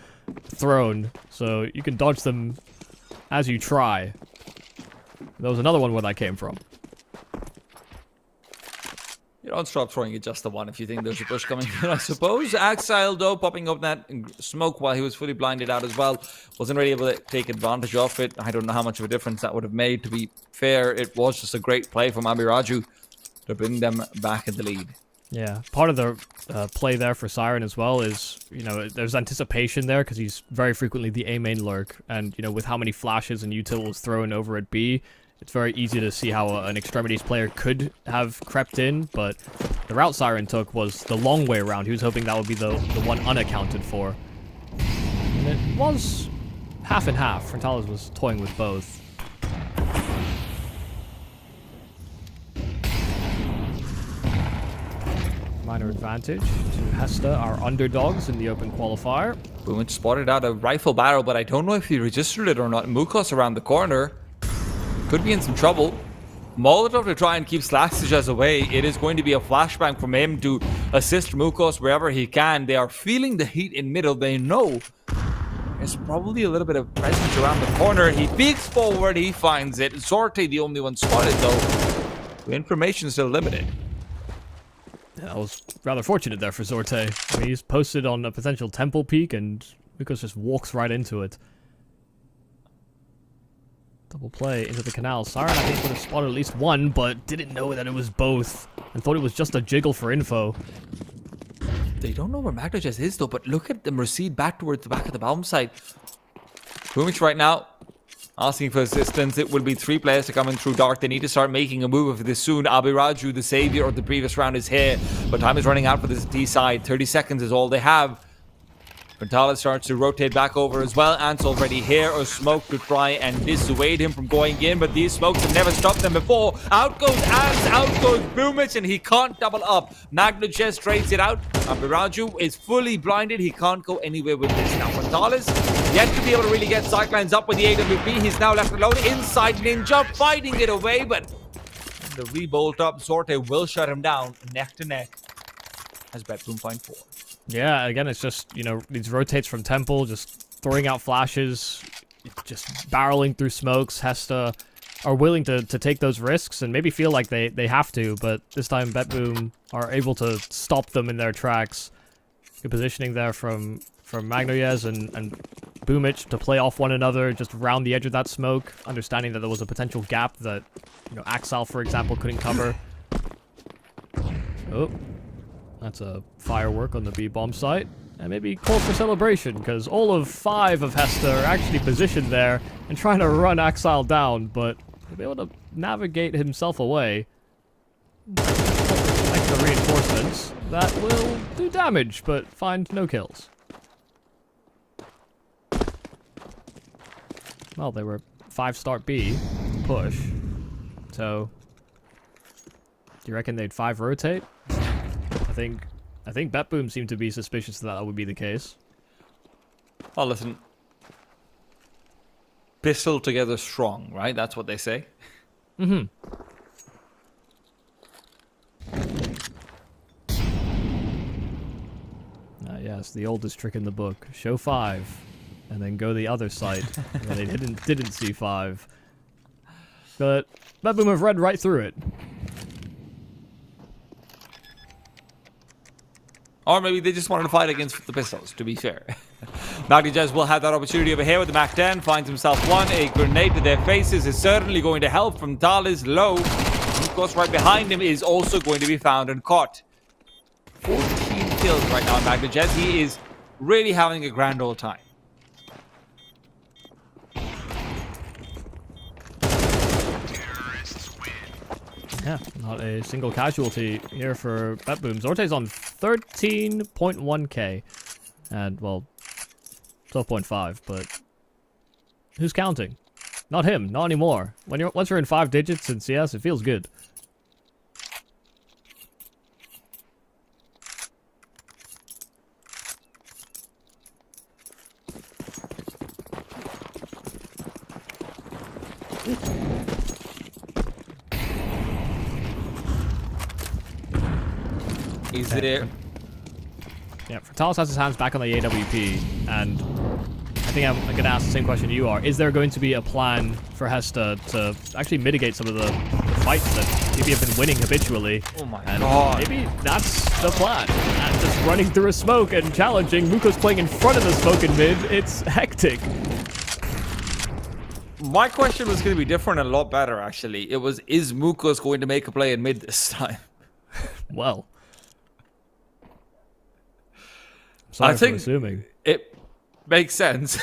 thrown, so you can dodge them as you try. There was another one where that came from. You don't stop throwing it just the one if you think there's a push coming in, I suppose. Axile, though, popping up that smoke while he was fully blinded out as well. Wasn't really able to take advantage of it. I don't know how much of a difference that would have made. To be fair, it was just a great play from Abiraju to bring them back in the lead. Yeah, part of the play there for Siren as well is, there's anticipation there because he's very frequently the A main lurk. And, with how many flashes and util was thrown over at B, it's very easy to see how an Extremities player could have crept in, but the route Siren took was the long way around. He was hoping that would be the one unaccounted for. And it was half and half. Frontalis was toying with both. Minor advantage to Hesta, our underdogs in the open qualifier. Boom spotted out a rifle barrel, but I don't know if he registered it or not. Mukos around the corner. Could be in some trouble. Molotov to try and keep Slacksages away. It is going to be a flashbang from him to assist Mukos wherever he can. They are feeling the heat in middle. They know there's probably a little bit of presence around the corner. He peeks forward. He finds it. Zorte, the only one spotted, though. The information is still limited. Yeah, I was rather fortunate there for Zorte. I mean, he's posted on a potential temple peak, and Mukos just walks right into it. Double play into the canal. Siren, I think, would have spotted at least one, but didn't know that it was both. And thought it was just a jiggle for info. They don't know where Magdages is, though, but look at them recede back towards the back of the bomb site. Boomich right now, asking for assistance. It will be 3 players to come in through dark. They need to start making a move of this soon. Abiraju, the savior of the previous round, is here. But time is running out for this D side. 30 seconds is all they have. Frontales starts to rotate back over as well. Ant's already here, or smoke to try and dissuade him from going in, but these smokes have never stopped them before. Out goes Ant, out goes Boomich, and he can't double up. Magnogest trades it out. Mirage is fully blinded. He can't go anywhere with this. Now Frontales yet to be able to really get sightlines up with the AWP. He's now left alone inside Ninja, fighting it away, but the rebolt up. Sorte will shut him down neck to neck as Betboom find 4. Yeah, again, it's just, you know, these rotates from Temple, just throwing out flashes, just barreling through smokes. Hesta are willing to take those risks and maybe feel like they have to, but this time Betboom are able to stop them in their tracks. Good positioning there from Magnoyez and Boomich to play off one another just around the edge of that smoke, understanding that there was a potential gap that, you know, Axel, for example, couldn't cover. Oh. That's a firework on the B-bomb site. And maybe call for celebration, because all of 5 of Hesta are actually positioned there and trying to run Axel down, but he'll be able to navigate himself away. Extra reinforcements that will do damage, but find no kills. Well, they were 5 start B, push. So, do you reckon they'd 5 rotate? I think Betboom seemed to be suspicious that would be the case. Oh, listen. Pistol together strong, right? That's what they say. Mm-hmm. Yes, the oldest trick in the book. Show 5, and then go the other site where they didn't see 5. But Betboom have read right through it. Or maybe they just wanted to fight against the pistols, to be fair. Magnogest will have that opportunity over here with the Mac 10. Finds himself one. A grenade to their faces is certainly going to help from Thales low. And of course, right behind him is also going to be found and caught. 14 kills right now, Magnogest. He is really having a grand old time. Yeah, not a single casualty here for Betboom. Zorte's on 13.1k. And, well, 12.5, but who's counting? Not him, not anymore. Once you're in 5 digits in CS, it feels good. He's there. Yeah, Frontales has his hands back on the AWP, and I think I'm going to ask the same question you are. Is there going to be a plan for Hesta to actually mitigate some of the fights that maybe have been winning habitually? Oh my god. Maybe that's the plan. And just running through a smoke and challenging. Muko's playing in front of the smoke in mid. It's hectic. My question was going to be different and a lot better, actually. It was, is Mukos going to make a play in mid this time? Well. Sorry I think for assuming. It makes sense.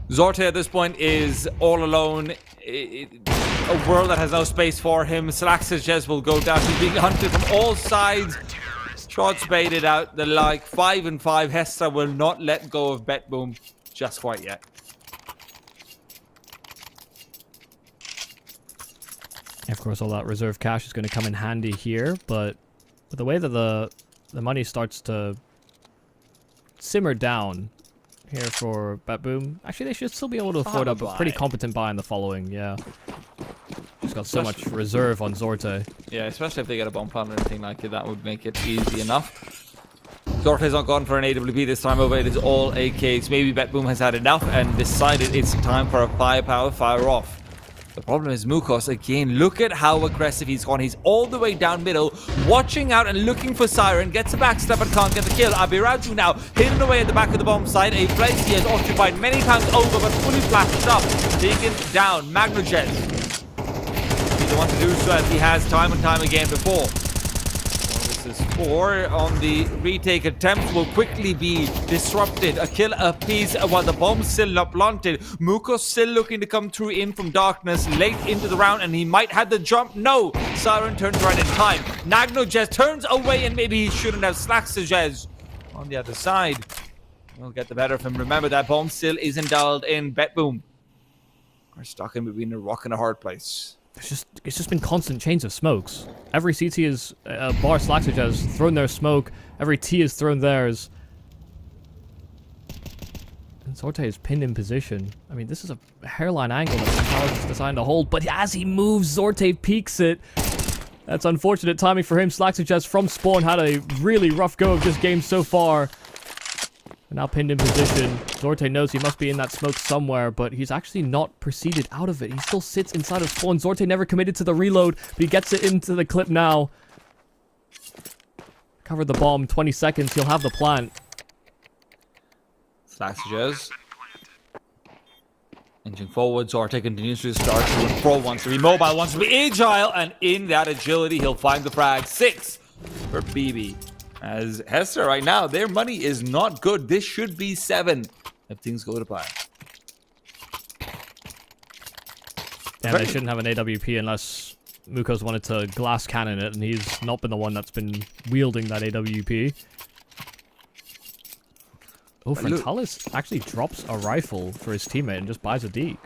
Zorte at this point is all alone. A world that has no space for him. Slaxes will go down. He's being hunted from all sides. Shots baited out. The like 5 and 5. Hesta will not let go of Betboom just quite yet. Of course, all that reserve cash is going to come in handy here, but with the way that the money starts to simmer down here for Betboom, actually they should still be able to afford a pretty competent buy in the following, yeah. Just got so much reserve on Zorte. Yeah, especially if they get a bomb plant or anything like it, that would make it easy enough. Zorte's not gone for an AWP this time over, it is all AKs. Maybe Betboom has had enough and decided it's time for a firepower fire off. The problem is Mukos again. Look at how aggressive he's gone. He's all the way down middle, watching out and looking for Siren. Gets a backstep and can't get the kill. Abiraju now hidden away at the back of the bomb site. A place he has occupied many times over, but fully flashed up. Taken down. Magnogest. He's the one to do so, as he has time and time again before. This is 4 on the retake attempt will quickly be disrupted. A kill apiece while the bomb's still not planted. Mukos still looking to come through in from darkness late into the round, and he might have the jump. No! Siren turns around in time. Magnogest turns away, and maybe he shouldn't have. Slaxes on the other side. We'll get the better of him. Remember, that bomb still isn't dialed in. Bet Boom are stuck in between a rock and a hard place. It's just been constant chains of smokes. Every CT is bar Slaxage has thrown their smoke. Every T has thrown theirs. And Zorte is pinned in position. I mean, this is a hairline angle that Gonzalez is designed to hold. But as he moves, Zorte peeks it. That's unfortunate timing for him. Slaxage has from spawn had a really rough go of this game so far. And now pinned in position. Zorte knows he must be in that smoke somewhere, but he's actually not proceeded out of it. He still sits inside of spawn. Zorte never committed to the reload, but he gets it into the clip now. Covered the bomb, 20 seconds, he'll have the plant. Slaxages. Inching forward, Zorte continues to start. Pro wants to be mobile, wants to be agile, and in that agility, he'll find the frag. 6 for BB. As Hesta right now, their money is not good. This should be 7 if things go to plan. Yeah, they shouldn't have an AWP unless Mukos wanted to glass cannon it, and he's not been the one that's been wielding that AWP. Oh, Frontalis actually drops a rifle for his teammate and just buys a deke.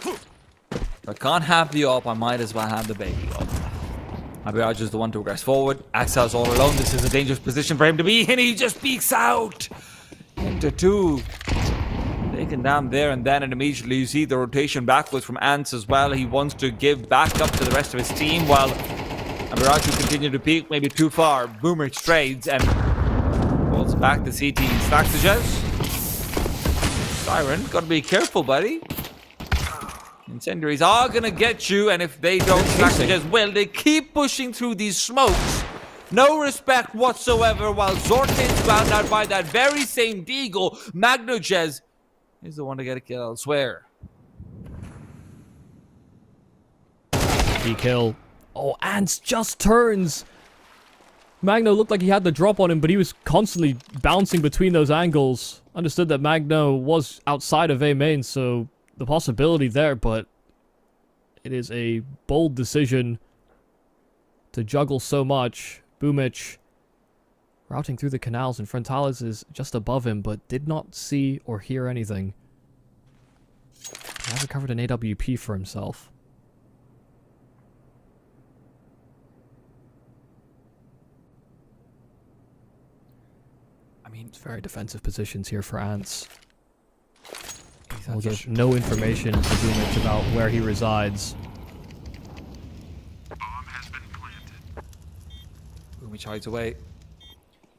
If I can't have the op, I might as well have the baby op. Mirage is the one to progress forward. Axel's all alone. This is a dangerous position for him to be in. He just peeks out into 2. Taken down there and then, and immediately you see the rotation backwards from Ants as well. He wants to give back up to the rest of his team while Mirage will continue to peek maybe too far. Boomer trades and rolls back to CT. Slaxages. Siren, gotta be careful, buddy. Incendiaries are gonna get you, and if they don't, Slaxages will. They keep pushing through these smokes. No respect whatsoever, while Zorte's found out by that very same Deagle. Magnojez is the one to get a kill elsewhere. D-kill. Oh, Ants just turns. Magno looked like he had the drop on him, but he was constantly bouncing between those angles. Understood that Magno was outside of A main, so the possibility there, but it is a bold decision to juggle so much. Boomich routing through the canals, and Frontalis is just above him, but did not see or hear anything. He has recovered an AWP for himself. I mean, it's very defensive positions here for Ants. We'll get no information to Boomich about where he resides. Bomb has been planted. Boomich hides away.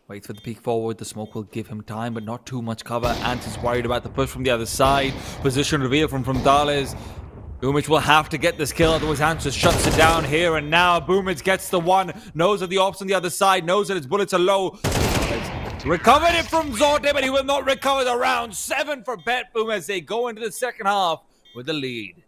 Waits for the peek forward. The smoke will give him time, but not too much cover. Ant is worried about the push from the other side. Position reveal from Dales. Boomich will have to get this kill, otherwise Ant just shuts it down here and now. Boomich gets the one. Knows that the ops on the other side. Knows that his bullets are low. Recovered it from Zorte, but he will not recover the round. 7 for Bet Boom as they go into the second half with the lead.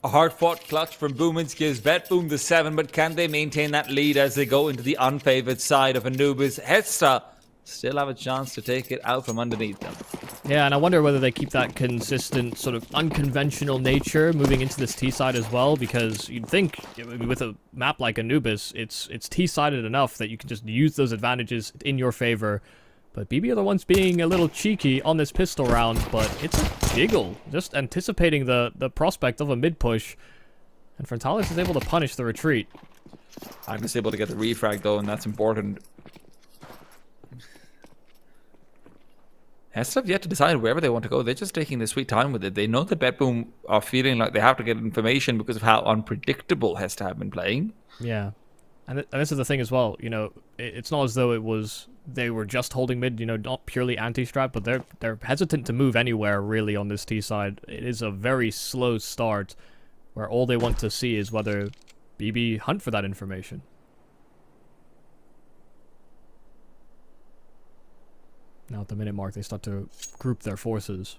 A hard-fought clutch from Boomage gives BetBoom the 7, but can they maintain that lead as they go into the unfavored side of Anubis? Hesta still have a chance to take it out from underneath them. Yeah, and I wonder whether they keep that consistent, sort of unconventional nature moving into this T-side as well, because you'd think with a map like Anubis, it's T-sided enough that you can just use those advantages in your favor. But BB are the ones being a little cheeky on this pistol round, but it's a jiggle, just anticipating the prospect of a mid-push. And Frontalis is able to punish the retreat. I'm just able to get the refrag though, and that's important. Hesta have yet to decide wherever they want to go. They're just taking their sweet time with it. They know that BetBoom are feeling like they have to get information because of how unpredictable Hesta have been playing. Yeah. And this is the thing as well, you know, it's not as though they were just holding mid, you know, not purely anti-strat, but they're hesitant to move anywhere really on this T side. It is a very slow start where all they want to see is whether BB hunt for that information. Now at the minute mark, they start to group their forces.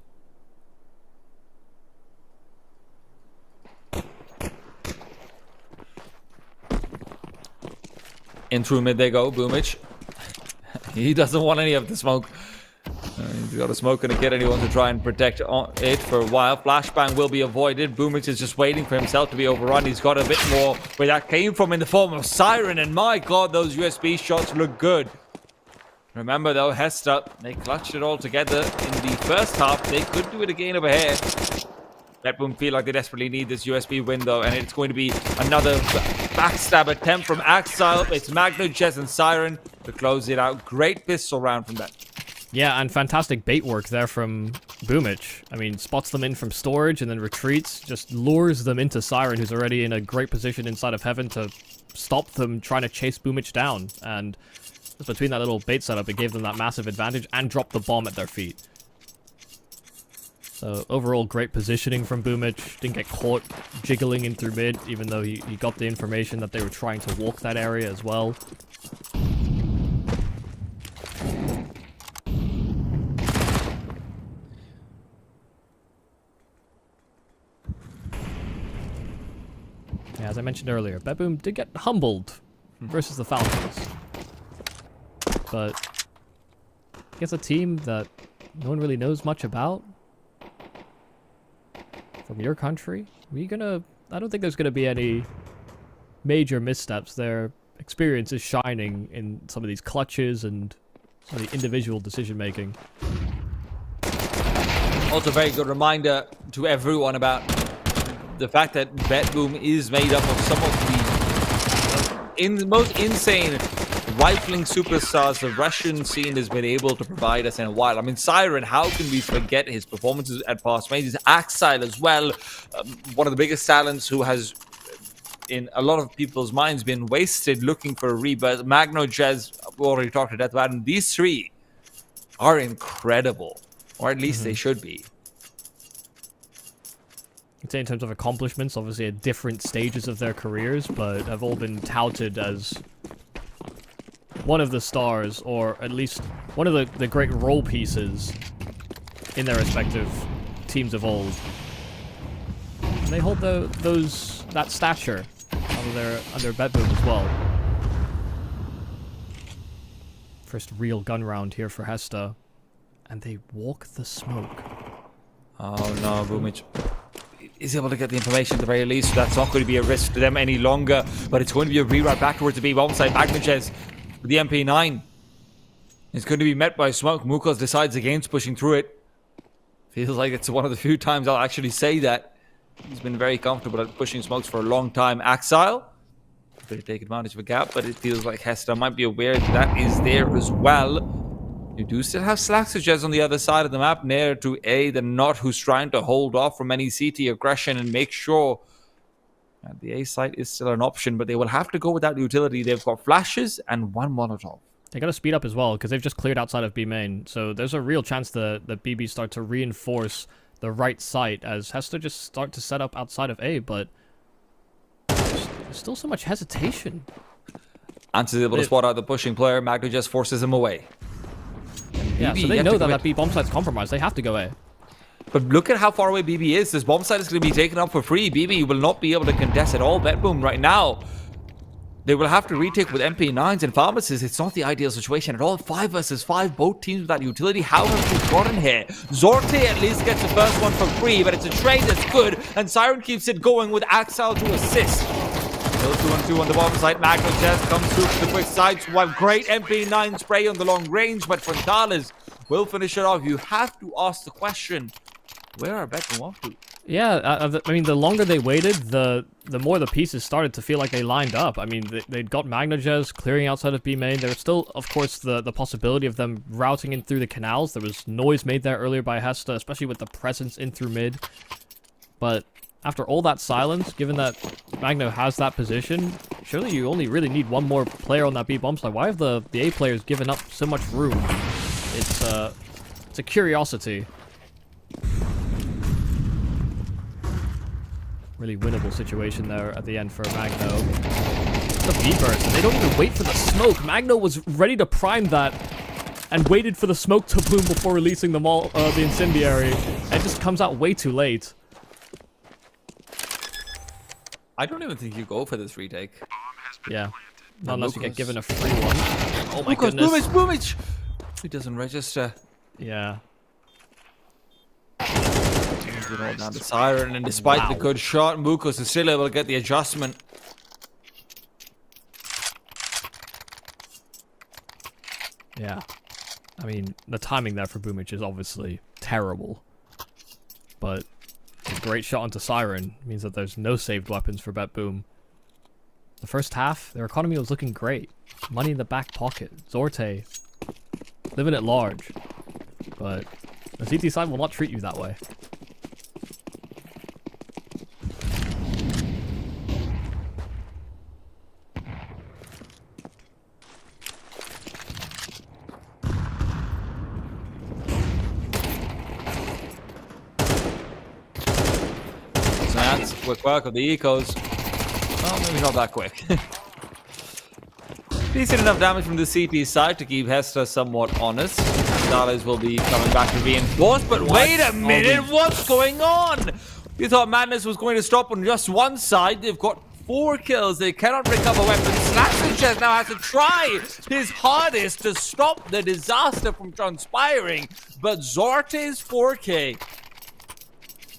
In through mid they go, Boomage. He doesn't want any of the smoke. He's got a smoke and a kit and he wants to try and protect it for a while. Flashbang will be avoided. Boomage is just waiting for himself to be overrun. He's got a bit more where that came from in the form of Siren. And my god, those USB shots look good. Remember though, Hesta, they clutched it all together in the first half. They could do it again over here. BetBoom feel like they desperately need this USB window, and it's going to be another backstab attempt from Axile. It's Magno, Jez, and Siren to close it out. Great pistol round from that. Yeah, and fantastic bait work there from Boomage. I mean, spots them in from storage and then retreats, just lures them into Siren, who's already in a great position inside of Heaven to stop them trying to chase Boomage down. And just between that little bait setup, it gave them that massive advantage and dropped the bomb at their feet. So overall, great positioning from Boomage. Didn't get caught jiggling in through mid, even though he got the information that they were trying to walk that area as well. Yeah, as I mentioned earlier, BetBoom did get humbled versus the Falcons. But against a team that no one really knows much about from your country, I don't think there's gonna be any major missteps. Their experience is shining in some of these clutches and some of the individual decision making. Also, a very good reminder to everyone about the fact that BetBoom is made up of some of the most insane rifling superstars the Russian scene has been able to provide us in a while. I mean, Siren, how can we forget his performances at past majors? Axile as well, one of the biggest talents who has, in a lot of people's minds, been wasted looking for a rebirth. Magno, Jez, we already talked to death about, and these three are incredible, or at least they should be. I'd say in terms of accomplishments, obviously at different stages of their careers, but have all been touted as one of the stars, or at least one of the great role pieces in their respective teams of old. And they hold that stature under BetBoom as well. First real gun round here for Hesta, and they walk the smoke. Oh no, Boomage is able to get the information at the very least, so that's not going to be a risk to them any longer, but it's going to be a reroute back towards the B-bomb side. Magnachez with the MP9 is going to be met by smoke. Mukos decides against pushing through it. Feels like it's one of the few times I'll actually say that. He's been very comfortable at pushing smokes for a long time. Axile going to take advantage of a gap, but it feels like Hesta might be aware that is there as well. You do still have Slaxages on the other side of the map, near to A, the Knot, who's trying to hold off from any CT aggression and make sure that the A site is still an option, but they will have to go without utility. They've got flashes and one Molotov. They got to speed up as well, because they've just cleared outside of B main, so there's a real chance that BB start to reinforce the right site as Hesta just start to set up outside of A, but there's still so much hesitation. Ants is able to spot out the pushing player. Magno just forces him away. Yeah, so they know that B bomb site's compromised. They have to go A. But look at how far away BB is. This bomb site is going to be taken up for free. BB will not be able to contest at all. BetBoom right now. They will have to retake with MP9s and pharmacists. It's not the ideal situation at all. 5 versus 5, both teams without utility. How have we gotten here? Zorte at least gets the first one for free, but it's a trade that's good. And Siren keeps it going with Axel to assist. Still 2-on-2 on the bottom side. Magno Chess comes through for the quick side swipe. Great MP9 spray on the long range, but Frontalis will finish it off. You have to ask the question, where are BetBoom off to? Yeah, I mean, the longer they waited, the more the pieces started to feel like they lined up. I mean, they'd got Magnajez clearing outside of B main. There was still, of course, the possibility of them routing in through the canals. There was noise made there earlier by Hesta, especially with the presence in through mid. But after all that silence, given that Magno has that position, surely you only really need one more player on that B bomb side. Why have the A players given up so much room? It's a curiosity. Really winnable situation there at the end for Magno. The V-burst, and they don't even wait for the smoke. Magno was ready to prime that and waited for the smoke to bloom before releasing the incendiary. And it just comes out way too late. I don't even think you go for this retake. Yeah, not unless you get given a free one. Oh my goodness. Boomage! He doesn't register. Yeah. Now the Siren, and despite the good shot, Mukos is still able to get the adjustment. Yeah. I mean, the timing there for Boomage is obviously terrible. But a great shot onto Siren means that there's no saved weapons for BetBoom. The first half, their economy was looking great. Money in the back pocket. Zorte, living at large. But the CT side will not treat you that way. Quick work of the ecos. Well, maybe not that quick. Decent enough damage from the CT side to keep Hesta somewhat honest. Dallas will be coming back to reinforce, but wait a minute, what's going on? You thought Madness was going to stop on just one side. They've got 4 kills. They cannot recover weapons. Sanchez now has to try his hardest to stop the disaster from transpiring, but Zorte's 4K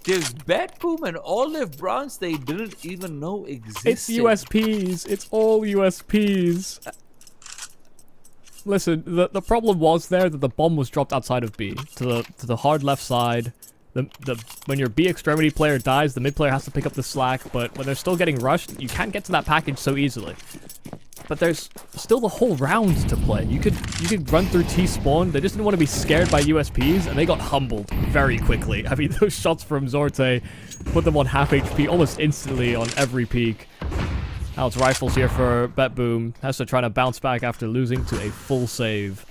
gives BetBoom and Olive Bronze they didn't even know existed. It's USPs. It's all USPs. Listen, the problem was there that the bomb was dropped outside of B to the hard left side. When your B extremity player dies, the mid player has to pick up the slack. But when they're still getting rushed, you can't get to that package so easily. But there's still the whole round to play. You could run through T spawn. They just didn't want to be scared by USPs, and they got humbled very quickly. I mean, those shots from Zorte put them on half HP almost instantly on every peak. Now it's rifles here for BetBoom. Hesta trying to bounce back after losing to a full save.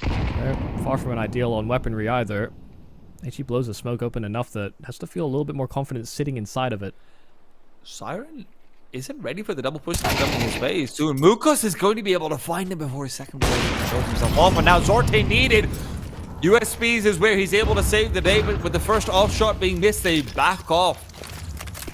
They're far from an ideal on weaponry either. HE blows the smoke open enough that has to feel a little bit more confident sitting inside of it. Siren isn't ready for the double push that's coming his face. Soon Mukos is going to be able to find him before his second play shows himself off. But now Zorte needed. USPs is where he's able to save the day, but with the first off shot being missed, they back off.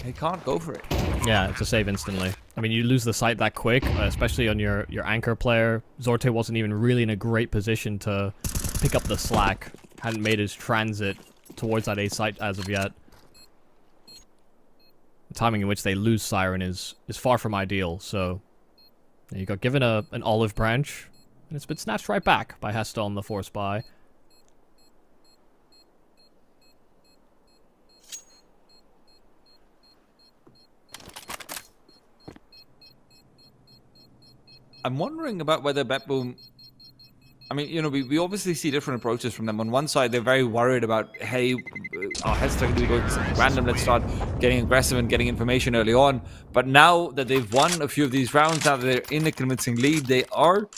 They can't go for it. Yeah, it's a save instantly. I mean, you lose the sight that quick, especially on your anchor player. Zorte wasn't even really in a great position to pick up the slack. Hadn't made his transit towards that A site as of yet. The timing in which they lose Siren is far from ideal, so you got given an olive branch, and it's been snatched right back by Hesta on the force buy. I'm wondering about whether BetBoom... I mean, you know, we obviously see different approaches from them. On one side, they're very worried about, hey, our Hesta going to be going for something random. Let's start getting aggressive and getting information early on. But now that they've won a few of these rounds, now that they're in a convincing lead, they are...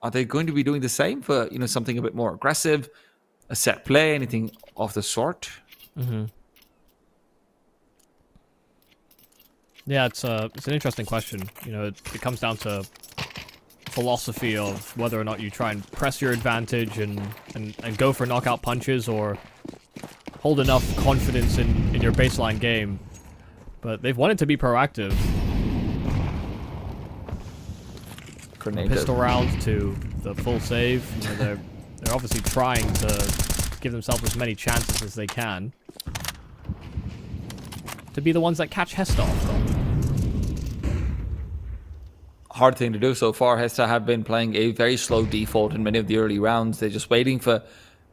Are they going to be doing the same for, you know, something a bit more aggressive? A set play, anything of the sort? Mm-hmm. Yeah, it's an interesting question. You know, it comes down to philosophy of whether or not you try and press your advantage and go for knockout punches or hold enough confidence in your baseline game. But they've wanted to be proactive. Grenade. Pistol round to the full save. You know, they're obviously trying to give themselves as many chances as they can to be the ones that catch Hesta off guard. Hard thing to do so far. Hesta have been playing a very slow default in many of the early rounds. They're just waiting for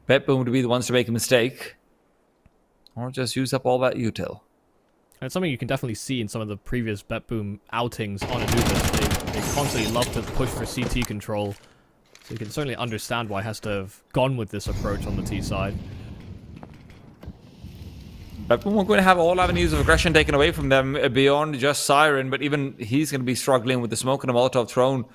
BetBoom to be the ones to make a mistake. Or just use up all that util. And it's something you can definitely see in some of the previous BetBoom outings on Anubis. They constantly love to push for CT control. So you can certainly understand why Hesta have gone with this approach on the T side. BetBoom are going to have all avenues of aggression taken away from them beyond just Siren, but even he's going to be struggling with the smoke and a Molotov thrown.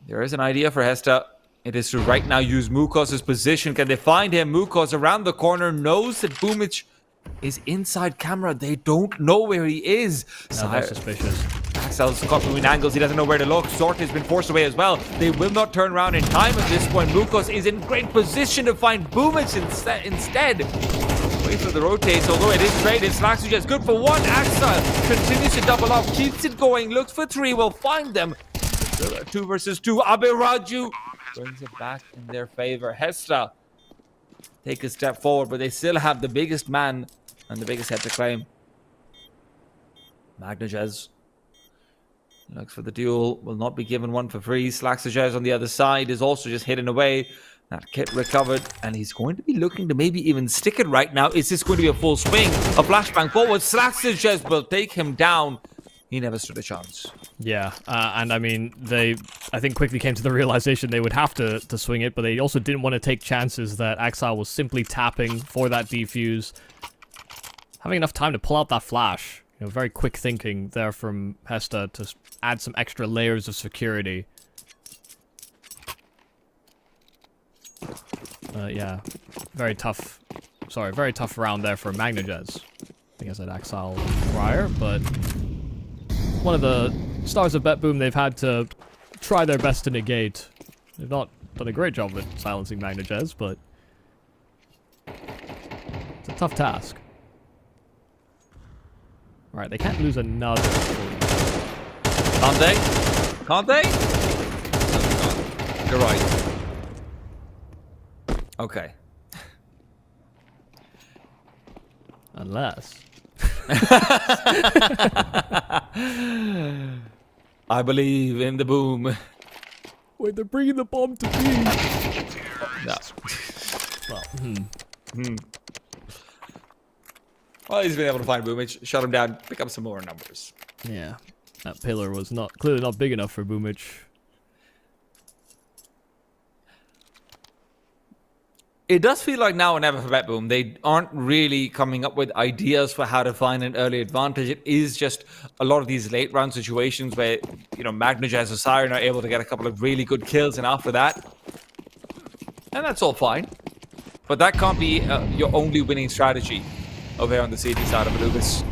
There is an idea for Hesta. It is to right now use Mukos' position. Can they find him? Mukos around the corner knows that Boomich is inside camera. They don't know where he is. Now they're suspicious. Axel's caught between angles. He doesn't know where to look. Sorte has been forced away as well. They will not turn around in time at this point. Mukos is in great position to find Boomich instead. Wait for the rotates, although it is traded. Slaxu just good for one. Axel continues to double up, keeps it going, looks for three, will find them. Still a 2 versus 2. Aberaju brings it back in their favor. Hesta take a step forward, but they still have the biggest man and the biggest head to claim. Magnajez looks for the duel, will not be given one for free. Slaxajez on the other side is also just hidden away. That kit recovered, and he's going to be looking to maybe even stick it right now. Is this going to be a full swing? A flashbang forward. Slaxajez will take him down. He never stood a chance. Yeah, and I mean, I think quickly came to the realization they would have to swing it, but they also didn't want to take chances that Axel was simply tapping for that defuse. Having enough time to pull out that flash. You know, very quick thinking there from Hesta to add some extra layers of security. Yeah, very tough round there for Magnajez. I think I said Axel prior, but one of the stars of BetBoom they've had to try their best to negate. They've not done a great job at silencing Magnajez, but it's a tough task. Alright, they can't lose another. Can't they? Can't they? You're right. Okay. Unless. I believe in the boom. Wait, they're bringing the bomb to me. No. Well, Well, he's been able to find Boomich, shut him down, pick up some more numbers. Yeah, that pillar was clearly not big enough for Boomich. It does feel like now or never for BetBoom. They aren't really coming up with ideas for how to find an early advantage. It is just a lot of these late round situations where, you know, Magnajez or Siren are able to get a couple of really good kills, and after that, and that's all fine. But that can't be your only winning strategy over here on the CT side of Anubis.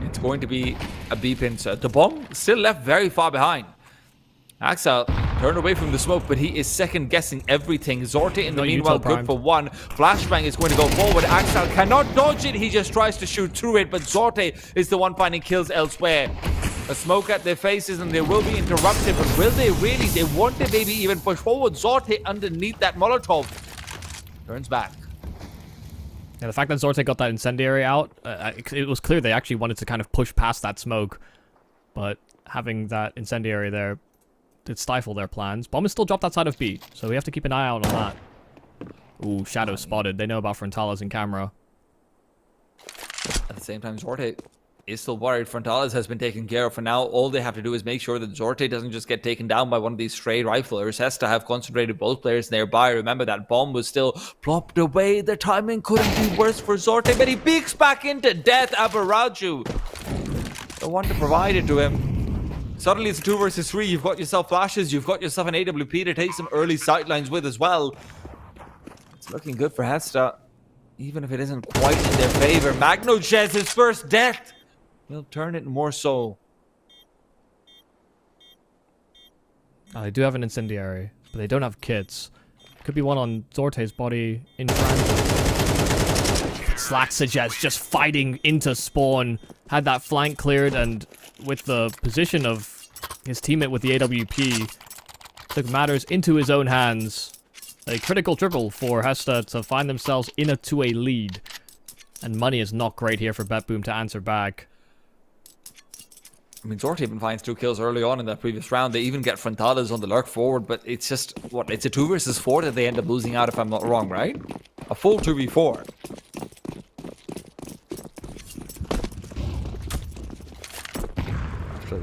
It's going to be a B pincer. The bomb still left very far behind. Axel turned away from the smoke, but he is second guessing everything. Zorte in the meanwhile good for one. Flashbang is going to go forward. Axel cannot dodge it. He just tries to shoot through it, but Zorte is the one finding kills elsewhere. A smoke at their faces and they will be interrupted, but will they really? They want to maybe even push forward. Zorte underneath that Molotov turns back. Yeah, the fact that Zorte got that incendiary out, it was clear they actually wanted to kind of push past that smoke, but having that incendiary there did stifle their plans. Bomb is still dropped outside of B, so we have to keep an eye out on that. Ooh, Shadow spotted. They know about Frontalis in camera. At the same time, Zorte is still worried. Frontalis has been taken care of for now. All they have to do is make sure that Zorte doesn't just get taken down by one of these stray riflers. Hesta have concentrated both players nearby. Remember, that bomb was still plopped away. The timing couldn't be worse for Zorte, but he peeks back into death. Aberaju, the one to provide it to him. Suddenly it's 2 versus 3. You've got yourself flashes. You've got yourself an AWP to take some early sightlines with as well. It's looking good for Hesta, even if it isn't quite in their favor. Magnajez, his first death. They'll turn it more so. They do have an incendiary, but they don't have kits. Could be one on Zorte's body in transit. Slack suggests just fighting into spawn. Had that flank cleared, and with the position of his teammate with the AWP, took matters into his own hands. A critical triple for Hesta to find themselves in a 2-A lead. And money is not great here for BetBoom to answer back. I mean, Zorte even finds 2 kills early on in that previous round. They even get Frontales on the lurk forward, but it's just, what, it's a 2 versus 4 that they end up losing out, if I'm not wrong, right? A full 2v4.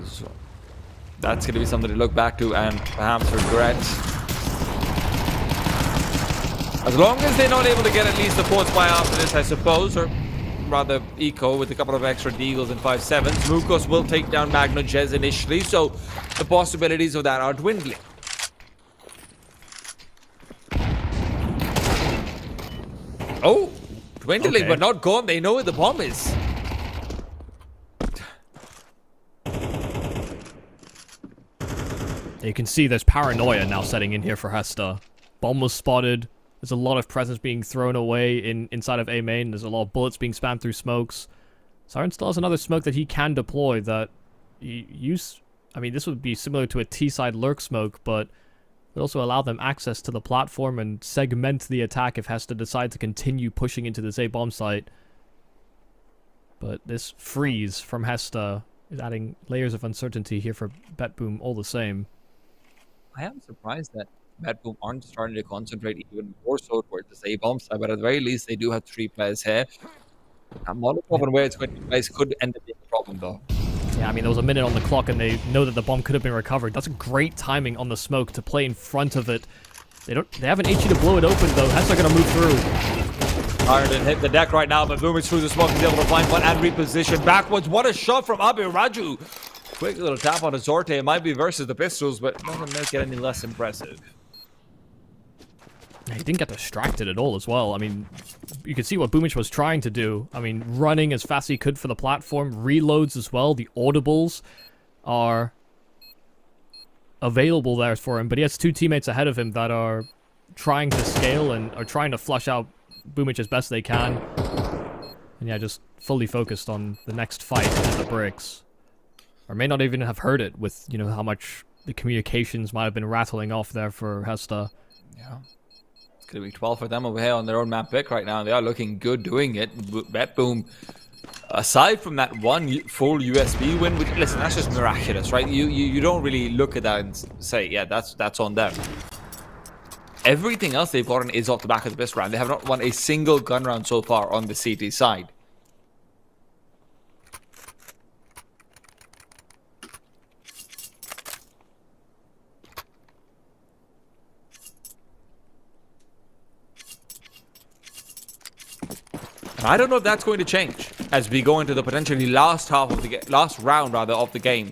So that's going to be something to look back to and perhaps regret. As long as they're not able to get at least the 4th spy after this, I suppose, or rather Eco with a couple of extra deagles and 5-7s. Mukos will take down Magnojez initially, so the possibilities of that are dwindling. Oh, dwindling, okay, but not gone. They know where the bomb is. You can see there's paranoia now setting in here for Hesta. Bomb was spotted. There's a lot of presence being thrown away inside of A main. There's a lot of bullets being spammed through smokes. Siren still has another smoke that he can deploy that I mean, this would be similar to a T-side lurk smoke, but would also allow them access to the platform and segment the attack if Hesta decide to continue pushing into this A bomb site. But this freeze from Hesta is adding layers of uncertainty here for BetBoom all the same. I am surprised that BetBoom aren't starting to concentrate even more so towards the A bomb side, but at the very least they do have 3 players here. Molotov and where it's going to be placed could end up being a problem though. Yeah, I mean, there was a minute on the clock and they know that the bomb could have been recovered. That's great timing on the smoke to play in front of it. They have an HE to blow it open though. Hesta gonna move through. Ireland hit the deck right now, but Boomage through the smoke is able to find one and reposition backwards. What a shot from Abu Raju. Quick little tap on Azorte. It might be versus the pistols, but doesn't make it any less impressive. He didn't get distracted at all as well. I mean, you could see what Boomage was trying to do. I mean, running as fast as he could for the platform. Reloads as well. The audibles are available there for him. But he has 2 teammates ahead of him that are trying to scale and are trying to flush out Boomage as best they can. And yeah, just fully focused on the next fight in the bricks. Or may not even have heard it with, you know, how much the communications might have been rattling off there for Hesta. Yeah. It's going to be 12 for them over here on their own map pick right now. They are looking good doing it. BetBoom, aside from that one full USB win, which, listen, that's just miraculous, right? You don't really look at that and say, yeah, that's on them. Everything else they've gotten is off the back of this round. They have not won a single gun round so far on the CT side. I don't know if that's going to change as we go into the potentially last round of the game.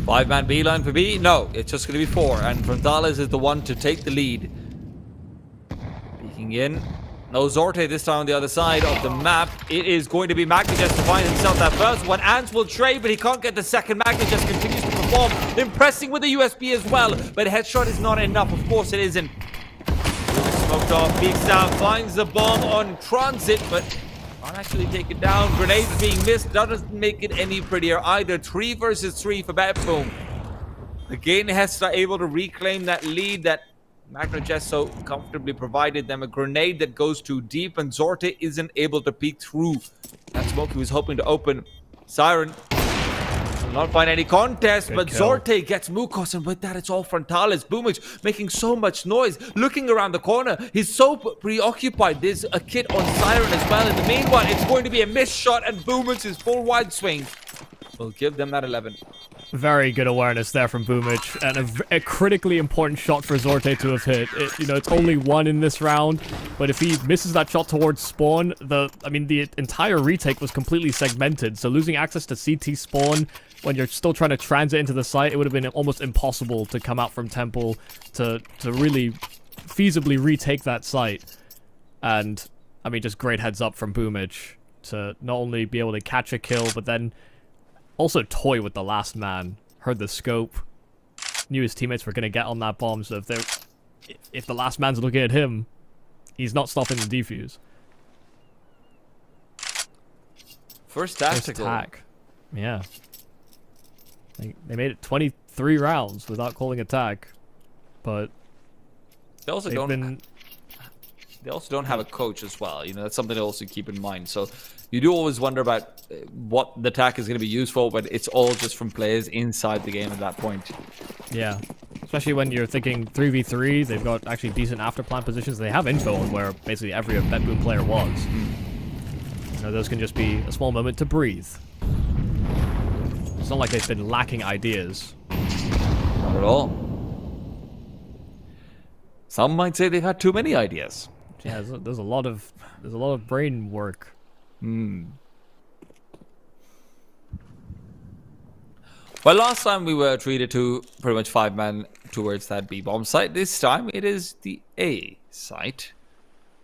5-man beeline for B? No, it's just going to be 4, and Frontales is the one to take the lead. Peeking in. No Zorte this time on the other side of the map. It is going to be Magnojez to find himself that first one. Ants will trade, but he can't get the second. Magnojez continues to perform, impressing with the USB as well, but headshot is not enough. Of course it isn't. Smoked off, peeks down, finds the bomb on transit, but can't actually take it down. Grenades being missed doesn't make it any prettier either. 3 versus 3 for BetBoom. Again, Hesta able to reclaim that lead that Magnojez so comfortably provided them. A grenade that goes too deep, and Zorte isn't able to peek through that smoke he was hoping to open. Siren will not find any contest, but Zorte gets Mukos, and with that, it's all Frontales. Boomage making so much noise, looking around the corner. He's so preoccupied. There's a kid on Siren as well. In the meanwhile, it's going to be a missed shot, and Boomage's full wide swing will give them that 11. Very good awareness there from Boomage, and a critically important shot for Zorte to have hit. It's only 1 in this round, but if he misses that shot towards spawn, the entire retake was completely segmented, so losing access to CT spawn when you're still trying to transit into the site, it would have been almost impossible to come out from Temple to really feasibly retake that site. And, I mean, just great heads up from Boomage. to not only be able to catch a kill, but then also toy with the last man. Heard the scope, knew his teammates were going to get on that bomb, so if the last man's looking at him, he's not stopping the defuse. First tactical. Attack. Yeah. They made it 23 rounds without calling attack, but They also don't have a coach as well. You know, that's something to also keep in mind. So you do always wonder about what the attack is going to be used for, but it's all just from players inside the game at that point. Yeah. Especially when you're thinking 3v3, they've got actually decent after-plant positions. They have info on where basically every BetBoom player was. You know, those can just be a small moment to breathe. It's not like they've been lacking ideas. Not at all. Some might say they've had too many ideas. Yeah, there's a lot of brain work. Well, last time we were treated to pretty much 5-man towards that B-bomb site. This time it is the A site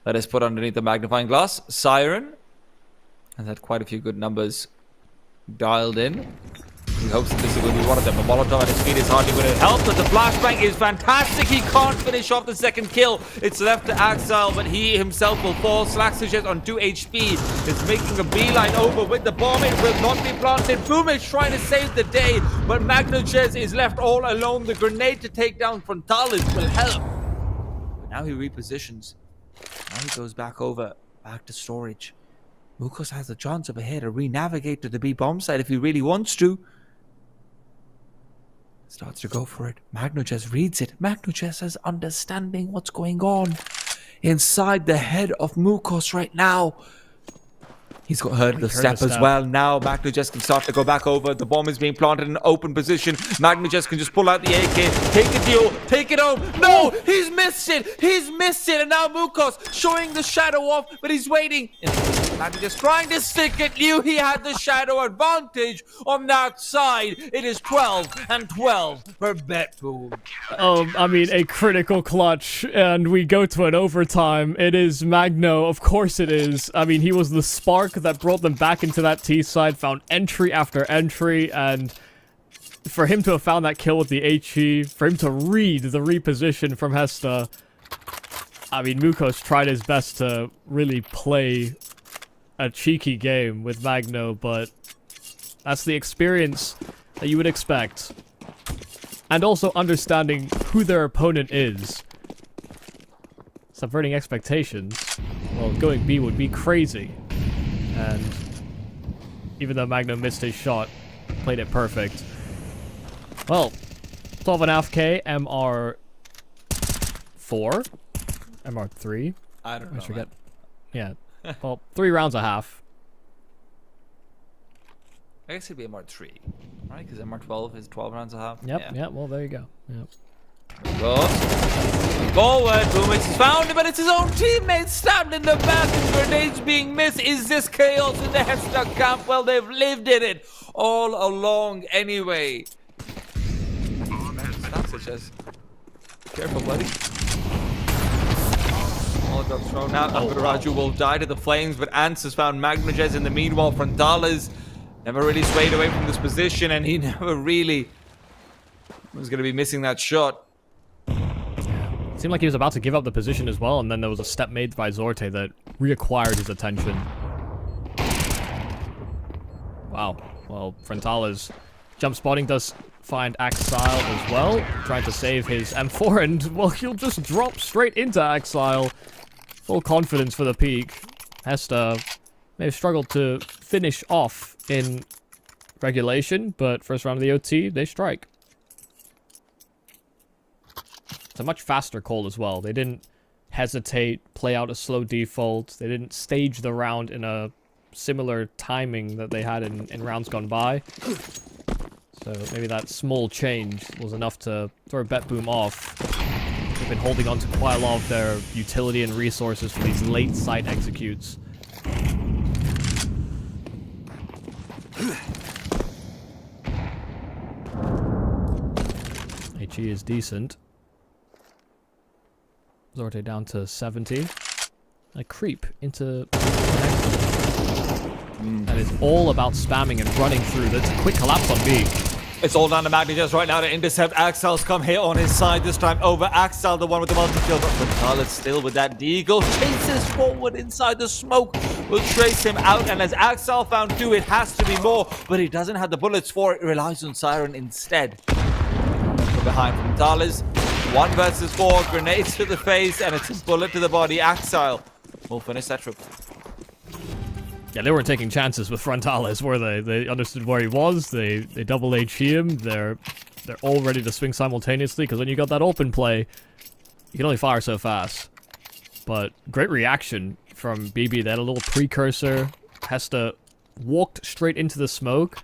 that is put underneath the magnifying glass. Siren has had quite a few good numbers dialed in. He hopes that this is going to be one of them. The Molotov at his feet is hardly going to help, but the flashbang is fantastic. He can't finish off the second kill. It's left to Axile, but he himself will fall. Slaxujet on 2 HP is making a beeline over with the bomb. It will not be planted. Boom is trying to save the day, but Magnochez is left all alone. The grenade to take down Frontalis will help. But now he repositions. Now he goes back to storage. Mukos has the chance over here to re-navigate to the B-bomb site if he really wants to. Starts to go for it. Magnochez reads it. Magnochez is understanding what's going on inside the head of Mukos right now. He's got heard the step as well. Now Magnochez can start to go back over. The bomb is being planted in an open position. Magnochez can just pull out the AK, take the deal, take it home. No, he's missed it. He's missed it. And now Mukos showing the shadow off, but he's waiting. Magnochez trying to stick it. Knew he had the shadow advantage on that side. It is 12-12 for BetBoom. I mean, a critical clutch, and we go to an overtime. It is Magno, of course it is. I mean, he was the spark that brought them back into that T side, found entry after entry, and for him to have found that kill with the HE, for him to read the reposition from Hesta, I mean, Mukos tried his best to really play a cheeky game with Magno, but that's the experience that you would expect. And also understanding who their opponent is. Subverting expectations. Well, going B would be crazy. And even though Magno missed his shot, played it perfect. Well, 12.5k, MR4? MR3? I don't know. I forget. Yeah. Well, 3 rounds a half. I guess it'd be MR3, right? Because MR12 is 12 rounds a half. Yep, yeah. Well, there you go. Yep. Goes forward. Boomix is found, but it's his own teammates stabbed in the back and grenades being missed. Is this chaos in the Hesta camp? Well, they've lived in it all along anyway. Careful, buddy. Molotov thrown out. Mirage will die to the flames, but Ants has found Magnochez in the meanwhile. Frontalis never really swayed away from this position, and he never really was going to be missing that shot. Seemed like he was about to give up the position as well, and then there was a step made by Zorte that reacquired his attention. Wow. Well, Frontalis jump spotting does find Axile as well, trying to save his M4, and, well, he'll just drop straight into Axile. Full confidence for the peak. Hesta may have struggled to finish off in regulation, but first round of the OT, they strike. It's a much faster call as well. They didn't hesitate, play out a slow default. They didn't stage the round in a similar timing that they had in rounds gone by. So maybe that small change was enough to throw BetBoom off. They've been holding on to quite a lot of their utility and resources for these late site executes. HE is decent. Zorte down to 70. a creep into... And it's all about spamming and running through. That's a quick collapse on B. It's all down to Magnus right now to intercept. Axel's come here on his side this time over. Axel, the one with the multi-kill, but Frontalis still with that deagle. Chases forward inside the smoke. Will trace him out, and as Axel found 2, it has to be more, but he doesn't have the bullets for it. It relies on Siren instead. From behind Frontalis. 1 versus 4. Grenades to the face, and it's a bullet to the body. Axel will finish that triple. Yeah, they weren't taking chances with Frontalis, were they? They understood where he was. They double HE him. They're all ready to swing simultaneously, because when you got that open play, you can only fire so fast. But great reaction from BB. They had a little precursor. Hesta walked straight into the smoke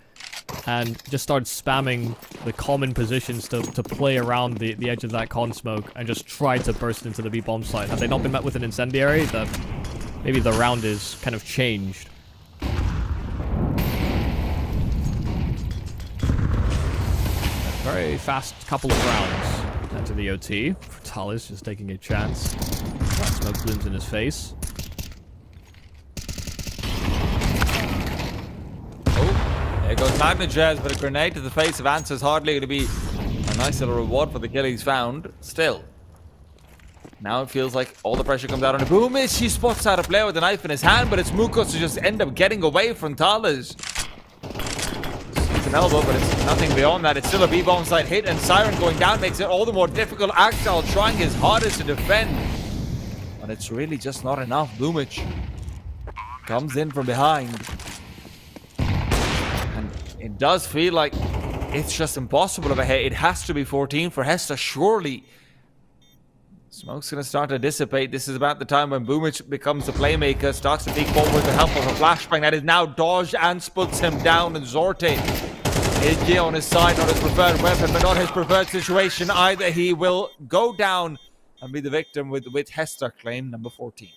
and just started spamming the common positions to play around the edge of that con smoke and just tried to burst into the B bomb site. Had they not been met with an incendiary, maybe the round is kind of changed. Very fast couple of rounds into the OT. Frontalis just taking a chance. That smoke blooms in his face. Oh, there goes Magnajez, but a grenade to the face of Ants is hardly going to be a nice little reward for the kill he's found. Still. Now it feels like all the pressure comes out on the Boomish. He spots out a player with a knife in his hand, but it's Mukos to just end up getting away from Talis. It's an elbow, but it's nothing beyond that. It's still a B-bomb side hit, and Siren going down makes it all the more difficult. Axel trying his hardest to defend, but it's really just not enough. Boomish comes in from behind, and it does feel like it's just impossible of a hit. It has to be 14 for Hesta, surely. Smoke's going to start to dissipate. This is about the time when Boomish becomes the playmaker, starts to peek forward with the help of a flashbang that is now dodged and puts him down. And Zorte is on his side, not his preferred weapon, but not his preferred situation either. He will go down and be the victim with Hesta claim number 14.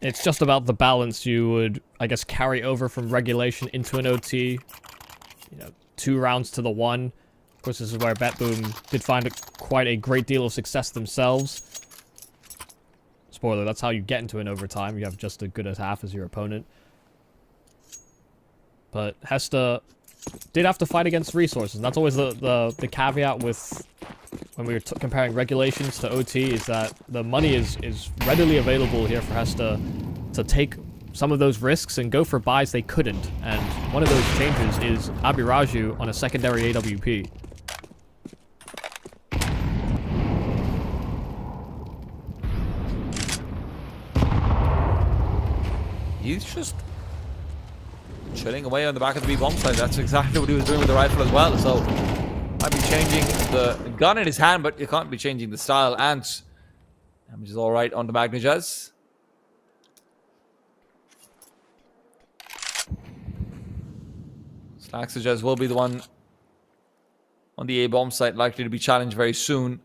It's just about the balance you would, I guess, carry over from regulation into an OT. 2 rounds to the 1. Of course, this is where BetBoom did find quite a great deal of success themselves. Spoiler, that's how you get into an overtime. You have just as good as half as your opponent. But Hesta did have to fight against resources. And that's always the caveat with when we were comparing regulations to OT, is that the money is readily available here for Hesta to take some of those risks and go for buys they couldn't. And one of those changes is Abiraju on a secondary AWP. He's just chilling away on the back of the B-bomb side. That's exactly what he was doing with the rifle as well. So, might be changing the gun in his hand, but you can't be changing the style. Ants, damage is alright on the Magnajez. Slaxajez will be the one on the A-bomb site, likely to be challenged very soon.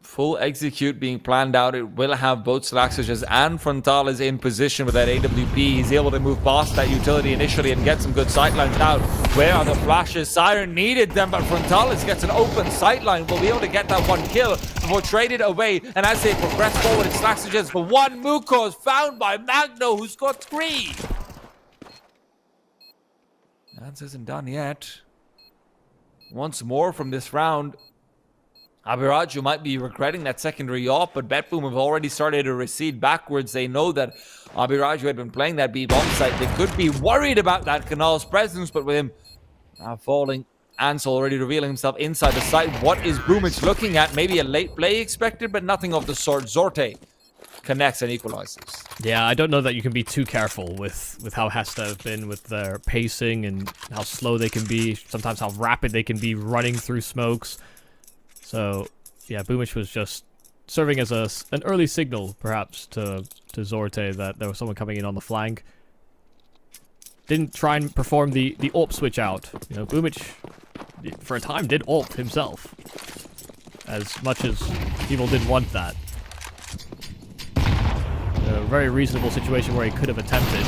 Full execute being planned out. It will have both Slaxajez and Frontalis in position with that AWP. He's able to move past that utility initially and get some good sightlines out. Where are the flashes? Siren needed them, but Frontalis gets an open sightline. Will be able to get that 1 kill before traded away. And as they progress forward, it's Slaxajez for 1. Mukos found by Magno, who's got 3. That isn't done yet. Once more from this round. Abiraju might be regretting that secondary op, but BetBoom have already started to recede backwards. They know that Abiraju had been playing that B-bomb site. They could be worried about that Canal's presence, but with him now falling, Ansel already revealing himself inside the site. What is Boomish looking at? Maybe a late play expected, but nothing of the sort. Zorte connects and equalizes. Yeah, I don't know that you can be too careful with how Hesta have been with their pacing and how slow they can be, sometimes how rapid they can be running through smokes. So, yeah, Boomish was just serving as an early signal, perhaps, to Zorte that there was someone coming in on the flank. Didn't try and perform the AWP switch out. Boomish, for a time, did AWP himself. As much as people didn't want that. A very reasonable situation where he could have attempted.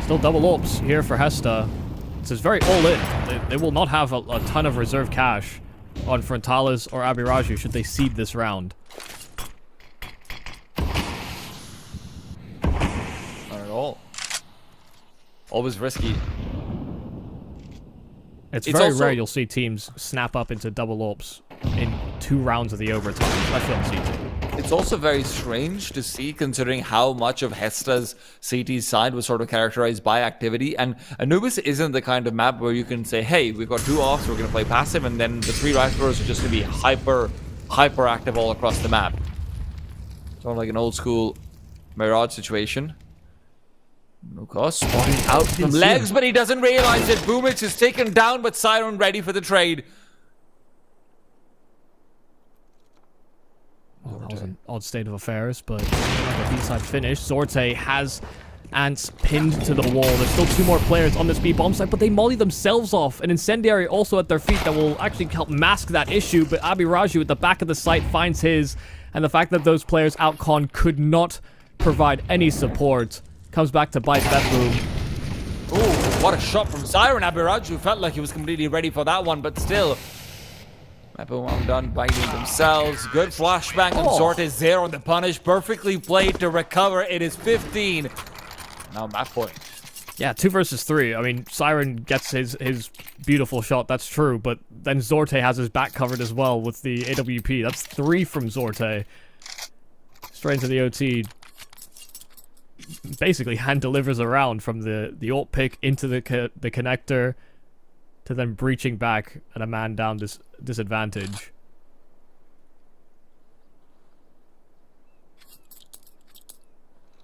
Still double AWPs here for Hesta. This is very all-in. They will not have a ton of reserve cash on Frontalis or Abiraju should they seed this round. Not at all. Always risky. It's very rare you'll see teams snap up into double ops in 2 rounds of the overtime, especially on CT. It's also very strange to see, considering how much of Hesta's CT side was sort of characterized by activity. And Anubis isn't the kind of map where you can say, hey, we've got 2 offs, we're going to play passive, and then the 3 riflers are just going to be hyper active all across the map. Sort of like an old school Mirage situation. Nuke spotting out from legs, but he doesn't realize it. Boomich is taken down, but Siren ready for the trade. Well, that was an odd state of affairs, but the B-side finish. Zorte has Ants pinned to the wall. There's still 2 more players on this B-bomb side, but they molly themselves off. An incendiary also at their feet that will actually help mask that issue, but Abiraju at the back of the site finds his, and the fact that those players outcon could not provide any support comes back to bite Betboom. Ooh, what a shot from Siren. Abiraju felt like he was completely ready for that one, but still. Betboom done biting themselves. Good flashbang, and Zort is there on the punish. Perfectly played to recover. It is 15. Now map point. Yeah, 2 versus 3. I mean, Siren gets his beautiful shot, that's true, but then Zorte has his back covered as well with the AWP. That's 3 from Zorte. Straight into the OT. Basically hand delivers around from the ult pick into the connector to then breaching back at a man down disadvantage.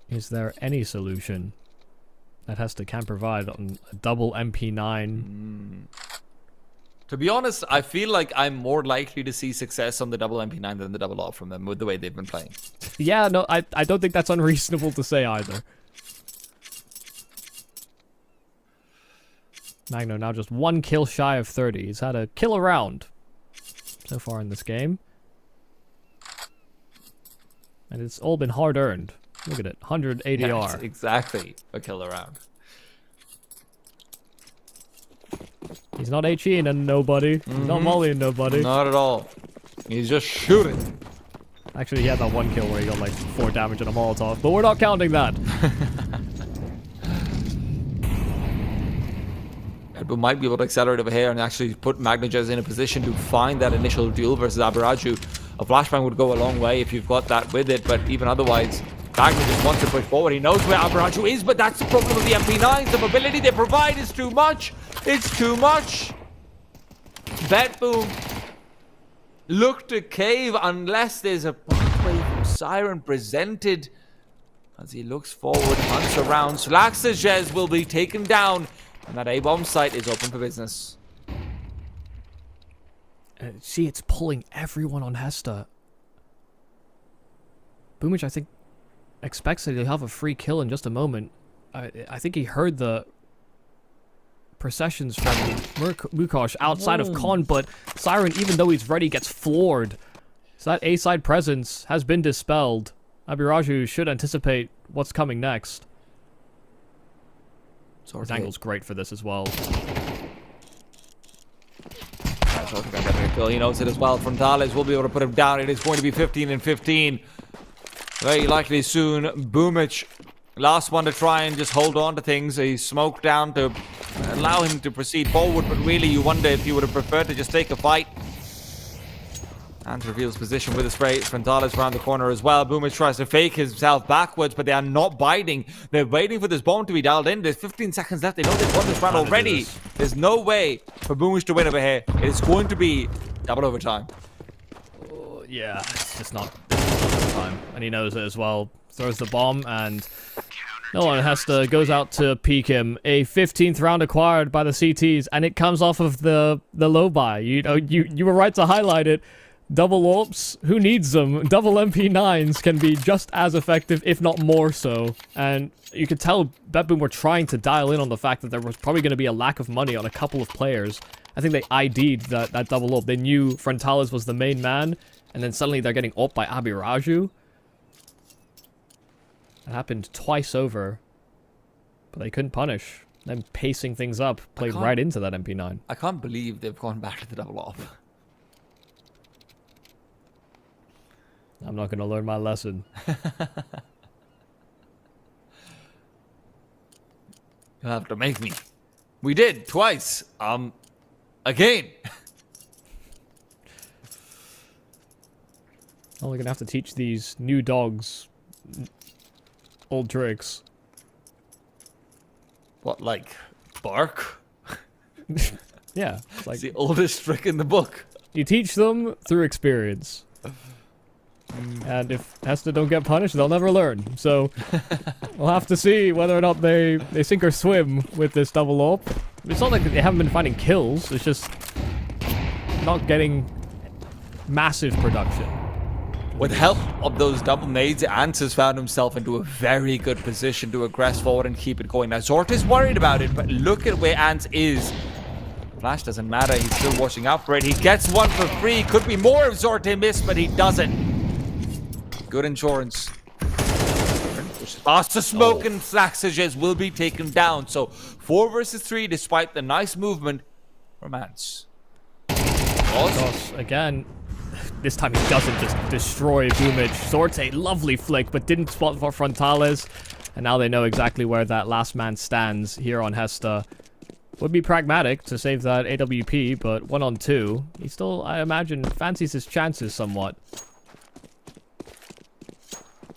Is there any solution that Hesta can provide on a double MP9? To be honest, I feel like I'm more likely to see success on the double MP9 than the double off from them with the way they've been playing. Yeah, no, I don't think that's unreasonable to say either. Magno now just 1 kill shy of 30. He's had a kill a round so far in this game. And it's all been hard earned. Look at it, 100 ADR. Yes, exactly a kill around. He's not HEing and nobody. He's not mollying nobody. Not at all. He's just shooting. Actually, he had that 1 kill where he got like 4 damage and a Molotov, but we're not counting that. But might be able to accelerate over here and actually put Magnajez in a position to find that initial duel versus Abiraju. A flashbang would go a long way if you've got that with it, but even otherwise, Magnajez wants to push forward. He knows where Abiraju is, but that's the problem with the MP9s. The mobility they provide is too much. It's too much. Betboom look to cave unless there's a pathway from Siren presented. As he looks forward, hunts around, Slaxajez will be taken down. And that A-bomb site is open for business. See, it's pulling everyone on Hesta. Boomich, I think, expects that he'll have a free kill in just a moment. I think he heard the processions from Mukosh outside of Con, but Siren, even though he's ready, gets floored. So that A-side presence has been dispelled. Abiraju should anticipate what's coming next. His angle's great for this as well. He knows it as well. Frontales will be able to put him down. It is going to be 15 and 15. Very likely soon. Boomich, last one to try and just hold on to things. He smoked down to allow him to proceed forward, but really you wonder if he would have preferred to just take a fight. And reveals position with a spray. Frontales around the corner as well. Boomich tries to fake himself backwards, but they are not biting. They're waiting for this bomb to be dialed in. There's 15 seconds left. They know they've won this round already. There's no way for Boomich to win over here. It is going to be double overtime. Yeah, it's just not time. And he knows it as well. Throws the bomb, and no one has to goes out to peek him. A 15th round acquired by the CTs, and it comes off of the low buy. You know, you were right to highlight it. Double AWPs, who needs them? Double MP9s can be just as effective, if not more so. And you could tell Betboom were trying to dial in on the fact that there was probably going to be a lack of money on a couple of players. I think they ID'd that double AWP. They knew Frontales was the main man, and then suddenly they're getting AWP'd by Abiraju. It happened twice over, but they couldn't punish. Them pacing things up, played right into that MP9. I can't believe they've gone back to the double off. I'm not gonna learn my lesson. You'll have to make me. We did twice. Again. Oh, we're gonna have to teach these new dogs old tricks. What, like bark? Yeah, like It's the oldest trick in the book. you teach them through experience. And if Hesta don't get punished, they'll never learn. So we'll have to see whether or not they sink or swim with this double AWP. It's not like they haven't been finding kills. It's just not getting massive production. With help of those double nades, Ants has found himself into a very good position to aggress forward and keep it going. Now, Zort is worried about it, but look at where Ants is. Flash doesn't matter. He's still watching out for it. He gets one for free. Could be more if Zorte missed, but he doesn't. Good insurance. Faster smoke and flaxages will be taken down. So 4 versus 3, despite the nice movement from Ants. Gosh, again, this time he doesn't just destroy Boomage. Zorte, lovely flick, but didn't spot for Frontales. And now they know exactly where that last man stands here on Hesta. Would be pragmatic to save that AWP, but 1-on-2. He still, I imagine, fancies his chances somewhat.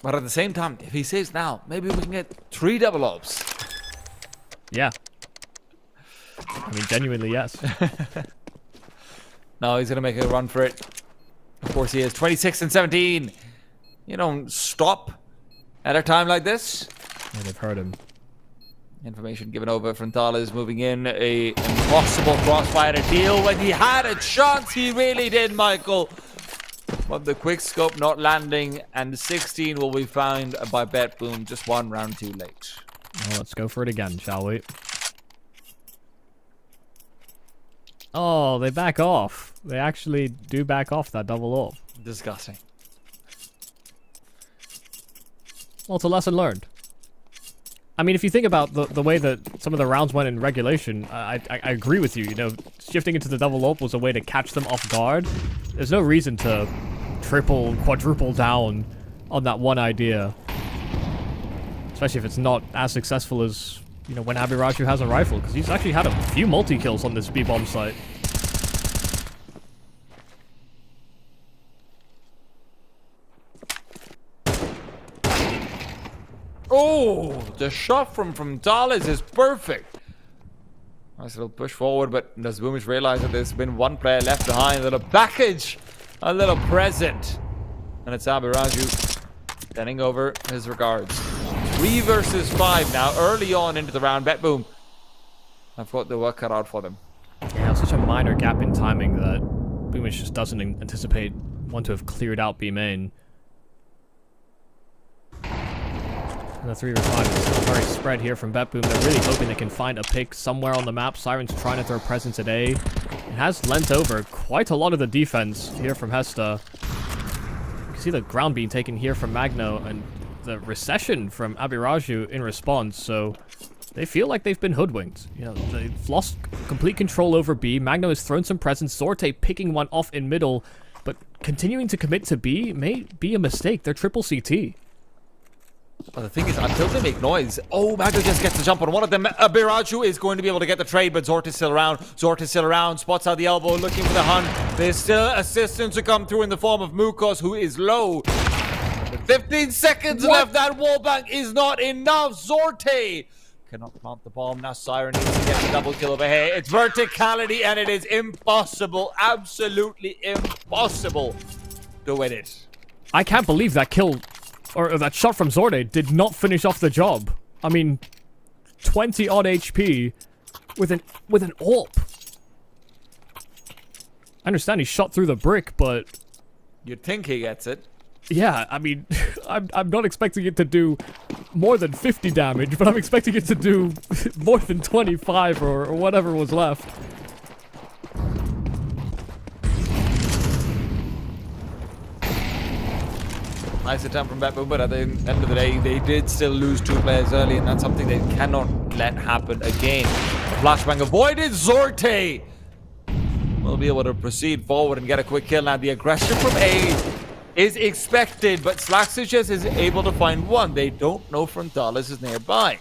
But at the same time, if he saves now, maybe we can get 3 double ops. Yeah. I mean, genuinely, yes. No, he's going to make a run for it. Of course he is. 26 and 17. You don't stop at a time like this. Yeah, they've heard him. Information given over. Frontales moving in. A impossible crossfire to deal when he had a chance. He really did, Michael. But the quick scope not landing, and 16 will be found by Bet Boom just 1 round too late. Well, let's go for it again, shall we? Oh, they back off. They actually do back off that double up. Disgusting. Well, it's a lesson learned. I mean, if you think about the way that some of the rounds went in regulation, I agree with you. You know, shifting into the double up was a way to catch them off guard. There's no reason to triple, quadruple down on that one idea. Especially if it's not as successful as, you know, when Abiraju has a rifle. Because he's actually had a few multi-kills on this B-bomb site. Oh, the shot from Dallas is perfect. Nice little push forward, but does Boomage realize that there's been one player left behind? A little package, a little present. And it's Abiraju sending over his regards. 3 versus 5 now, early on into the round. Bet Boom, I've got the work cut out for them. Yeah, it was such a minor gap in timing that Boomage just doesn't anticipate one to have cleared out B main. And the 3 versus 5 is still very spread here from Bet Boom. They're really hoping they can find a pick somewhere on the map. Siren's trying to throw presence at A. It has lent over quite a lot of the defense here from Hesta. You can see the ground being taken here from Magno and the recession from Abiraju in response. So they feel like they've been hoodwinked. You know, they've lost complete control over B. Magno has thrown some presence. Zorte picking one off in middle, but continuing to commit to B may be a mistake. They're triple CT. But the thing is, until they make noise, oh, Magno just gets the jump on one of them. Biraju is going to be able to get the trade, but Zort is still around. Zort is still around, spots out the elbow, looking for the hunt. There's still assistance to come through in the form of Mukos, who is low. 15 seconds left. That wall bank is not enough. Zorte cannot plant the bomb. Now Siren needs to get the double kill over here. It's verticality, and it is impossible, absolutely impossible to win it. I can't believe that kill, or that shot from Zorte did not finish off the job. I mean, 20 odd HP with an AWP. I understand he shot through the brick, but You'd think he gets it. yeah, I mean, I'm not expecting it to do more than 50 damage, but I'm expecting it to do more than 25 or whatever was left. Nice attempt from Bet Boom, but at the end of the day, they did still lose 2 players early, and that's something they cannot let happen again. The flashbang avoided. Zorte will be able to proceed forward and get a quick kill. Now the aggression from A is expected, but Slackstitches is able to find one. They don't know Frontalis is nearby.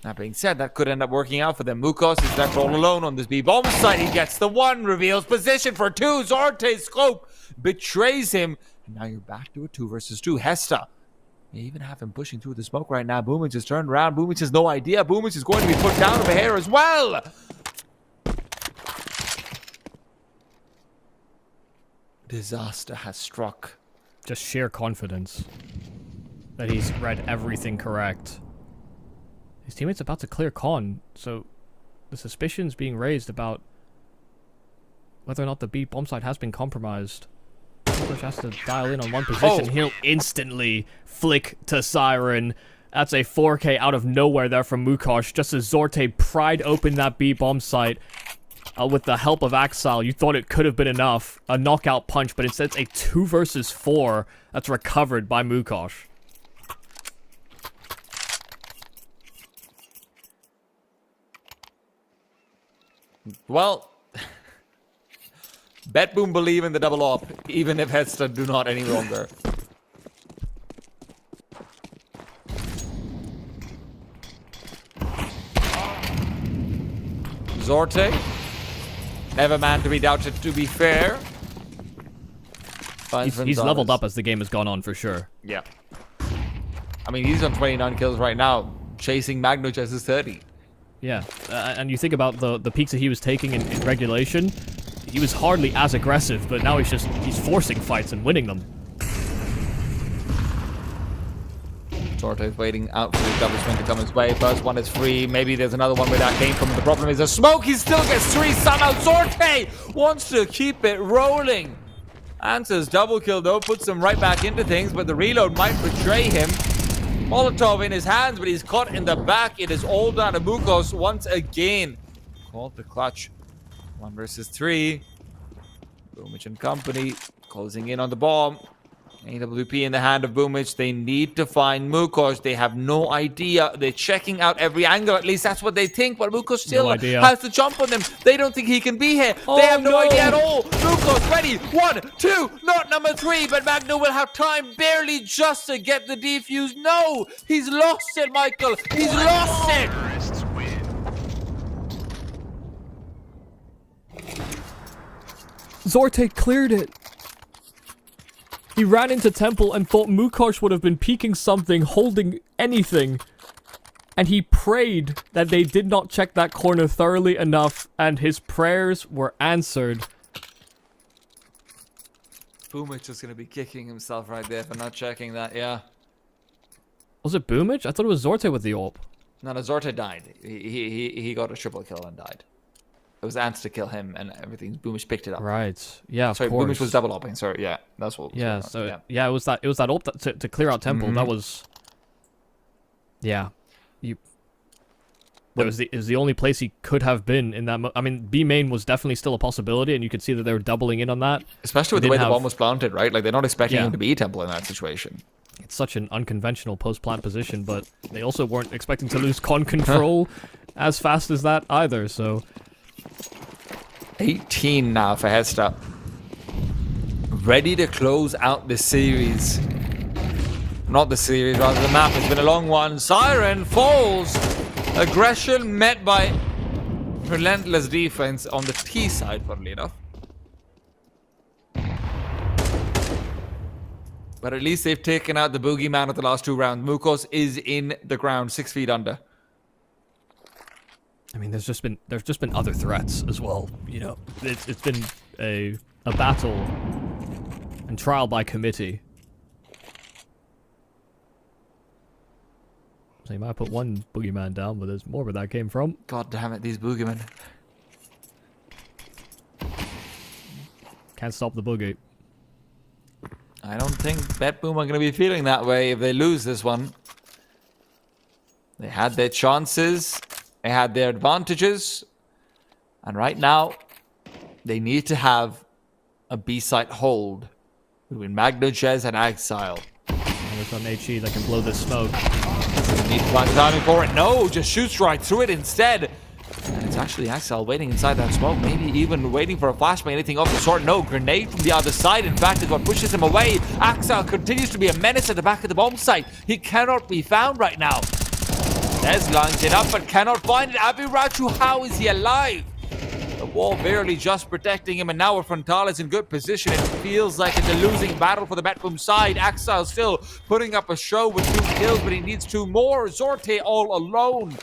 That being said, that could end up working out for them. Mukos is left all alone on this B-bomb site. He gets the one, reveals position for two. Zorte's scope betrays him. And now you're back to a 2 versus 2. Hesta. You even have him pushing through the smoke right now. Boomich has turned around. Boomich has no idea. Boomich is going to be put down over here as well. Disaster has struck. Just sheer confidence that he's read everything correct. His teammate's about to clear con, so the suspicion's being raised about whether or not the B bomb site has been compromised. English has to dial in on one position. He'll instantly flick to Siren. That's a 4K out of nowhere there from Mukosh. Just as Zorte pried open that B bomb site with the help of Axile. You thought it could have been enough. A knockout punch, but instead it's a 2 versus 4 that's recovered by Mukosh. Well, Bet Boom believe in the double op, even if Hesta do not any longer. Zorte, never man to be doubted, to be fair. He's leveled up as the game has gone on, for sure. Yeah. I mean, he's on 29 kills right now, chasing Magnuch as his 30. Yeah, and you think about the peaks that he was taking in regulation, he was hardly as aggressive, but now he's forcing fights and winning them. Zorte is waiting out for the double swing to come his way. First one is free. Maybe there's another one where that came from. The problem is the smoke. He still gets 3 somehow. Zorte wants to keep it rolling. Answers double kill though, puts him right back into things, but the reload might betray him. Molotov in his hands, but he's caught in the back. It is all down to Mukos once again. Called the clutch. 1 versus 3. Boomich and company closing in on the bomb. AWP in the hand of Boomich. They need to find Mukos. They have no idea. They're checking out every angle. At least that's what they think. But Mukos still has to jump on them. They don't think he can be here. They have no idea at all. Mukos ready. 1, 2. Not number 3. But Magno will have time barely just to get the defuse. No. He's lost it, Michael. He's lost it. Terrorists win. Zorte cleared it. He ran into Temple and thought Mukosh would have been peeking something, holding anything. And he prayed that they did not check that corner thoroughly enough, and his prayers were answered. Boomich is going to be kicking himself right there for not checking that, yeah. Was it Boomich? I thought it was Zorte with the AWP. No, Zorte died. He got a triple kill and died. It was Ants to kill him and everything. Boomich picked it up. Right. Yeah, of sorry, course. Boomich was double opping. Sorry, yeah, that's what. Yeah, so yeah, it was that AWP to clear out Temple. That was. Yeah, it was the only place he could have been in that. I mean, B main was definitely still a possibility, and you could see that they were doubling in on that. Especially with the way the bomb was planted, right? Like they're not expecting him to be Temple in that situation. It's such an unconventional post-plant position, but they also weren't expecting to lose con control as fast as that either. So. 18 now for Hesta. Ready to close out the series. Not the series, rather the map. It's been a long one. Siren falls. Aggression met by relentless defense on the T side, funnily enough. But at least they've taken out the boogeyman of the last 2 rounds. Mukos is in the ground, 6 feet under. I mean, there's just been other threats as well. You know, it's been a battle and trial by committee. So you might put one boogeyman down, but there's more where that came from. God damn it, these boogeymen. Can't stop the boogie. I don't think Bet Boom are going to be feeling that way if they lose this one. They had their chances. They had their advantages. And right now, they need to have a B-site hold between Magnochez and Exile. And there's an HE that can blow this smoke. They need to find the timing for it. No, just shoots right through it instead. And it's Actually, Axel waiting inside that smoke, maybe even waiting for a flashbang, anything of the sort. No, grenade from the other side, in fact, is what pushes him away. Axel continues to be a menace at the back of the bomb site. He cannot be found right now. Des lines it up but cannot find it. Abiraju, how is he alive? The wall barely just protecting him, and now Frontal is in good position. It feels like it's a losing battle for the Betboom side. Axel still putting up a show with 2 kills, but he needs 2 more. Zorte all alone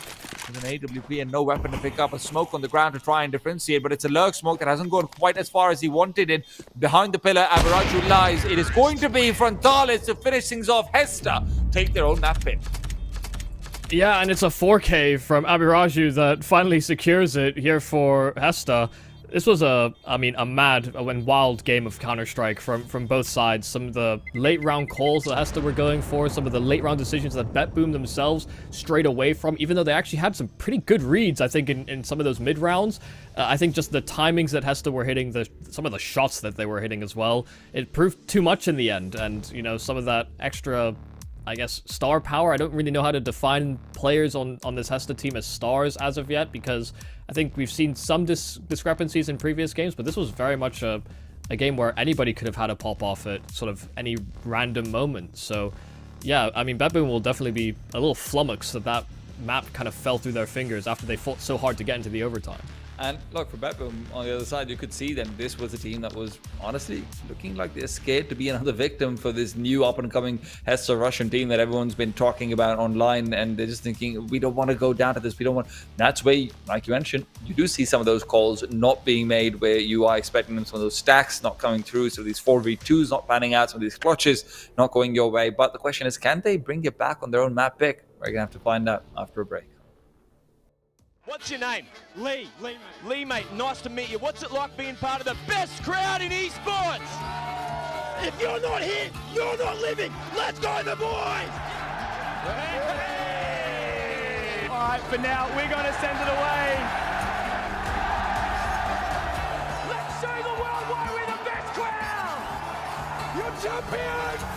with an AWP and no weapon to pick up. A smoke on the ground to try and differentiate, but it's a lurk smoke that hasn't gone quite as far as he wanted it. Behind the pillar, Abiraju lies. It is going to be Frontales to finish things off. Hesta take their own map pick. Yeah, and it's a 4K from Abiraju that finally secures it here for Hesta. This was a mad and wild game of Counter-Strike from both sides. Some of the late round calls that Hesta were going for, some of the late round decisions that Betboom themselves strayed away from, even though they actually had some pretty good reads, I think, in some of those mid rounds. I think just the timings that Hesta were hitting, some of the shots that they were hitting as well, it proved too much in the end. And, you know, some of that extra, I guess, star power. I don't really know how to define players on this Hesta team as stars as of yet, because I think we've seen some discrepancies in previous games, but this was very much a game where anybody could have had a pop off at sort of any random moment. So, yeah, I mean, Betboom will definitely be a little flummoxed that map kind of fell through their fingers after they fought so hard to get into the overtime. And look, for Betboom, on the other side, you could see that this was a team that was honestly looking like they're scared to be another victim for this new up-and-coming Hesta Russian team that everyone's been talking about online, and they're just thinking, we don't want to go down to this, we don't want... That's where, like you mentioned, you do see some of those calls not being made where you are expecting them, some of those stacks not coming through, so these 4v2s not panning out, some of these clutches not going your way. But the question is, can they bring it back on their own map pick? We're going to have to find out after a break. What's your name? Lee. Lee, mate, nice to meet you. What's it like being part of the best crowd in esports? If you're not here, you're not living. Let's go, the boys! All right, for now, we're going to send it away. Let's show the world why we're the best crowd! You're champions!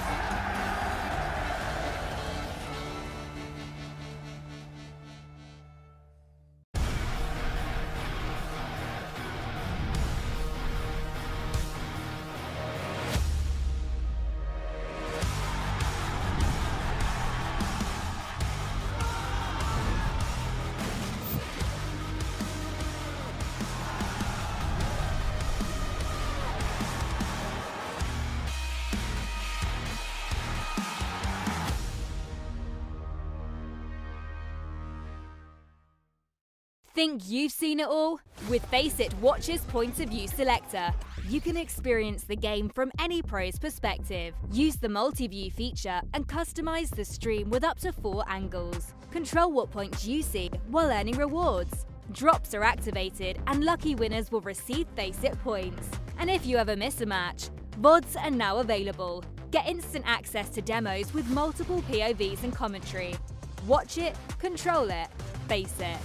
Think you've seen it all? With Faceit Watch's Point of View Selector, you can experience the game from any pro's perspective. Use the multi-view feature and customize the stream with up to 4 angles. Control what points you see while earning rewards. Drops are activated and lucky winners will receive Faceit points. And if you ever miss a match, VODs are now available. Get instant access to demos with multiple POVs and commentary. Watch it, control it, Faceit.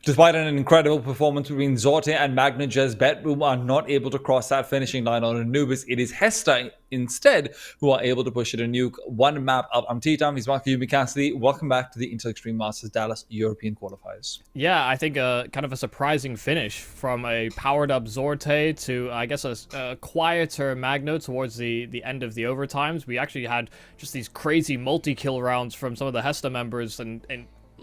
Despite an incredible performance between Zorte and Magnajez, BetBoom are not able to cross that finishing line on Anubis. It is Hesta instead who are able to push it a Nuke. One map up. I'm T-Tom. He's Mark Yumi Cassidy. Welcome back to the Intel Extreme Masters Dallas European Qualifiers. Yeah, I think kind of a surprising finish from a powered up Zorte to, I guess, a quieter Magno towards the end of the overtimes. We actually had just these crazy multi-kill rounds from some of the Hesta members and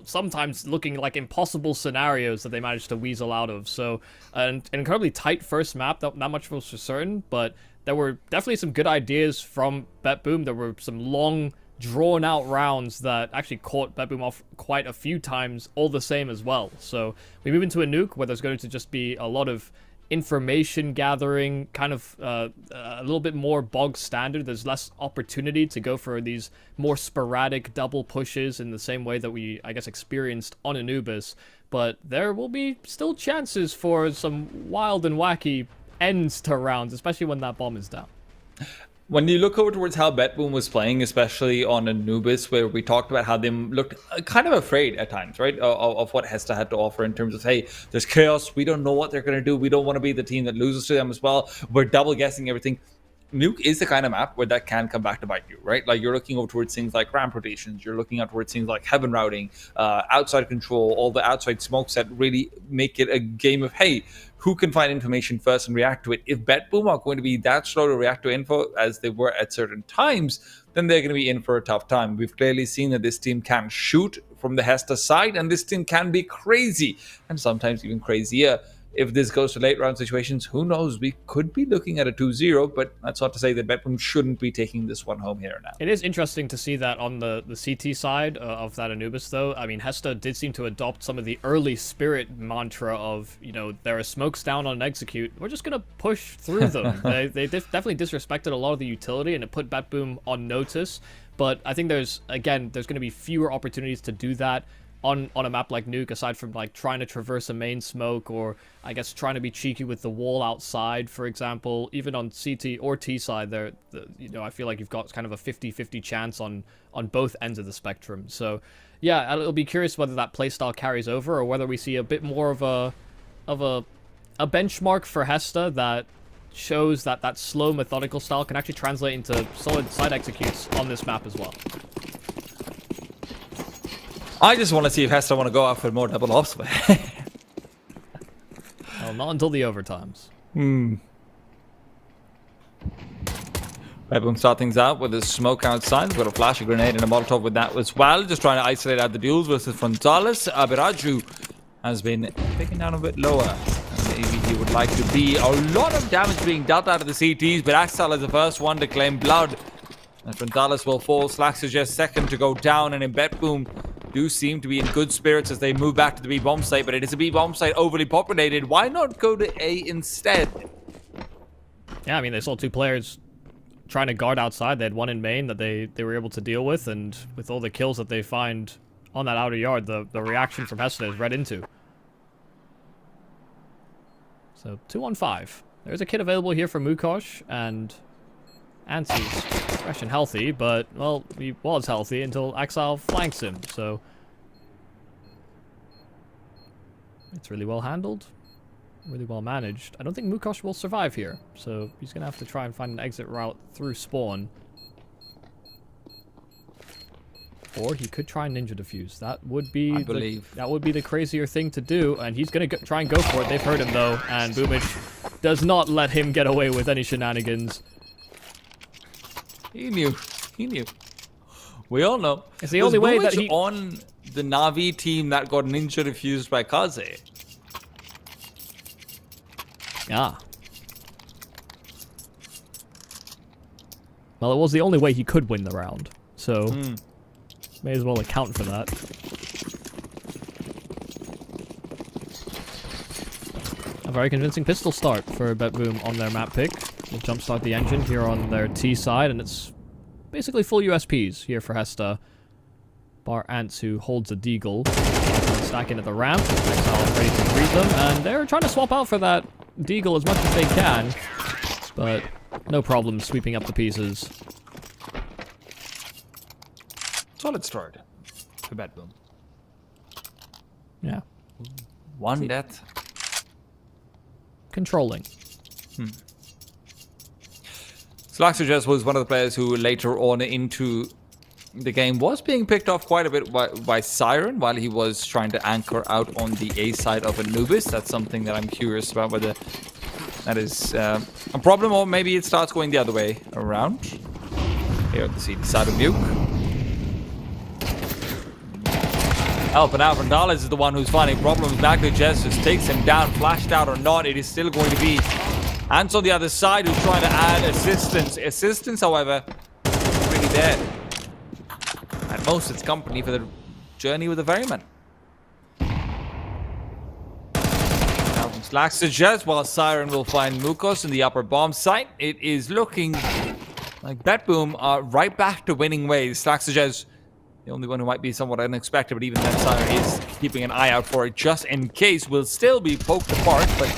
sometimes looking like impossible scenarios that they managed to weasel out of. So an incredibly tight first map, not much was for certain, but there were definitely some good ideas from BetBoom. There were some long, drawn-out rounds that actually caught BetBoom off quite a few times, all the same as well. So we move into a Nuke where there's going to just be a lot of information gathering, kind of a little bit more bog standard. There's less opportunity to go for these more sporadic double pushes in the same way that we, I guess, experienced on Anubis. But there will be still chances for some wild and wacky ends to rounds, especially when that bomb is down. When you look over towards how BetBoom was playing, especially on Anubis, where we talked about how they looked kind of afraid at times, right, of what Hesta had to offer in terms of, hey, there's chaos, we don't know what they're going to do, we don't want to be the team that loses to them as well, we're double guessing everything. Nuke is the kind of map where that can come back to bite you, right? Like, you're looking over towards things like ramp rotations, you're looking out towards things like heaven routing, outside control, all the outside smokes that really make it a game of, hey, who can find information first and react to it? If BetBoom are going to be that slow to react to info as they were at certain times, then they're going to be in for a tough time. We've clearly seen that this team can shoot from the Hesta side, and this team can be crazy, and sometimes even crazier. If this goes to late round situations, who knows? We could be looking at a 2-0, but that's not to say that BetBoom shouldn't be taking this one home here now. It is interesting to see that on the CT side of that Anubis, though. I mean, Hesta did seem to adopt some of the early Spirit mantra of, you know, there are smokes down on execute, we're just going to push through them. They definitely disrespected a lot of the utility, and it put BetBoom on notice. But I think there's going to be fewer opportunities to do that on a map like Nuke, aside from like trying to traverse a main smoke, or I guess trying to be cheeky with the wall outside, for example. Even on CT or T side, you know, I feel like you've got kind of a 50-50 chance on both ends of the spectrum. So yeah, I'll be curious whether that playstyle carries over, or whether we see a bit more of a benchmark for Hesta that shows that slow methodical style can actually translate into solid side executes on this map as well. I just want to see if Hesta want to go out for more double offs. Well, not until the overtimes. BetBoom start things out with a smoke outside. We've got a flash, a grenade, and a Molotov with that as well. Just trying to isolate out the duels versus Frontalis. Mirage has been taken down a bit lower. Maybe he would like to be. A lot of damage being dealt out of the CTs, but Axel is the first one to claim blood. And Frontalis will fall. Slacks is just second to go down, and in BetBoom do seem to be in good spirits as they move back to the B bomb site, but it is a B bomb site overly populated. Why not go to A instead? Yeah, I mean, they saw two players trying to guard outside. They had one in main that they were able to deal with, and with all the kills that they find on that outer yard, the reaction from Hesta is read into. So 2-on-5. There's a kit available here for Mukosh, and Ansi's fresh and healthy, but, well, he was healthy until Axel flanks him, so it's really well handled, really well managed. I don't think Mukosh will survive here, so he's going to have to try and find an exit route through spawn. Or he could try Ninja Defuse. That would be believe. the crazier thing to do, and he's gonna try and go for it. They've heard him though, and Boomich does not let him get away with any shenanigans. He knew. We all know. It's the only way that Boomich he on the Na'Vi team that got ninja defused by Kaze. Ah. Well, it was the only way he could win the round, so may as well account for that. A very convincing pistol start for BetBoom on their map pick. We'll jumpstart the engine here on their T side, and it's basically full USPs here for Hesta. Bar Ants, who holds a deagle, stack into the ramp. Exile ready to greet them, and they're trying to swap out for that deagle as much as they can, but no problem sweeping up the pieces. Solid start for BetBoom. Yeah. One death. Controlling. Slaxerjess was one of the players who later on into the game was being picked off quite a bit by Siren while he was trying to anchor out on the A side of Anubis. That's something that I'm curious about, whether that is a problem or maybe it starts going the other way around. Here at the C side of Nuke. Helping out from Dallas is the one who's finding problems. Back to Jess just takes him down, flashed out or not. It is still going to be Ants on the other side who's trying to add assistance. Assistance, however, isn't really there. At most, it's company for the journey with the Ferryman. Now from Slacks to Jess, while Siren will find Mukos in the upper bomb site. It is looking like BetBoom are right back to winning ways. Slacks to Jess, the only one who might be somewhat unexpected, but even then Siren is keeping an eye out for it just in case. Will still be poked apart, but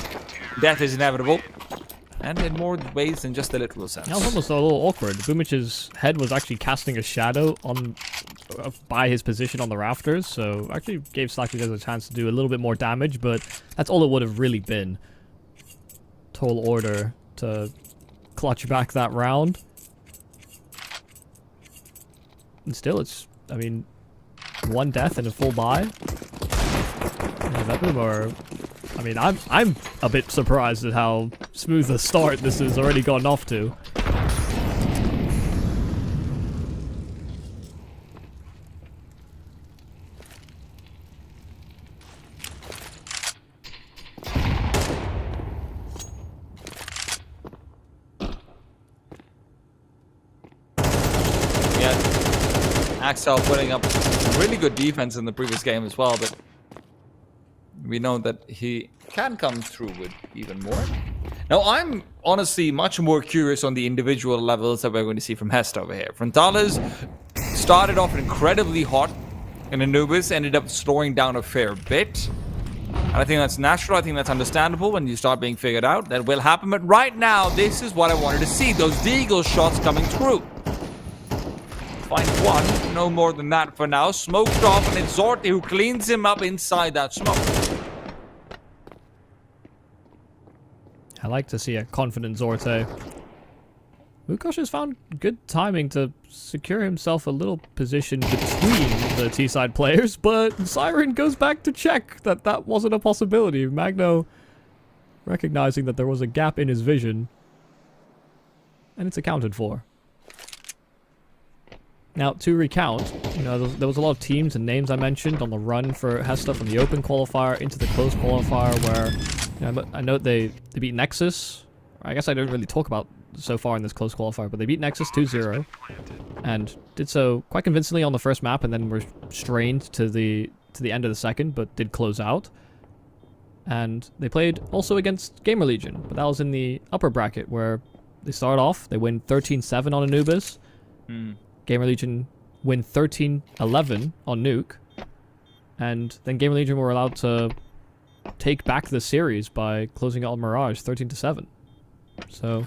death is inevitable. And in more ways than just the literal sense. That was almost a little awkward. Boomich's head was actually casting a shadow on by his position on the rafters, so actually gave Slacky a chance to do a little bit more damage, but that's all it would have really been. Tall order to clutch back that round. And still, it's, I mean, one death and a full buy. I mean, I'm a bit surprised at how smooth a start this has already gotten off to. Yeah, Axel putting up really good defense in the previous game as well, but we know that he can come through with even more. Now, I'm honestly much more curious on the individual levels that we're going to see from Hesta over here. Frontales started off incredibly hot, and Anubis ended up slowing down a fair bit. And I think that's natural. I think that's understandable when you start being figured out. That will happen. But right now, this is what I wanted to see. Those deagle shots coming through. Find one. No more than that for now. Smoked off, and it's Zorti who cleans him up inside that smoke. I like to see a confident Zorte. Mukosh has found good timing to secure himself a little position between the T-side players, but Siren goes back to check that that wasn't a possibility. Magno recognizing that there was a gap in his vision, and it's accounted for. Now, to recount, you know, there was a lot of teams and names I mentioned on the run for Hesta from the open qualifier into the closed qualifier where, you know, I know they beat Nexus. I guess I don't really talk about so far in this close qualifier, but they beat Nexus 2-0 and did so quite convincingly on the first map, and then were strained to the end of the second, but did close out. And they played also against Gamer Legion, but that was in the upper bracket where they start off, they win 13-7 on Anubis. Gamer Legion win 13-11 on Nuke, and then Gamer Legion were allowed to take back the series by closing out on Mirage 13-7. So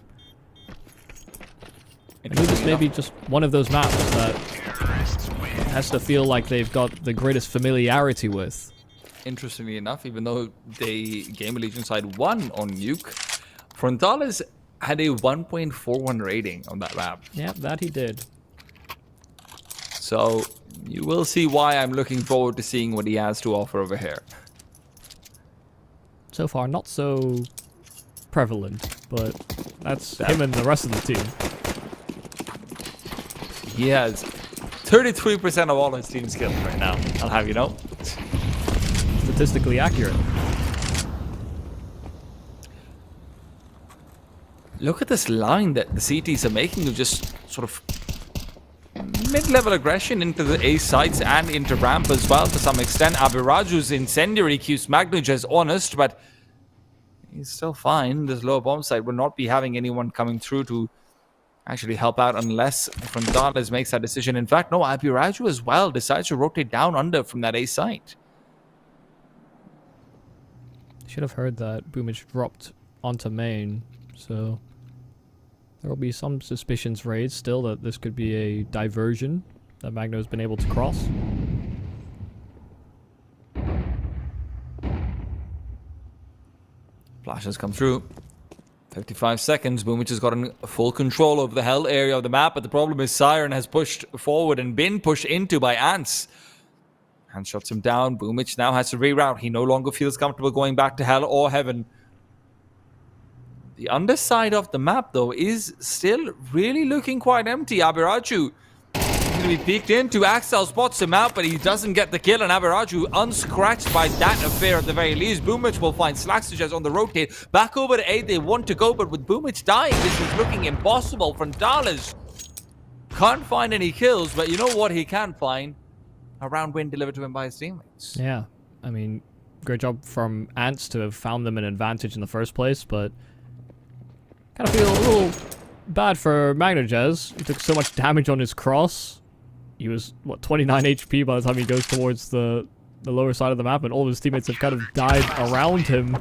Anubis may be just one of those maps that has to feel like they've got the greatest familiarity with. Interestingly enough, even though the Gamer Legion side won on Nuke, Frontales had a 1.41 rating on that map. Yeah, that he did. So you will see why I'm looking forward to seeing what he has to offer over here. So far, not so prevalent, but that's him and the rest of the team. He has 33% of all his team skills right now, I'll have you know. Statistically accurate. Look at this line that the CTs are making of just sort of mid-level aggression into the A sites and into ramp as well to some extent. Abiraju's incendiary keeps Magnuj as honest, but he's still fine. This lower bomb site will not be having anyone coming through to actually help out unless Frontales makes that decision. In fact, no, Abiraju as well decides to rotate down under from that A site. Should have heard that Boomage dropped onto main, so there will be some suspicions raised still that this could be a diversion that Magno's been able to cross. Flashes come through. 55 seconds. Boomage has gotten full control over the hell area of the map, but the problem is Siren has pushed forward and been pushed into by Ants. Ants shuts him down. Boomage now has to reroute. He no longer feels comfortable going back to hell or heaven. The underside of the map, though, is still really looking quite empty. Abiraju is going to be peeked into. Axel spots him out, but he doesn't get the kill. And Abiraju unscratched by that affair at the very least. Boomage will find Slackstitches on the rotate. Back over to 8, they want to go, but with Boomage dying, this is looking impossible. Frontales can't find any kills, but you know what he can find? A round win delivered to him by his teammates. Yeah, I mean, great job from Ants to have found them an advantage in the first place, but kind of feel a little bad for Magnajez. He took so much damage on his cross. He was, what, 29 HP by the time he goes towards the lower side of the map, and all of his teammates have kind of died around him.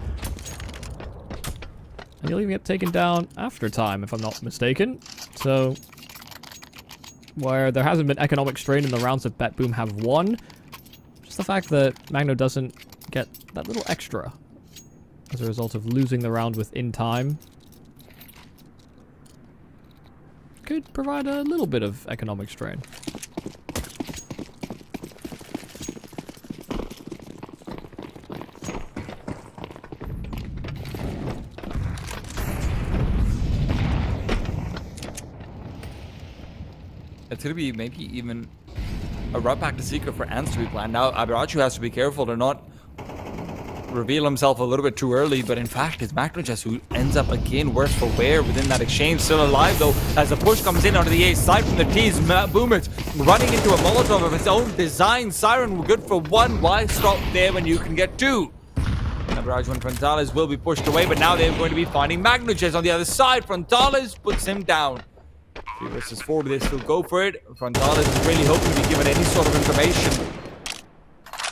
And he'll even get taken down after time, if I'm not mistaken. So, where there hasn't been economic strain in the rounds that BetBoom have won, just the fact that Magno doesn't get that little extra as a result of losing the round within time could provide a little bit of economic strain. It's going to be maybe even a route back to Secret for Ants to be planned. Now, Abiraju has to be careful to not reveal himself a little bit too early, but in fact, it's Magnajez who ends up again worse for wear within that exchange. Still alive, though, as the push comes in onto the A side from the T's. Boomage running into a Molotov of his own design. Siren good for one. Why stop there when you can get two? Abiraju and Frontales will be pushed away, but now they're going to be finding Magnajez on the other side. Frontales puts him down. 3 versus 4, they still go for it. Frontales is really hoping to be given any sort of information,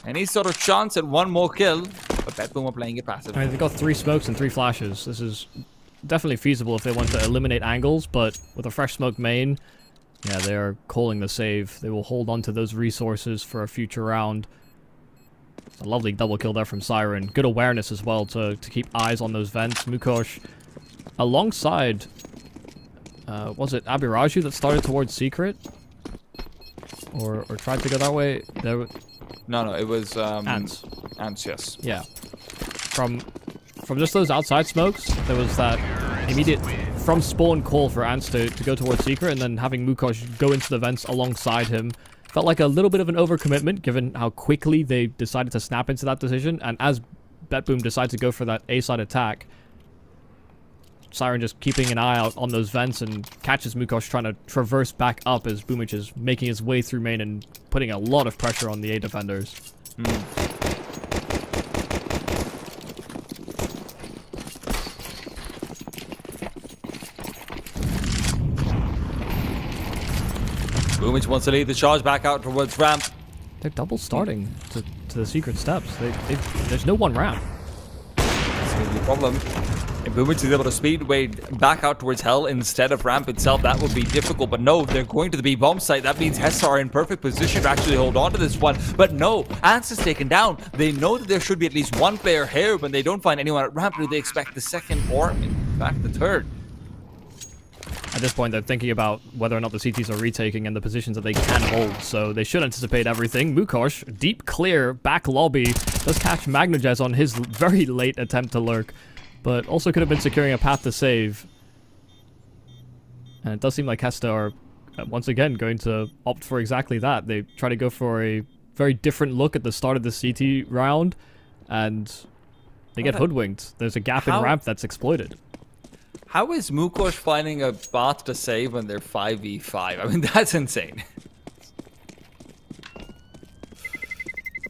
any sort of chance at one more kill, but BetBoom are playing it passive. I mean, they've got 3 smokes and 3 flashes. This is definitely feasible if they want to eliminate angles, but with a fresh smoke main, yeah, they are calling the save. They will hold on to those resources for a future round. A lovely double kill there from Siren. Good awareness as well to keep eyes on those vents. Mukosh alongside... was it Abiraju that started towards Secret? Or tried to go that way? No, it was Ants. Ants, yes. Yeah. From just those outside smokes, there was that immediate from spawn call for Ants to go towards Secret, and then having Mukosh go into the vents alongside him. Felt like a little bit of an overcommitment given how quickly they decided to snap into that decision, and as BetBoom decides to go for that A-side attack, Siren just keeping an eye out on those vents and catches Mukosh trying to traverse back up as Boomage is making his way through main and putting a lot of pressure on the A defenders. Boomage wants to lead the charge back out towards ramp. They're double starting to the secret steps. There's no one ramp. That's going to be a problem. If Boomage is able to speedway back out towards hell instead of ramp itself, that would be difficult. But no, they're going to the B bomb site. That means Hesta are in perfect position to actually hold on to this one. But no, Ants is taken down. They know that there should be at least one player here. When they don't find anyone at ramp, do they expect the second or, in fact, the third? At this point, they're thinking about whether or not the CTs are retaking and the positions that they can hold, so they should anticipate everything. Mukosh, deep clear, back lobby, does catch Magnojez on his very late attempt to lurk, but also could have been securing a path to save. And it does seem like Hesta are, once again, going to opt for exactly that. They try to go for a very different look at the start of the CT round, and they get hoodwinked. There's a gap in ramp that's exploited. How is Mukosh finding a path to save when they're 5v5? I mean, that's insane.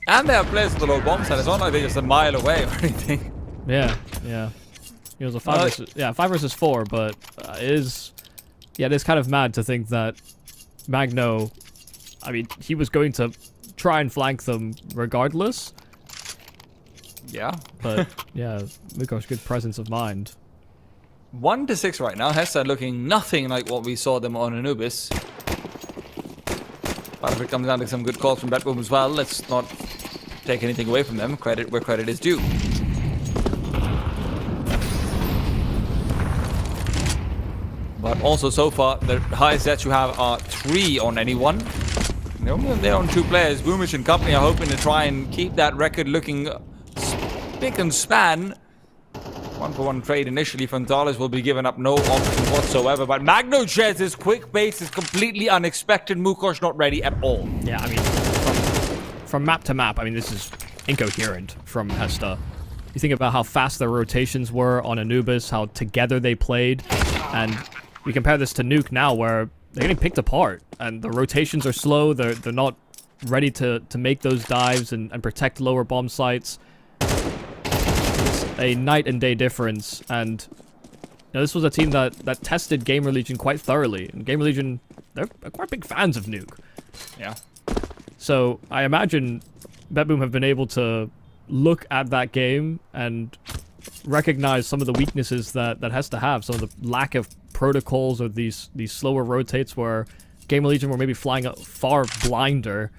And they have players with the low bomb side. It's not like they're just a mile away or anything. Yeah. It was a 5 versus 4, but it is kind of mad to think that Magno, I mean, he was going to try and flank them regardless. Yeah. But, yeah, Mukosh, good presence of mind. 1-6 right now. Hesta looking nothing like what we saw them on Anubis. But if it comes down to some good calls from Betboom as well, let's not take anything away from them. Credit where credit is due. But also so far, the highest sets you have are 3 on anyone. They're on 2 players. Boomich and company are hoping to try and keep that record looking spick and span. 1-for-1 trade initially. Frontalis will be given up no option whatsoever. But Magnojez's quick base is completely unexpected. Mukosh not ready at all. Yeah, I mean, from map to map, I mean, this is incoherent from Hesta. You think about how fast their rotations were on Anubis, how together they played, and we compare this to Nuke now, where they're getting picked apart, and the rotations are slow. They're not ready to make those dives and protect lower bomb sites. A night and day difference, and this was a team that tested Gamer Legion quite thoroughly, and Gamer Legion, they're quite big fans of Nuke. Yeah. So I imagine Betboom have been able to look at that game and recognize some of the weaknesses that Hesta have, some of the lack of protocols or these slower rotates where Gamer Legion were maybe flying far blinder.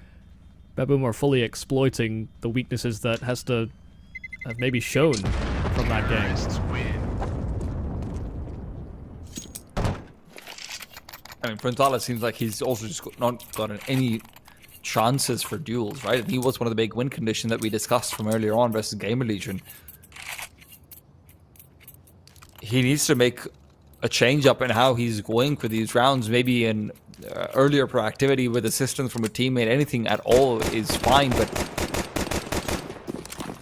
Betboom are fully exploiting the weaknesses that Hesta have maybe shown from that game. I mean, Frontalis seems like he's also just not gotten any chances for duels, right? And he was one of the big win conditions that we discussed from earlier on versus Gamer Legion. He needs to make a change up in how he's going for these rounds. Maybe in earlier proactivity with assistance from a teammate, anything at all is fine, but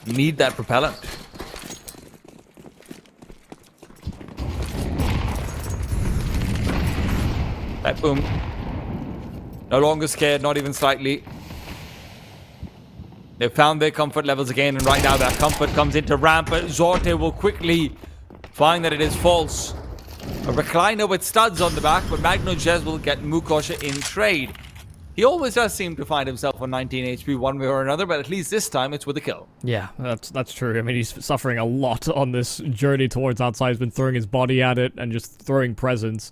need that propellant. Betboom, no longer scared, not even slightly. They've found their comfort levels again, and right now that comfort comes into ramp, but Zorte will quickly find that it is false. A recliner with studs on the back, but Magnojez will get Mukosh in trade. He always does seem to find himself on 19 HP one way or another, but at least this time it's with a kill. Yeah, that's true. I mean, he's suffering a lot on this journey towards outside. He's been throwing his body at it and just throwing presence.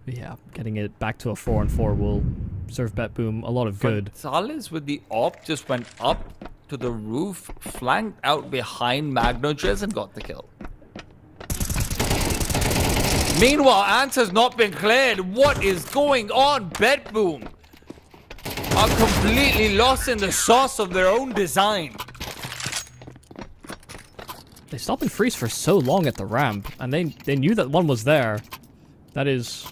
But yeah, getting it back to a 4-on-4 will serve Betboom a lot of good. Salis with the op just went up to the roof, flanked out behind Magnojez and got the kill. Meanwhile, Ants has not been cleared. What is going on? Betboom are completely lost in the sauce of their own design. They stopped and freeze for so long at the ramp, and they knew that one was there. That is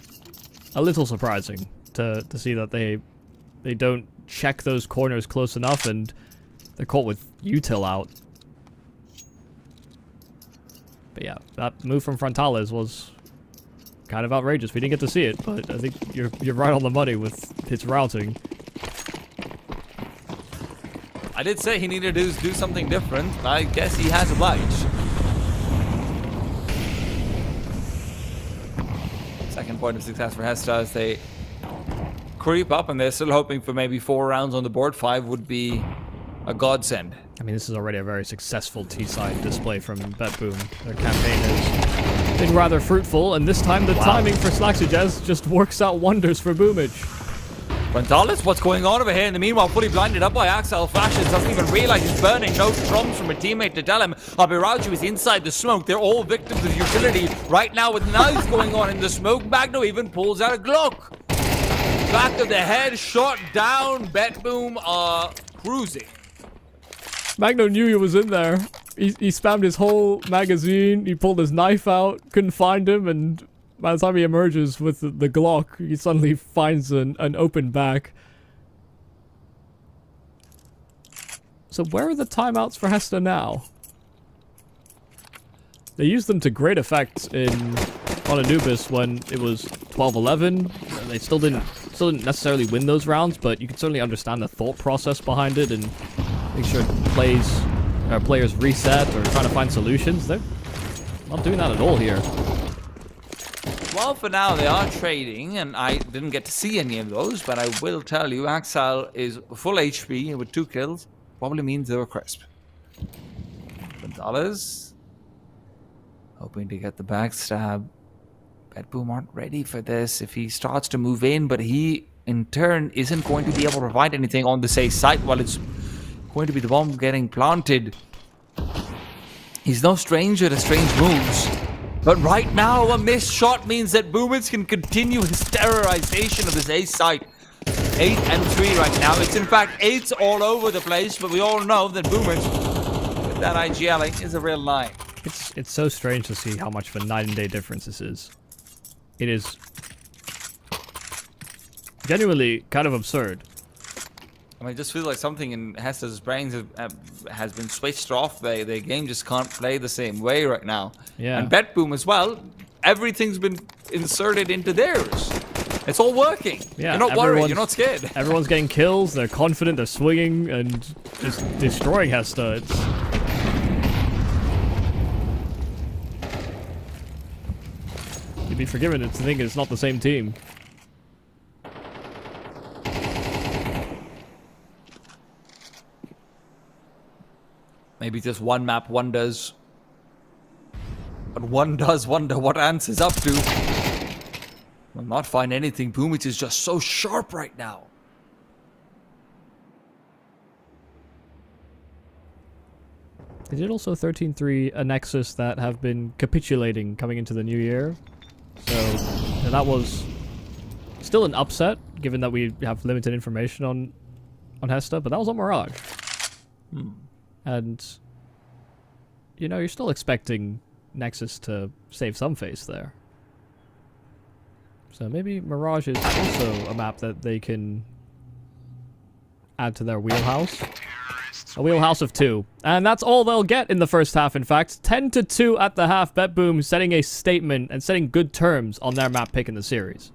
a little surprising to see that they don't check those corners close enough, and they're caught with util out. But yeah, that move from Frontalis was kind of outrageous. We didn't get to see it, but I think you're right on the money with its routing. I did say he needed to do something different. I guess he has obliged. Second point of success for Hesta as they creep up, and they're still hoping for maybe 4 rounds on the board. 5 would be a godsend. I mean, this is already a very successful T-side display from Betboom. Their campaign has been rather fruitful, and this time the timing for Slaxujez just works out wonders for Boomage. Gonzalez, what's going on over here? In the meanwhile, fully blinded up by Axel Flashes, doesn't even realize he's burning. No drums from a teammate to tell him. Mirage is inside the smoke. They're all victims of utility right now with knives going on in the smoke. Magno even pulls out a Glock. Back of the head, shot down. Bet Boom cruising. Magno knew he was in there. He spammed his whole magazine. He pulled his knife out, couldn't find him, and by the time he emerges with the Glock, he suddenly finds an open back. So where are the timeouts for Hesta now? They used them to great effect on Anubis when it was 12-11. They still didn't necessarily win those rounds, but you can certainly understand the thought process behind it and make sure players reset or trying to find solutions. They're not doing that at all here. Well, for now, they are trading, and I didn't get to see any of those, but I will tell you, Axel is full HP with 2 kills. Probably means they were crisp. Gonzalez, hoping to get the backstab. Bet Boom aren't ready for this if he starts to move in, but he, in turn, isn't going to be able to provide anything on the safe site while it's going to be the bomb getting planted. He's no stranger to strange moves. But right now, a missed shot means that Boomers can continue his terrorization of his A site. 8 and 3 right now. It's in fact 8s all over the place, but we all know that Boomers, with that IGLing, is a real 9. It's so strange to see how much of a night and day difference this is. It is genuinely kind of absurd. I mean, I just feel like something in Hesta's brains has been switched off. Their game just can't play the same way right now. Yeah. And Bet Boom as well. Everything's been inserted into theirs. It's all working. Yeah, you're not worried. You're not scared. Everyone's getting kills. They're confident. They're swinging and just destroying Hesta. You'd be forgiven to think it's not the same team. Maybe just one map wonders. But one does wonder what Ants is up to. Will not find anything. Boomich is just so sharp right now. They did also 13-3 a Nexus that have been capitulating coming into the new year. So that was still an upset, given that we have limited information on Hesta, but that was on Mirage. And, you know, you're still expecting Nexus to save some face there. So maybe Mirage is also a map that they can add to their wheelhouse. A wheelhouse of 2. And that's all they'll get in the first half, in fact. 10-2 at the half. Bet Boom setting a statement and setting good terms on their map pick in the series.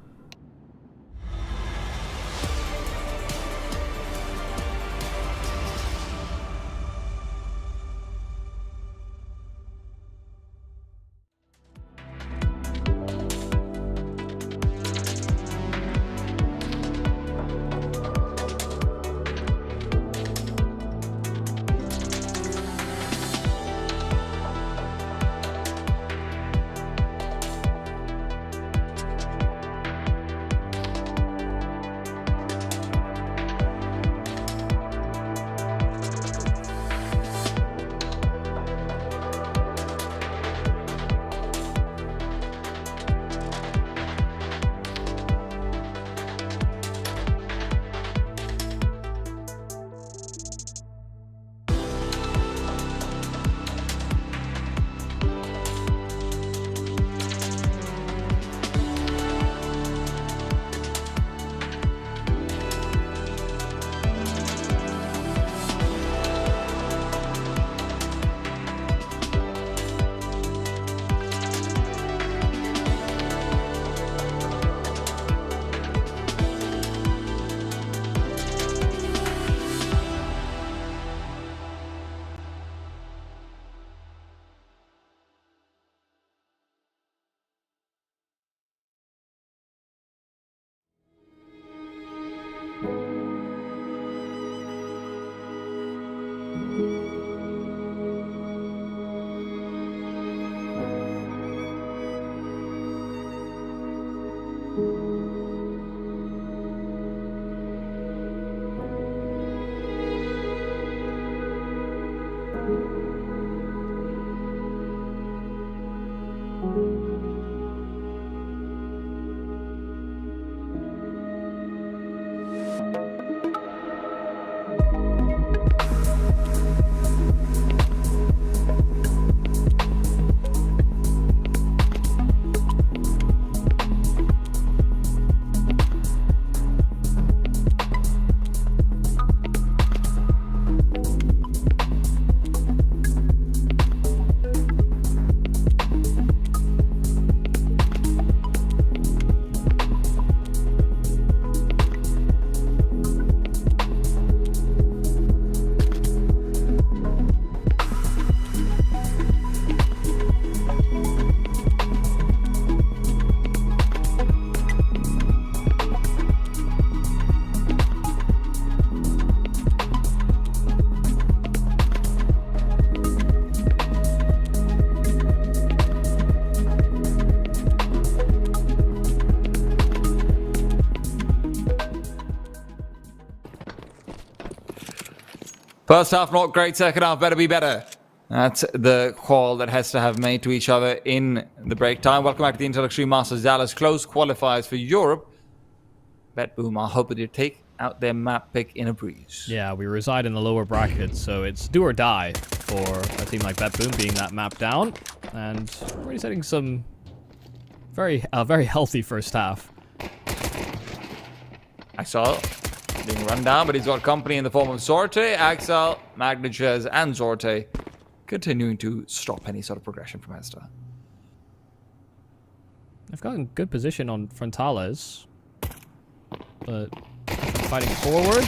First half not great, second half better be better. That's the call that Hesta have made to each other in the break time. Welcome back to the Intel Extreme Masters Dallas close qualifiers for Europe. BetBoom are hoping to take out their map pick in a breeze. Yeah, we reside in the lower bracket, so it's do or die for a team like BetBoom being that map down. And already setting some very healthy first half. Axel being run down, but he's got company in the form of Zorte, Axel, Magnachez, and Zorte continuing to stop any sort of progression from Hesta. They've got a good position on Frontales, but fighting forward,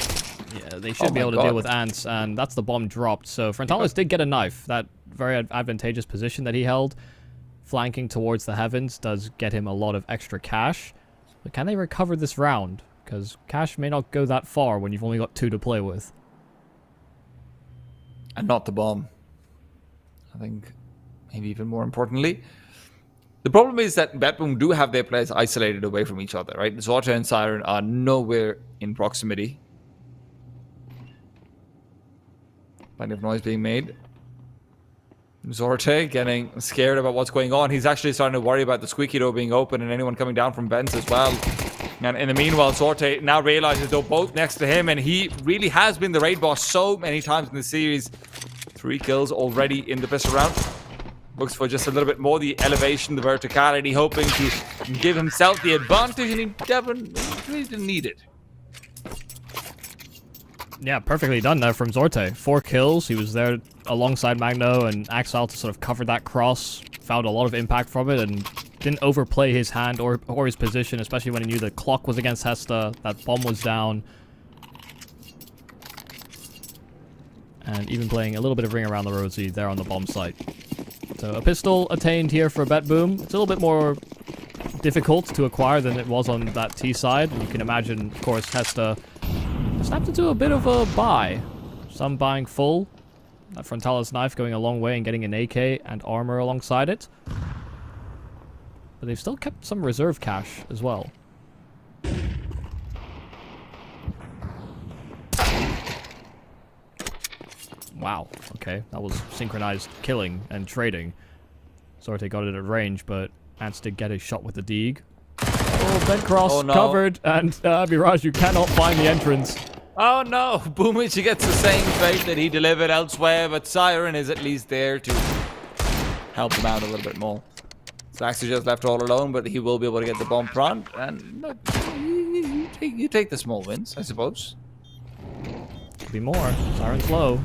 yeah, they should be able to deal with Ants, and that's the bomb dropped. So Frontales did get a knife. That very advantageous position that he held, flanking towards the heavens, does get him a lot of extra cash. But can they recover this round? Because cash may not go that far when you've only got 2 to play with. And not the bomb. I think maybe even more importantly. The problem is that BetBoom do have their players isolated away from each other, right? Zorta and Siren are nowhere in proximity. Plenty of noise being made. Zorte getting scared about what's going on. He's actually starting to worry about the squeaky door being open and anyone coming down from vents as well. And in the meanwhile, Zorte now realizes they're both next to him, and he really has been the raid boss so many times in the series. 3 kills already in the pistol round. Looks for just a little bit more, the elevation, the verticality, hoping to give himself the advantage, and he didn't need it. Yeah, perfectly done there from Zorte. 4 kills. He was there alongside Magno and Axel to sort of cover that cross. Found a lot of impact from it and didn't overplay his hand or his position, especially when he knew the clock was against Hesta, that bomb was down. And even playing a little bit of ring around the rosy there on the bomb site. So a pistol attained here for BetBoom. It's a little bit more difficult to acquire than it was on that T side. You can imagine, of course, Hesta snapped into a bit of a buy. Some buying full. That Frontales knife going a long way and getting an AK and armor alongside it. But they've still kept some reserve cash as well. Wow, okay, that was synchronized killing and trading. Zorte got it at range, but Ants did get a shot with the Deeg. Oh, bed cross covered, and Mirage, you cannot find the entrance. Oh no, Boomich gets the same fate that he delivered elsewhere, but Siren is at least there to help him out a little bit more. Slax is just left all alone, but he will be able to get the bomb front, and look, you take the small wins, I suppose. Could be more. Siren's low.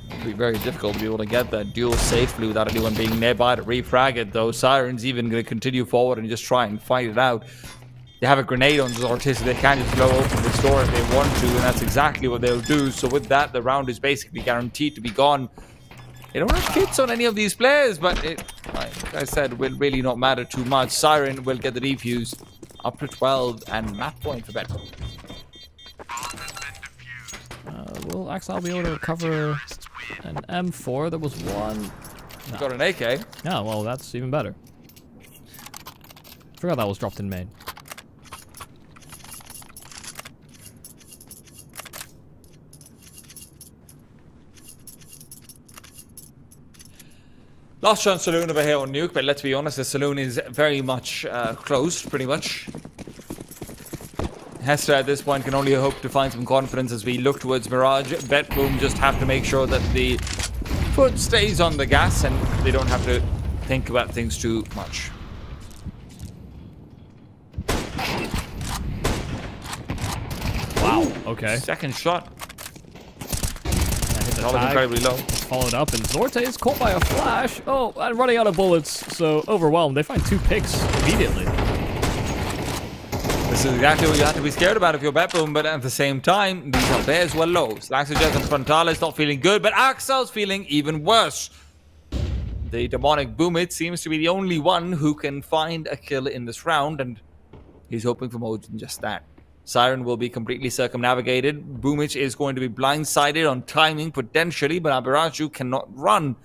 It'll be very difficult to be able to get that duel safely without anyone being nearby to refrag it, though. Siren's even going to continue forward and just try and fight it out. They have a grenade on Zorte, so they can just blow open this door if they want to, and that's exactly what they'll do. So with that, the round is basically guaranteed to be gone. They don't have kits on any of these players, but it, like I said, will really not matter too much. Siren will get the defuse up to 12 and map point for BetBoom. Will Axel be able to recover an M4? There was one. No. Got an AK. Yeah, well, that's even better. Forgot that was dropped in main. Lost chance saloon over here on Nuke, but let's be honest, the saloon is very much closed, pretty much. Hesta at this point can only hope to find some confidence as we look towards Mirage. BetBoom just have to make sure that the foot stays on the gas and they don't have to think about things too much. Wow, okay. Second shot. That was incredibly low. Followed up, and Zorte is caught by a flash. Oh, and running out of bullets, so overwhelmed. They find 2 picks immediately. This is exactly what you have to be scared about if you're BetBoom, but at the same time, these are there as well low. Slaxajet and Frontales not feeling good, but Axel's feeling even worse. The demonic Boomit seems to be the only one who can find a kill in this round, and he's hoping for more than just that. Siren will be completely circumnavigated. Boomich is going to be blindsided on timing, potentially, but Aberaju cannot run.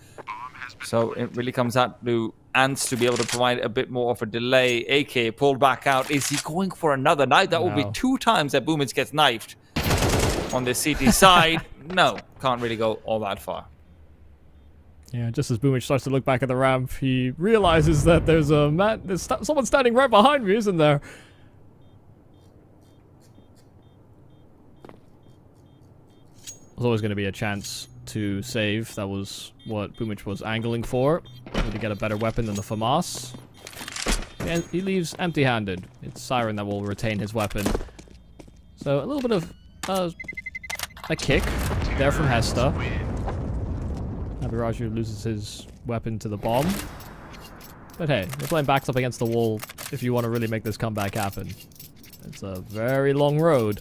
So it really comes out to Ants to be able to provide a bit more of a delay. AK pulled back out. Is he going for another knife? That will be 2 times that Boomich gets knifed. on the CT side, no, can't really go all that far. Yeah, just as Boomich starts to look back at the ramp, he realizes that there's someone standing right behind me, isn't there? There's always going to be a chance to save. That was what Boomich was angling for. To get a better weapon than the FAMAS. And he leaves empty-handed. It's Siren that will retain his weapon. So a little bit of a kick there from Hesta. Mirage loses his weapon to the bomb. But hey, you're playing backs up against the wall if you want to really make this comeback happen. It's a very long road.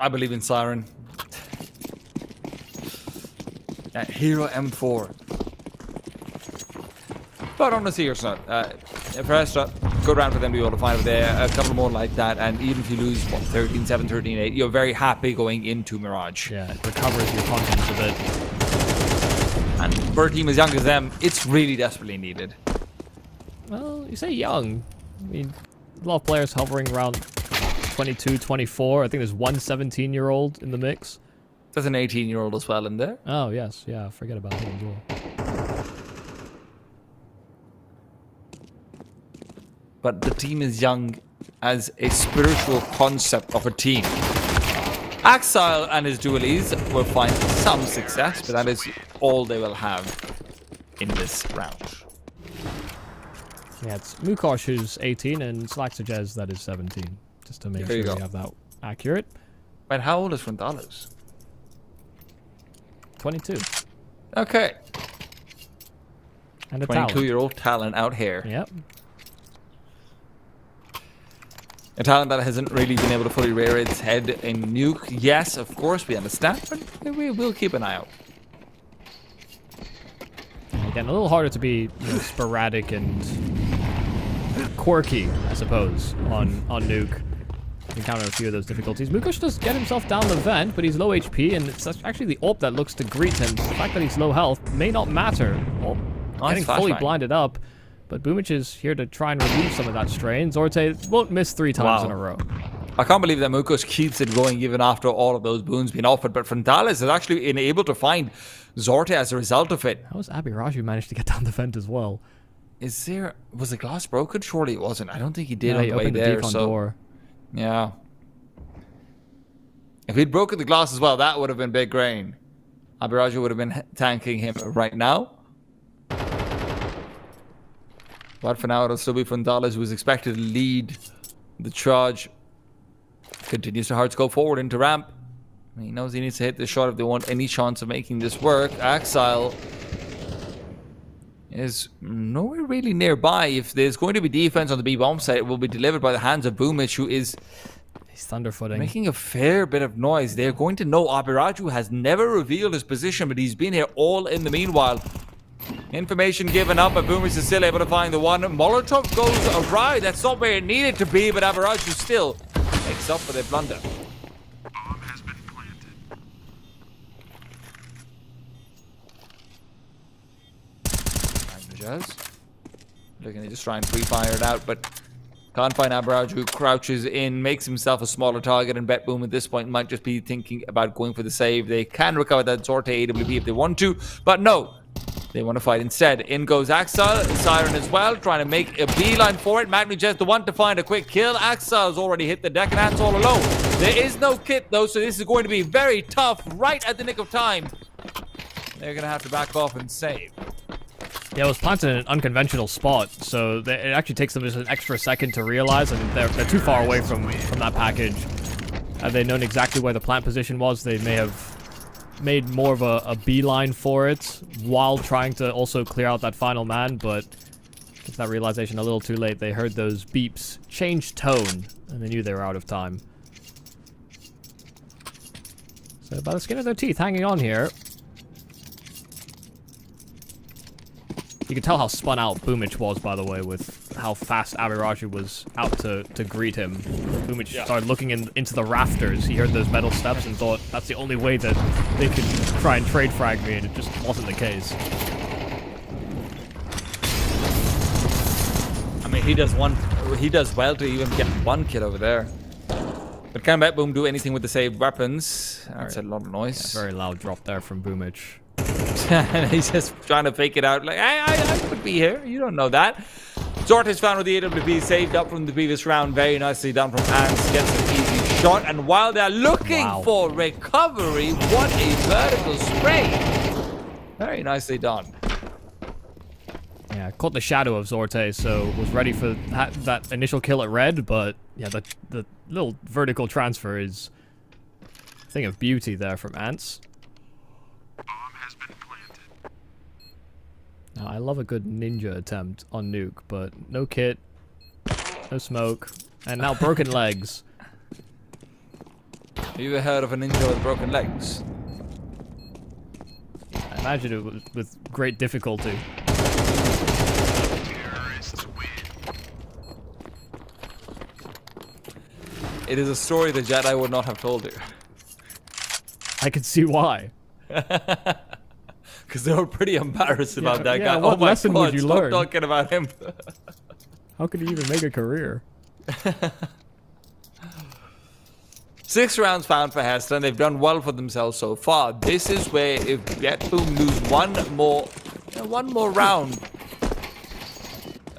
I believe in Siren. That Hero M4. But on a serious note, first up, good round for them to be able to find over there. A couple more like that, and even if you lose, what, 13-7, 13-8, you're very happy going into Mirage. Yeah, it recovers your confidence a bit. And for a team as young as them, it's really desperately needed. Well, you say young. I mean, a lot of players hovering around 22, 24. I think there's one 17-year-old in the mix. There's an 18-year-old as well in there. Oh, yes. Yeah, forget about him as well. But the team is young as a spiritual concept of a team. Axile and his dualies will find some success, but that is all they will have in this round. Yeah, it's Mukosh who's 18 and Slaxajez that is 17. Just to make sure we have that accurate. But how old is Frontalis? 22. Okay. And a 22-year-old talent out here. Yep. A talent that hasn't really been able to fully rear its head in Nuke. Yes, of course, we understand, but we will keep an eye out. Again, a little harder to be sporadic and quirky, I suppose, on Nuke. You encounter a few of those difficulties. Mukosh does get himself down the vent, but he's low HP, and it's actually the AWP that looks to greet him. The fact that he's low health may not matter. Well, getting fully blinded up. But Boomich is here to try and relieve some of that strain. Zorte won't miss 3 times in a row. I can't believe that Mukosh keeps it going even after all of those boons being offered. But Frontalis is actually been able to find Zorte as a result of it. How was Abiraju managed to get down the vent as well? Was the glass broken? Surely it wasn't. I don't think he did on the way there. Door. Yeah. If he'd broken the glass as well, that would have been big grain. Abiraju would have been tanking him right now. But for now, it'll still be Frontalis, who is expected to lead the charge. Continues to hard scope forward into ramp. He knows he needs to hit this shot if they want any chance of making this work. Axile is nowhere really nearby. If there's going to be defense on the B-bomb site, it will be delivered by the hands of Boomich, who is thunderfooting, making a fair bit of noise. They're going to know Abiraju has never revealed his position, but he's been here all in the meanwhile. Information given up, but Boomich is still able to find the one. Molotov goes awry. That's not where it needed to be, but Abiraju still makes up for their blunder. Bomb has been planted. Looking to just try and free-fire it out, but can't find Abiraju. Crouches in, makes himself a smaller target, and Bet Boom at this point might just be thinking about going for the save. They can recover that Zorte AWP if they want to, but no. They want to fight instead. In goes Axel, Siren as well, trying to make a beeline for it. Matchmaking the one to find a quick kill. Axel's already hit the deck and that's all alone. There is no kit though, so this is going to be very tough right at the nick of time. They're going to have to back off and save. Yeah, it was planted in an unconventional spot, so it actually takes them just an extra second to realize, and they're too far away from that package. Had they known exactly where the plant position was, they may have made more of a beeline for it while trying to also clear out that final man, but with that realization a little too late. They heard those beeps change tone, and they knew they were out of time. So by the skin of their teeth, hanging on here. You can tell how spun out Boomich was, by the way, with how fast Abiraju was out to greet him. Boomich started looking into the rafters. He heard those metal steps and thought that's the only way that they could try and trade frag me, and it just wasn't the case. mean, he does well to even get one kill over there. But can Bet Boom do anything with the saved weapons? That's a lot of noise. Yeah, very loud drop there from Boomich. And he's just trying to fake it out. Like, I could be here. You don't know that. Zort is found with the AWP, saved up from the previous round. Very nicely done from Ants. Gets an easy shot. And while they're looking for recovery, what a vertical spray. Very nicely done. Yeah, caught the shadow of Zorte, so was ready for that initial kill at red, but yeah, the little vertical transfer is a thing of beauty there from Ants. Bomb has been planted. Now, I love a good ninja attempt on Nuke, but no kit, no smoke, and now broken legs. Have you ever heard of a ninja with broken legs? I imagine it was with great difficulty. Terrorists win. It is a story the Jedi would not have told you. I can see why. Because they were pretty embarrassed about that guy. What Oh my lesson God, would you stop learn? talking about him. How could he even make a career? 6 rounds found for Hesta, and they've done well for themselves so far. This is where if Bet Boom lose one more round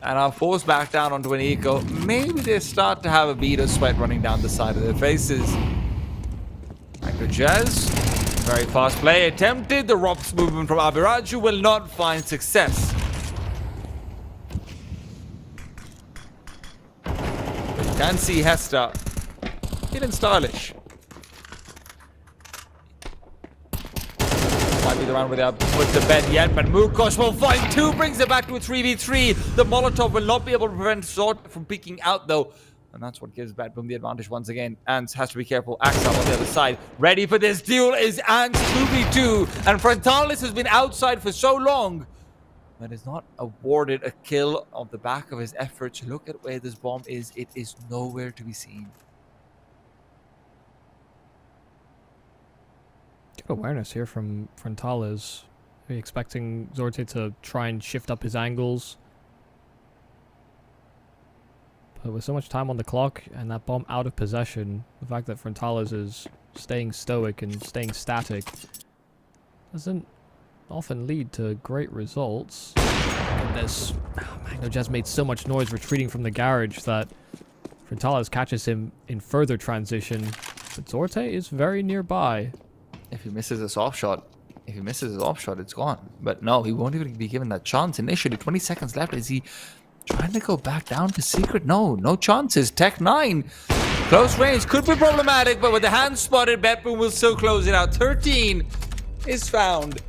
and are forced back down onto an eco, maybe they start to have a bead of sweat running down the side of their faces. Back to Jazz. Very fast play attempted. The Rops movement from Mirage will not find success. But you can see Hesta feeling stylish. Might be the round where they put to bed yet, but Mukosh will find 2, brings it back to a 3v3. The Molotov will not be able to prevent Zort from peeking out though. And that's what gives Bet Boom the advantage once again. Ants has to be careful. Axel on the other side. Ready for this duel is Ants 2v2. And Frontalis has been outside for so long, but is not awarded a kill on the back of his efforts. Look at where this bomb is. It is nowhere to be seen. Good awareness here from Frontalis. Are you expecting Zorte to try and shift up his angles? But with so much time on the clock and that bomb out of possession, the fact that Frontalis is staying stoic and staying static doesn't often lead to great results. Goodness, Magno Jazz made so much noise retreating from the garage that Frontalis catches him in further transition, but Zorte is very nearby. If he misses his off shot, it's gone. But no, he won't even be given that chance initially. 20 seconds left. Is he trying to go back down to secret? No chances. Tech 9. Close range could be problematic, but with the hand spotted, Bet Boom will still close it out. 13 is found.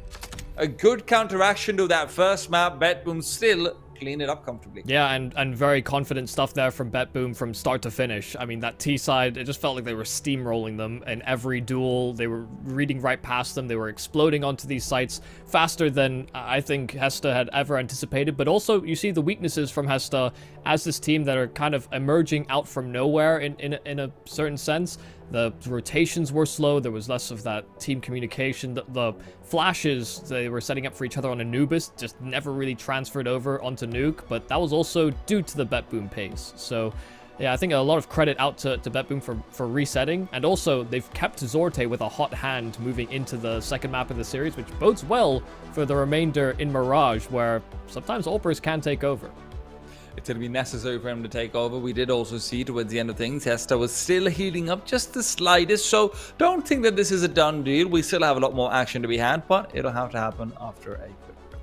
A good counteraction to that first map. Bet Boom still clean it up comfortably. Yeah, and very confident stuff there from Bet Boom from start to finish. I mean, that T side, it just felt like they were steamrolling them in every duel. They were reading right past them. They were exploding onto these sites faster than I think Hesta had ever anticipated. But also, you see the weaknesses from Hesta as this team that are kind of emerging out from nowhere in a certain sense. The rotations were slow. There was less of that team communication. The flashes they were setting up for each other on Anubis just never really transferred over onto Nuke, but that was also due to the Bet Boom pace. So yeah, I think a lot of credit out to Bet Boom for resetting, and also they've kept Zorte with a hot hand moving into the second map of the series, which bodes well for the remainder in Mirage, where sometimes Olpers can take over. It's going to be necessary for him to take over. We did also see towards the end of things, Hesta was still healing up just the slightest. So don't think that this is a done deal. We still have a lot more action to be had, but it'll have to happen after a quick break.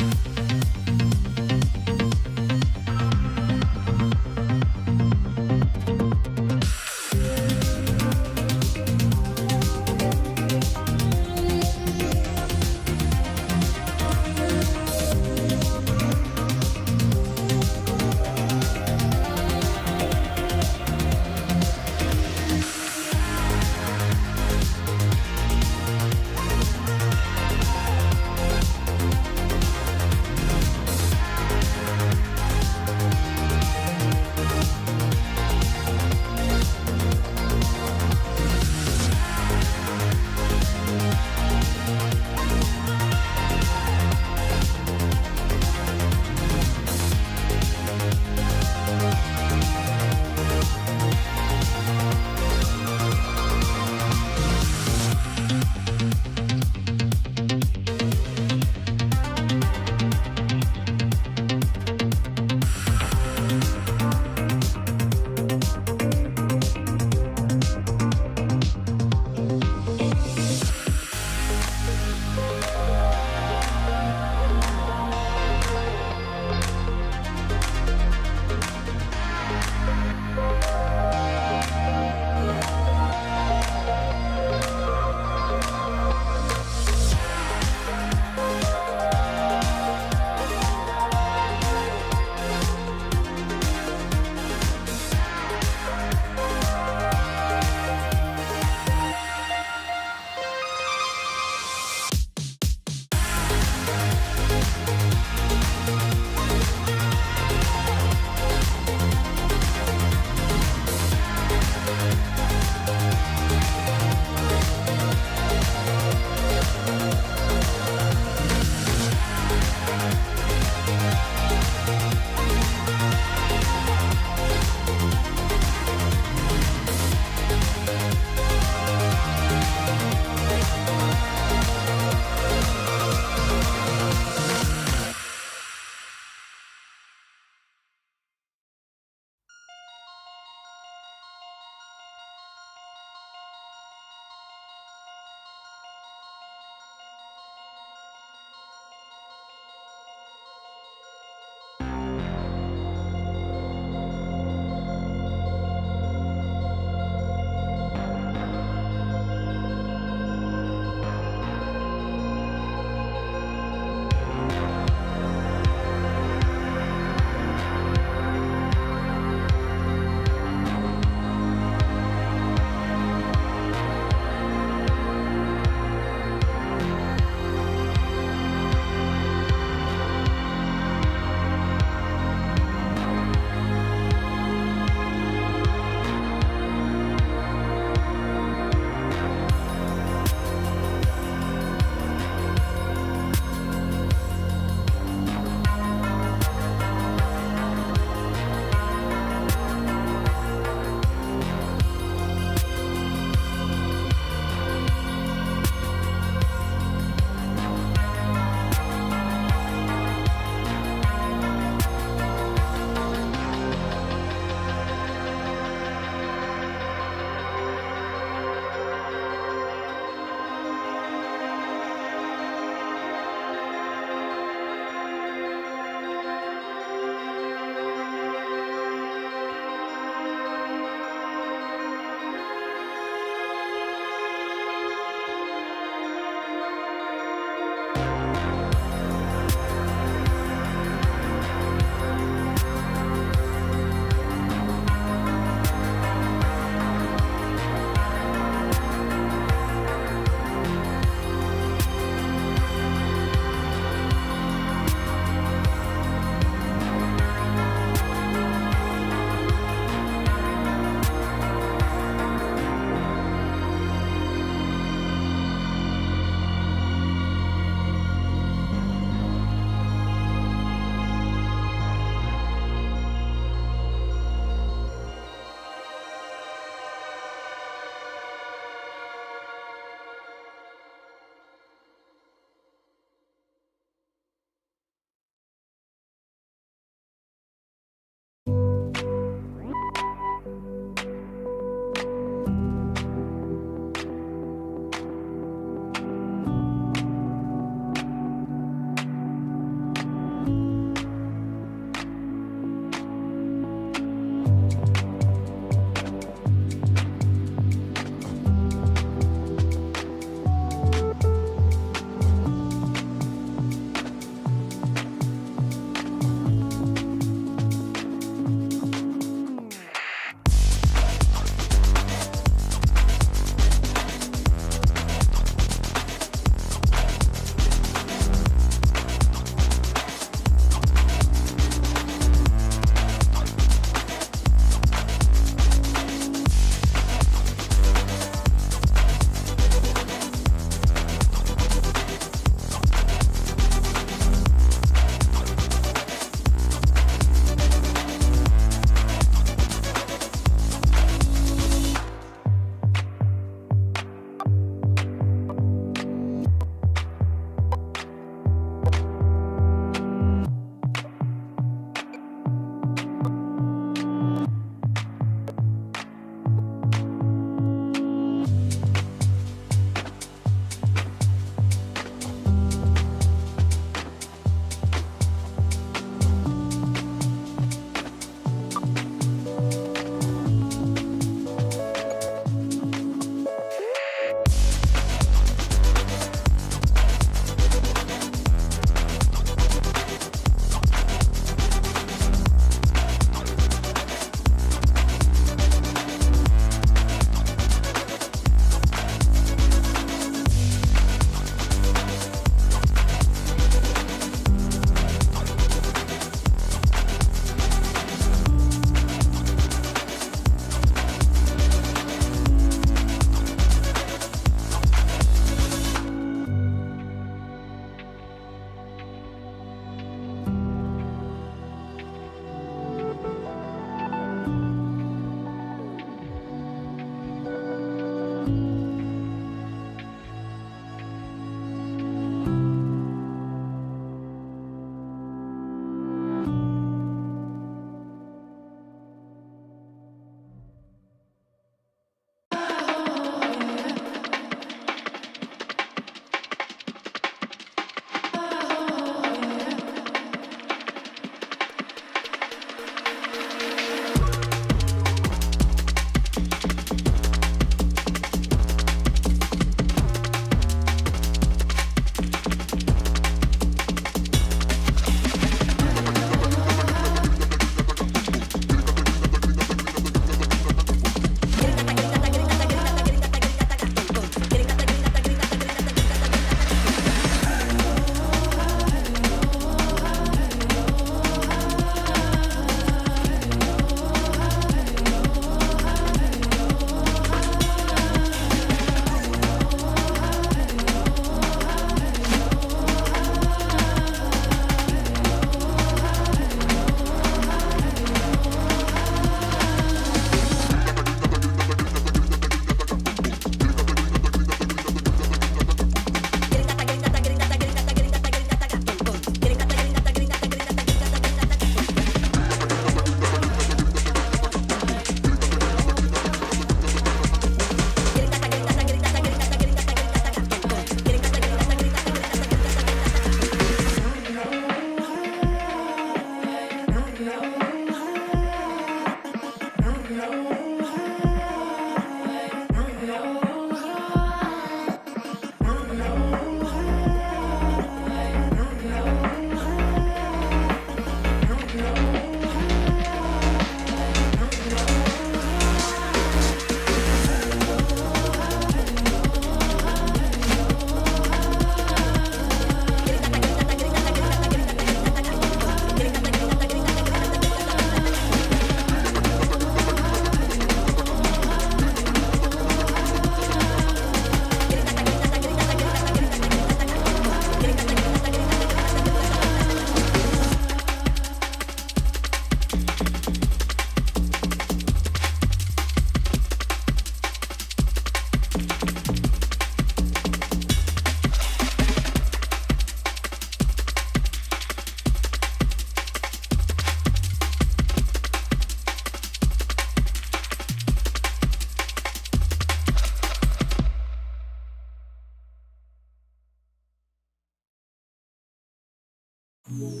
Welcome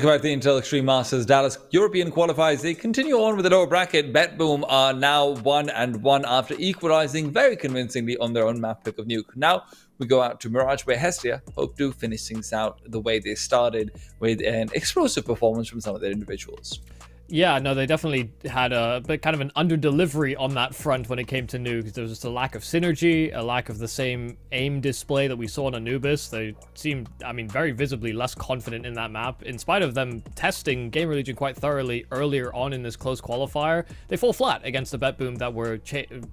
back to the Intel Extreme Masters Dallas European Qualifiers. They continue on with the lower bracket. BetBoom are now 1-1 after equalizing very convincingly on their own map pick of Nuke. Now we go out to Mirage, where Hesta hope to finish things out the way they started, with an explosive performance from some of their individuals. Yeah, no, they definitely had a bit kind of an under-delivery on that front when it came to Nuke. There was just a lack of synergy, a lack of the same aim display that we saw on Anubis. They seemed, I mean, very visibly less confident in that map. In spite of them testing Game Religion quite thoroughly earlier on in this close qualifier, they fall flat against the BetBoom that were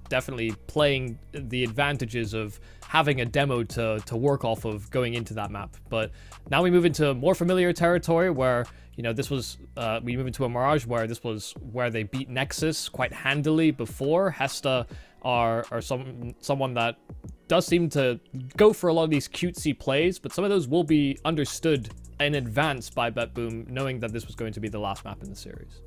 definitely playing the advantages of having a demo to work off of going into that map. But now we move into more familiar territory where, you know, this was, we move into a Mirage where this was where they beat Nexus quite handily before. Hesta are someone that does seem to go for a lot of these cutesy plays, but some of those will be understood in advance by BetBoom, knowing that this was going to be the last map in the series.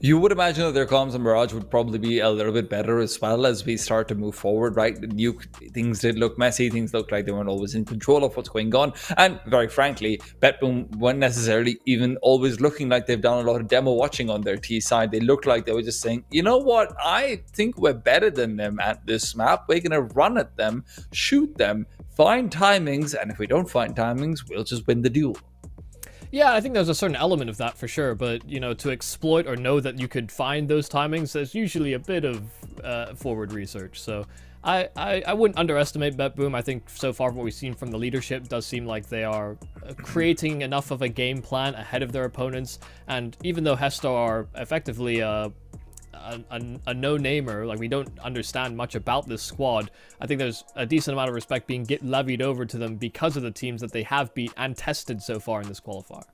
You would imagine that their comms on Mirage would probably be a little bit better as well as we start to move forward, right? Nuke, things did look messy, things looked like they weren't always in control of what's going on, and very frankly, BetBoom weren't necessarily even always looking like they've done a lot of demo watching on their T side. They looked like they were just saying, you know what, I think we're better than them at this map, we're gonna run at them, shoot them, find timings, and if we don't find timings, we'll just win the duel. Yeah, I think there's a certain element of that for sure, but, you know, to exploit or know that you could find those timings, there's usually a bit of forward research. So I wouldn't underestimate BetBoom. I think so far what we've seen from the leadership does seem like they are creating enough of a game plan ahead of their opponents, and even though Hesta are effectively a no-namer, like we don't understand much about this squad, I think there's a decent amount of respect being levied over to them because of the teams that they have beat and tested so far in this qualifier.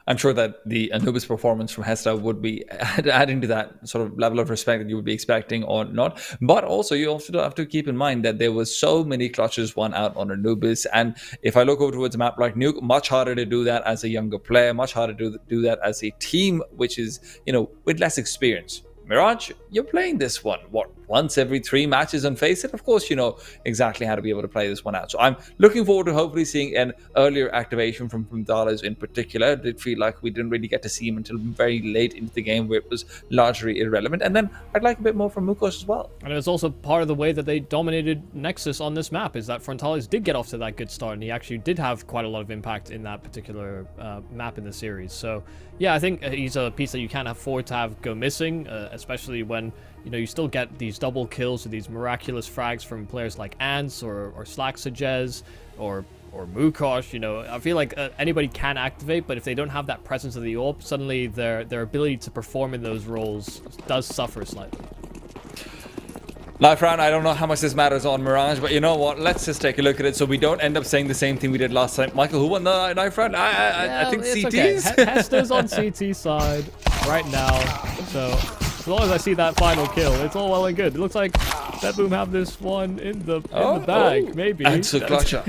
I'm sure that the Anubis performance from Hesta would be adding to that sort of level of respect that you would be expecting or not. But also, you also have to keep in mind that there was so many clutches won out on Anubis. And if I look over towards a map like Nuke, much harder to do that as a younger player, much harder to do that as a team, which is, you know, with less experience. Mirage, you're playing this one, once every 3 matches on Face It? Of course, you know exactly how to be able to play this one out. So I'm looking forward to hopefully seeing an earlier activation from Dallas in particular. It did feel like we didn't really get to see him until very late into the game, where it was largely irrelevant. And then I'd like a bit more from Mukos as well. And it was also part of the way that they dominated Nexus on this map, is that Frontalis did get off to that good start, and he actually did have quite a lot of impact in that particular map in the series. So yeah, I think he's a piece that you can't afford to have go missing, especially when, you know, you still get these double kills or these miraculous frags from players like Ants or Slaxajez or Mukosh. You know, I feel like anybody can activate, but if they don't have that presence of the AWP, suddenly their ability to perform in those roles does suffer slightly. Life round, I don't know how much this matters on Mirage, but you know what? Let's just take a look at it so we don't end up saying the same thing we did last time. Michael, who won the knife round? I think CTs. Okay. Hesta's on CT side right now, so as long as I see that final kill, it's all well and good. It looks like BetBoom have this one in the bag, maybe. It's a clutcher.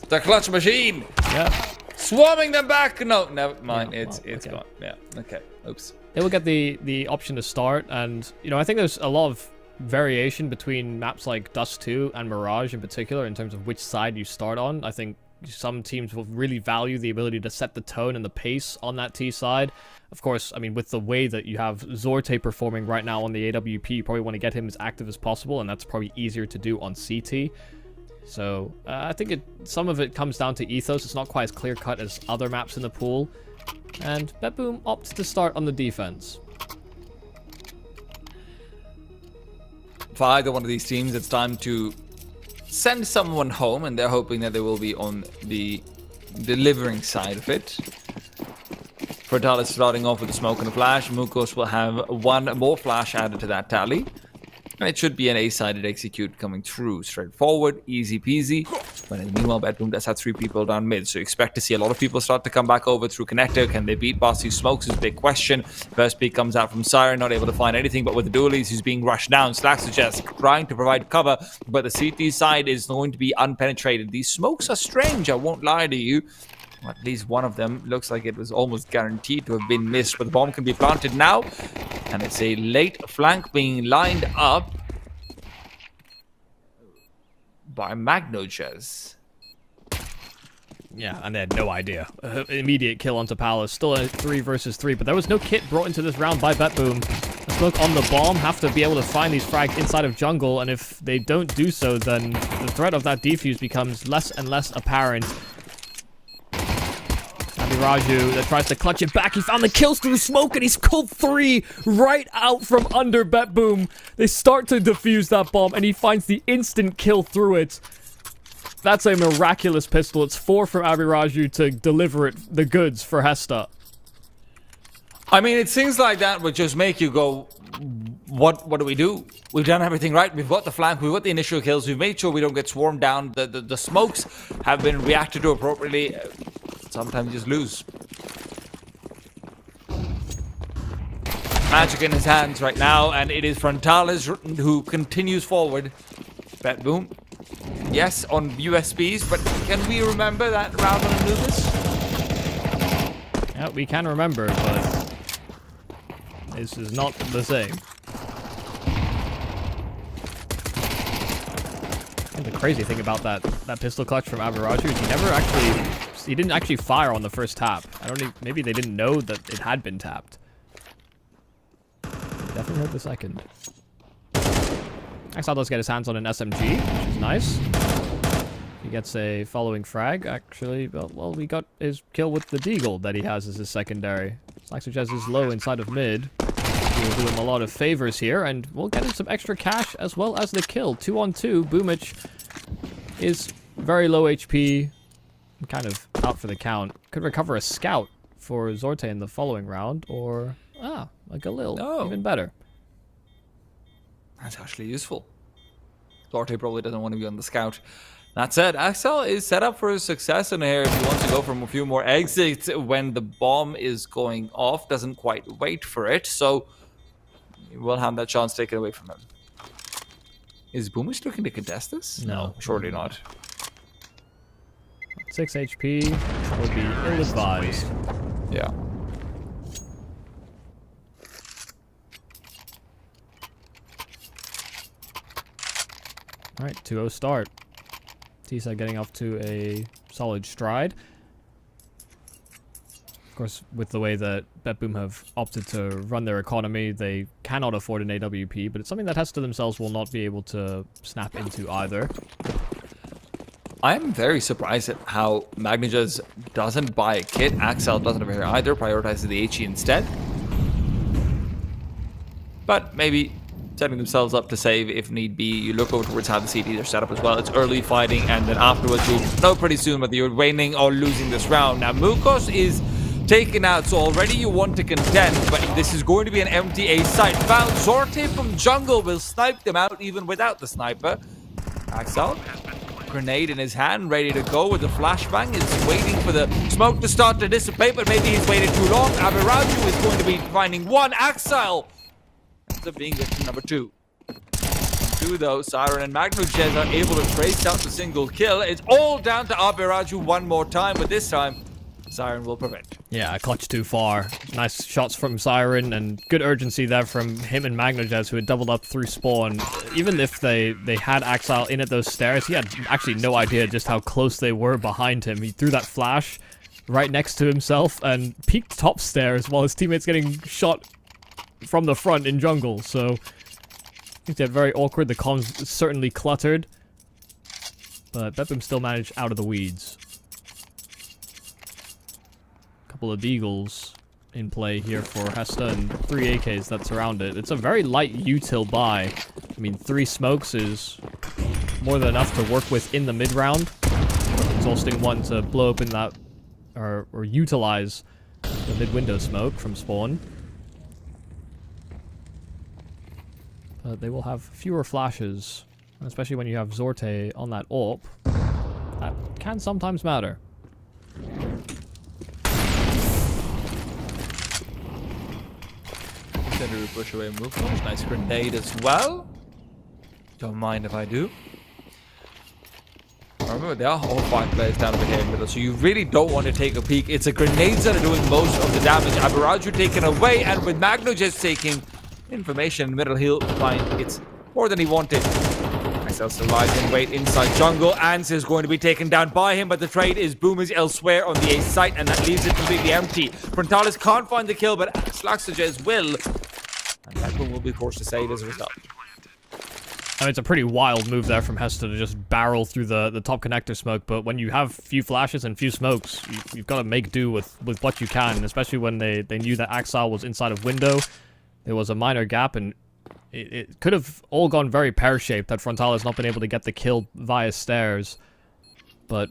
The clutch machine. Yeah. Swarming them back. No, never mind. Yeah, it's okay. gone. Yeah. Okay. Oops. They will get the option to start, and, you know, I think there's a lot of variation between maps like Dust 2 and Mirage in particular in terms of which side you start on. I think some teams will really value the ability to set the tone and the pace on that T side. Of course, I mean, with the way that you have Zorte performing right now on the AWP, you probably want to get him as active as possible, and that's probably easier to do on CT. So I think some of it comes down to ethos. It's not quite as clear-cut as other maps in the pool, and BetBoom opts to start on the defense. For either one of these teams, it's time to send someone home, and they're hoping that they will be on the delivering side of it. Frontalis starting off with a smoke and a flash. Mukos will have one more flash added to that tally. And it should be an A-sided execute coming through. Straightforward, easy peasy. But in the meanwhile, BetBoom does have 3 people down mid. So expect to see a lot of people start to come back over through connector. Can they beat Bossy Smokes is a big question. First peek comes out from Siren, not able to find anything. But with the dualies, he's being rushed down. Slaxajez trying to provide cover. But the CT side is going to be unpenetrated. These smokes are strange, I won't lie to you. At least one of them looks like it was almost guaranteed to have been missed, but the bomb can be planted now. And it's a late flank being lined up by Magnojez. Yeah, and they had no idea. Immediate kill onto Palace. Still a 3 versus 3, but there was no kit brought into this round by BetBoom. The smoke on the bomb have to be able to find these frags inside of jungle, and if they don't do so, then the threat of that defuse becomes less and less apparent. Mirage that tries to clutch it back. He found the kills through smoke, and he's killed 3 right out from under BetBoom. They start to defuse that bomb, and he finds the instant kill through it. That's a miraculous pistol. It's 4 from Abiraju to deliver it the goods for Hesta. I mean, it's things like that would just make you go, what do we do? We've done everything right. We've got the flank. We've got the initial kills. We've made sure we don't get swarmed down. The smokes have been reacted to appropriately. Sometimes you just lose. Magic in his hands right now, and it is Frontalis who continues forward. BetBoom. Yes, on USBs, but can we remember that round on Anubis? Yeah, we can remember, but this is not the same. And the crazy thing about that pistol clutch from Abiraju is he didn't actually fire on the first tap. Maybe they didn't know that it had been tapped. Definitely heard the second. Exile does get his hands on an SMG, which is nice. He gets a following frag, actually. Well, we got his kill with the deagle that he has as his secondary. Slaxerjez is low inside of mid. We'll do him a lot of favors here, and we'll get him some extra cash as well as the kill. 2-on-2. Boomich is very low HP. Kind of out for the count. Could recover a scout for Zorte in the following round, or a Galil. Oh. Even better. That's actually useful. Zorte probably doesn't want to be on the scout. That said, Axel is set up for success in here if he wants to go for a few more exits when the bomb is going off. Doesn't quite wait for it, so he will have that chance taken away from him. Is Boomich looking to contest this? No. Surely not. 6 HP would be ill-advised. Yeah. Alright, 2-0 start. Tisa getting off to a solid stride. Of course, with the way that BetBoom have opted to run their economy, they cannot afford an AWP, but it's something that Hesta themselves will not be able to snap into either. I'm very surprised at how Magnijaz doesn't buy a kit. Axel doesn't have it either, prioritizes the HE instead. But maybe setting themselves up to save if need be. You look over towards how the CDs are set up as well. It's early fighting, and then afterwards you'll know pretty soon whether you're winning or losing this round. Now, Mukos is taken out, so already you want to contend, but this is going to be an empty A site. Found Zorte from jungle will snipe them out even without the sniper. Axel, grenade in his hand, ready to go with the flashbang. Is waiting for the smoke to start to dissipate, but maybe he's waited too long. Abiraju is going to be finding one. Axel ends up being victim number 2. 2 though, Siren and Magnojez are able to trace out the single kill. It's all down to Abiraju one more time, but this time Siren will prevent. Yeah, a clutch too far. Nice shots from Siren and good urgency there from him and Magnojez, who had doubled up through spawn. Even if they had Axel in at those stairs, he had actually no idea just how close they were behind him. He threw that flash right next to himself and peeked top stairs while his teammate's getting shot from the front in jungle. So I think they're very awkward. The comms certainly cluttered, but BetBoom still managed out of the weeds. Couple of deagles in play here for Hesta and 3 AKs that surround it. It's a very light util buy. I mean, 3 smokes is more than enough to work with in the mid round. Exhausting one to blow open that or utilize the mid window smoke from spawn. But they will have fewer flashes, especially when you have Zorte on that AWP. That can sometimes matter. Consider push away move. Nice grenade as well. Don't mind if I do. Remember, they are all 5 players down over here in the middle, so you really don't want to take a peek. It's the grenades that are doing most of the damage. Aberaju taken away, and with Magno just taking information in the middle, he'll find it's more than he wanted. Myself still lies in wait inside jungle. Ans is going to be taken down by him, but the trade is Boomers elsewhere on the A site, and that leaves it completely empty. Frontalis can't find the kill, but Slaxages will. And that one will be forced to save as a result. I mean, it's a pretty wild move there from Hesta to just barrel through the top connector smoke, but when you have few flashes and few smokes, you've got to make do with what you can, and especially when they knew that Axile was inside of window. There was a minor gap, and it could have all gone very pear-shaped had Frontalis not been able to get the kill via stairs, but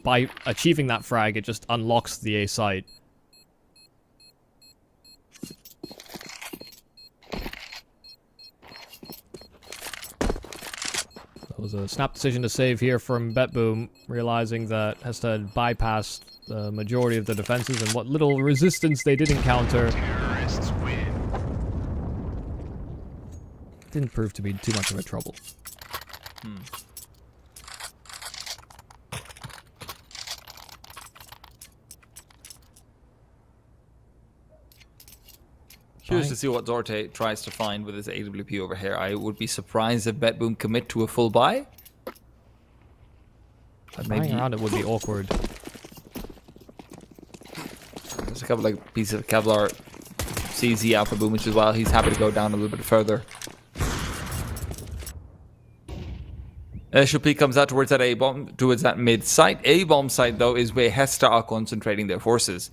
by achieving that frag, it just unlocks the A site. It was a snap decision to save here from BetBoom, realizing that Hesta had bypassed the majority of the defenses and what little resistance they did encounter Terrorists win. didn't prove to be too much of a trouble. Curious to see what Zorte tries to find with his AWP over here. I would be surprised if BetBoom commit to a full buy. But maybe Flying around it would be awkward. there's a couple like pieces of Kevlar CZ out for Boomich as well. He's happy to go down a little bit further. Shupee comes out towards that A bomb, towards that mid site. A bomb site though is where Hesta are concentrating their forces.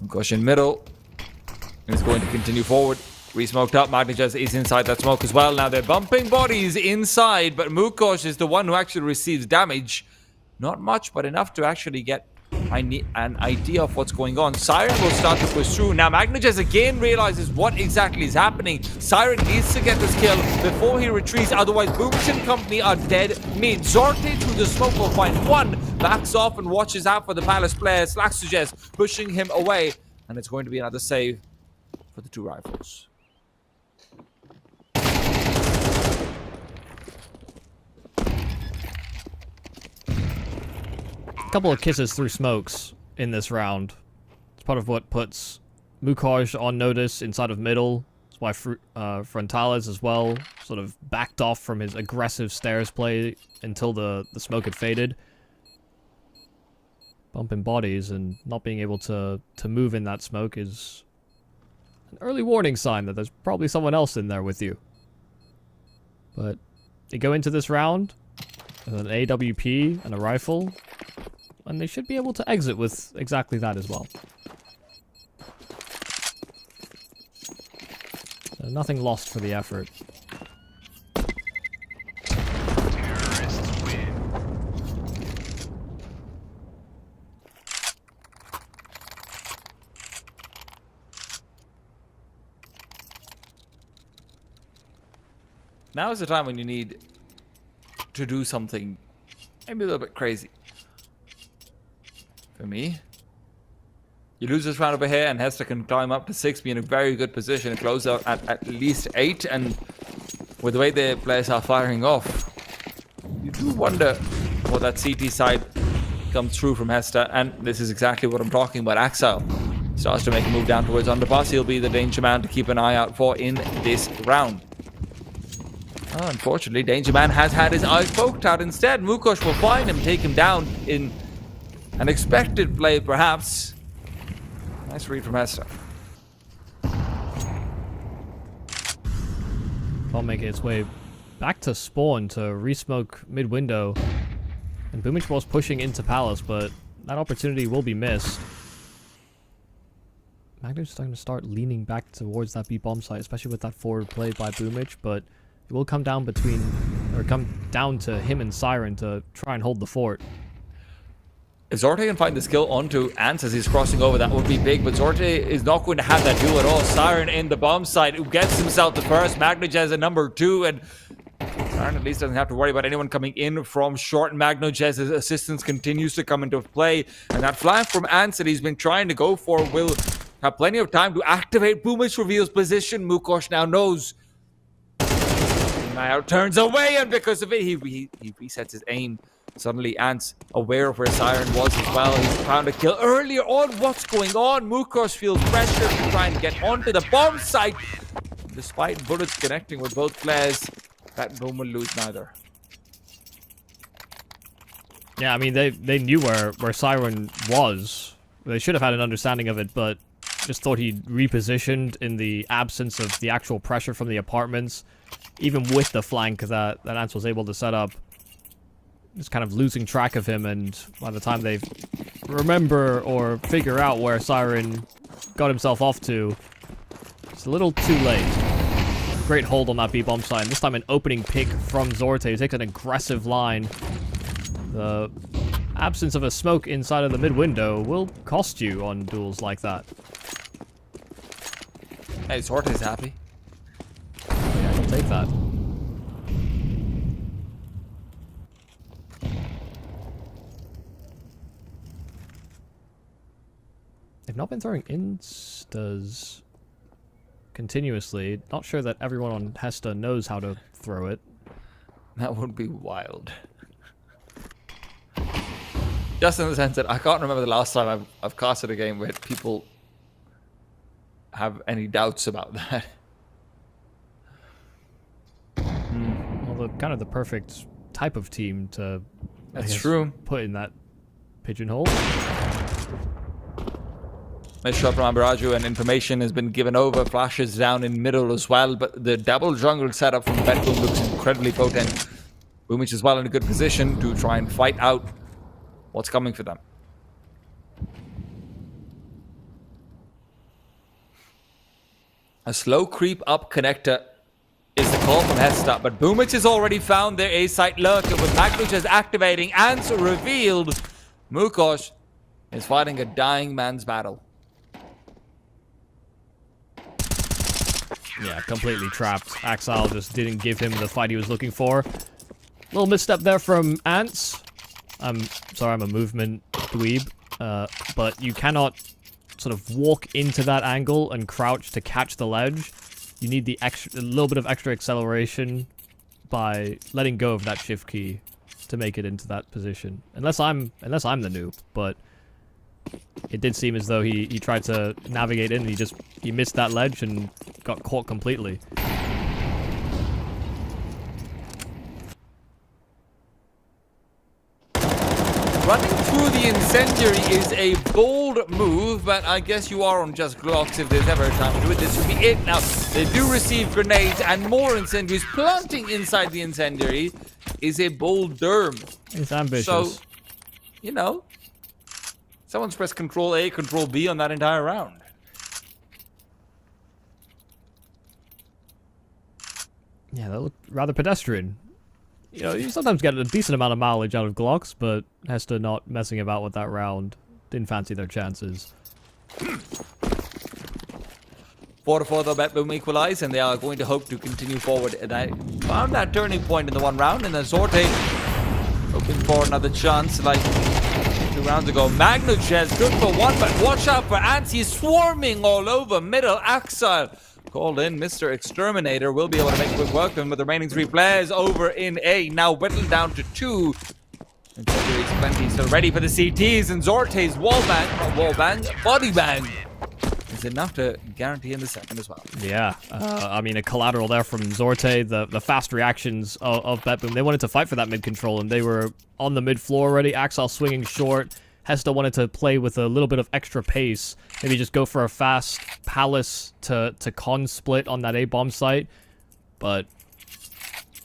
Gosh in middle. Is going to continue forward. Re-smoked up. Magnijaz is inside that smoke as well. Now they're bumping bodies inside, but Mukosh is the one who actually receives damage. Not much, but enough to actually get an idea of what's going on. Siren will start to push through. Now Magnijaz again realizes what exactly is happening. Siren needs to get this kill before he retreats, otherwise Boomich and company are dead mid. Zorte through the smoke will find one. Backs off and watches out for the Palace player. Slaxages pushing him away. And it's going to be another save for the 2 rifles. A couple of kisses through smokes in this round. It's part of what puts Mukosh on notice inside of middle. That's why Frontalis as well sort of backed off from his aggressive stairs play until the smoke had faded. Bumping bodies and not being able to move in that smoke is an early warning sign that there's probably someone else in there with you. But they go into this round with an AWP and a rifle, and they should be able to exit with exactly that as well. So nothing lost for the effort. Terrorists win. Now is the time when you need to do something maybe a little bit crazy. For me, you lose this round over here, and Hesta can climb up to 6, be in a very good position and close out at least 8. And with the way the players are firing off, you do wonder what that CT side comes through from Hesta. And this is exactly what I'm talking about. Axile starts to make a move down towards underpass. He'll be the danger man to keep an eye out for in this round. Oh, unfortunately, Danger Man has had his eyes poked out. Instead, Mukosh will find him, take him down in an expected play, perhaps. Nice read from Hesta. Ball making its way back to spawn to re-smoke mid-window. And Boomich was pushing into Palace, but that opportunity will be missed. Magnus starting to start leaning back towards that B-bomb site, especially with that forward play by Boomich, but it will come down to him and Siren to try and hold the fort. If Zorte can find the skill onto Ants as he's crossing over, that would be big, but Zorte is not going to have that duel at all. Siren in the bomb site, who gets himself the first. Magnojez at number 2, and Siren at least doesn't have to worry about anyone coming in from short. Magnojez's assistance continues to come into play, and that flank from Ants that he's been trying to go for will have plenty of time to activate. Boomich reveals position. Mukosh now knows. Now turns away, and because of it, he resets his aim. Suddenly, Ant's aware of where Siren was as well. He's found a kill earlier on. What's going on? Mukos feels pressure to try and get onto the bomb site. Despite bullets connecting with both players, that boom will lose neither. Yeah, I mean, they knew where Siren was. They should have had an understanding of it, but just thought he repositioned in the absence of the actual pressure from the apartments. Even with the flank that Ants was able to set up. Just kind of losing track of him, and by the time they remember or figure out where Siren got himself off to, it's a little too late. Great hold on that B-bomb side, and this time an opening pick from Zorte, who takes an aggressive line. The absence of a smoke inside of the mid-window will cost you on duels like that. Hey, Zorte's happy. Yeah, he'll take that. They've not been throwing instas continuously. Not sure that everyone on Hesta knows how to throw it. That would be wild. Just in the sense that I can't remember the last time I've casted a game where people have any doubts about that. Well, kind of the perfect type of team to That's true. Put in that pigeonhole. Nice shot from Mirage, and information has been given over. Flashes down in middle as well, but the double jungle setup from Veto looks incredibly potent. Boomich is well in a good position to try and fight out what's coming for them. A slow creep up connector is the call from Hesta, but Boomich has already found their A-site lurker with Magnuches activating. Answer revealed. Mukos is fighting a dying man's battle. Yeah, completely trapped. Axile just didn't give him the fight he was looking for. Little misstep there from Ants. I'm sorry, I'm a movement dweeb. But you cannot sort of walk into that angle and crouch to catch the ledge. You need the a little bit of extra acceleration by letting go of that shift key to make it into that position. Unless I'm the noob, but it did seem as though he tried to navigate in and he missed that ledge and got caught completely. Running through the incendiary is a bold move, but I guess you are on just Glocks if there's ever a time to do it. This would be it. Now, they do receive grenades and more incendiaries. Planting inside the incendiary is a bold derm. It's ambitious. So, you know, someone's pressed Control A, Control B on that entire round. Yeah, that looked rather pedestrian. You know, you sometimes get a decent amount of mileage out of Glocks, but Hesta not messing about with that round. Didn't fancy their chances. 4-4 though, Bet-Boom equalize, and they are going to hope to continue forward. And I found that turning point in the one round, and then Zorte hoping for another chance like 2 rounds ago. Magnuches good for one, but watch out for Ants. He's swarming all over middle. Axel called in. Mr. Exterminator will be able to make quick work of him with the remaining 3 players over in A. Now whittled down to 2. And Cedric's plenty still ready for the CTs, and Zorte's body bang is enough to guarantee in the second as well. Yeah, I mean, a collateral there from Zorte, the fast reactions of Bet-Boom. They wanted to fight for that mid control, and they were on the mid floor already. Axel swinging short. Hesta wanted to play with a little bit of extra pace. Maybe just go for a fast Palace to con split on that A-bomb site. But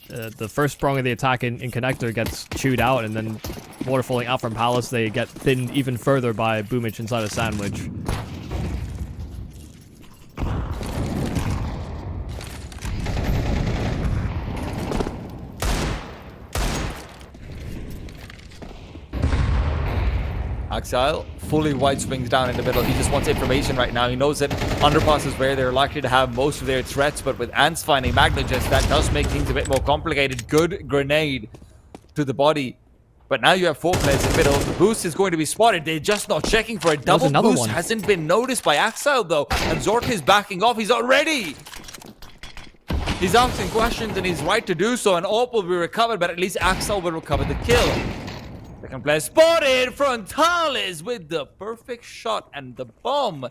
the first sprung of the attack in connector gets chewed out, and then waterfalling out from Palace, they get thinned even further by Boomich inside a sandwich. Axel fully wide swings down in the middle. He just wants information right now. He knows that underpass is where they're likely to have most of their threats, but with Ants finding Magnuches, that does make things a bit more complicated. Good grenade to the body. But now you have 4 players in the middle. The boost is going to be spotted. They're just not checking for it. Double boost one hasn't been noticed by Axel though. And Zorte is backing off. He's not ready. He's asking questions and he's right to do so. And AWP will be recovered, but at least Axel will recover the kill. Second place spotted. Frontales with the perfect shot, and the bomb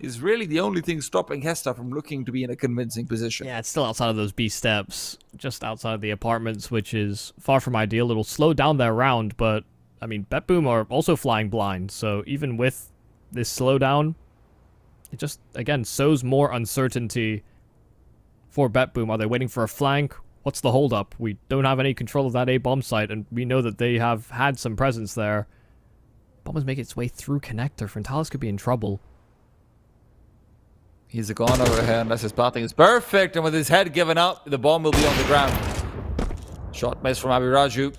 is really the only thing stopping Hesta from looking to be in a convincing position. Yeah, it's still outside of those B steps, just outside of the apartments, which is far from ideal. It'll slow down their round, but, I mean, BetBoom are also flying blind, so even with this slowdown, it just, again, sows more uncertainty for BetBoom. Are they waiting for a flank? What's the holdup? We don't have any control of that A bomb site, and we know that they have had some presence there. Bomb is making its way through connector. Frontales could be in trouble. He's gone over here unless his pathing is perfect, and with his head given up, the bomb will be on the ground. Shot miss from Abiraju.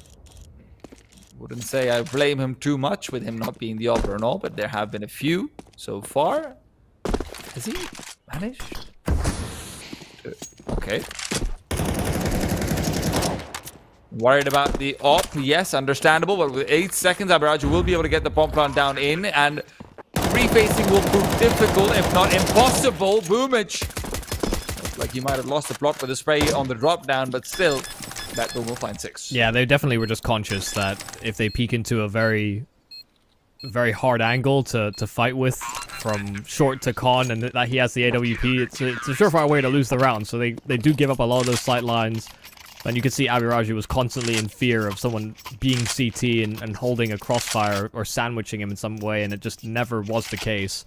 Wouldn't say I blame him too much with him not being the opera and all, but there have been a few so far. Has he managed? Okay. Worried about the op, yes, understandable, but with 8 seconds, Abiraju will be able to get the bomb plant down in, and refacing will prove difficult, if not impossible. Boomage. Looks like he might have lost the plot for the spray on the drop down, but still, that boom will find 6. Yeah, they definitely were just conscious that if they peek into a very hard angle to fight with, from short to con, and that he has the AWP, it's a surefire way to lose the round. So they do give up a lot of those sight lines. And you can see Abiraju was constantly in fear of someone being CT and holding a crossfire or sandwiching him in some way, and it just never was the case.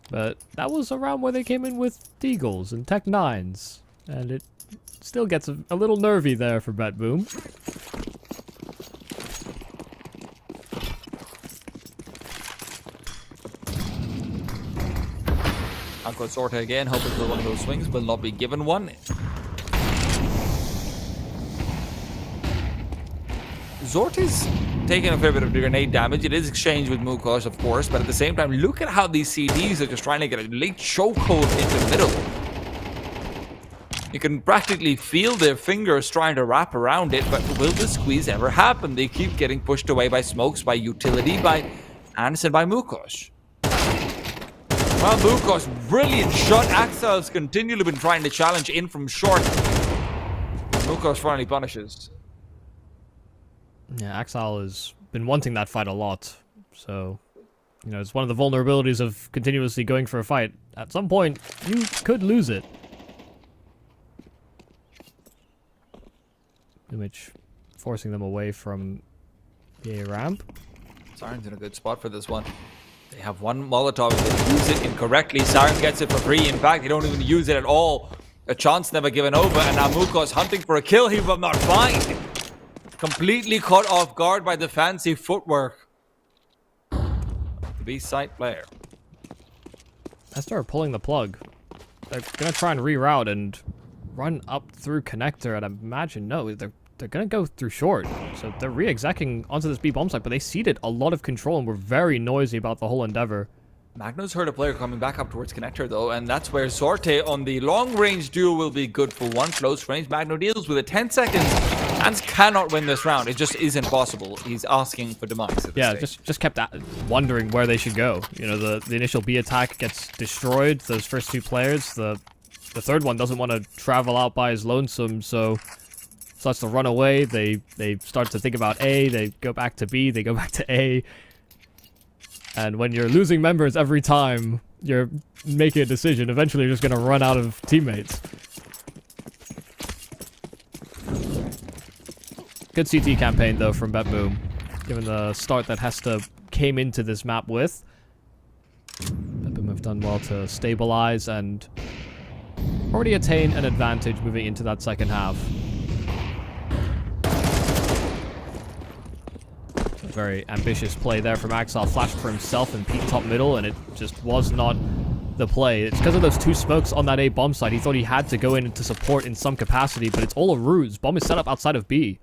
But that was a round where they came in with Deagles and Tech 9s, and it still gets a little nervy there for BetBoom. Uncle Sorta again, hoping for one of those swings, will not be given one. Zorti's taking a fair bit of grenade damage. It is exchanged with Mukosh, of course, but at the same time, look at how these CDs are just trying to get a late chokehold in the middle. You can practically feel their fingers trying to wrap around it, but will the squeeze ever happen? They keep getting pushed away by smokes, by utility, by Anderson, by Mukosh. Well, Mukosh, brilliant shot. Axel's continually been trying to challenge in from short. Mukosh finally punishes. Yeah, Axel has been wanting that fight a lot. So, you know, it's one of the vulnerabilities of continuously going for a fight. At some point, you could lose it. Which forcing them away from the A ramp. Siren's in a good spot for this one. They have one Molotov, they use it incorrectly. Siren gets it for free. In fact, they don't even use it at all. A chance never given over, and now Muko's hunting for a kill he will not find. Completely caught off guard by the fancy footwork. The B-side player. Hesta are pulling the plug. They're gonna try and reroute and run up through connector, and I imagine they're gonna go through short. So they're re-execing onto this B bomb site, but they ceded a lot of control and were very noisy about the whole endeavor. Magno's heard a player coming back up towards connector though, and that's where Sorte on the long range duel will be good for one. Close range, Magno deals with it. 10 seconds. Hans cannot win this round. It just isn't possible. He's asking for demise at this stage. just kept wondering where they should go. You know, the initial B attack gets destroyed. Those first two players, the third one doesn't want to travel out by his lonesome, so starts to run away. They start to think about A. They go back to B. They go back to A. And when you're losing members every time you're making a decision, eventually you're just going to run out of teammates. Good CT campaign, though, from BetBoom, given the start that Hesta came into this map with. BetBoom have done well to stabilize and already attain an advantage moving into that second half. A very ambitious play there from Axel. Flashed for himself and peeked top middle, and it just was not the play. It's because of those two smokes on that A bomb site. He thought he had to go in to support in some capacity, but it's all a ruse. Bomb is set up outside of B.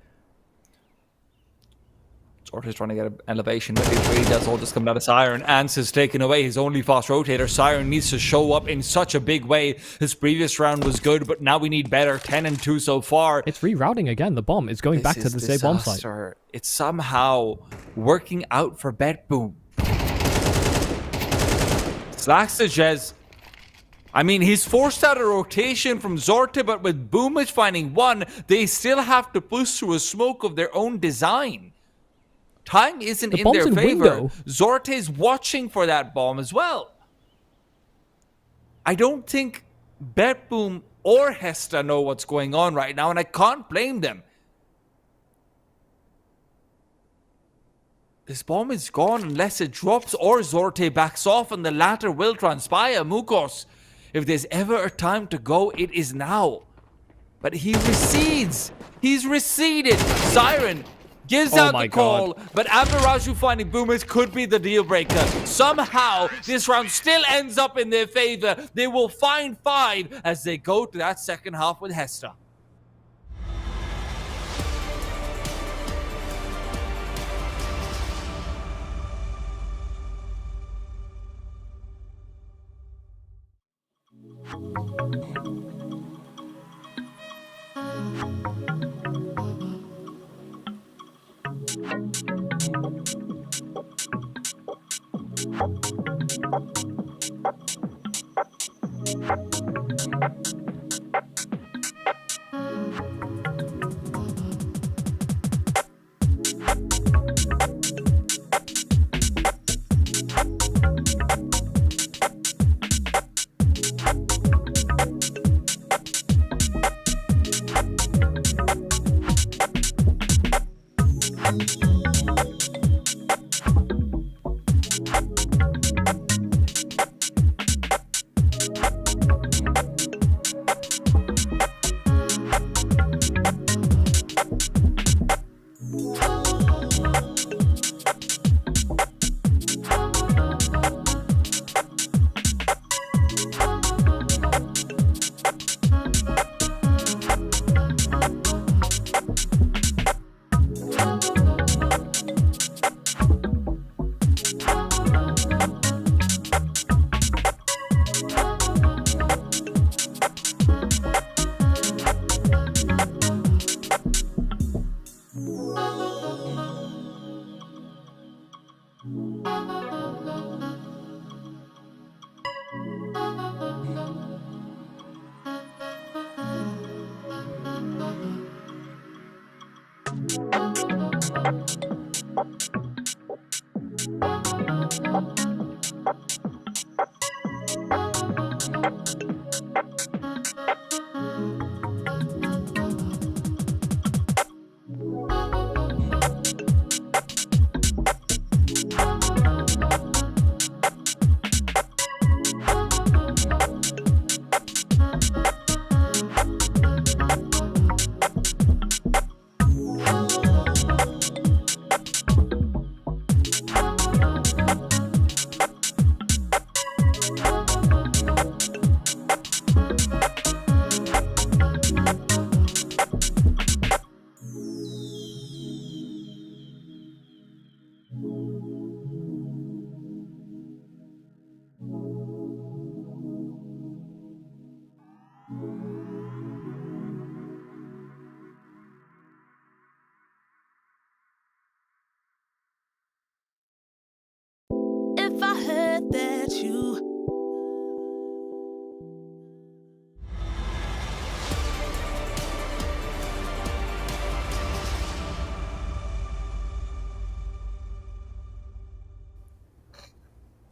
Sorte's trying to get an elevation, but it really does all just come down to Siren. Ants is taken away, his only fast rotator. Siren needs to show up in such a big way. His previous round was good, but now we need better. 10 and 2 so far. It's rerouting again. The bomb is going back to the same bomb site. It's somehow working out for BetBoom. Slacks to Jez. I mean, he's forced out a rotation from Zorte, but with Boomage finding one, they still have to push through a smoke of their own design. Time isn't in their favor. Zorte's watching for that bomb as well. I don't think Betboom or Hesta know what's going on right now, and I can't blame them. This bomb is gone unless it drops or Zorte backs off, and the latter will transpire. Mukos, if there's ever a time to go, it is now. But he recedes. He's receded. Siren gives out the call, but Amiraju finding Boomers could be the deal breaker. Somehow, this round still ends up in their favor. They will find 5 as they go to that second half with Hesta. If I heard that you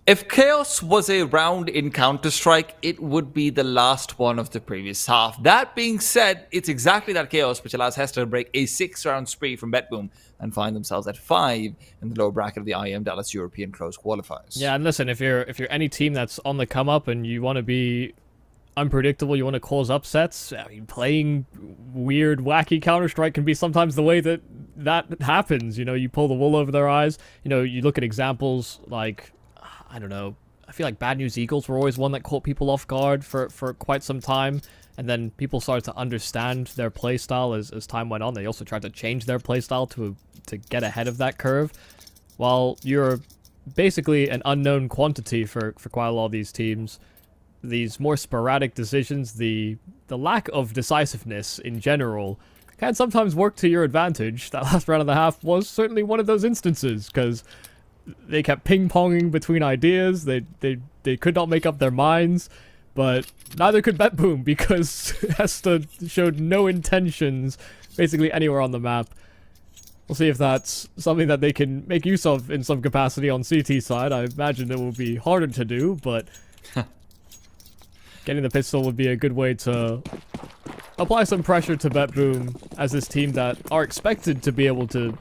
If Chaos was a round in Counter-Strike, it would be the last one of the previous half. That being said, it's exactly that Chaos which allows Hesta to break a 6-round spree from Betboom and find themselves at 5 in the lower bracket of the IEM Dallas European Close Qualifiers. Yeah, and listen, if you're any team that's on the come up and you want to be unpredictable, you want to cause upsets, I mean, playing weird, wacky Counter-Strike can be sometimes the way that happens. You know, you pull the wool over their eyes. You know, you look at examples like, I don't know, I feel like Bad News Eagles were always one that caught people off guard for quite some time, and then people started to understand their playstyle as time went on. They also tried to change their playstyle to get ahead of that curve. While you're basically an unknown quantity for quite a lot of these teams, these more sporadic decisions, the lack of decisiveness in general, can sometimes work to your advantage. That last round and a half was certainly one of those instances, because they kept ping-ponging between ideas. They could not make up their minds. but neither could BetBoom because Hesta showed no intentions basically anywhere on the map. We'll see if that's something that they can make use of in some capacity on CT side. I imagine it will be harder to do, but getting the pistol would be a good way to apply some pressure to BetBoom as this team that are expected to be able to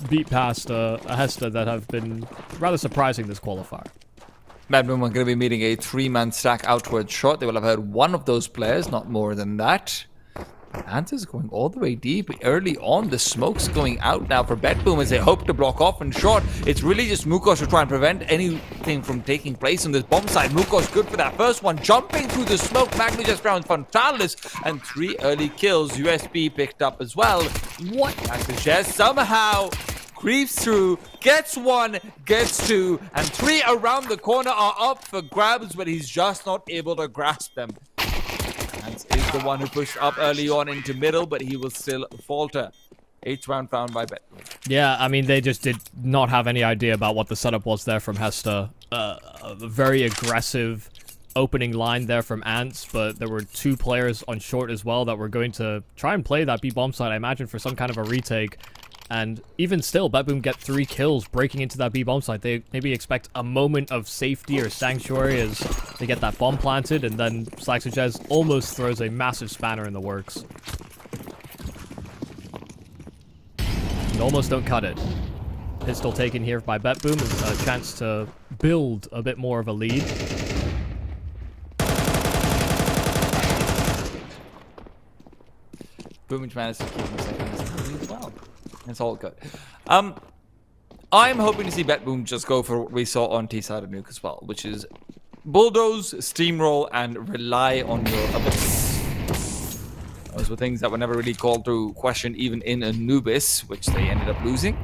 beat past a Hesta that have been rather surprising this qualifier. BetBoom are going to be meeting a 3-man stack outward shot. They will have heard one of those players, not more than that. Answer's going all the way deep early on. The smoke's going out now for BetBoom as they hope to block off and short. It's really just Mukosh to try and prevent anything from taking place on this bomb side. Mukosh good for that first one. Jumping through the smoke. Magnu just found Frontalis and 3 early kills. USB picked up as well. What? Just somehow creeps through, gets 1, gets 2, and 3 around the corner are up for grabs, but he's just not able to grasp them. Is the one who pushed up early on into middle, but he will still falter. 8th round found by BetBoom. Yeah, I mean, they just did not have any idea about what the setup was there from Hesta. A very aggressive opening line there from Ants, but there were 2 players on short as well that were going to try and play that B-bomb side, I imagine, for some kind of a retake. And even still, BetBoom get 3 kills breaking into that B-bomb site. They maybe expect a moment of safety or sanctuary as they get that bomb planted, and then Slaxajez almost throws a massive spanner in the works. And almost don't cut it. Pistol taken here by BetBoom is a chance to build a bit more of a lead. Boomage managed to keep him second as well. It's all good. I'm hoping to see BetBoom just go for what we saw on T-side of Nuke as well, which is bulldoze, steamroll, and rely on your abilities. Those were things that were never really called to question even in Anubis, which they ended up losing.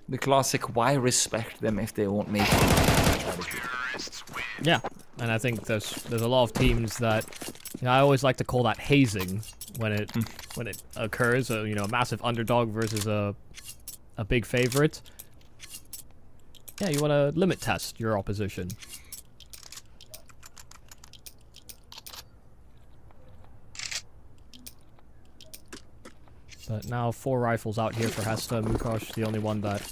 The classic, why respect them if they won't make it? Yeah, and I think there's a lot of teams that, you know, I always like to call that hazing when it occurs. You know, a massive underdog versus a big favorite. Yeah, you want to limit test your opposition. But now 4 rifles out here for Hesta. Mukosh, the only one that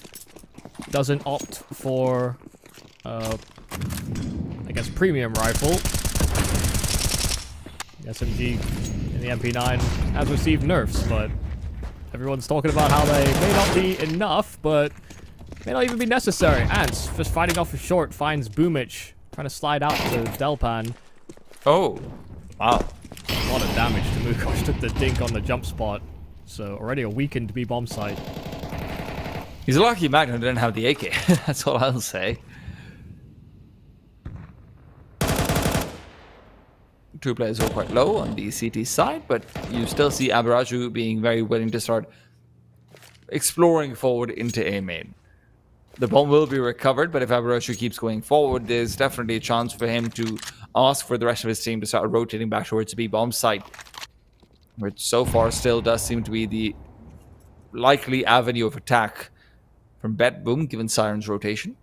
doesn't opt for, I guess, premium rifle. The SMG in the MP9 has received nerfs, but everyone's talking about how they may not be enough, but may not even be necessary. Ants just fighting off a short, finds Boomich, trying to slide out to Delpan. Oh, wow. A lot of damage to Mukosh. Took the dink on the jump spot. So already a weakened B-bomb site. He's lucky Magnum didn't have the AK. That's all I'll say. 2 players are quite low on the CT side, but you still see Abiraju being very willing to start exploring forward into A main. The bomb will be recovered, but if Abiraju keeps going forward, there's definitely a chance for him to ask for the rest of his team to start rotating back towards the B-bomb site, which so far still does seem to be the likely avenue of attack from BetBoom, given Siren's rotation.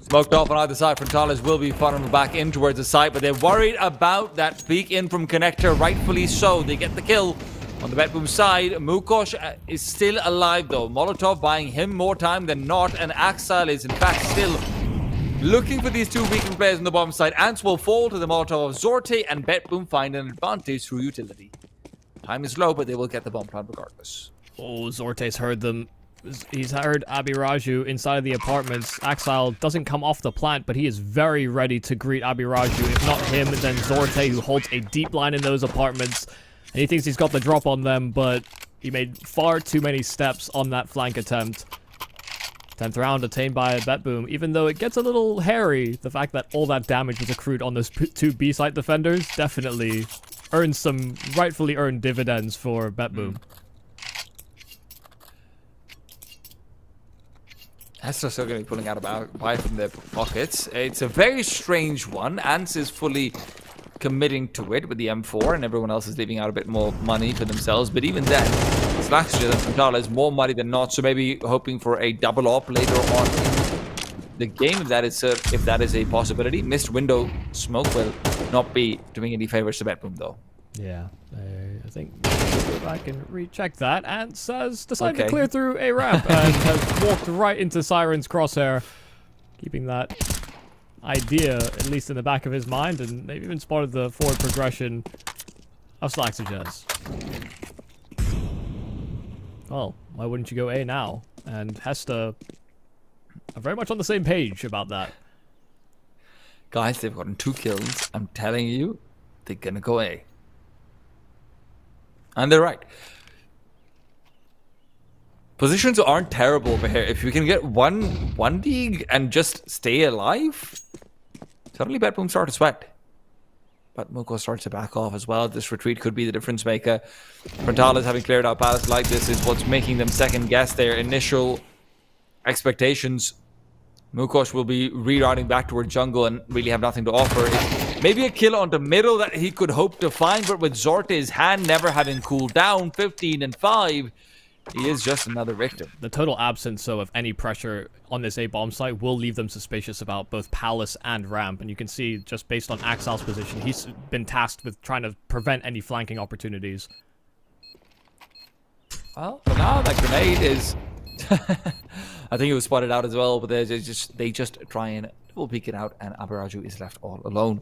Smoked off on either side. Frontalis will be funneled back in towards the site, but they're worried about that peek in from Connector, rightfully so. They get the kill. On the BetBoom side, Mukosh is still alive though. Molotov buying him more time than not, and Axel is in fact still looking for these 2 weakened players on the bottom side. Ants will fall to the Molotov of Zorte, and BetBoom find an advantage through utility. Time is low, but they will get the bomb plant regardless. Oh, Zorte's heard them. He's heard Abiraju inside of the apartments. Axel doesn't come off the plant, but he is very ready to greet Abiraju. If not him, then Zorte, who holds a deep line in those apartments. And he thinks he's got the drop on them, but he made far too many steps on that flank attempt. 10th round attained by BetBoom, even though it gets a little hairy. The fact that all that damage was accrued on those 2 B-site defenders definitely earns some rightfully earned dividends for BetBoom. Hesta still going to be pulling out a buy from their pockets. It's a very strange one. Ants is fully committing to it with the M4, and everyone else is leaving out a bit more money for themselves. But even then, Slackster and Frontala is more money than not, so maybe hoping for a double op later on in the game, if that is a possibility. Missed window smoke will not be doing any favors to Betboom, though. Yeah, I think we'll go back and recheck that. Ants has decided to clear through a ramp and has walked right into Siren's crosshair, keeping that idea at least in the back of his mind, and maybe even spotted the forward progression of Slackster. Well, why wouldn't you go A now? And Hesta are very much on the same page about that. Guys, they've gotten 2 kills. I'm telling you, they're gonna go A. And they're right. Positions aren't terrible over here. If you can get one dig and just stay alive, suddenly Betboom start to sweat. But Moko starts to back off as well. This retreat could be the difference maker. Frontala's having cleared out Palace like this is what's making them second guess their initial expectations. Mukosh will be rerouting back toward jungle and really have nothing to offer. It's maybe a kill on the middle that he could hope to find, but with Zorte's hand never having cooled down, 15 and 5, he is just another victim. The total absence, so, of any pressure on this A-bomb site will leave them suspicious about both Palace and Ramp. And you can see, just based on Axal's position, he's been tasked with trying to prevent any flanking opportunities. Well, for now, that grenade is... I think it was spotted out as well, but they just try and double peek it out, and Aberaju is left all alone.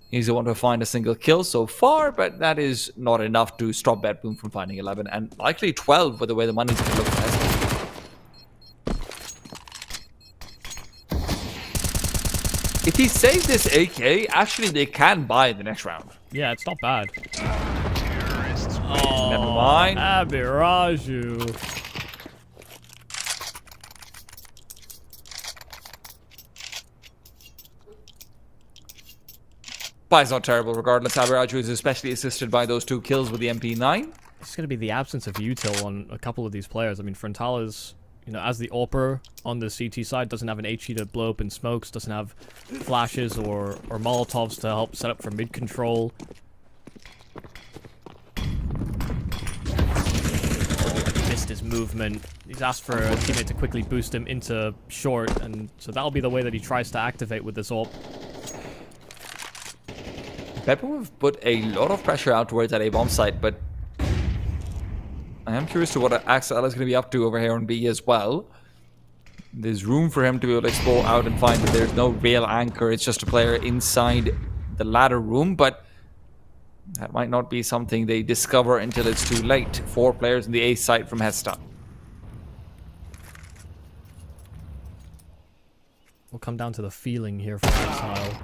He's the one to find a single kill so far, but that is not enough to stop Betboom from finding 11, and likely 12 with the way the money's going to look best. If he saves this AK, actually they can buy the next round. Yeah, it's not bad. Oh, never mind. Aberaju. Buy's not terrible regardless. Aberaju is especially assisted by those 2 kills with the MP9. It's going to be the absence of util on a couple of these players. I mean, Frontala's, you know, as the AWPer on the CT side, doesn't have an HE to blow open smokes, doesn't have flashes or Molotovs to help set up for mid control. Missed his movement. He's asked for a teammate to quickly boost him into short, and so that'll be the way that he tries to activate with this AWP. Betboom have put a lot of pressure out towards that A-bomb site, but I am curious to what Axel is going to be up to over here on B as well. There's room for him to be able to explore out and find that there's no real anchor. It's just a player inside the ladder room, but that might not be something they discover until it's too late. 4 players in the A site from Hesta. Will come down to the feeling here for Axel.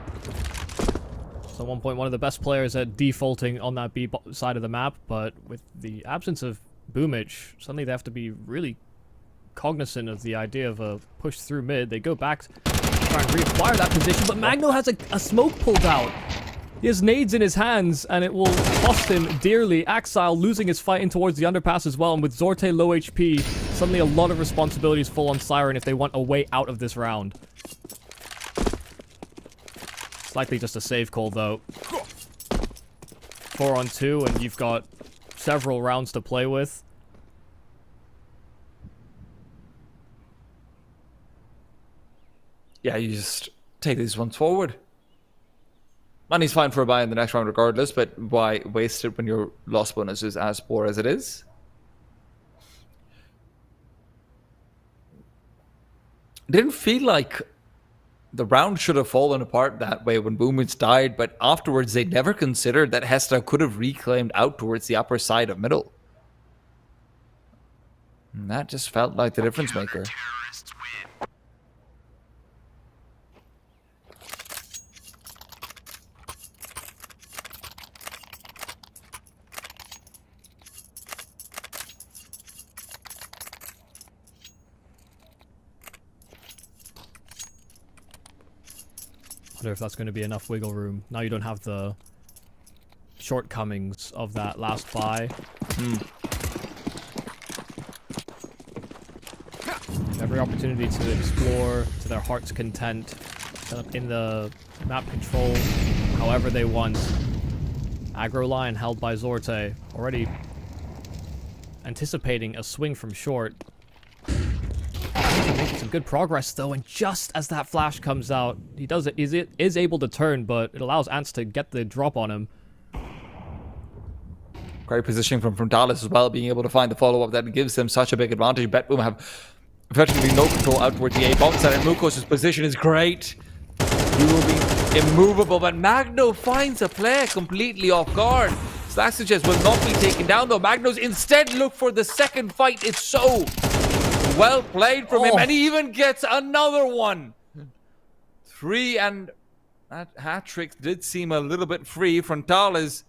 So at one point, one of the best players at defaulting on that B side of the map, but with the absence of Boomich, suddenly they have to be really cognizant of the idea of a push through mid. They go back to try and reacquire that position, but Magno has a smoke pulled out. He has nades in his hands, and it will cost him dearly. Axile losing his fight in towards the underpass as well, and with Zorte low HP, suddenly a lot of responsibilities fall on Siren if they want a way out of this round. It's likely just a save call, though. 4 on 2, and you've got several rounds to play with. Yeah, you just take these ones forward. Money's fine for a buy in the next round regardless, but why waste it when your loss bonus is as poor as it is? It didn't feel like the round should have fallen apart that way when Boomich died, but afterwards they never considered that Hesta could have reclaimed out towards the upper side of middle. And that just felt like the difference maker. I wonder if that's going to be enough wiggle room. Now you don't have the shortcomings of that last buy. Every opportunity to explore to their heart's content. Set up in the map control however they want. Aggro line held by Zorte. Already anticipating a swing from short. Making some good progress though, and just as that flash comes out, he is able to turn, but it allows Ants to get the drop on him. Great positioning from Frontalis as well, being able to find the follow-up that gives them such a big advantage. BetBoom have effectively no control out towards the A bomb side, and Mukos' position is great. He will be immovable, but Magno finds a player completely off guard. Slaxages will not be taken down though. Magno's instead look for the second fight. It's so well played from him, and he even gets another one. 3, and that hat trick did seem a little bit free. Frontalis,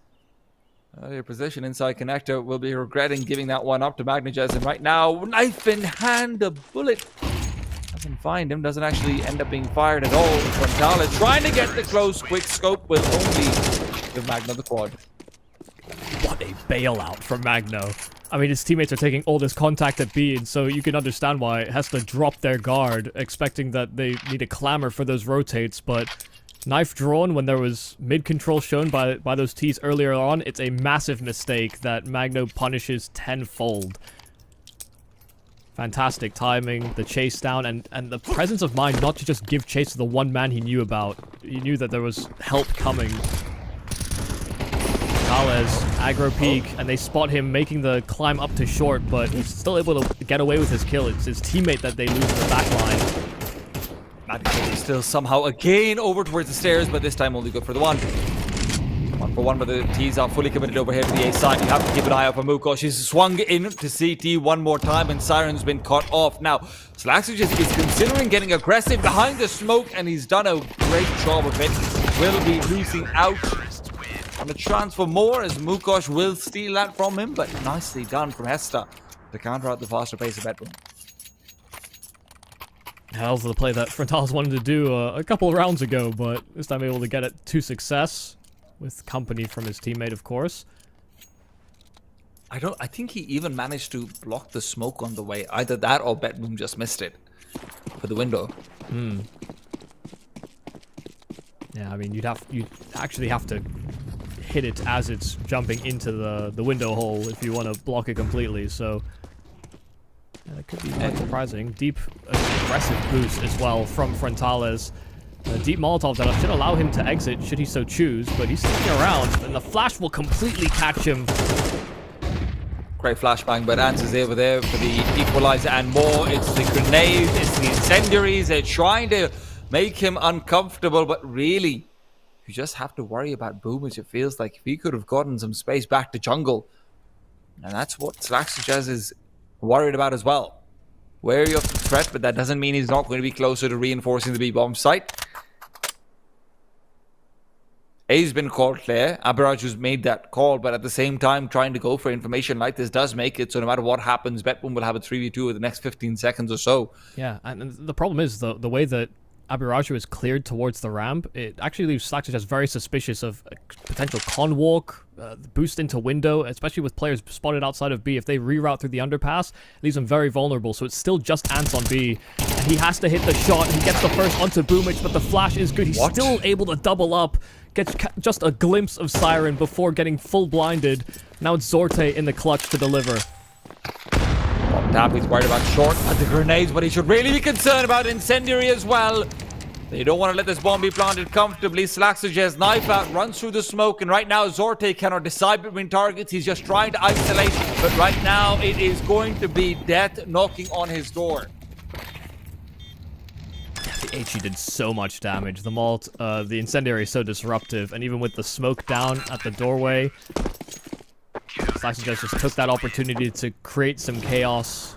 your position inside connector, will be regretting giving that one up to Magnagez, and right now, knife in hand, a bullet doesn't find him, doesn't actually end up being fired at all. Frontalis trying to get the close, quick scope will only give Magno the quad. What a bailout from Magno. I mean, his teammates are taking all this contact at B, and so you can understand why Hesta dropped their guard, expecting that they need to clamor for those rotates, but knife drawn when there was mid-control shown by those Ts earlier on, it's a massive mistake that Magno punishes tenfold. Fantastic timing, the chase down, and the presence of mind not to just give chase to the one man he knew about. He knew that there was help coming. Gales, aggro peek, and they spot him making the climb up to short, but he's still able to get away with his kill. It's his teammate that they lose in the back line. Magnagez is still somehow again over towards the stairs, but this time only good for the one. 1 for 1, but the T's are fully committed over here to the A side. You have to keep an eye out for Muko. She's swung in to CT one more time, and Siren's been cut off. Now, Slaxages is considering getting aggressive behind the smoke, and he's done a great job of it. Will be losing out on the chance for more, as Mukosh will steal that from him, but nicely done from Hesta to counter out the faster pace of Bedroom. Hell's the play that Frontalis wanted to do a couple of rounds ago, but this time able to get it to success with company from his teammate, of course. I think he even managed to block the smoke on the way. Either that or Bedroom just missed it for the window. Yeah, I mean, you'd actually have to hit it as it's jumping into the window hole if you want to block it completely, so yeah, that could be quite surprising. Deep aggressive boost as well from Frontalis. A deep Molotov that should allow him to exit should he so choose, but he's sticking around, and the flash will completely catch him. Great flashbang, but Ants is over there for the equalizer and more. It's the grenades, it's the incendiaries. They're trying to make him uncomfortable, but really, you just have to worry about Boomage. It feels like if he could have gotten some space back to jungle, and that's what Slaxages is worried about as well. Wary of the threat, but that doesn't mean he's not going to be closer to reinforcing the B-bomb site. A's been called clear. Aberrage has made that call, but at the same time, trying to go for information like this does make it so no matter what happens, BetBoom will have a 3v2 in the next 15 seconds or so. Yeah, and the problem is the way that Abiraju is cleared towards the ramp, it actually leaves Slaxages very suspicious of a potential con walk, boost into window, especially with players spotted outside of B. If they reroute through the underpass, it leaves them very vulnerable, so it's still just Ants on B. And he has to hit the shot, he gets the first onto Boomage, but the flash is good. He's still able to double up, gets just a glimpse of Siren before getting full blinded. Now it's Zorte in the clutch to deliver. He's worried about short at the grenades, but he should really be concerned about incendiary as well. They don't want to let this bomb be planted comfortably. Slaxages knife out, runs through the smoke, and right now Zorte cannot decide between targets. He's just trying to isolate, but right now it is going to be death knocking on his door. The HE did so much damage. The Malt, the incendiary is so disruptive, and even with the smoke down at the doorway, Slaxages just took that opportunity to create some chaos.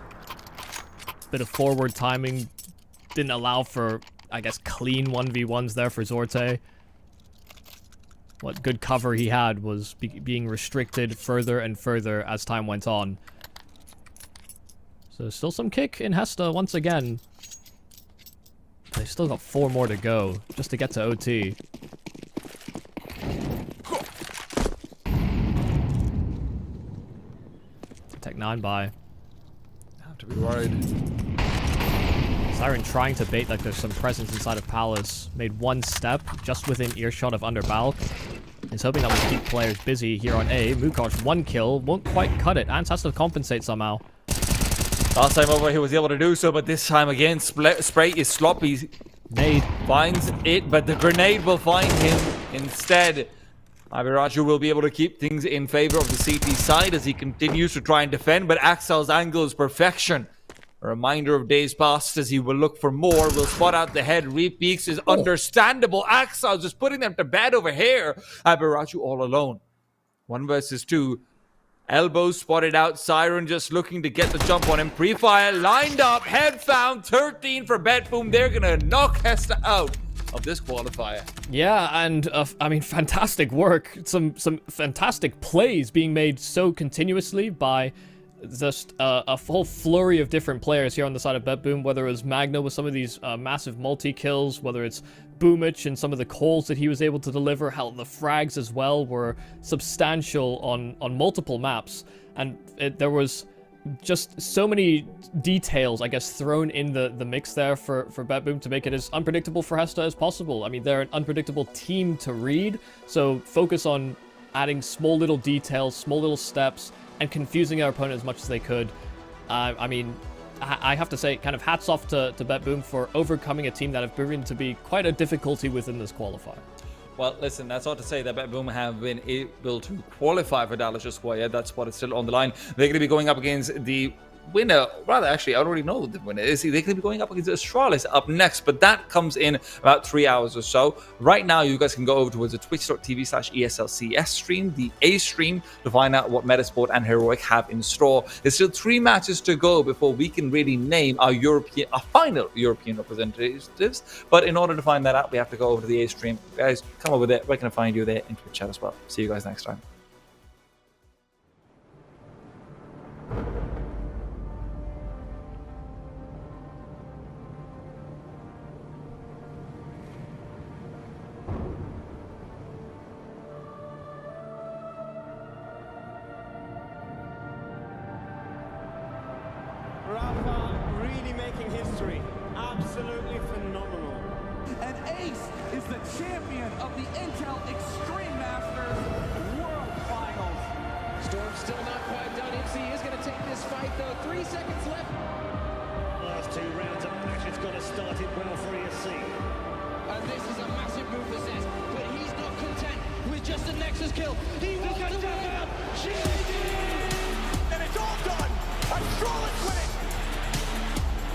Bit of forward timing didn't allow for, I guess, clean 1v1s there for Zorte. What good cover he had was being restricted further and further as time went on. So still some kick in Hesta once again. They've still got 4 more to go just to get to OT. Tech 9 by. Have to be worried. Siren trying to bait like there's some presence inside of Palace. Made one step just within earshot of Underbalk. He's hoping that will keep players busy here on A. Mukosh, 1 kill. Won't quite cut it. Ants has to compensate somehow. Last time over, he was able to do so, but this time again, Spray is sloppy. Nade Finds it, but the grenade will find him instead. Mirage will be able to keep things in favor of the CT side as he continues to try and defend, but Axel's angle is perfection. A reminder of days past as he will look for more. Will spot out the head. Repeaks is understandable. Axel just putting them to bed over here. Mirage all alone. 1 versus 2. Elbows spotted out. Siren just looking to get the jump on him. Pre-fire lined up. Head found. 13 for Betboom. They're going to knock Hesta out of this qualifier. Yeah, and I mean, fantastic work. Some fantastic plays being made so continuously by just a full flurry of different players here on the side of Betboom, whether it was Magna with some of these massive multi-kills, whether it's Boomich and some of the calls that he was able to deliver, hell, the frags as well were substantial on multiple maps, and there was just so many details, I guess, thrown in the mix there for Betboom to make it as unpredictable for Hesta as possible. I mean, they're an unpredictable team to read, so focus on adding small little details, small little steps, and confusing our opponent as much as they could. I mean, I have to say, kind of hats off to Betboom for overcoming a team that have proven to be quite a difficulty within this qualifier. Well, listen, that's not to say that Betboom have been able to qualify for Dallas just quite yet. That's what is still on the line. They're going to be going up against the winner. Rather, actually, I already know the winner is. They're going to be going up against Astralis up next, but that comes in about 3 hours or so. Right now, you guys can go over towards the twitch.tv/ESLCS stream, the A stream, to find out what Metasport and Heroic have in store. There's still 3 matches to go before we can really name our final European representatives. But in order to find that out, we have to go over to the A stream. Guys, come over there. We're going to find you there in Twitch chat as well. See you guys next time. Really making history. Absolutely phenomenal. And Ace is the champion of the Intel Extreme Masters World Finals. Storm's still not quite done. MC is going to take this fight, though. 3 seconds left. Last 2 rounds of action's got to start it well for ESC. And this is a massive move for Zez, but he's not content with just a Nexus kill. He wants to win out. And it's all done. Astralis winning.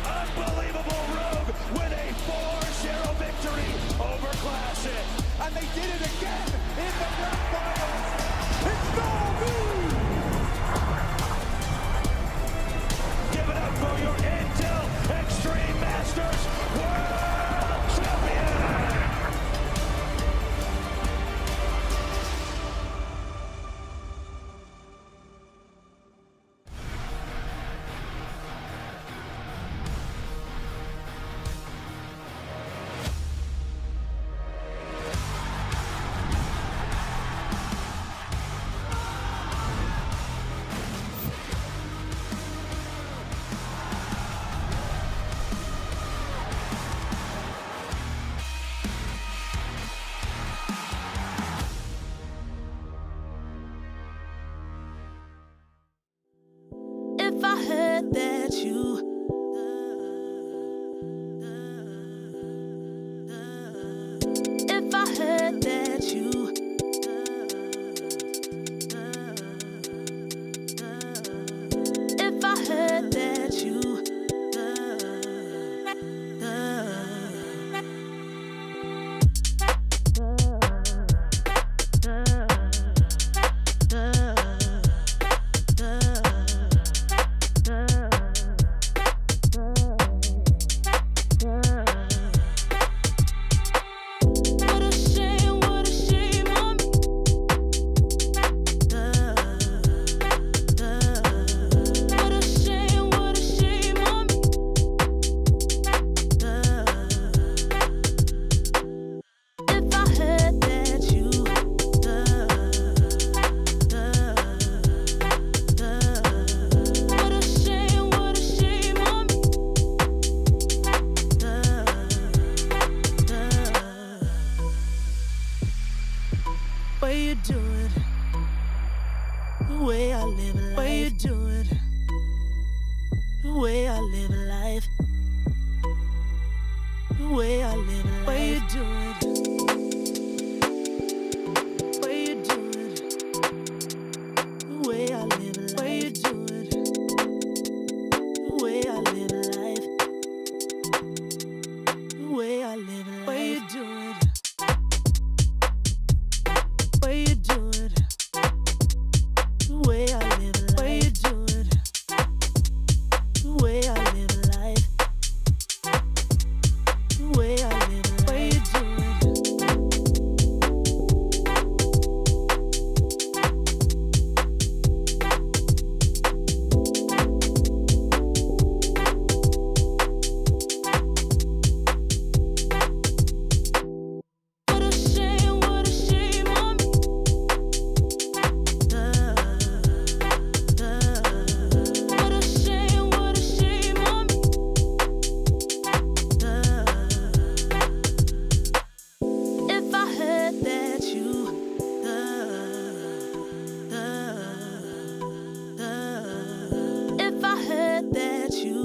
Unbelievable Rogue with a 4-0 victory over Classic. And they did it again in the grand finals. It's no Give it up for your Intel Extreme Masters World Champion. If I heard that you If I heard that you If I heard that you The way I live life. What you doing? The way I live life. The way I live life. What you doing? What you doing? The way I live life. What you doing? The way I live life. The way I live life. What you doing? What you doing? The way I live life. What you doing? The way I live life. The way I live life. What you doing? What a shame on me. What a shame on me. If I heard that you if I heard that you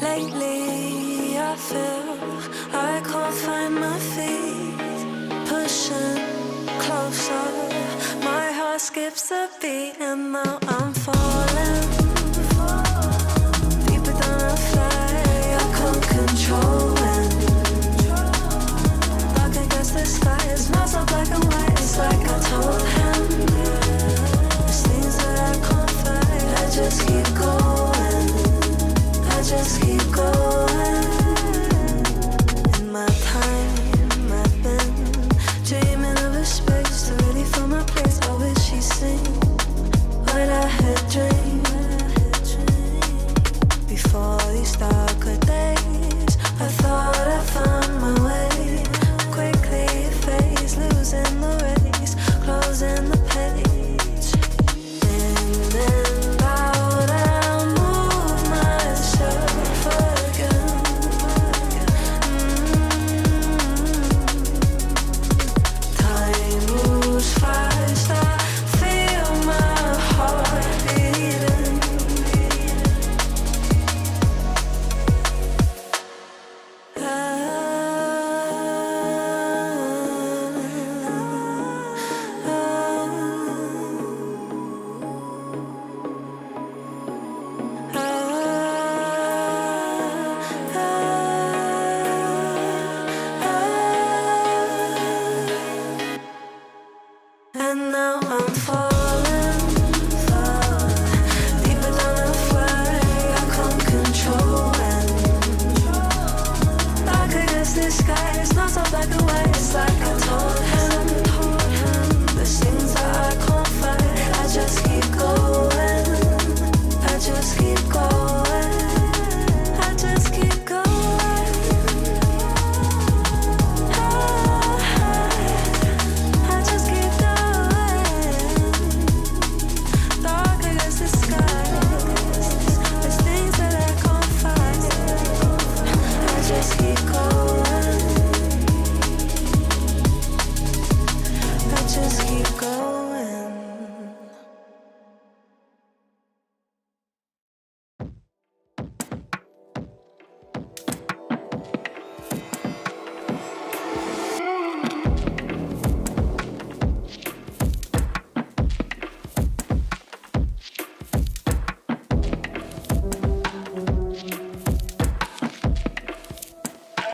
Lately, I feel I can't find my feet. Pushing closer, my heart skips a beat, and now I'm falling.